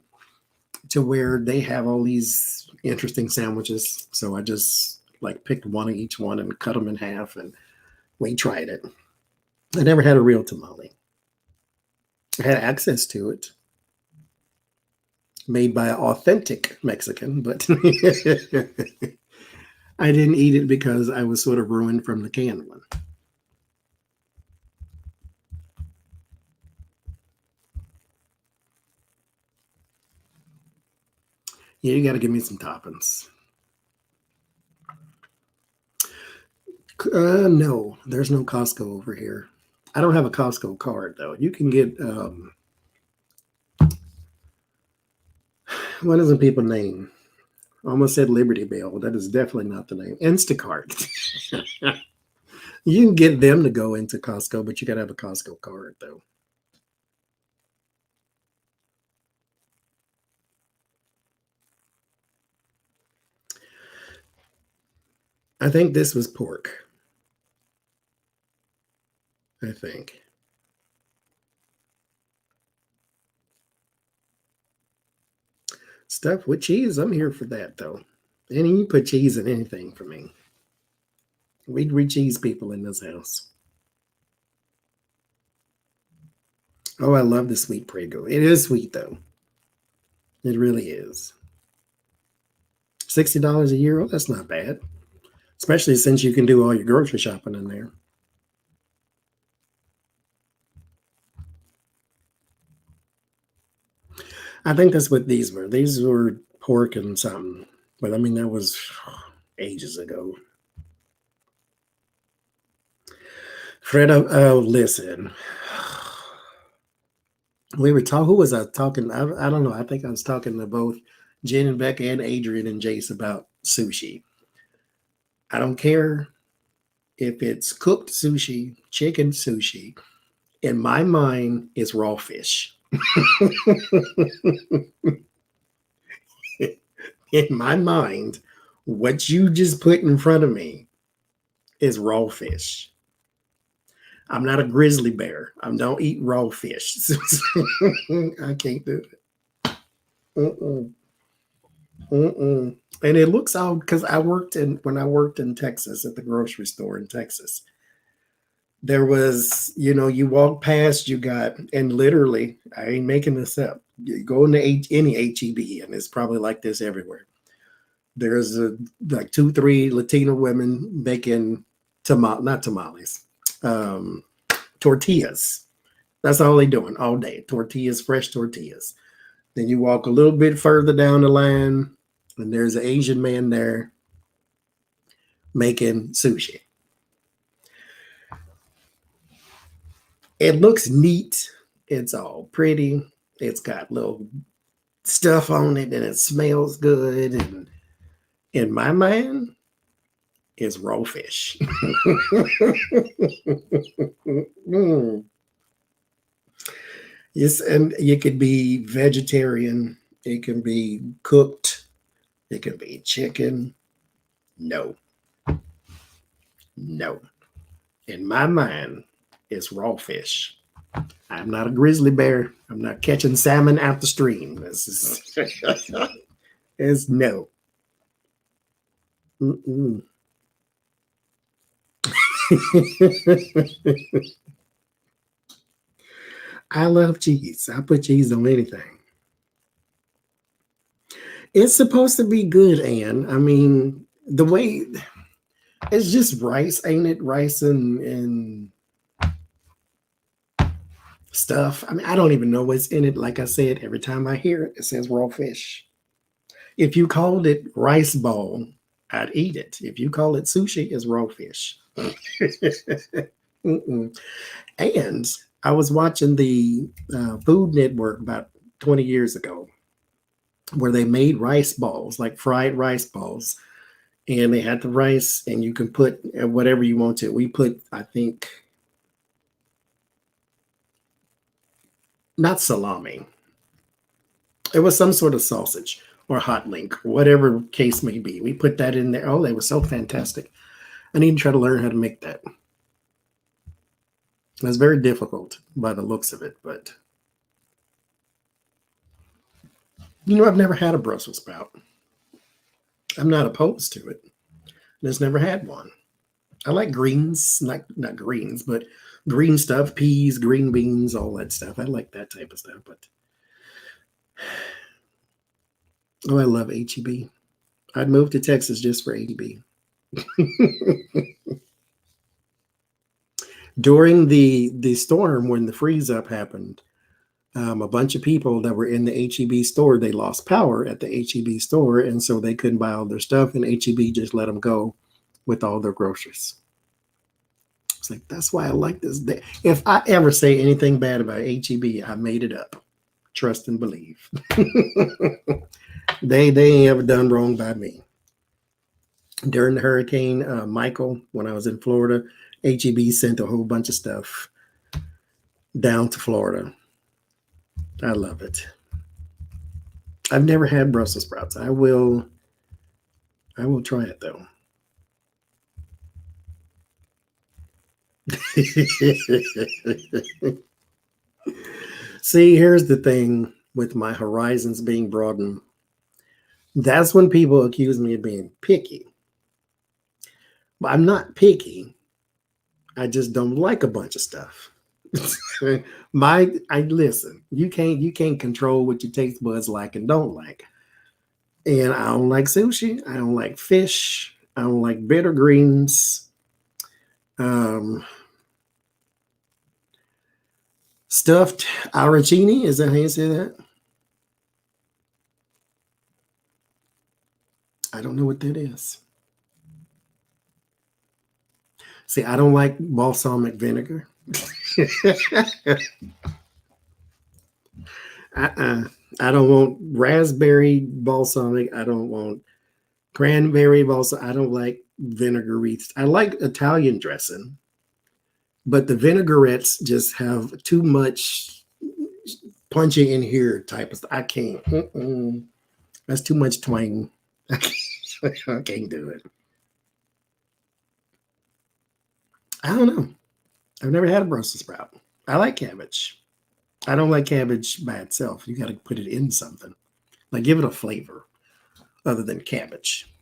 to where they have all these interesting sandwiches. So I just like picked one of each one and cut them in half, and we tried it. I never had a real tamale. I had access to it, made by an authentic Mexican, but I didn't eat it because I was sort of ruined from the canned one. Yeah, you got to give me some toppings. No, there's no Costco over here. I don't have a Costco card though. You can get what is the people name? I almost said Liberty Bell. That is definitely not the name. Instacart. You can get them to go into Costco, but you got to have a Costco card though. I think this was pork. I think. Stuff with cheese, I'm here for that though. And you put cheese in anything for me. We cheese people in this house. Oh, I love the sweet Prego. It is sweet though. It really is. $60 a year. Oh, that's not bad. Especially since you can do all your grocery shopping in there. I think that's what these were. These were pork and something. But I mean, that was ages ago. Fred, listen. We were talking. Who was I talking? I don't know. I think I was talking to both Jen and Becca and Adrian and Jace about sushi. I don't care if it's cooked sushi, chicken sushi. In my mind, it's raw fish. In my mind, what you just put in front of me is raw fish. I'm not a grizzly bear. I don't eat raw fish. I can't do it. Mm-mm. Mm-mm. And it looks odd because when I worked in Texas at the grocery store in Texas, there was, you walk past, and literally, I ain't making this up. You go into any HEB, and it's probably like this everywhere. There's like 2-3 Latino women making not tamales, tortillas. That's all they doing all day. Tortillas, fresh tortillas. Then you walk a little bit further down the line, and there's an Asian man there making sushi. It looks neat. It's all pretty. It's got little stuff on it, and it smells good. And in my mind, it's raw fish. Yes, and you could be vegetarian. It can be cooked. It can be chicken. No. In my mind, it's raw fish. I'm not a grizzly bear. I'm not catching salmon out the stream. It's no. I love cheese. I put cheese on anything. It's supposed to be good, Anne. I mean, the way it's just rice, ain't it? Rice and stuff. I mean, I don't even know what's in it. Like I said, every time I hear it, it says raw fish. If you called it rice ball, I'd eat it. If you call it sushi, it's raw fish. And I was watching the Food Network about 20 years ago where they made rice balls, like fried rice balls. And they had the rice, and you can put whatever you want to. We put, I think, not salami. It was some sort of sausage or hot link, whatever case may be. We put that in there. Oh, they were so fantastic. I need to try to learn how to make that. It's very difficult by the looks of it, but I've never had a Brussels sprout. I'm not opposed to it. Just never had one. I like greens, not greens, but green stuff, peas, green beans, all that stuff. I like that type of stuff, but I love HEB. I'd move to Texas just for HEB. During the storm, when the freeze up happened, a bunch of people that were in the HEB store, they lost power at the HEB store, and so they couldn't buy all their stuff, and HEB just let them go with all their groceries. It's like, that's why I like this. If I ever say anything bad about HEB, I made it up. Trust and believe. They ain't ever done wrong by me. During the Hurricane Michael, when I was in Florida, HEB sent a whole bunch of stuff down to Florida. I love it. I've never had Brussels sprouts. I will try it though. See, here's the thing with my horizons being broadened. That's when people accuse me of being picky. But I'm not picky. I just don't like a bunch of stuff. Listen, you can't control what your taste buds like and don't like. And I don't like sushi. I don't like fish. I don't like bitter greens. Stuffed arancini, is that how you say that? don't know what that is. See, I don't like balsamic vinegar. I don't want raspberry balsamic. I don't want cranberry balsamic. I don't like vinaigrette. I like Italian dressing, but the vinaigrettes just have too much punching in here type of stuff. I can't. That's too much twang. I can't do it. I don't know. I've never had a Brussels sprout. I like cabbage. I don't like cabbage by itself. You got to put it in something. Like give it a flavor other than cabbage.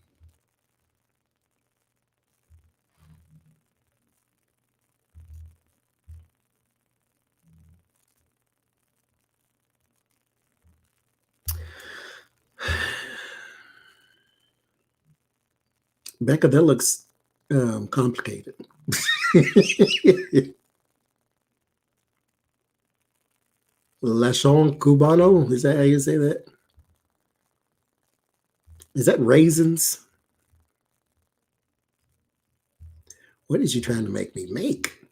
Becca, that looks complicated. Lechon Cubano, is that how you say that? Is that raisins? What is you trying to make me make?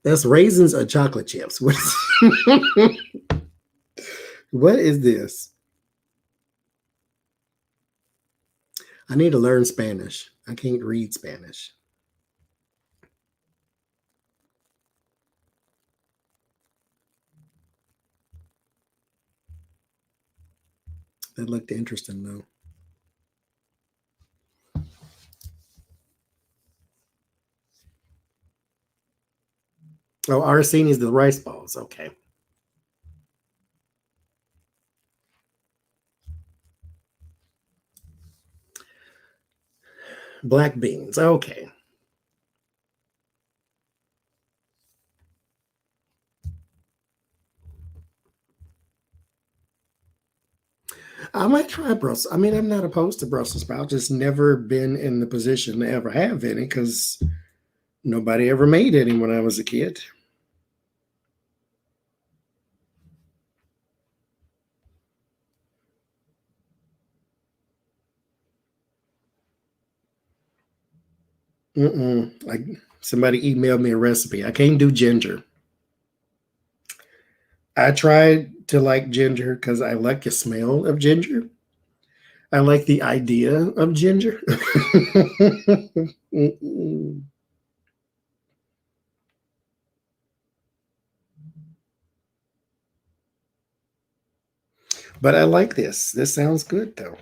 That's raisins or chocolate chips. What is this? I need to learn Spanish. I can't read Spanish. That looked interesting, though. Oh, Arsene is the rice balls. Okay. Black beans. Okay. I might try Brussels. I mean, I'm not opposed to Brussels sprouts. Just never been in the position to ever have any because nobody ever made any when I was a kid. Like somebody emailed me a recipe. I can't do ginger. I tried to like ginger because I like the smell of ginger. I like the idea of ginger. But I like this. This sounds good though.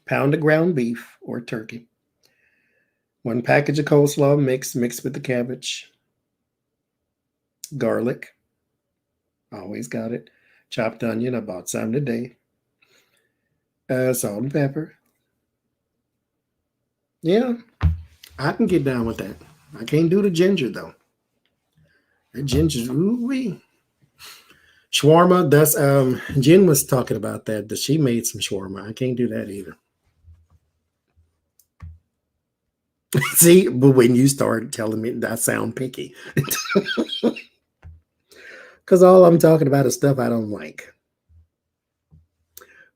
Pound of ground beef or turkey. 1 package of coleslaw mixed with the cabbage. Garlic. Always got it. Chopped onion. I bought some today. Salt and pepper. Yeah, I can get down with that. I can't do the ginger though. That ginger's ooh-wee. Shawarma, that's Jen was talking about that she made some shawarma. I can't do that either. See, but when you start telling me that, I sound picky. Because all I'm talking about is stuff I don't like.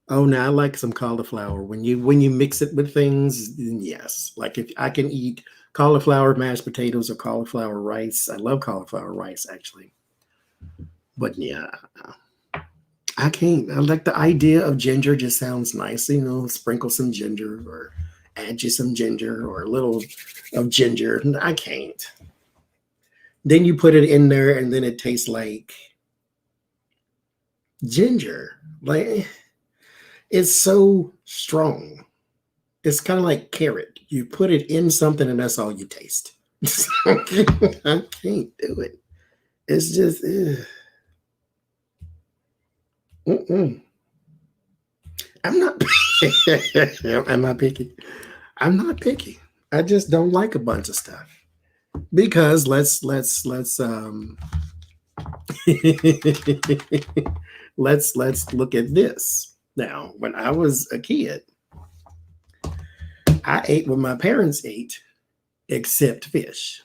Oh, now I like some cauliflower. When you mix it with things, yes. Like if I can eat cauliflower mashed potatoes or cauliflower rice. I love cauliflower rice actually. But yeah, I can't. I like the idea of ginger. Just sounds nice. Sprinkle some ginger or add you some ginger or a little of ginger. I can't. Then you put it in there and then it tastes like ginger. Like it's so strong. It's kind of like carrot. You put it in something and that's all you taste. I can't do it. It's just I'm not I'm not picky. I'm not picky. I just don't like a bunch of stuff. Because let's let's look at this. Now, when I was a kid, I ate what my parents ate, except fish.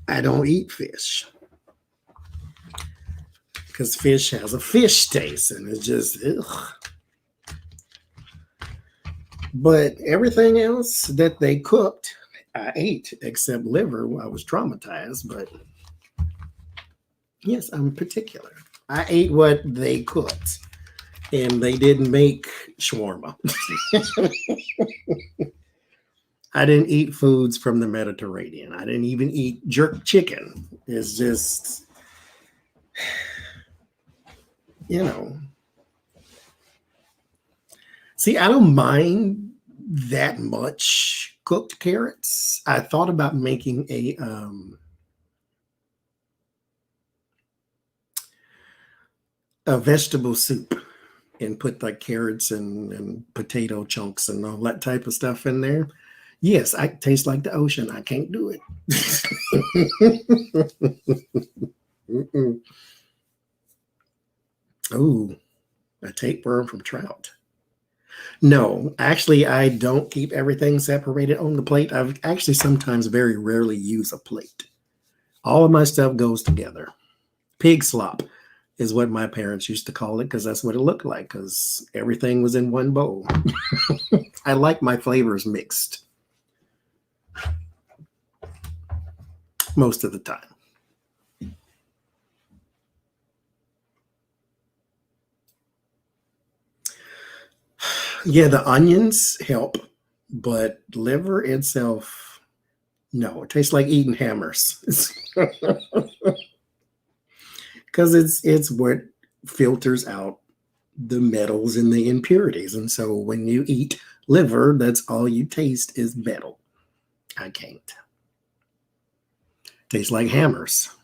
I don't eat fish because fish has a fish taste, and it's just ugh. But everything else that they cooked, I ate except liver. I was traumatized, but yes, I'm particular. I ate what they cooked, and they didn't make shawarma. I didn't eat foods from the Mediterranean. I didn't even eat jerk chicken. It's just, you know. See, I don't mind that much cooked carrots. I thought about making a vegetable soup and put like carrots and potato chunks and all that type of stuff in there. Yes, I taste like the ocean. I can't do it. Oh, a tapeworm from trout. No, actually, I don't keep everything separated on the plate. I've actually sometimes very rarely use a plate. All of my stuff goes together. Pig slop is what my parents used to call it because that's what it looked like because everything was in one bowl. I like my flavors mixed most of the time. Yeah, the onions help, but liver itself, no, it tastes like eating hammers. Because it's what filters out the metals and the impurities. And so when you eat liver, that's all you taste is metal. I can't. Tastes like hammers.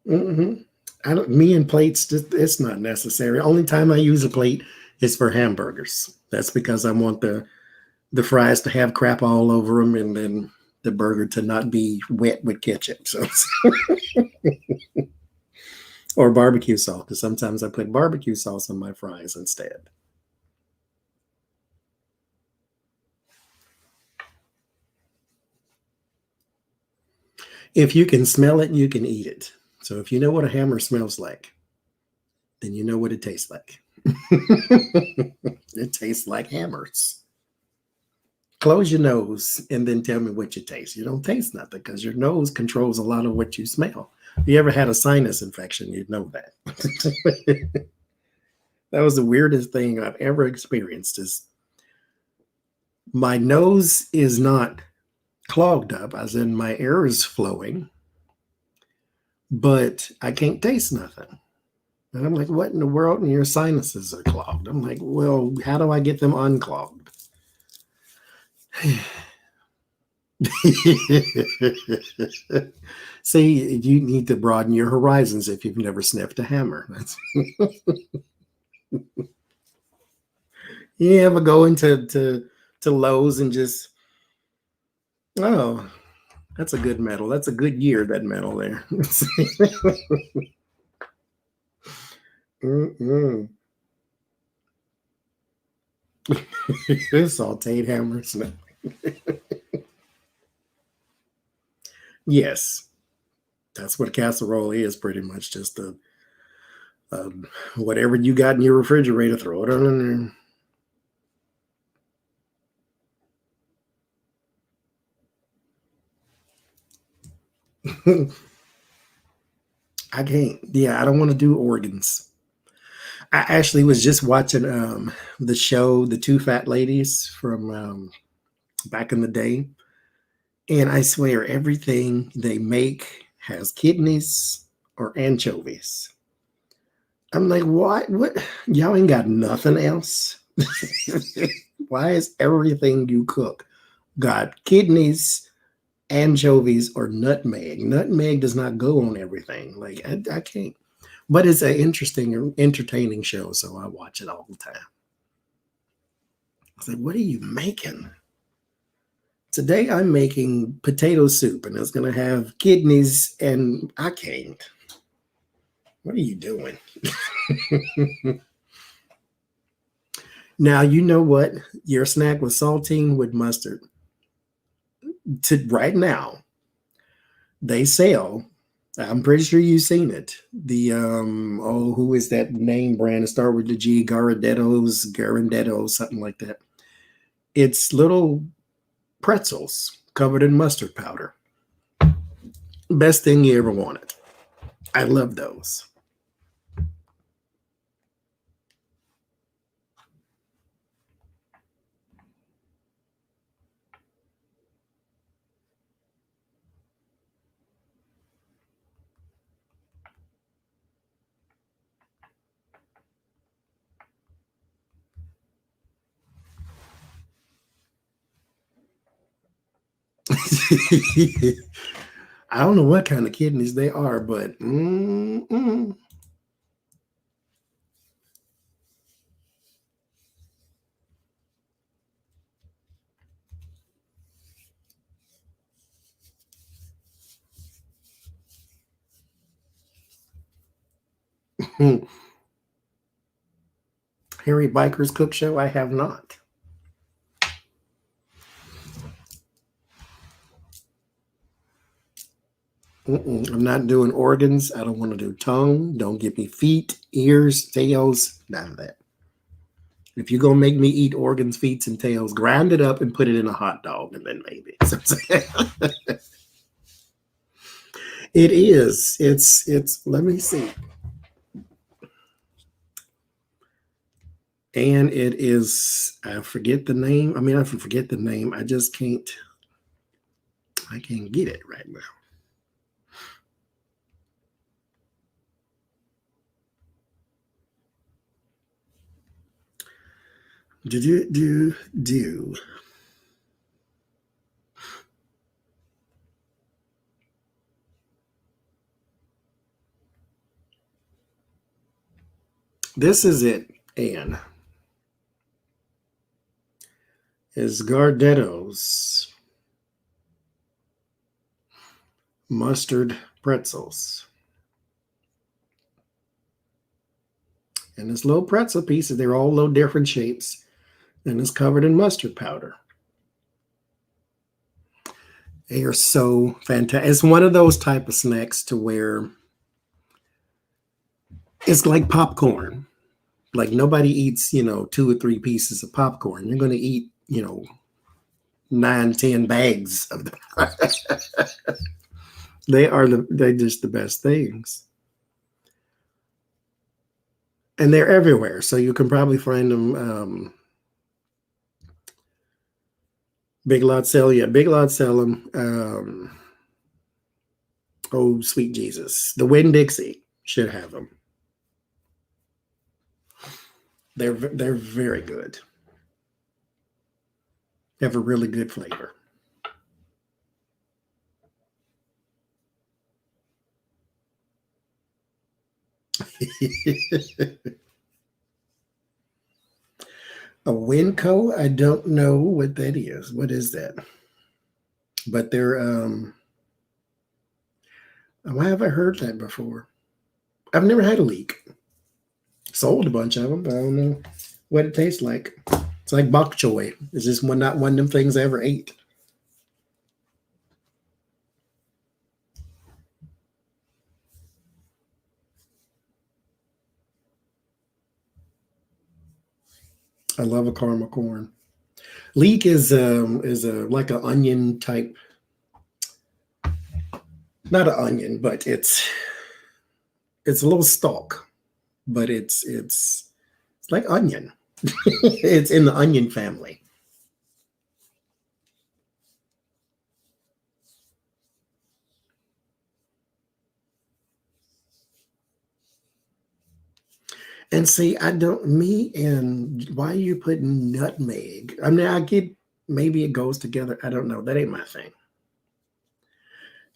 Mm-hmm. I don't. Me and plates, it's not necessary. Only time I use a plate is for hamburgers. That's because I want the fries to have crap all over them, and then the burger to not be wet with ketchup. So, or barbecue sauce, because sometimes I put barbecue sauce on my fries instead. If you can smell it, you can eat it. So if you know what a hammer smells like, then you know what it tastes like. It tastes like hammers. Close your nose and then tell me what you taste. You don't taste nothing because your nose controls a lot of what you smell. If you ever had a sinus infection, you'd know that. That was the weirdest thing I've ever experienced is my nose is not clogged up, as in my air is flowing, but I can't taste nothing. And I'm like, what in the world? And your sinuses are clogged. I'm like, well, how do I get them unclogged? See, you need to broaden your horizons if you've never sniffed a hammer. You ever go into to Lowe's and just, oh, that's a good metal. That's a good year, that metal there. Mm-mm. Sauteed hammers. Yes, that's what a casserole is. Pretty much just a whatever you got in your refrigerator, throw it on in there. I can't. Yeah, I don't want to do organs. I actually was just watching the show, The Two Fat Ladies from back in the day, and I swear everything they make has kidneys or anchovies. I'm like, what? What? Y'all ain't got nothing else? Why is everything you cook got kidneys, anchovies, or nutmeg? Nutmeg does not go on everything. Like, I can't. But it's an interesting, entertaining show, so I watch it all the time. I was like, what are you making? Today I'm making potato soup, and it's going to have kidneys, and I can't. What are you doing? Now, you know what? Your snack was saltine with mustard. To right now, They sell. I'm pretty sure you've seen it. The who is that name brand? It started with the G, Garandettos, something like that. It's little pretzels covered in mustard powder. Best thing you ever wanted. I love those. I don't know what kind of kidneys they are, but Harry Biker's Cook Show, I have not. I'm not doing organs. I don't want to do tongue. Don't give me feet, ears, tails, none of that. If you're going to make me eat organs, feet, and tails, grind it up and put it in a hot dog, and then maybe. It is. It's, let me see. And it is, I forget the name. I mean, I can forget the name. I just can't get it right now. Do. This is it, Anne. Is Gardetto's mustard pretzels. And this little pretzel pieces, they're all little different shapes, and it's covered in mustard powder. They are so fantastic. It's one of those type of snacks to where it's like popcorn. Like nobody eats, 2 or 3 pieces of popcorn. You're going to eat, 9, 10 bags of them. They're just the best things. And they're everywhere. So you can probably find them. Big Lots sell, yeah. Big Lots sell them. Oh, sweet Jesus. The Winn-Dixie should have them. They're very good. They have a really good flavor. A Winco? I don't know what that is. What is that? But they're why have I heard that before? I've never had a leek. Sold a bunch of them, but I don't know what it tastes like. It's like bok choy. It's just not one of them things I ever ate. I love a caramel corn. Leek is a like an onion type. Not an onion, but it's a little stalk, but it's like onion. It's in the onion family. And see, and why are you putting nutmeg? I mean, I get maybe it goes together. I don't know. That ain't my thing.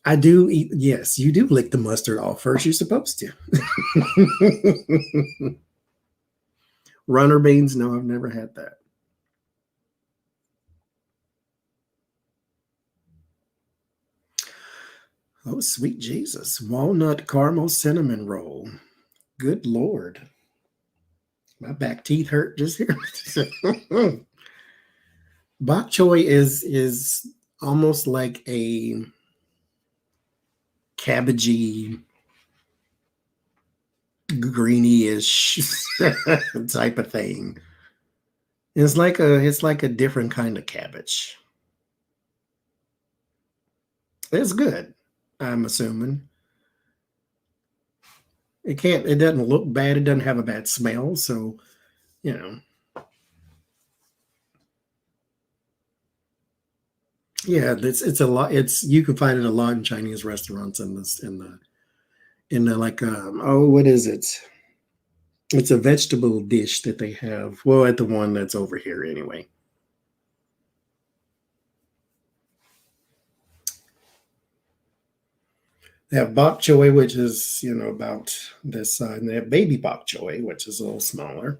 I do eat, yes, you do lick the mustard off first. You're supposed to. Runner beans? No, I've never had that. Oh, sweet Jesus. Walnut caramel cinnamon roll. Good Lord. My back teeth hurt just here. Bok choy is almost like a cabbagey, greeny-ish type of thing. It's like a different kind of cabbage. It's good, I'm assuming. It doesn't look bad, it doesn't have a bad smell, so you know. Yeah, it's a lot. You can find it a lot in Chinese restaurants in the like oh, what is it? It's a vegetable dish that they have. Well, at the one that's over here anyway. They have bok choy, which is about this size, and they have baby bok choy, which is a little smaller.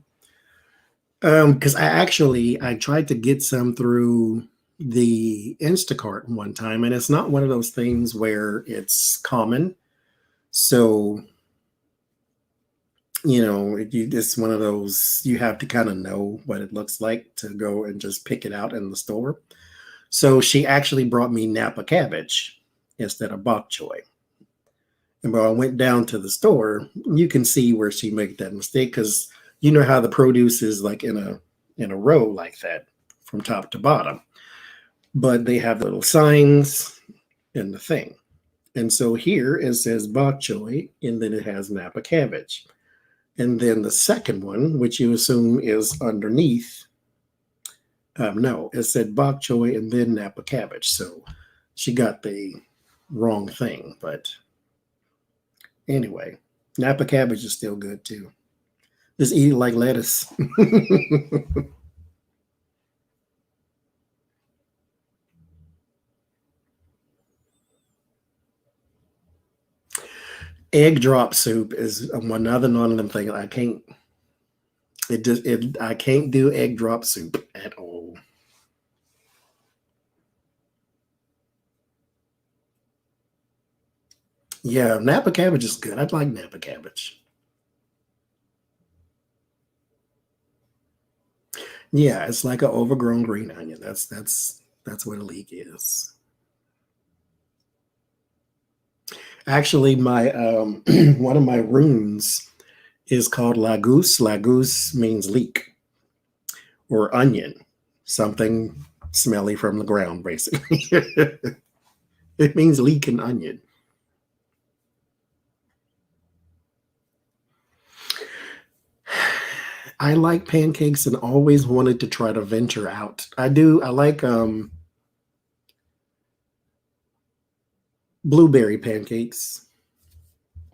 Because I tried to get some through the Instacart one time, and it's not one of those things where it's common. So it's one of those you have to kind of know what it looks like to go and just pick it out in the store. So she actually brought me Napa cabbage instead of bok choy. And when I went down to the store, you can see where she made that mistake because you know how the produce is like in a row like that from top to bottom. But they have little signs in the thing. And so here it says bok choy, and then it has Napa cabbage. And then the second one, which you assume is underneath, no, it said bok choy and then Napa cabbage. So she got the wrong thing. But anyway, Napa cabbage is still good too. Just eat it like lettuce. Egg drop soup is another one of them things I can't. I can't do egg drop soup at all. Yeah, Napa cabbage is good. I'd like Napa cabbage. Yeah, it's like an overgrown green onion. That's what a leek is. Actually, my one of my runes is called Lagoose. Lagoose means leek or onion, something smelly from the ground, basically. It means leek and onion. I like pancakes and always wanted to try to venture out. I do. I like blueberry pancakes.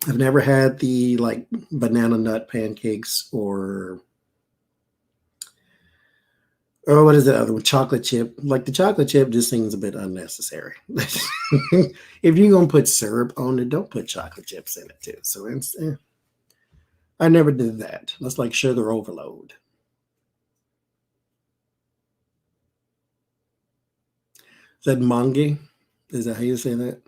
I've never had the like banana nut pancakes or what is the other one? Chocolate chip. Like the chocolate chip just seems a bit unnecessary. If you're gonna put syrup on it, don't put chocolate chips in it too. So I never did that. That's like sugar overload. Is that mangi? Is that how you say that?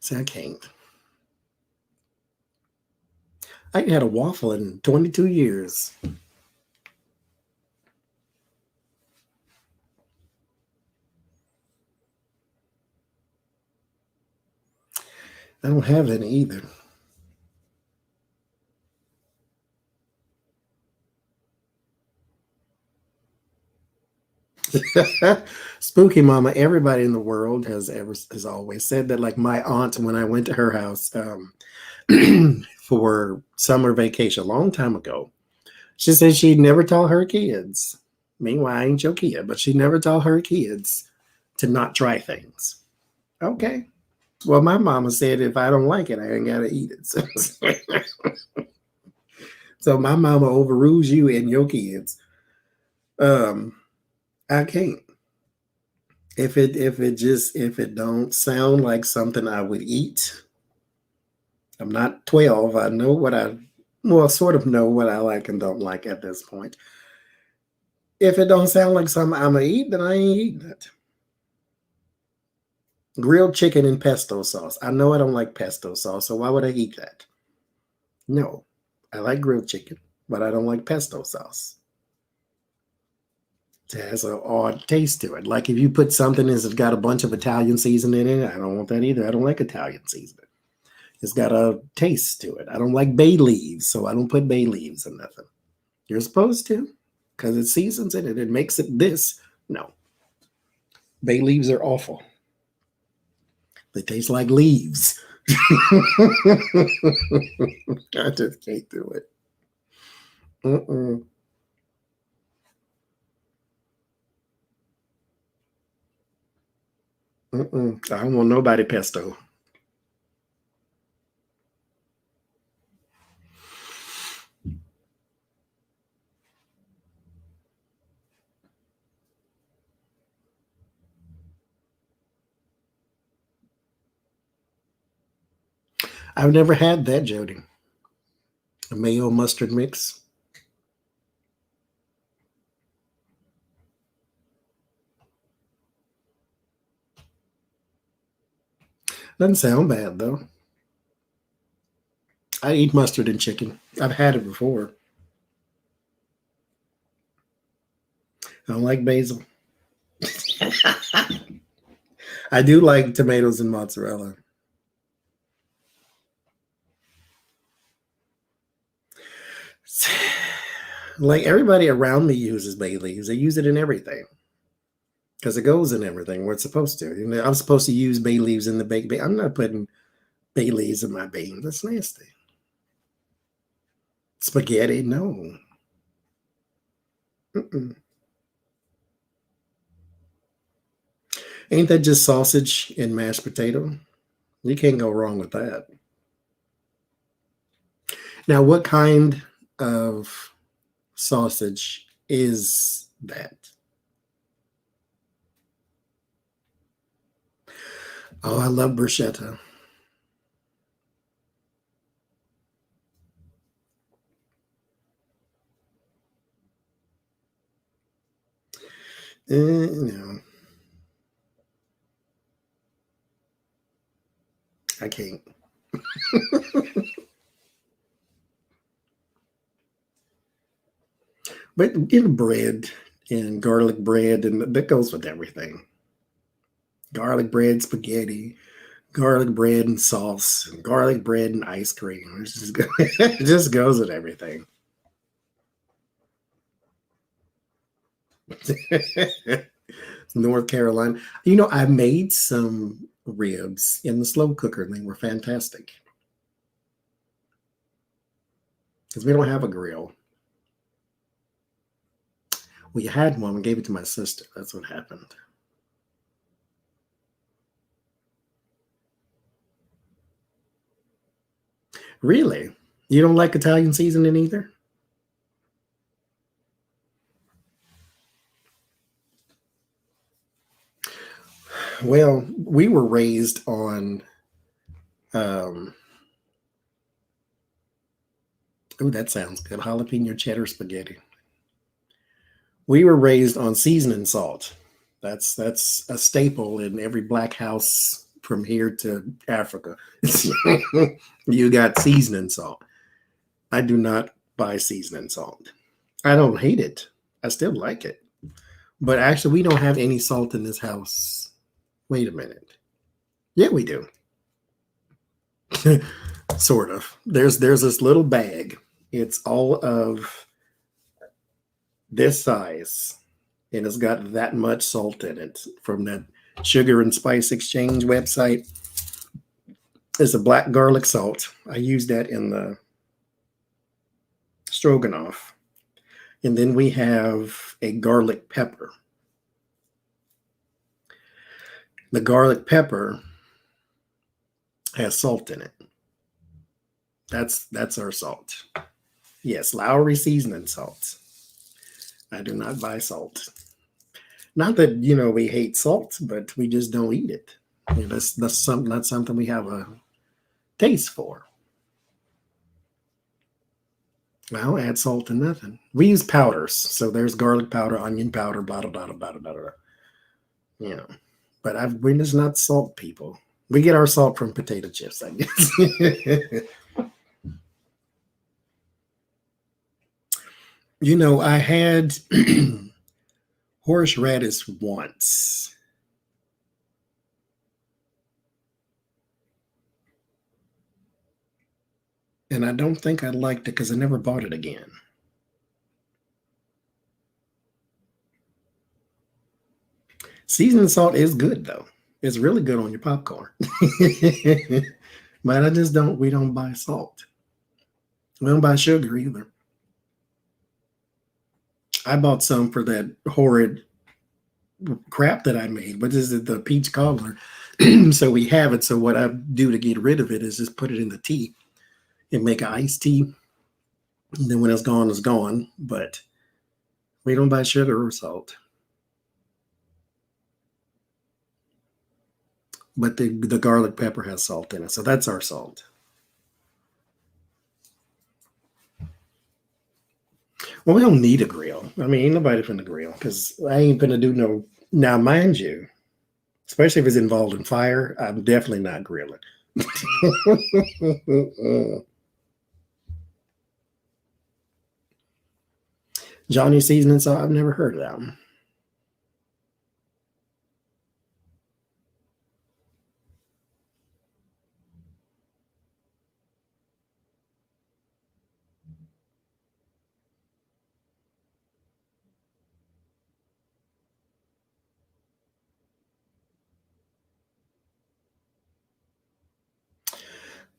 See, I can't. I ain't had a waffle in 22 years. I don't have any either. Spooky Mama, everybody in the world has always said that. Like my aunt, when I went to her house for summer vacation a long time ago, she said she'd never taught her kids. Meanwhile, I ain't your kid, but she never taught her kids to not try things. Okay. Well, my mama said if I don't like it, I ain't gotta eat it. So my mama overrules you and your kids. Um, I can't. If it don't sound like something I would eat, I'm not 12. I know sort of know what I like and don't like at this point. If it don't sound like something I'm gonna eat, then I ain't eating it. Grilled chicken and pesto sauce. I know I don't like pesto sauce, so why would I eat that? No. I like grilled chicken, but I don't like pesto sauce. It has an odd taste to it. Like if you put something that's got a bunch of Italian seasoning in it, I don't want that either. I don't like Italian seasoning. It's got a taste to it. I don't like bay leaves, so I don't put bay leaves in nothing. You're supposed to, because it seasons it and it makes it this. No. Bay leaves are awful. They taste like leaves. I just can't do it. Mm-mm. Mm-mm. I don't want nobody pesto. I've never had that, Jody. A mayo mustard mix. Doesn't sound bad though. I eat mustard and chicken. I've had it before. I don't like basil. I do like tomatoes and mozzarella. Like everybody around me uses bay leaves. They use it in everything because it goes in everything where it's supposed to. You know, I'm supposed to use bay leaves in the baked bean. I'm not putting bay leaves in my beans. That's nasty. Spaghetti, no. Mm-mm. Ain't that just sausage and mashed potato? You can't go wrong with that. Now, what kind of sausage is that? Oh, I love bruschetta. No, I can't. But get bread and garlic bread, and that goes with everything. Garlic bread, spaghetti, garlic bread and sauce, and garlic bread and ice cream. It just goes with everything. North Carolina. You know, I made some ribs in the slow cooker and they were fantastic because we don't have a grill. We had one, we gave it to my sister. That's what happened. Really? You don't like Italian seasoning either? Well, we were raised on um oh, that sounds good. Jalapeno cheddar spaghetti. We were raised on seasoning salt. That's a staple in every black house from here to Africa. You got seasoning salt. I do not buy seasoning salt. I don't hate it. I still like it. But actually, we don't have any salt in this house. Wait a minute. Yeah, we do. Sort of. There's this little bag. It's all of this size, and it's got that much salt in it from that Sugar and Spice Exchange website. It's a black garlic salt. I use that in the stroganoff. And then we have a garlic pepper. The garlic pepper has salt in it. That's our salt. Yes, Lowry seasoning salt. I do not buy salt. Not that we hate salt, but we just don't eat it. That's not something we have a taste for. I don't add salt to nothing. We use powders, so there's garlic powder, onion powder, blah blah blah blah blah blah. But we're just not salt people. We get our salt from potato chips, I guess. You know, I had horseradish once. And I don't think I liked it because I never bought it again. Seasoned salt is good though. It's really good on your popcorn. But I just don't, we don't buy salt. We don't buy sugar either. I bought some for that horrid crap that I made. What is it? The peach cobbler. So we have it. So what I do to get rid of it is just put it in the tea and make an iced tea. And then when it's gone, it's gone. But we don't buy sugar or salt. But the garlic pepper has salt in it. So that's our salt. Well, we don't need a grill. I mean, ain't nobody finna grill because I ain't finna do no. Now, mind you, especially if it's involved in fire, I'm definitely not grilling. Johnny seasoning salt, I've never heard of that one.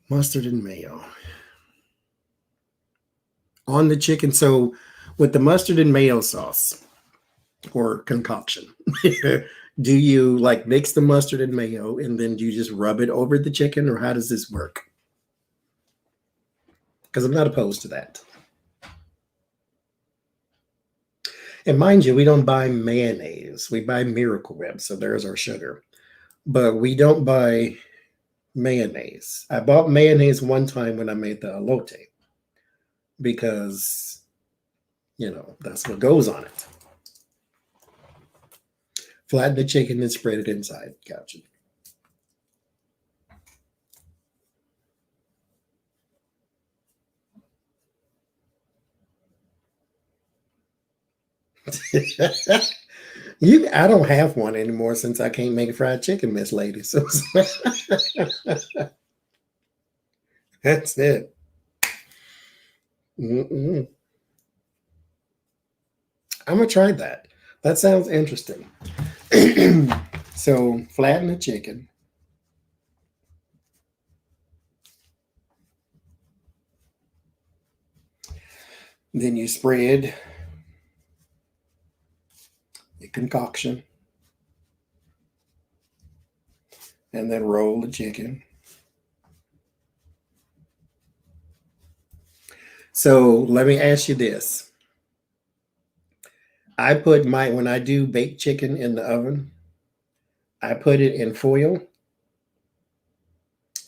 Mustard and mayo on the chicken. So with the mustard and mayo sauce or concoction, do you like mix the mustard and mayo and then do you just rub it over the chicken, or how does this work? Because I'm not opposed to that. And mind you, we don't buy mayonnaise. We buy Miracle Whip, so there's our sugar. But we don't buy mayonnaise. I bought mayonnaise one time when I made the elote because, you know, that's what goes on it. Flatten the chicken and spread it inside. Gotcha. I don't have one anymore since I can't make fried chicken, Miss Lady. So that's it. Mm-mm. I'm gonna try that. That sounds interesting. So flatten the chicken. Then you spread the concoction and then roll the chicken. So let me ask you this. When I do baked chicken in the oven, I put it in foil.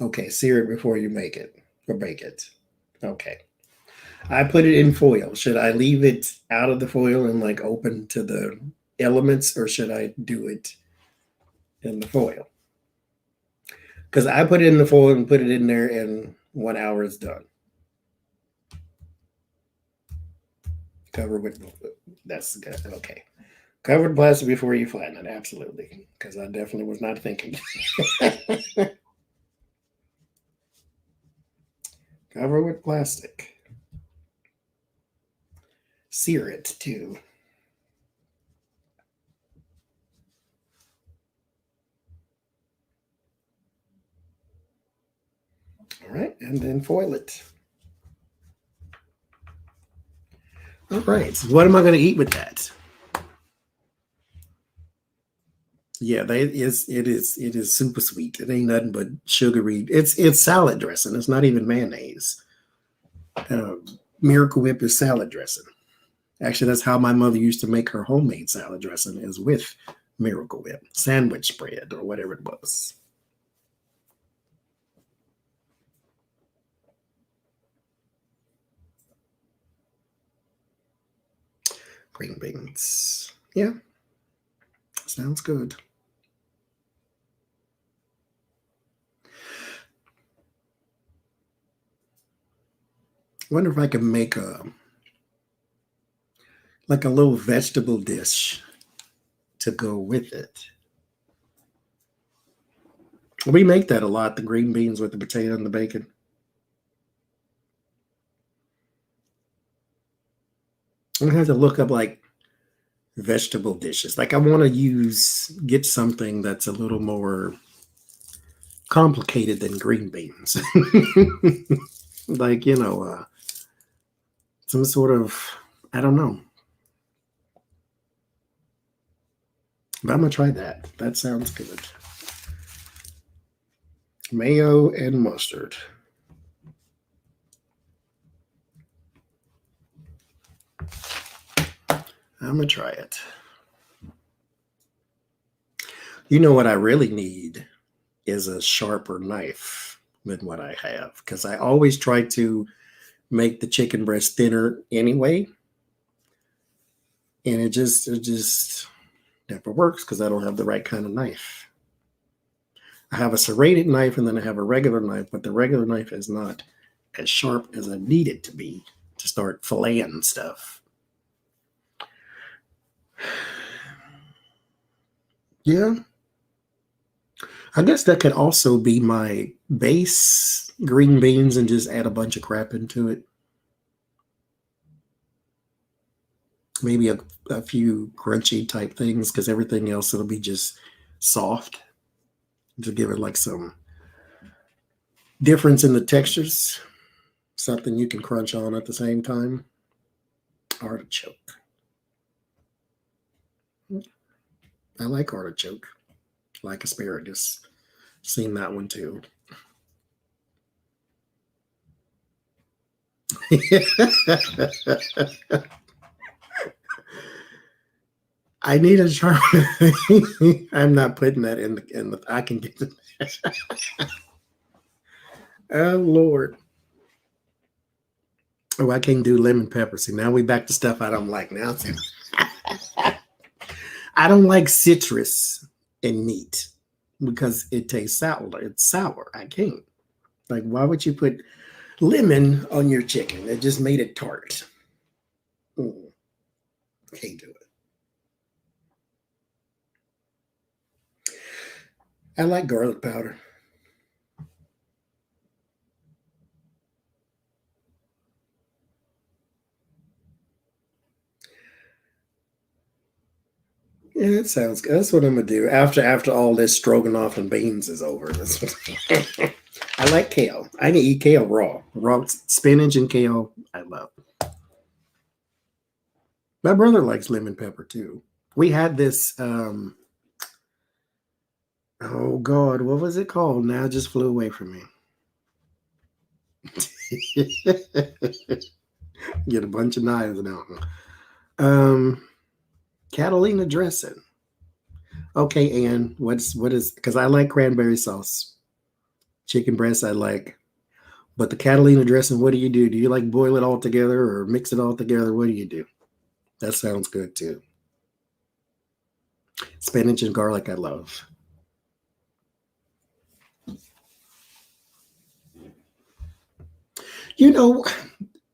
Okay, sear it before you make it or bake it. Okay. I put it in foil. Should I leave it out of the foil and like open to the elements, or should I do it in the foil? Because I put it in the foil and put it in there, and 1 hour is done. Cover with that's good. Okay. Cover the plastic before you flatten it. Absolutely. Because I definitely was not thinking. Cover with plastic. Sear it too. All right. And then foil it. All right. So what am I going to eat with that? Yeah, it is super sweet. It ain't nothing but sugary. It's salad dressing. It's not even mayonnaise. Miracle Whip is salad dressing. Actually, that's how my mother used to make her homemade salad dressing, is with Miracle Whip, sandwich spread, or whatever it was. Green beans. Yeah, sounds good. Wonder if I can make a like a little vegetable dish to go with it. We make that a lot, the green beans with the potato and the bacon. I'm gonna have to look up like vegetable dishes. Like I want to get something that's a little more complicated than green beans. Like, some sort of, I don't know. But I'm gonna try that. That sounds good. Mayo and mustard. I'm gonna try it. You know what I really need is a sharper knife than what I have, because I always try to make the chicken breast thinner anyway, and it just never works because I don't have the right kind of knife. I have a serrated knife and then I have a regular knife, but the regular knife is not as sharp as I need it to be to start filleting stuff. Yeah. I guess that could also be my base green beans and just add a bunch of crap into it. Maybe a few crunchy type things, because everything else it'll be just soft to give it like some difference in the textures. Something you can crunch on at the same time. Artichoke. I like artichoke. I like asparagus. Seen that one too. I need a sharp. I'm not putting that in the. I can get it. Oh Lord. Oh, I can't do lemon pepper. See, now we back to stuff I don't like now. I don't like citrus in meat because it tastes sour. It's sour. I can't. Like, why would you put lemon on your chicken? It just made it tart. Can't do it. I like garlic powder. Yeah, that sounds good. That's what I'm gonna do after all this stroganoff and beans is over. I like kale. I can eat kale raw. Raw spinach and kale, I love. My brother likes lemon pepper too. We had this. Oh God, what was it called? Now it just flew away from me. Get a bunch of knives now. Catalina dressing. Okay, Ann, what is? Because I like cranberry sauce. Chicken breast I like, but the Catalina dressing. What do you do? Do you like boil it all together or mix it all together? What do you do? That sounds good too. Spinach and garlic I love. You know,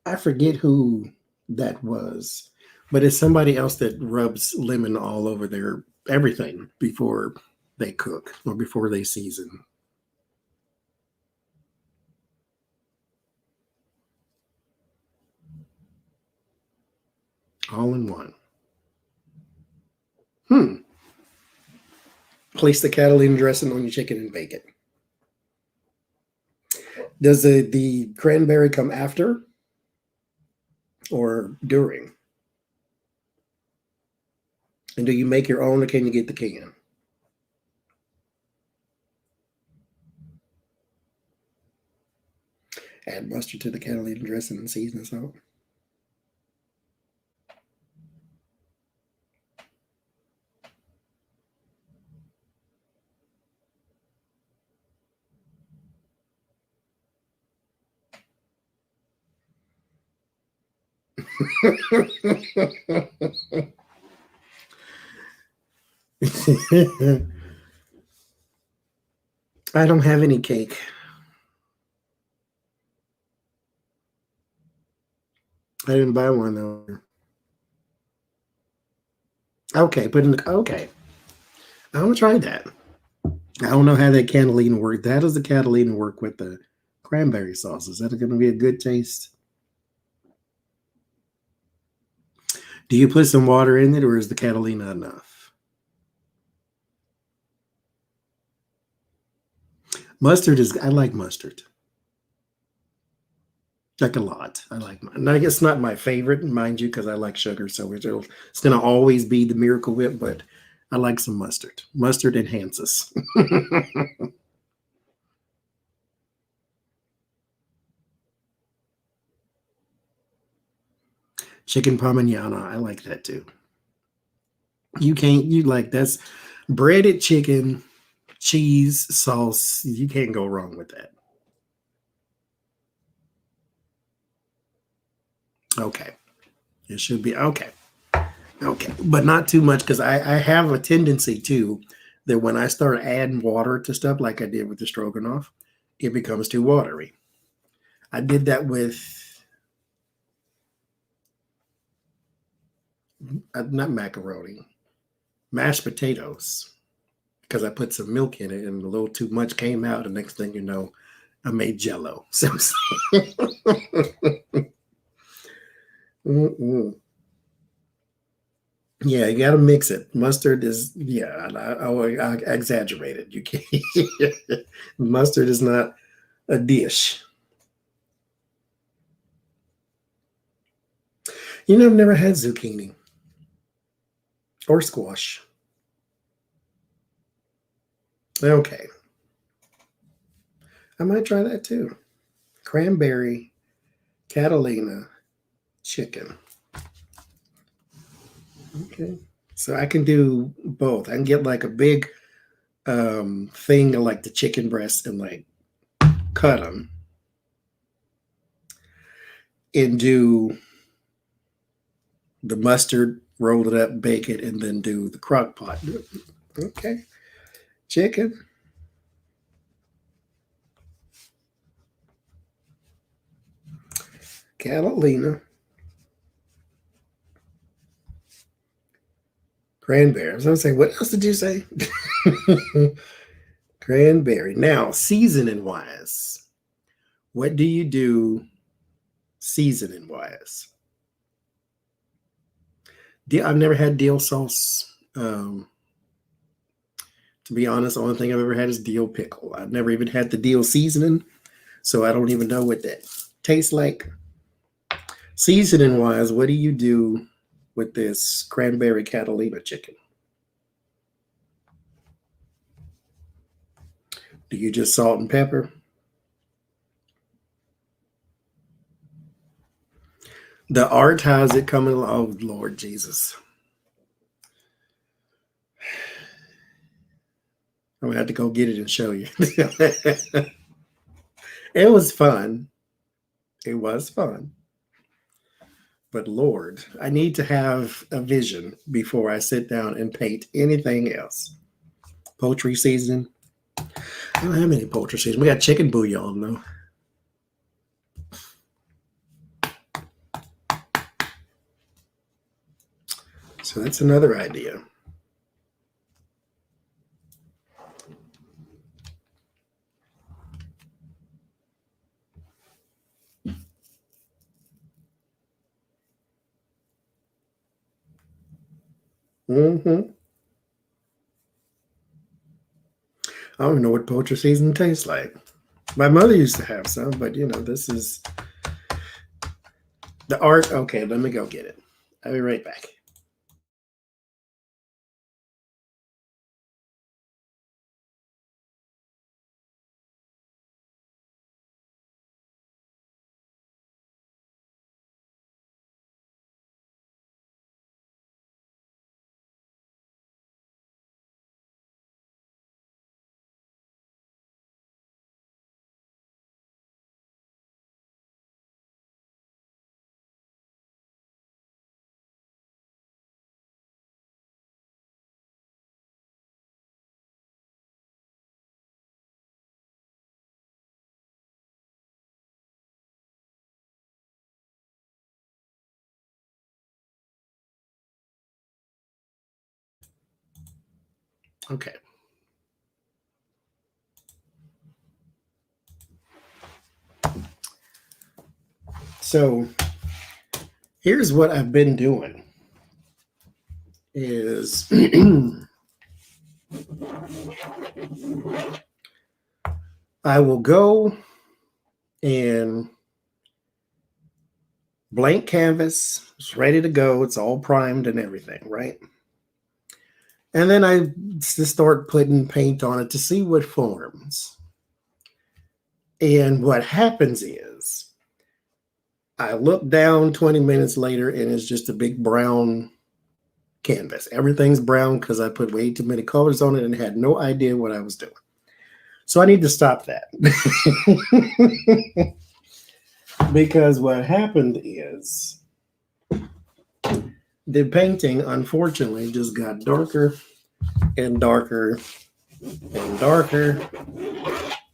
I forget who that was, but it's somebody else that rubs lemon all over their everything before they cook or before they season. All in one. Place the Catalina dressing on your chicken and bake it. Does the cranberry come after or during? And do you make your own or can you get the can? Add mustard to the Catalina dressing and season salt. I don't have any cake. I didn't buy one though. Okay, put in the okay. I'm gonna try that. I don't know how that Catalina work. How does the Catalina work with the cranberry sauce? Is that going to be a good taste? Do you put some water in it, or is the Catalina enough? Mustard is. I like mustard. Like a lot. I like. And I guess it's not my favorite, mind you, because I like sugar. So it's going to always be the Miracle Whip, but I like some mustard. Mustard enhances. Chicken parmigiana. I like that too. You can't. You like that's breaded chicken, cheese, sauce. You can't go wrong with that. Okay. It should be okay. Okay. But not too much because I have a tendency too that when I start adding water to stuff like I did with the stroganoff, it becomes too watery. I did that with not macaroni, mashed potatoes because I put some milk in it and a little too much came out. The next thing you know, I made jello. So mm-mm. Yeah, you got to mix it. Mustard is, yeah, I exaggerated. You can't. Mustard is not a dish. You know, I've never had zucchini or squash. Okay, I might try that too. Cranberry, Catalina, chicken. Okay, so I can do both. I can get like a big thing of like the chicken breast and like cut them and do the mustard, roll it up, bake it, and then do the crock pot. Okay, chicken. Catalina, cranberry. I was gonna say, what else did you say? Cranberry. Now, seasoning wise, what do you do seasoning wise? I've never had dill sauce. To be honest, the only thing I've ever had is dill pickle. I've never even had the dill seasoning, so I don't even know what that tastes like. Seasoning wise, what do you do with this cranberry Catalina chicken? Do you just salt and pepper? The art, how's it coming along? Oh, Lord Jesus. I'm gonna have to go get it and show you. It was fun. It was fun. But Lord, I need to have a vision before I sit down and paint anything else. Poultry season. I don't have any poultry season. We got chicken bouillon though. So that's another idea. Mm-hmm. I don't know what poultry season tastes like. My mother used to have some, but you know, this is the art. Okay, let me go get it. I'll be right back. Okay. So here's what I've been doing is I will go and blank canvas, it's ready to go. It's all primed and everything, right? And then I just start putting paint on it to see what forms. And what happens is I look down 20 minutes later and it's just a big brown canvas. Everything's brown because I put way too many colors on it and had no idea what I was doing. So I need to stop that. Because what happened is the painting, unfortunately, just got darker and darker and darker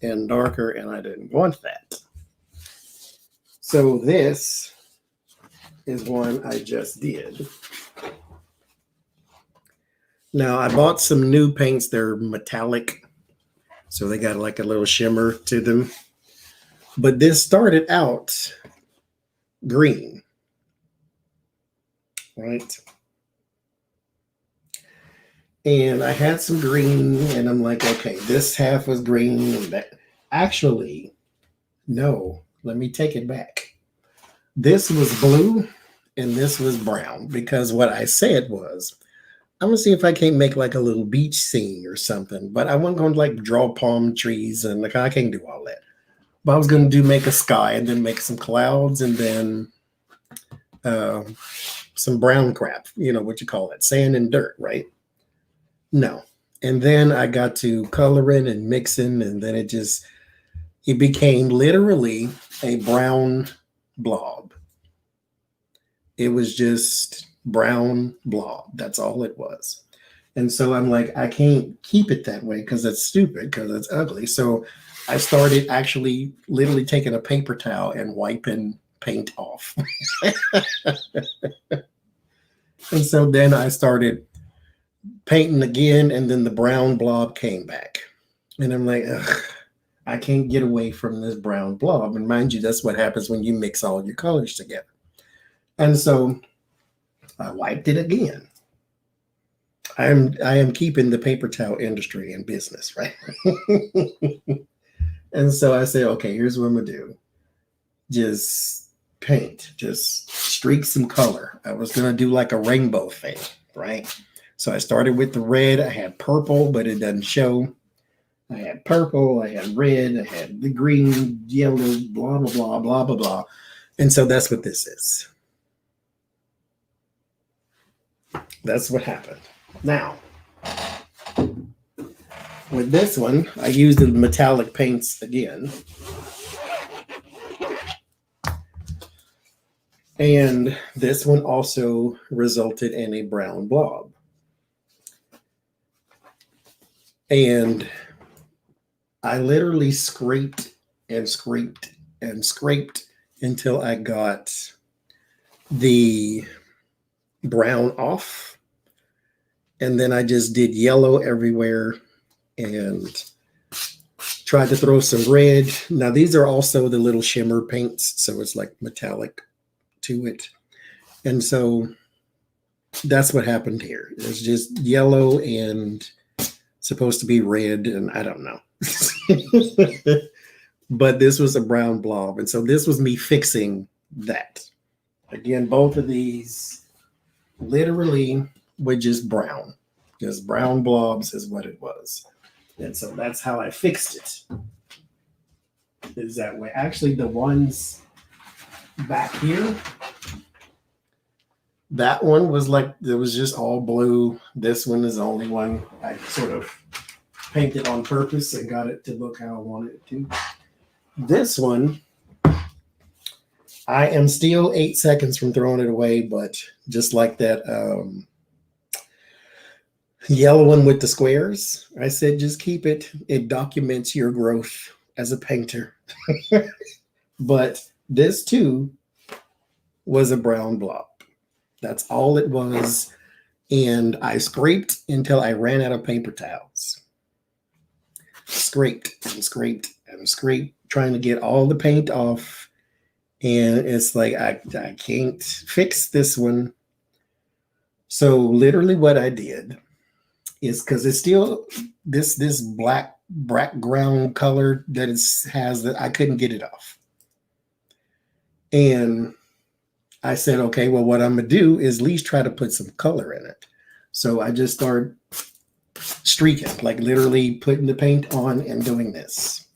and darker, and I didn't want that. So this is one I just did. Now, I bought some new paints. They're metallic, so they got like a little shimmer to them. But this started out green, right? And I had some green, and I'm like, okay, this half was green. And that. Actually, no, let me take it back. This was blue, and this was brown, because what I said was, I'm going to see if I can't make like a little beach scene or something. But I wasn't going to like draw palm trees, and like I can't do all that. But I was going to make a sky and then make some clouds and then some brown crap, you know, what you call it, sand and dirt, right? No. And then I got to coloring and mixing, and then it became literally a brown blob. It was just brown blob. That's all it was. And so I'm like, I can't keep it that way because it's stupid, because it's ugly. So I started actually literally taking a paper towel and wiping paint off. And so then I started painting again, and then the brown blob came back. And I'm like, ugh, I can't get away from this brown blob. And mind you, that's what happens when you mix all your colors together. And so I wiped it again. I am keeping the paper towel industry in business, right? And so I said, okay, here's what I'm gonna do. Just paint, just streak some color. I was gonna do like a rainbow thing, right? So I started with the red. I had purple, but it doesn't show. I had purple, I had red, I had the green, yellow, blah, blah, blah, blah, blah, blah. And so that's what this is. That's what happened. Now, with this one, I used the metallic paints again. And this one also resulted in a brown blob. And I literally scraped and scraped and scraped until I got the brown off. And then I just did yellow everywhere and tried to throw some red. Now, these are also the little shimmer paints, so it's like metallic to it. And so that's what happened here. It's just yellow and supposed to be red, and I don't know. But this was a brown blob. And so this was me fixing that. Again, both of these literally were just brown. Just brown blobs is what it was. And so that's how I fixed it. Is that way. Actually, the ones back here, that one was like, it was just all blue. This one is the only one I sort of painted on purpose and got it to look how I wanted it to. This one, I am still 8 seconds from throwing it away, but just like that yellow one with the squares, I said, just keep it. It documents your growth as a painter. But this too was a brown blob. That's all it was. And I scraped until I ran out of paper towels. Scraped and scraped and scraped, trying to get all the paint off. And it's like, I can't fix this one. So literally what I did is, because it's still this black background color that it has, that I couldn't get it off. And I said, okay, well, what I'm going to do is at least try to put some color in it. So I just started streaking, like literally putting the paint on and doing this.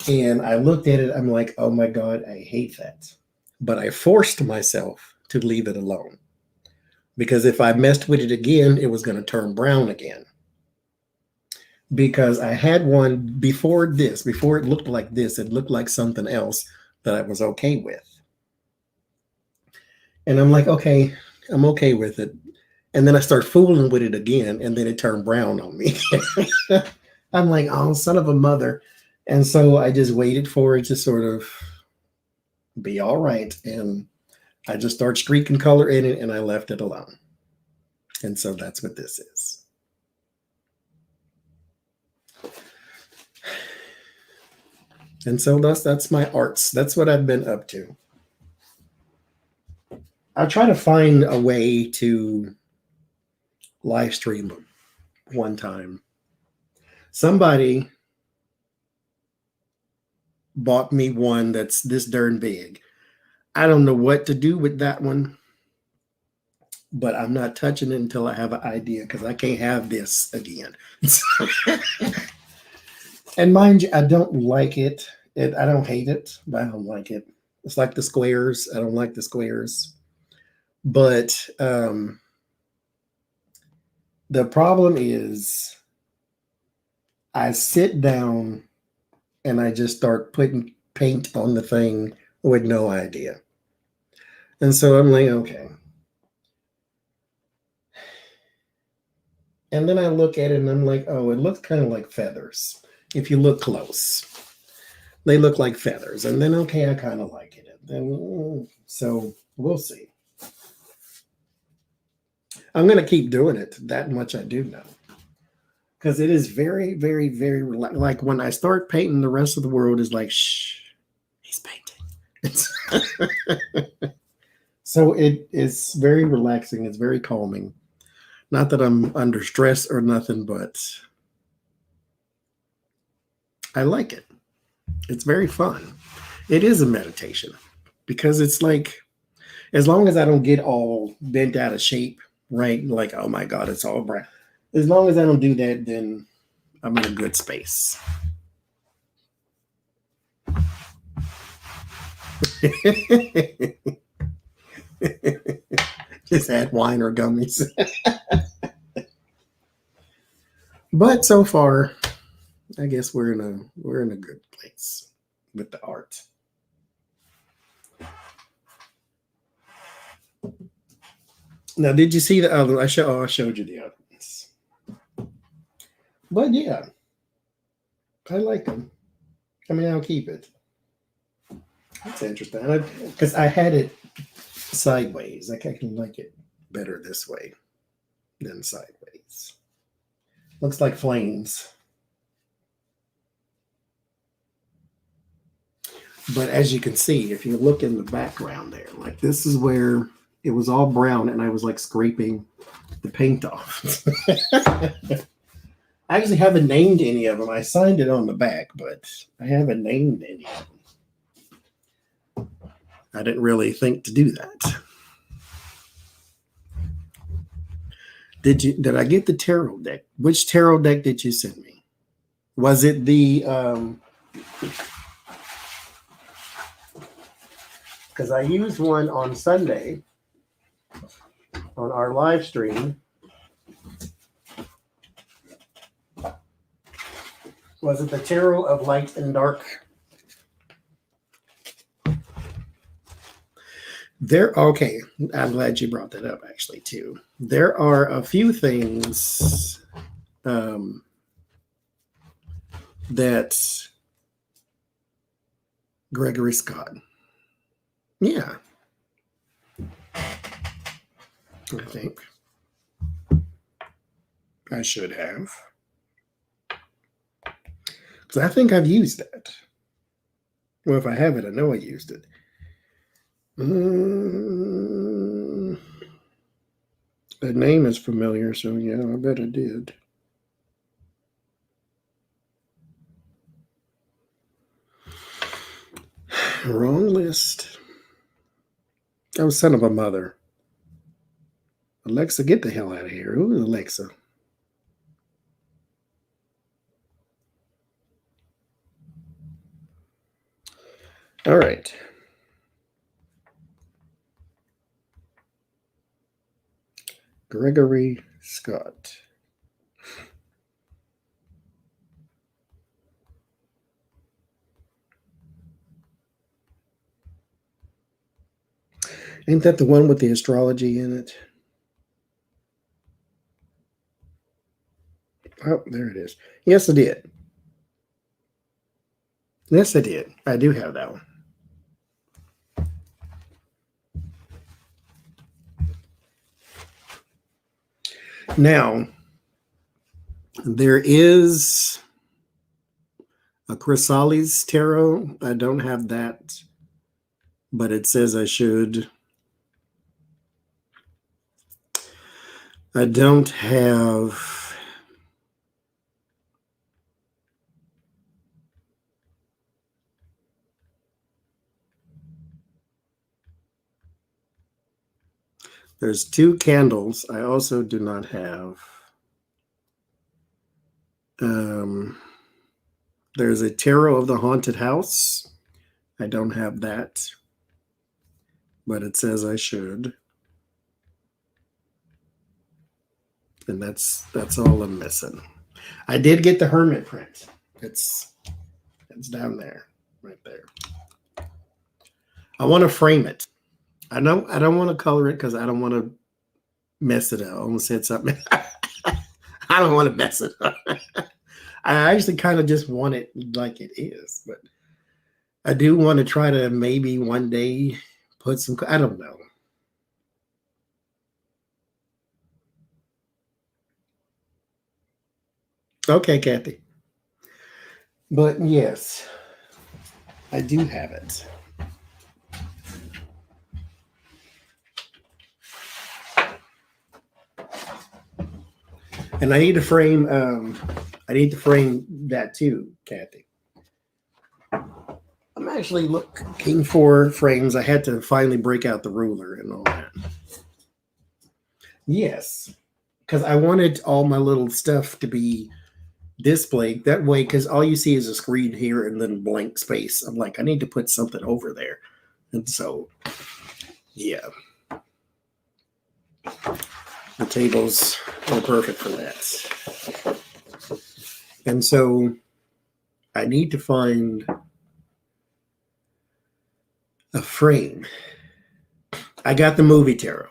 And I looked at it. I'm like, oh my God, I hate that. But I forced myself to leave it alone, because if I messed with it again, it was going to turn brown again. Because I had one before this, before it looked like this, it looked like something else that I was okay with. And I'm like, okay, I'm okay with it. And then I start fooling with it again, and then it turned brown on me. I'm like, oh, son of a mother. And so I just waited for it to sort of be all right. And I just started streaking color in it, and I left it alone. And so that's what this is. And so that's my arts. That's what I've been up to. I'll try to find a way to live stream them one time. Somebody bought me one that's this darn big. I don't know what to do with that one, but I'm not touching it until I have an idea, because I can't have this again. And mind you, I don't like it. I don't hate it, but I don't like it. It's like the squares. I don't like the squares. But the problem is, I sit down and I just start putting paint on the thing with no idea. And so I'm like, okay. And then I look at it and I'm like, oh, it looks kind of like feathers. If you look close, they look like feathers. And then, okay, I kind of like it. And so we'll see. I'm going to keep doing it. That much I do know. Because it is very, very, very, like when I start painting, the rest of the world is like, shh, he's painting. So it is very relaxing. It's very calming. Not that I'm under stress or nothing, but I like it. It's very fun. It is a meditation, because it's like, as long as I don't get all bent out of shape, right? Like, oh my God, it's all brown. As long as I don't do that, then I'm in a good space. Just add wine or gummies. But so far, I guess we're in a good place with the art. Now, did you see the other? I showed you the other ones. But yeah, I like them. I mean, I'll keep it. That's interesting. Because I had it sideways. Like, I can like it better this way than sideways. Looks like flames. But as you can see, if you look in the background there, like this is where it was all brown and I was like scraping the paint off. I actually haven't named any of them. I signed it on the back, but I haven't named any of them. I didn't really think to do that. Did I get the tarot deck? Which tarot deck did you send me? Was it the because I used one on Sunday on our live stream. Was it the Tarot of Light and Dark? Okay, I'm glad you brought that up, actually, too. There are a few things that Gregory Scott. Yeah. I think. I should have. Because I think I've used that. Well, if I haven't, I know I used it. The name is familiar, so yeah, I bet I did. Wrong list. Oh, son of a mother. Alexa, get the hell out of here. Who is Alexa? All right. Gregory Scott. Ain't that the one with the astrology in it? Oh, there it is. Yes, I did. Yes, I did. I do have that one. Now, there is a Chrysalis tarot. I don't have that, but it says I should. I don't have. There's 2 candles. I also do not have. There's a tarot of the haunted house. I don't have that, but it says I should. And that's all I'm missing. I did get the hermit print. It's down there, right there. I want to frame it. I don't want to color it because I don't want to mess it up. I almost said something. I don't want to mess it up. I actually kind of just want it like it is, but I do want to try to maybe one day put some, I don't know. Okay, Kathy. But yes, I do have it. And I need to frame that too, Kathy. I'm actually looking for frames. I had to finally break out the ruler and all that. Yes, because I wanted all my little stuff to be displayed that way, because all you see is a screen here and then blank space. I'm like, I need to put something over there. And so, yeah. The tables are perfect for that. And so I need to find a frame. I got the movie tarot.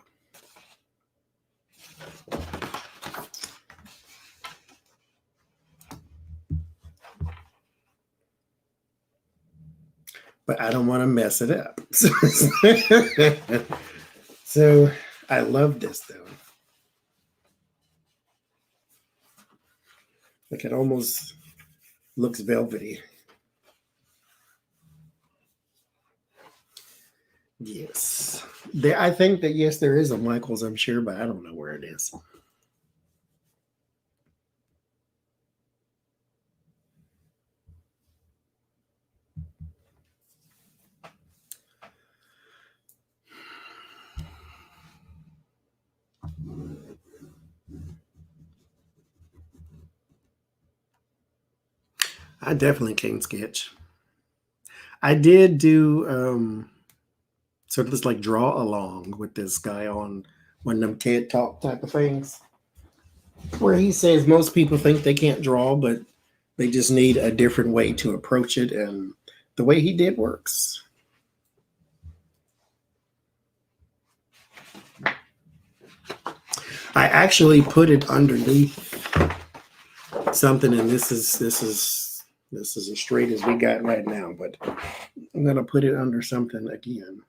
But I don't want to mess it up. So I love this though. Like it almost looks velvety. Yes. I think that, yes, there is a Michaels, I'm sure, but I don't know where it is. I definitely can't sketch. I did do sort of this like draw along with this guy on one of them TED Talk type of things, where he says most people think they can't draw, but they just need a different way to approach it, and the way he did works. I actually put it underneath something, and this is as straight as we got right now, but I'm gonna put it under something again.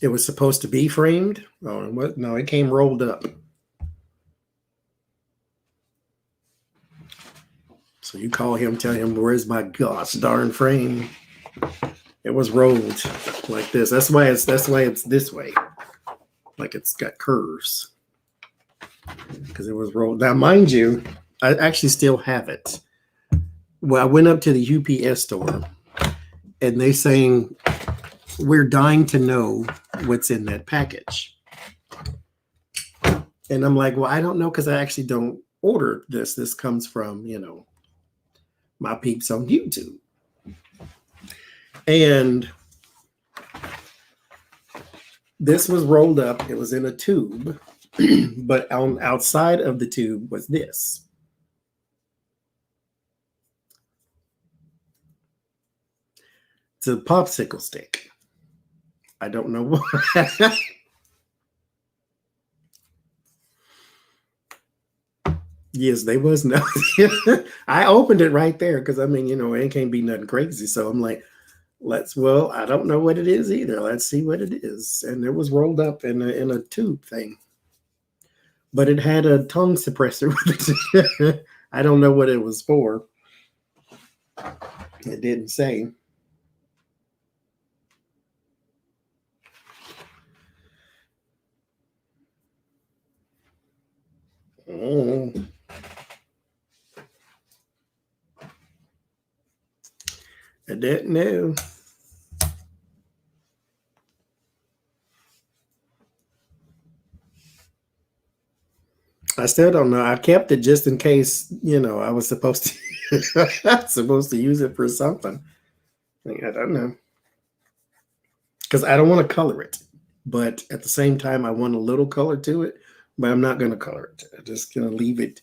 It was supposed to be framed. Oh, what? No, it came rolled up. So you call him, tell him, where's my gosh darn frame? It was rolled like this. That's why it's this way. Like it's got curves. Because it was rolled. Now, mind you, I actually still have it. Well, I went up to the UPS store and they saying, we're dying to know what's in that package. And I'm like, well, I don't know because I actually don't order this. This comes from, my peeps on YouTube. And this was rolled up. It was in a tube, but on outside of the tube was this. It's a popsicle stick. I don't know why. Yes, they was no. I opened it right there because it can't be nothing crazy. So I'm like, I don't know what it is either. Let's see what it is. And it was rolled up in a tube thing. But it had a tongue suppressor with it. I don't know what it was for. It didn't say. Oh. I didn't know. I still don't know. I kept it just in case, I was supposed to use it for something. I don't know. Because I don't want to color it. But at the same time, I want a little color to it, but I'm not going to color it. I'm just going to leave it.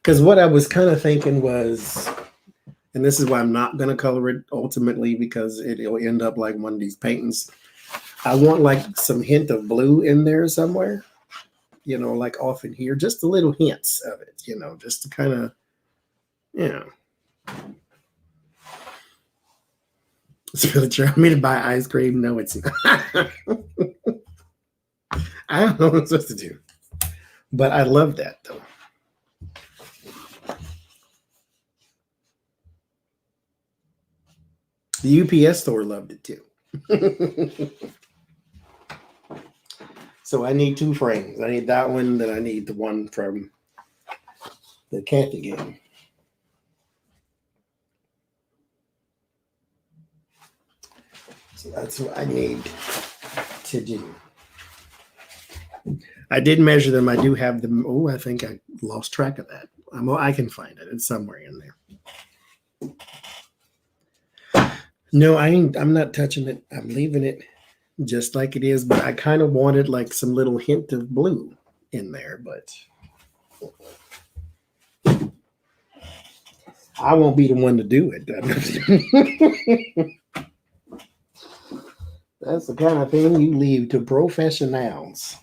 Because what I was kind of thinking was, and this is why I'm not going to color it ultimately, because it'll end up like one of these paintings. I want like some hint of blue in there somewhere, like off in here, just a little hints of it, just to kind of, It's really trying me to buy ice cream. No, it's not. I don't know what I'm supposed to do. But I love that, though. The UPS store loved it, too. So I need 2 frames. I need that one, then I need the one from the Kathy game. So that's what I need to do. I did measure them. I do have them. Oh, I think I lost track of that. I can find it. It's somewhere in there. No, I'm not touching it. I'm leaving it just like it is. But I kind of wanted like some little hint of blue in there. But I won't be the one to do it. That's the kind of thing you leave to professionals.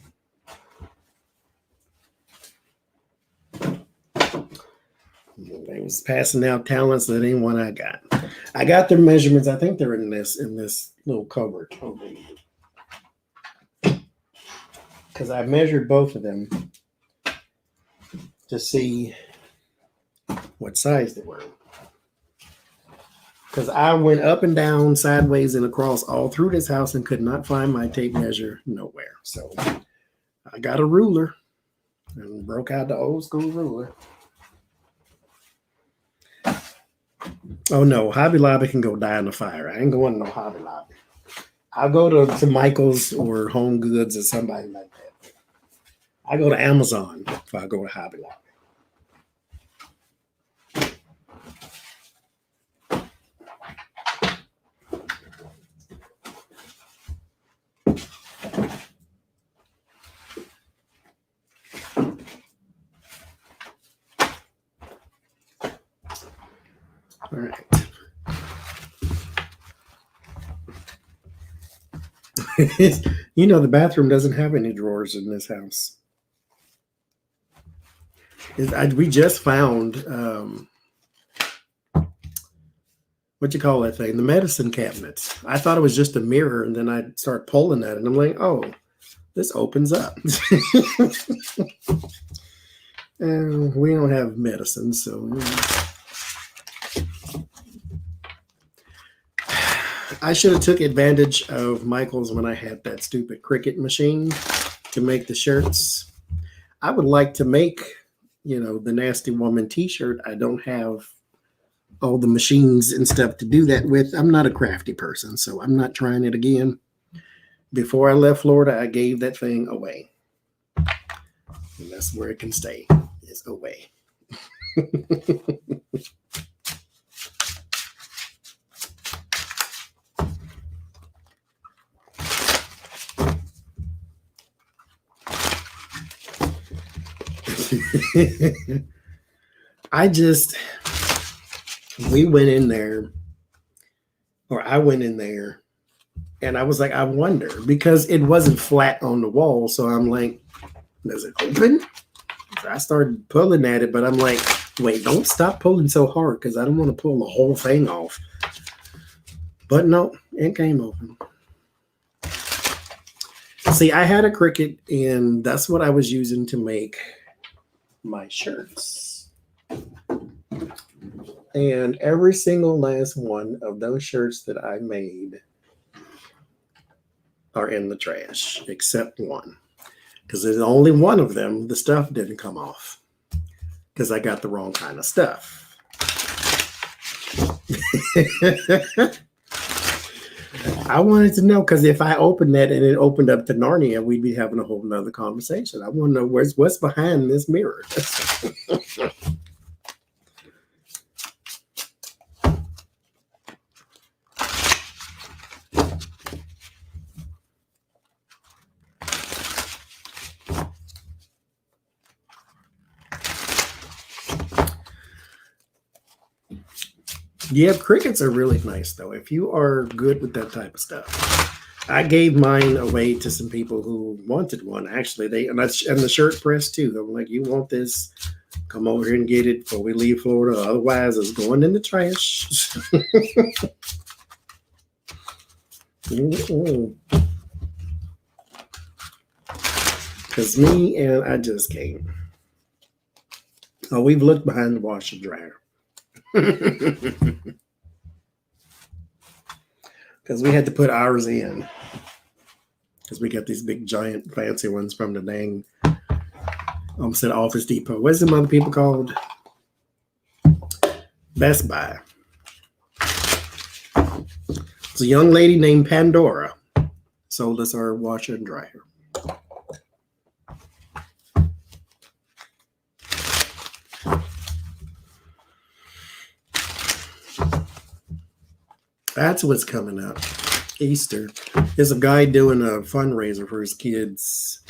They was passing out talents that ain't one I got. I got their measurements. I think they're in this little cupboard over here. Because I measured both of them to see what size they were. Because I went up and down, sideways and across all through this house and could not find my tape measure nowhere. So I got a ruler and broke out the old school ruler. Oh no, Hobby Lobby can go die in the fire. I ain't going to no Hobby Lobby. I'll go to Michael's or Home Goods or somebody like that. I go to Amazon if I go to Hobby Lobby. All right. The bathroom doesn't have any drawers in this house. We just found what you call that thing? The medicine cabinet. I thought it was just a mirror, and then I start pulling at it, and I'm like, oh, this opens up. We don't have medicine, so I should have took advantage of Michael's when I had that stupid Cricut machine to make the shirts. I would like to make, the Nasty Woman t-shirt. I don't have all the machines and stuff to do that with. I'm not a crafty person, so I'm not trying it again. Before I left Florida, I gave that thing away. And that's where it can stay, is away. We went in there, or I went in there, and I was like, I wonder, because it wasn't flat on the wall. So I'm like, does it open? So I started pulling at it, but I'm like, wait, don't stop pulling so hard, because I don't want to pull the whole thing off. But no, it came open. See, I had a Cricut, and that's what I was using to make my shirts. And every single last one of those shirts that I made are in the trash, except one. Because there's only one of them, the stuff didn't come off. Because I got the wrong kind of stuff. I wanted to know, because if I opened that and it opened up to Narnia, we'd be having a whole nother conversation. I want to know what's behind this mirror. Yeah, Cricuts are really nice, though, if you are good with that type of stuff. I gave mine away to some people who wanted one. Actually, and the shirt press, too. I'm like, you want this? Come over here and get it before we leave Florida. Otherwise, it's going in the trash. Because I just can't. Oh, we've looked behind the washer dryer. Because we had to put ours in. Because we got these big, giant, fancy ones from the dang almost said Office Depot. What's them other people called? Best Buy. It's a young lady named Pandora sold us our washer and dryer. That's what's coming up. Easter. There's a guy doing a fundraiser for his kids.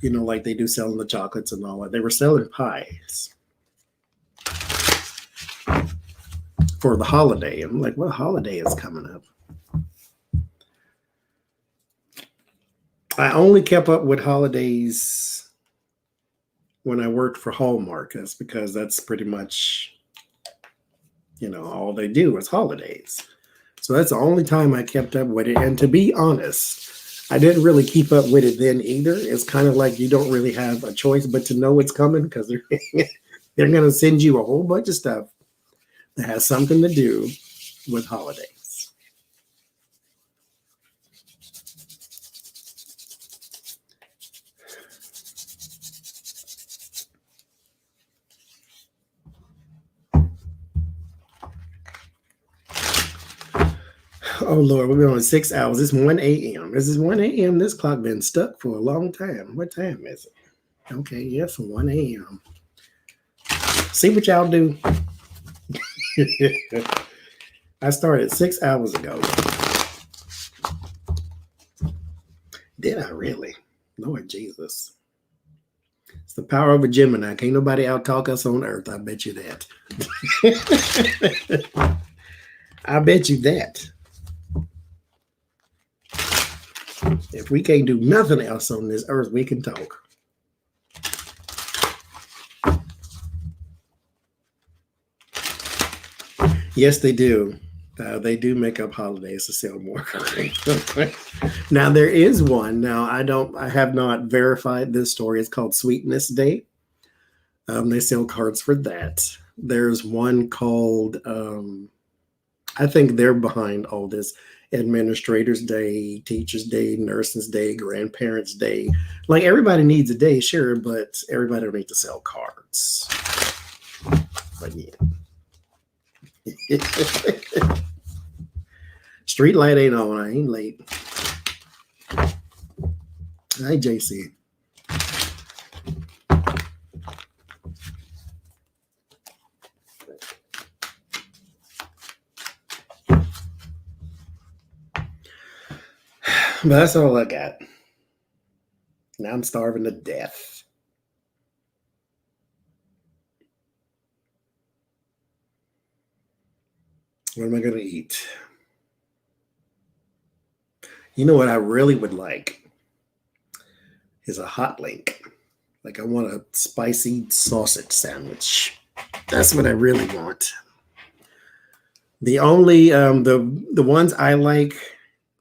Like they do selling the chocolates and all that. They were selling pies for the holiday. I'm like, what holiday is coming up? I only kept up with holidays when I worked for Hallmark. That's because that's pretty much, all they do is holidays. So that's the only time I kept up with it. And to be honest, I didn't really keep up with it then either. It's kind of like you don't really have a choice but to know it's coming, because they're going to send you a whole bunch of stuff that has something to do with holidays. Oh, Lord, we've been on 6 hours. It's 1 a.m. This is 1 a.m. This clock been stuck for a long time. What time is it? Okay, yes, 1 a.m. See what y'all do? I started 6 hours ago. Did I really? Lord Jesus. It's the power of a Gemini. Can't nobody out-talk us on Earth. I bet you that. I bet you that. If we can't do nothing else on this earth, we can talk. Yes, they do. They do make up holidays to sell more. Now there is one. Now I have not verified this story. It's called Sweetness Day. They sell cards for that. There's one called, I think they're behind all this. Administrators Day, Teachers Day, Nurses Day, Grandparents Day. Like everybody needs a day, sure, but everybody don't need to sell cards. But yeah. Street light ain't on. I ain't late. Hi, JC. But that's all I got. Now I'm starving to death. What am I going to eat? You know what I really would like is a hot link. Like I want a spicy sausage sandwich. That's what I really want. The only the ones I like,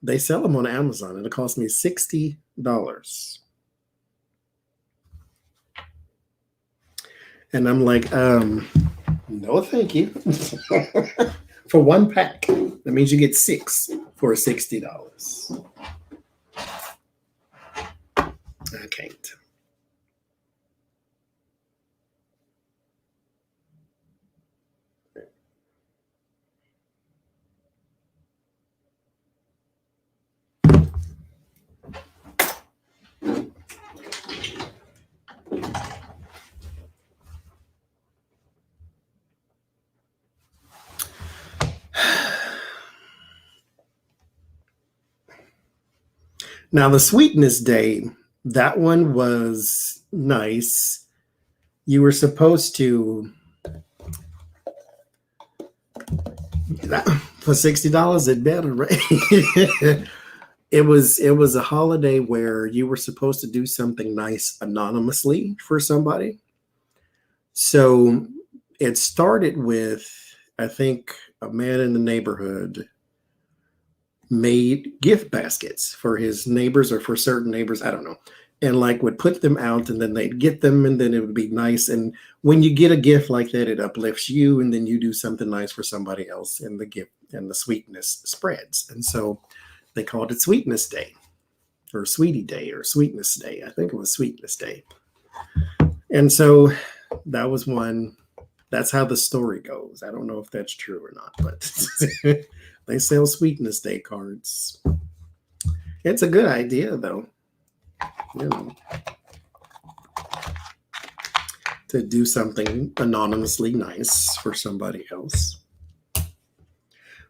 they sell them on Amazon, and it cost me $60. And I'm like, no, thank you. For one pack. That means you get 6 for $60. I can't. Now, the Sweetness Day, that one was nice. You were supposed to, for $60, it better, right? It was a holiday where you were supposed to do something nice anonymously for somebody. So it started with, I think, a man in the neighborhood made gift baskets for his neighbors or for certain neighbors, I don't know, and like would put them out, and then they'd get them, and then it would be nice. And when you get a gift like that, it uplifts you, and then you do something nice for somebody else, and the gift and the sweetness spreads. And so they called it Sweetness Day or Sweetie Day or Sweetness Day. I think it was Sweetness Day. And so that was one. That's how the story goes. I don't know if that's true or not, but they sell Sweetness Day cards. It's a good idea, though. You know, to do something anonymously nice for somebody else.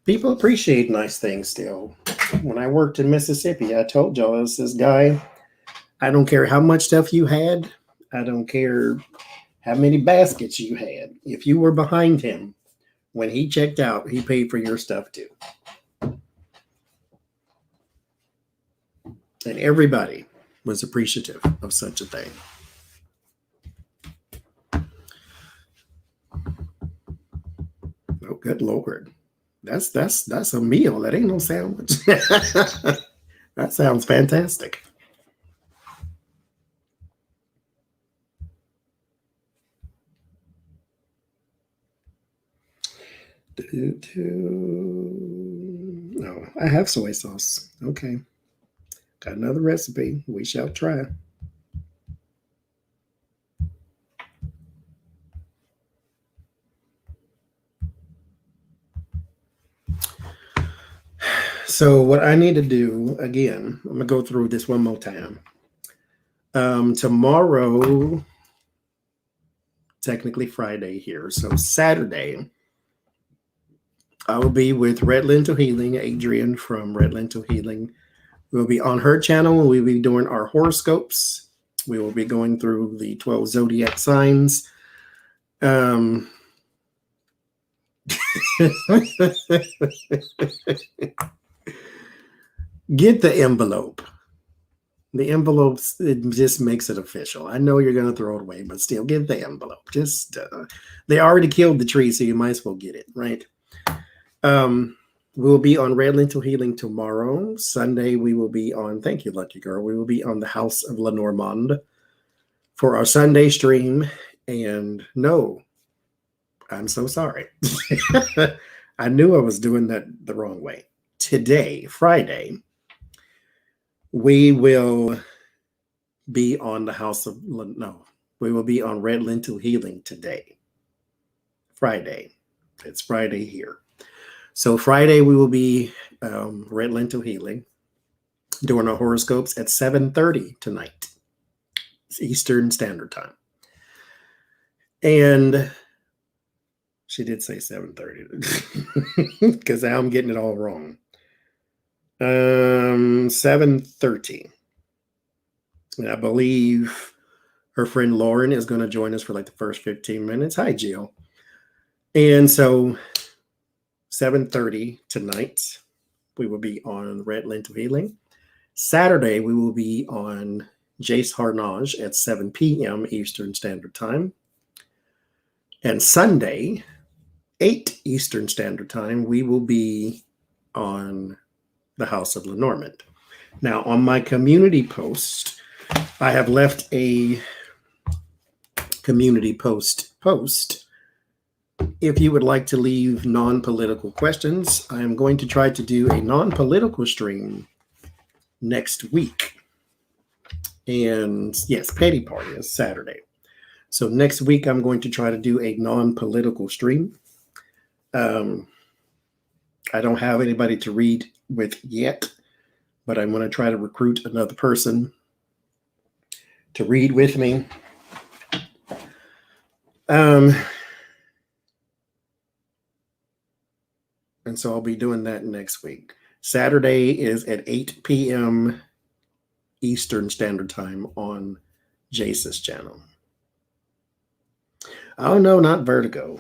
People appreciate nice things still. When I worked in Mississippi, I told y'all, this guy, I don't care how much stuff you had. I don't care how many baskets you had. If you were behind him, when he checked out, he paid for your stuff too. And everybody was appreciative of such a thing. Oh, good Lord. That's a meal. That ain't no sandwich. That sounds fantastic. Oh, I have soy sauce. Okay. Got another recipe. We shall try. So what I need to do, again, I'm going to go through this one more time. Tomorrow, technically Friday here, so Saturday, I will be with Red Lentil Healing, Adrienne from Red Lentil Healing. We'll be on her channel. We'll be doing our horoscopes. We will be going through the 12 zodiac signs. Get the envelope. The envelopes, it just makes it official. I know you're going to throw it away, but still get the envelope. Just, they already killed the tree, so you might as well get it, right? We'll be on Red Lentil Healing tomorrow. Sunday, we will be on, thank you, Lucky Girl. We will be on the House of Lenormand for our Sunday stream. And no, I'm so sorry. I knew I was doing that the wrong way. Today, Friday, we will be on the House of, no, we will be on Red Lentil Healing today. Friday. It's Friday here. So Friday, we will be Red Lentil Healing, doing our horoscopes at 7:30 tonight, Eastern Standard Time. And she did say 7:30 because I'm getting it all wrong. 7:30. And I believe her friend Lauren is going to join us for like the first 15 minutes. Hi, Jill. And so 7:30 tonight, we will be on Red Lentil Healing. Saturday, we will be on Jace Harnage at 7 p.m. Eastern Standard Time. And Sunday, 8 Eastern Standard Time, we will be on the House of Lenormand. Now, on my community post, I have left a community post. If you would like to leave non-political questions, I am going to try to do a non-political stream next week. And yes, Petty Party is Saturday. So next week, I'm going to try to do a non-political stream. I don't have anybody to read with yet, but I'm going to try to recruit another person to read with me. And so I'll be doing that next week. Saturday is at 8 p.m. Eastern Standard Time on Jace's channel. Oh, no, not Vertigo.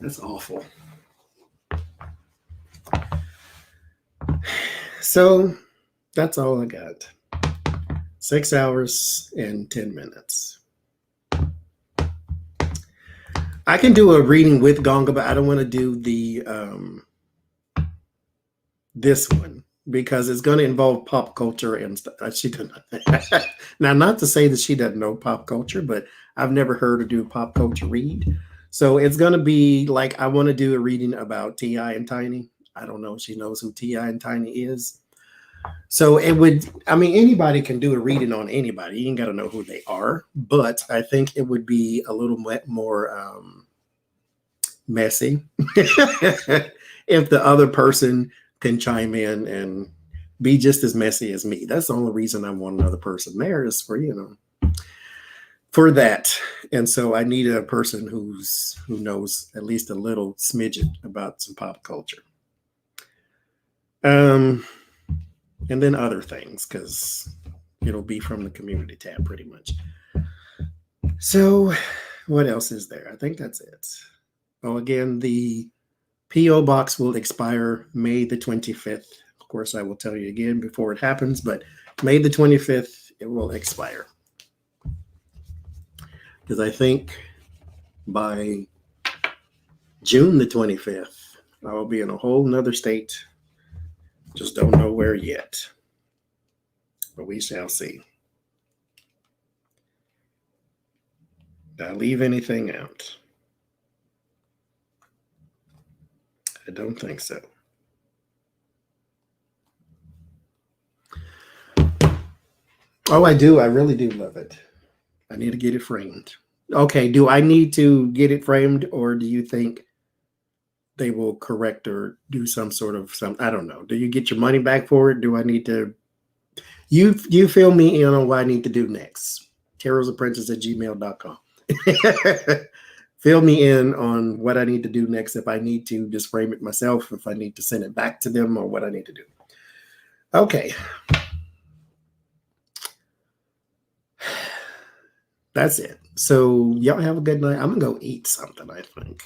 That's awful. So that's all I got. 6 hours and 10 minutes. I can do a reading with Gonga, but I don't want to do the this one because it's going to involve pop culture and stuff. She doesn't. Now, not to say that she doesn't know pop culture, but I've never heard her do a pop culture read. So it's going to be like I want to do a reading about T.I. and Tiny. I don't know if she knows who T.I. and Tiny is. So it would, I mean, anybody can do a reading on anybody. You ain't got to know who they are. But I think it would be a little more messy if the other person can chime in and be just as messy as me. That's the only reason I want another person there is for, for that. And so I need a person who knows at least a little smidget about some pop culture. And then other things, because it'll be from the community tab pretty much. So what else is there? I think that's it. Oh, again, the P.O. box will expire May the 25th. Of course, I will tell you again before it happens, but May the 25th, it will expire. Because I think by June the 25th, I will be in a whole nother state. Just don't know where yet. But we shall see. Did I leave anything out? I don't think so. Oh, I do. I really do love it. I need to get it framed. Okay, do I need to get it framed, or do you think they will correct or do some sort of I don't know. Do you get your money back for it? Do I need to? You fill me in on what I need to do next. TarotsApprentice@gmail.com. Fill me in on what I need to do next. If I need to just frame it myself, if I need to send it back to them, or what I need to do. Okay. That's it. So y'all have a good night. I'm gonna go eat something, I think.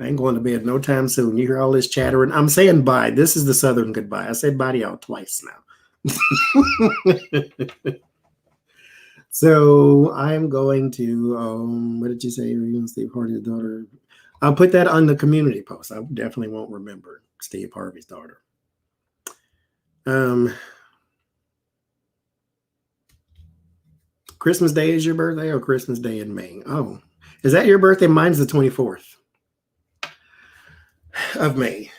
I ain't going to bed no time soon. You hear all this chattering. I'm saying bye. This is the Southern goodbye. I said bye to y'all twice now. So I'm going to, what did you say? You're going to stay part of your daughter. I'll put that on the community post. I definitely won't remember Steve Harvey's daughter. Christmas Day is your birthday, or Christmas Day in May? Oh, is that your birthday? Mine's the 24th of May.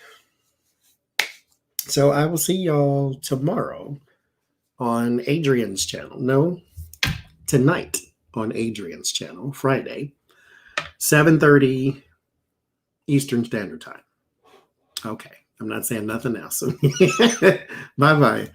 So I will see y'all tomorrow on Adrian's channel. No, tonight on Adrian's channel, Friday, 7:30 Eastern Standard Time. Okay, I'm not saying nothing else. Bye-bye.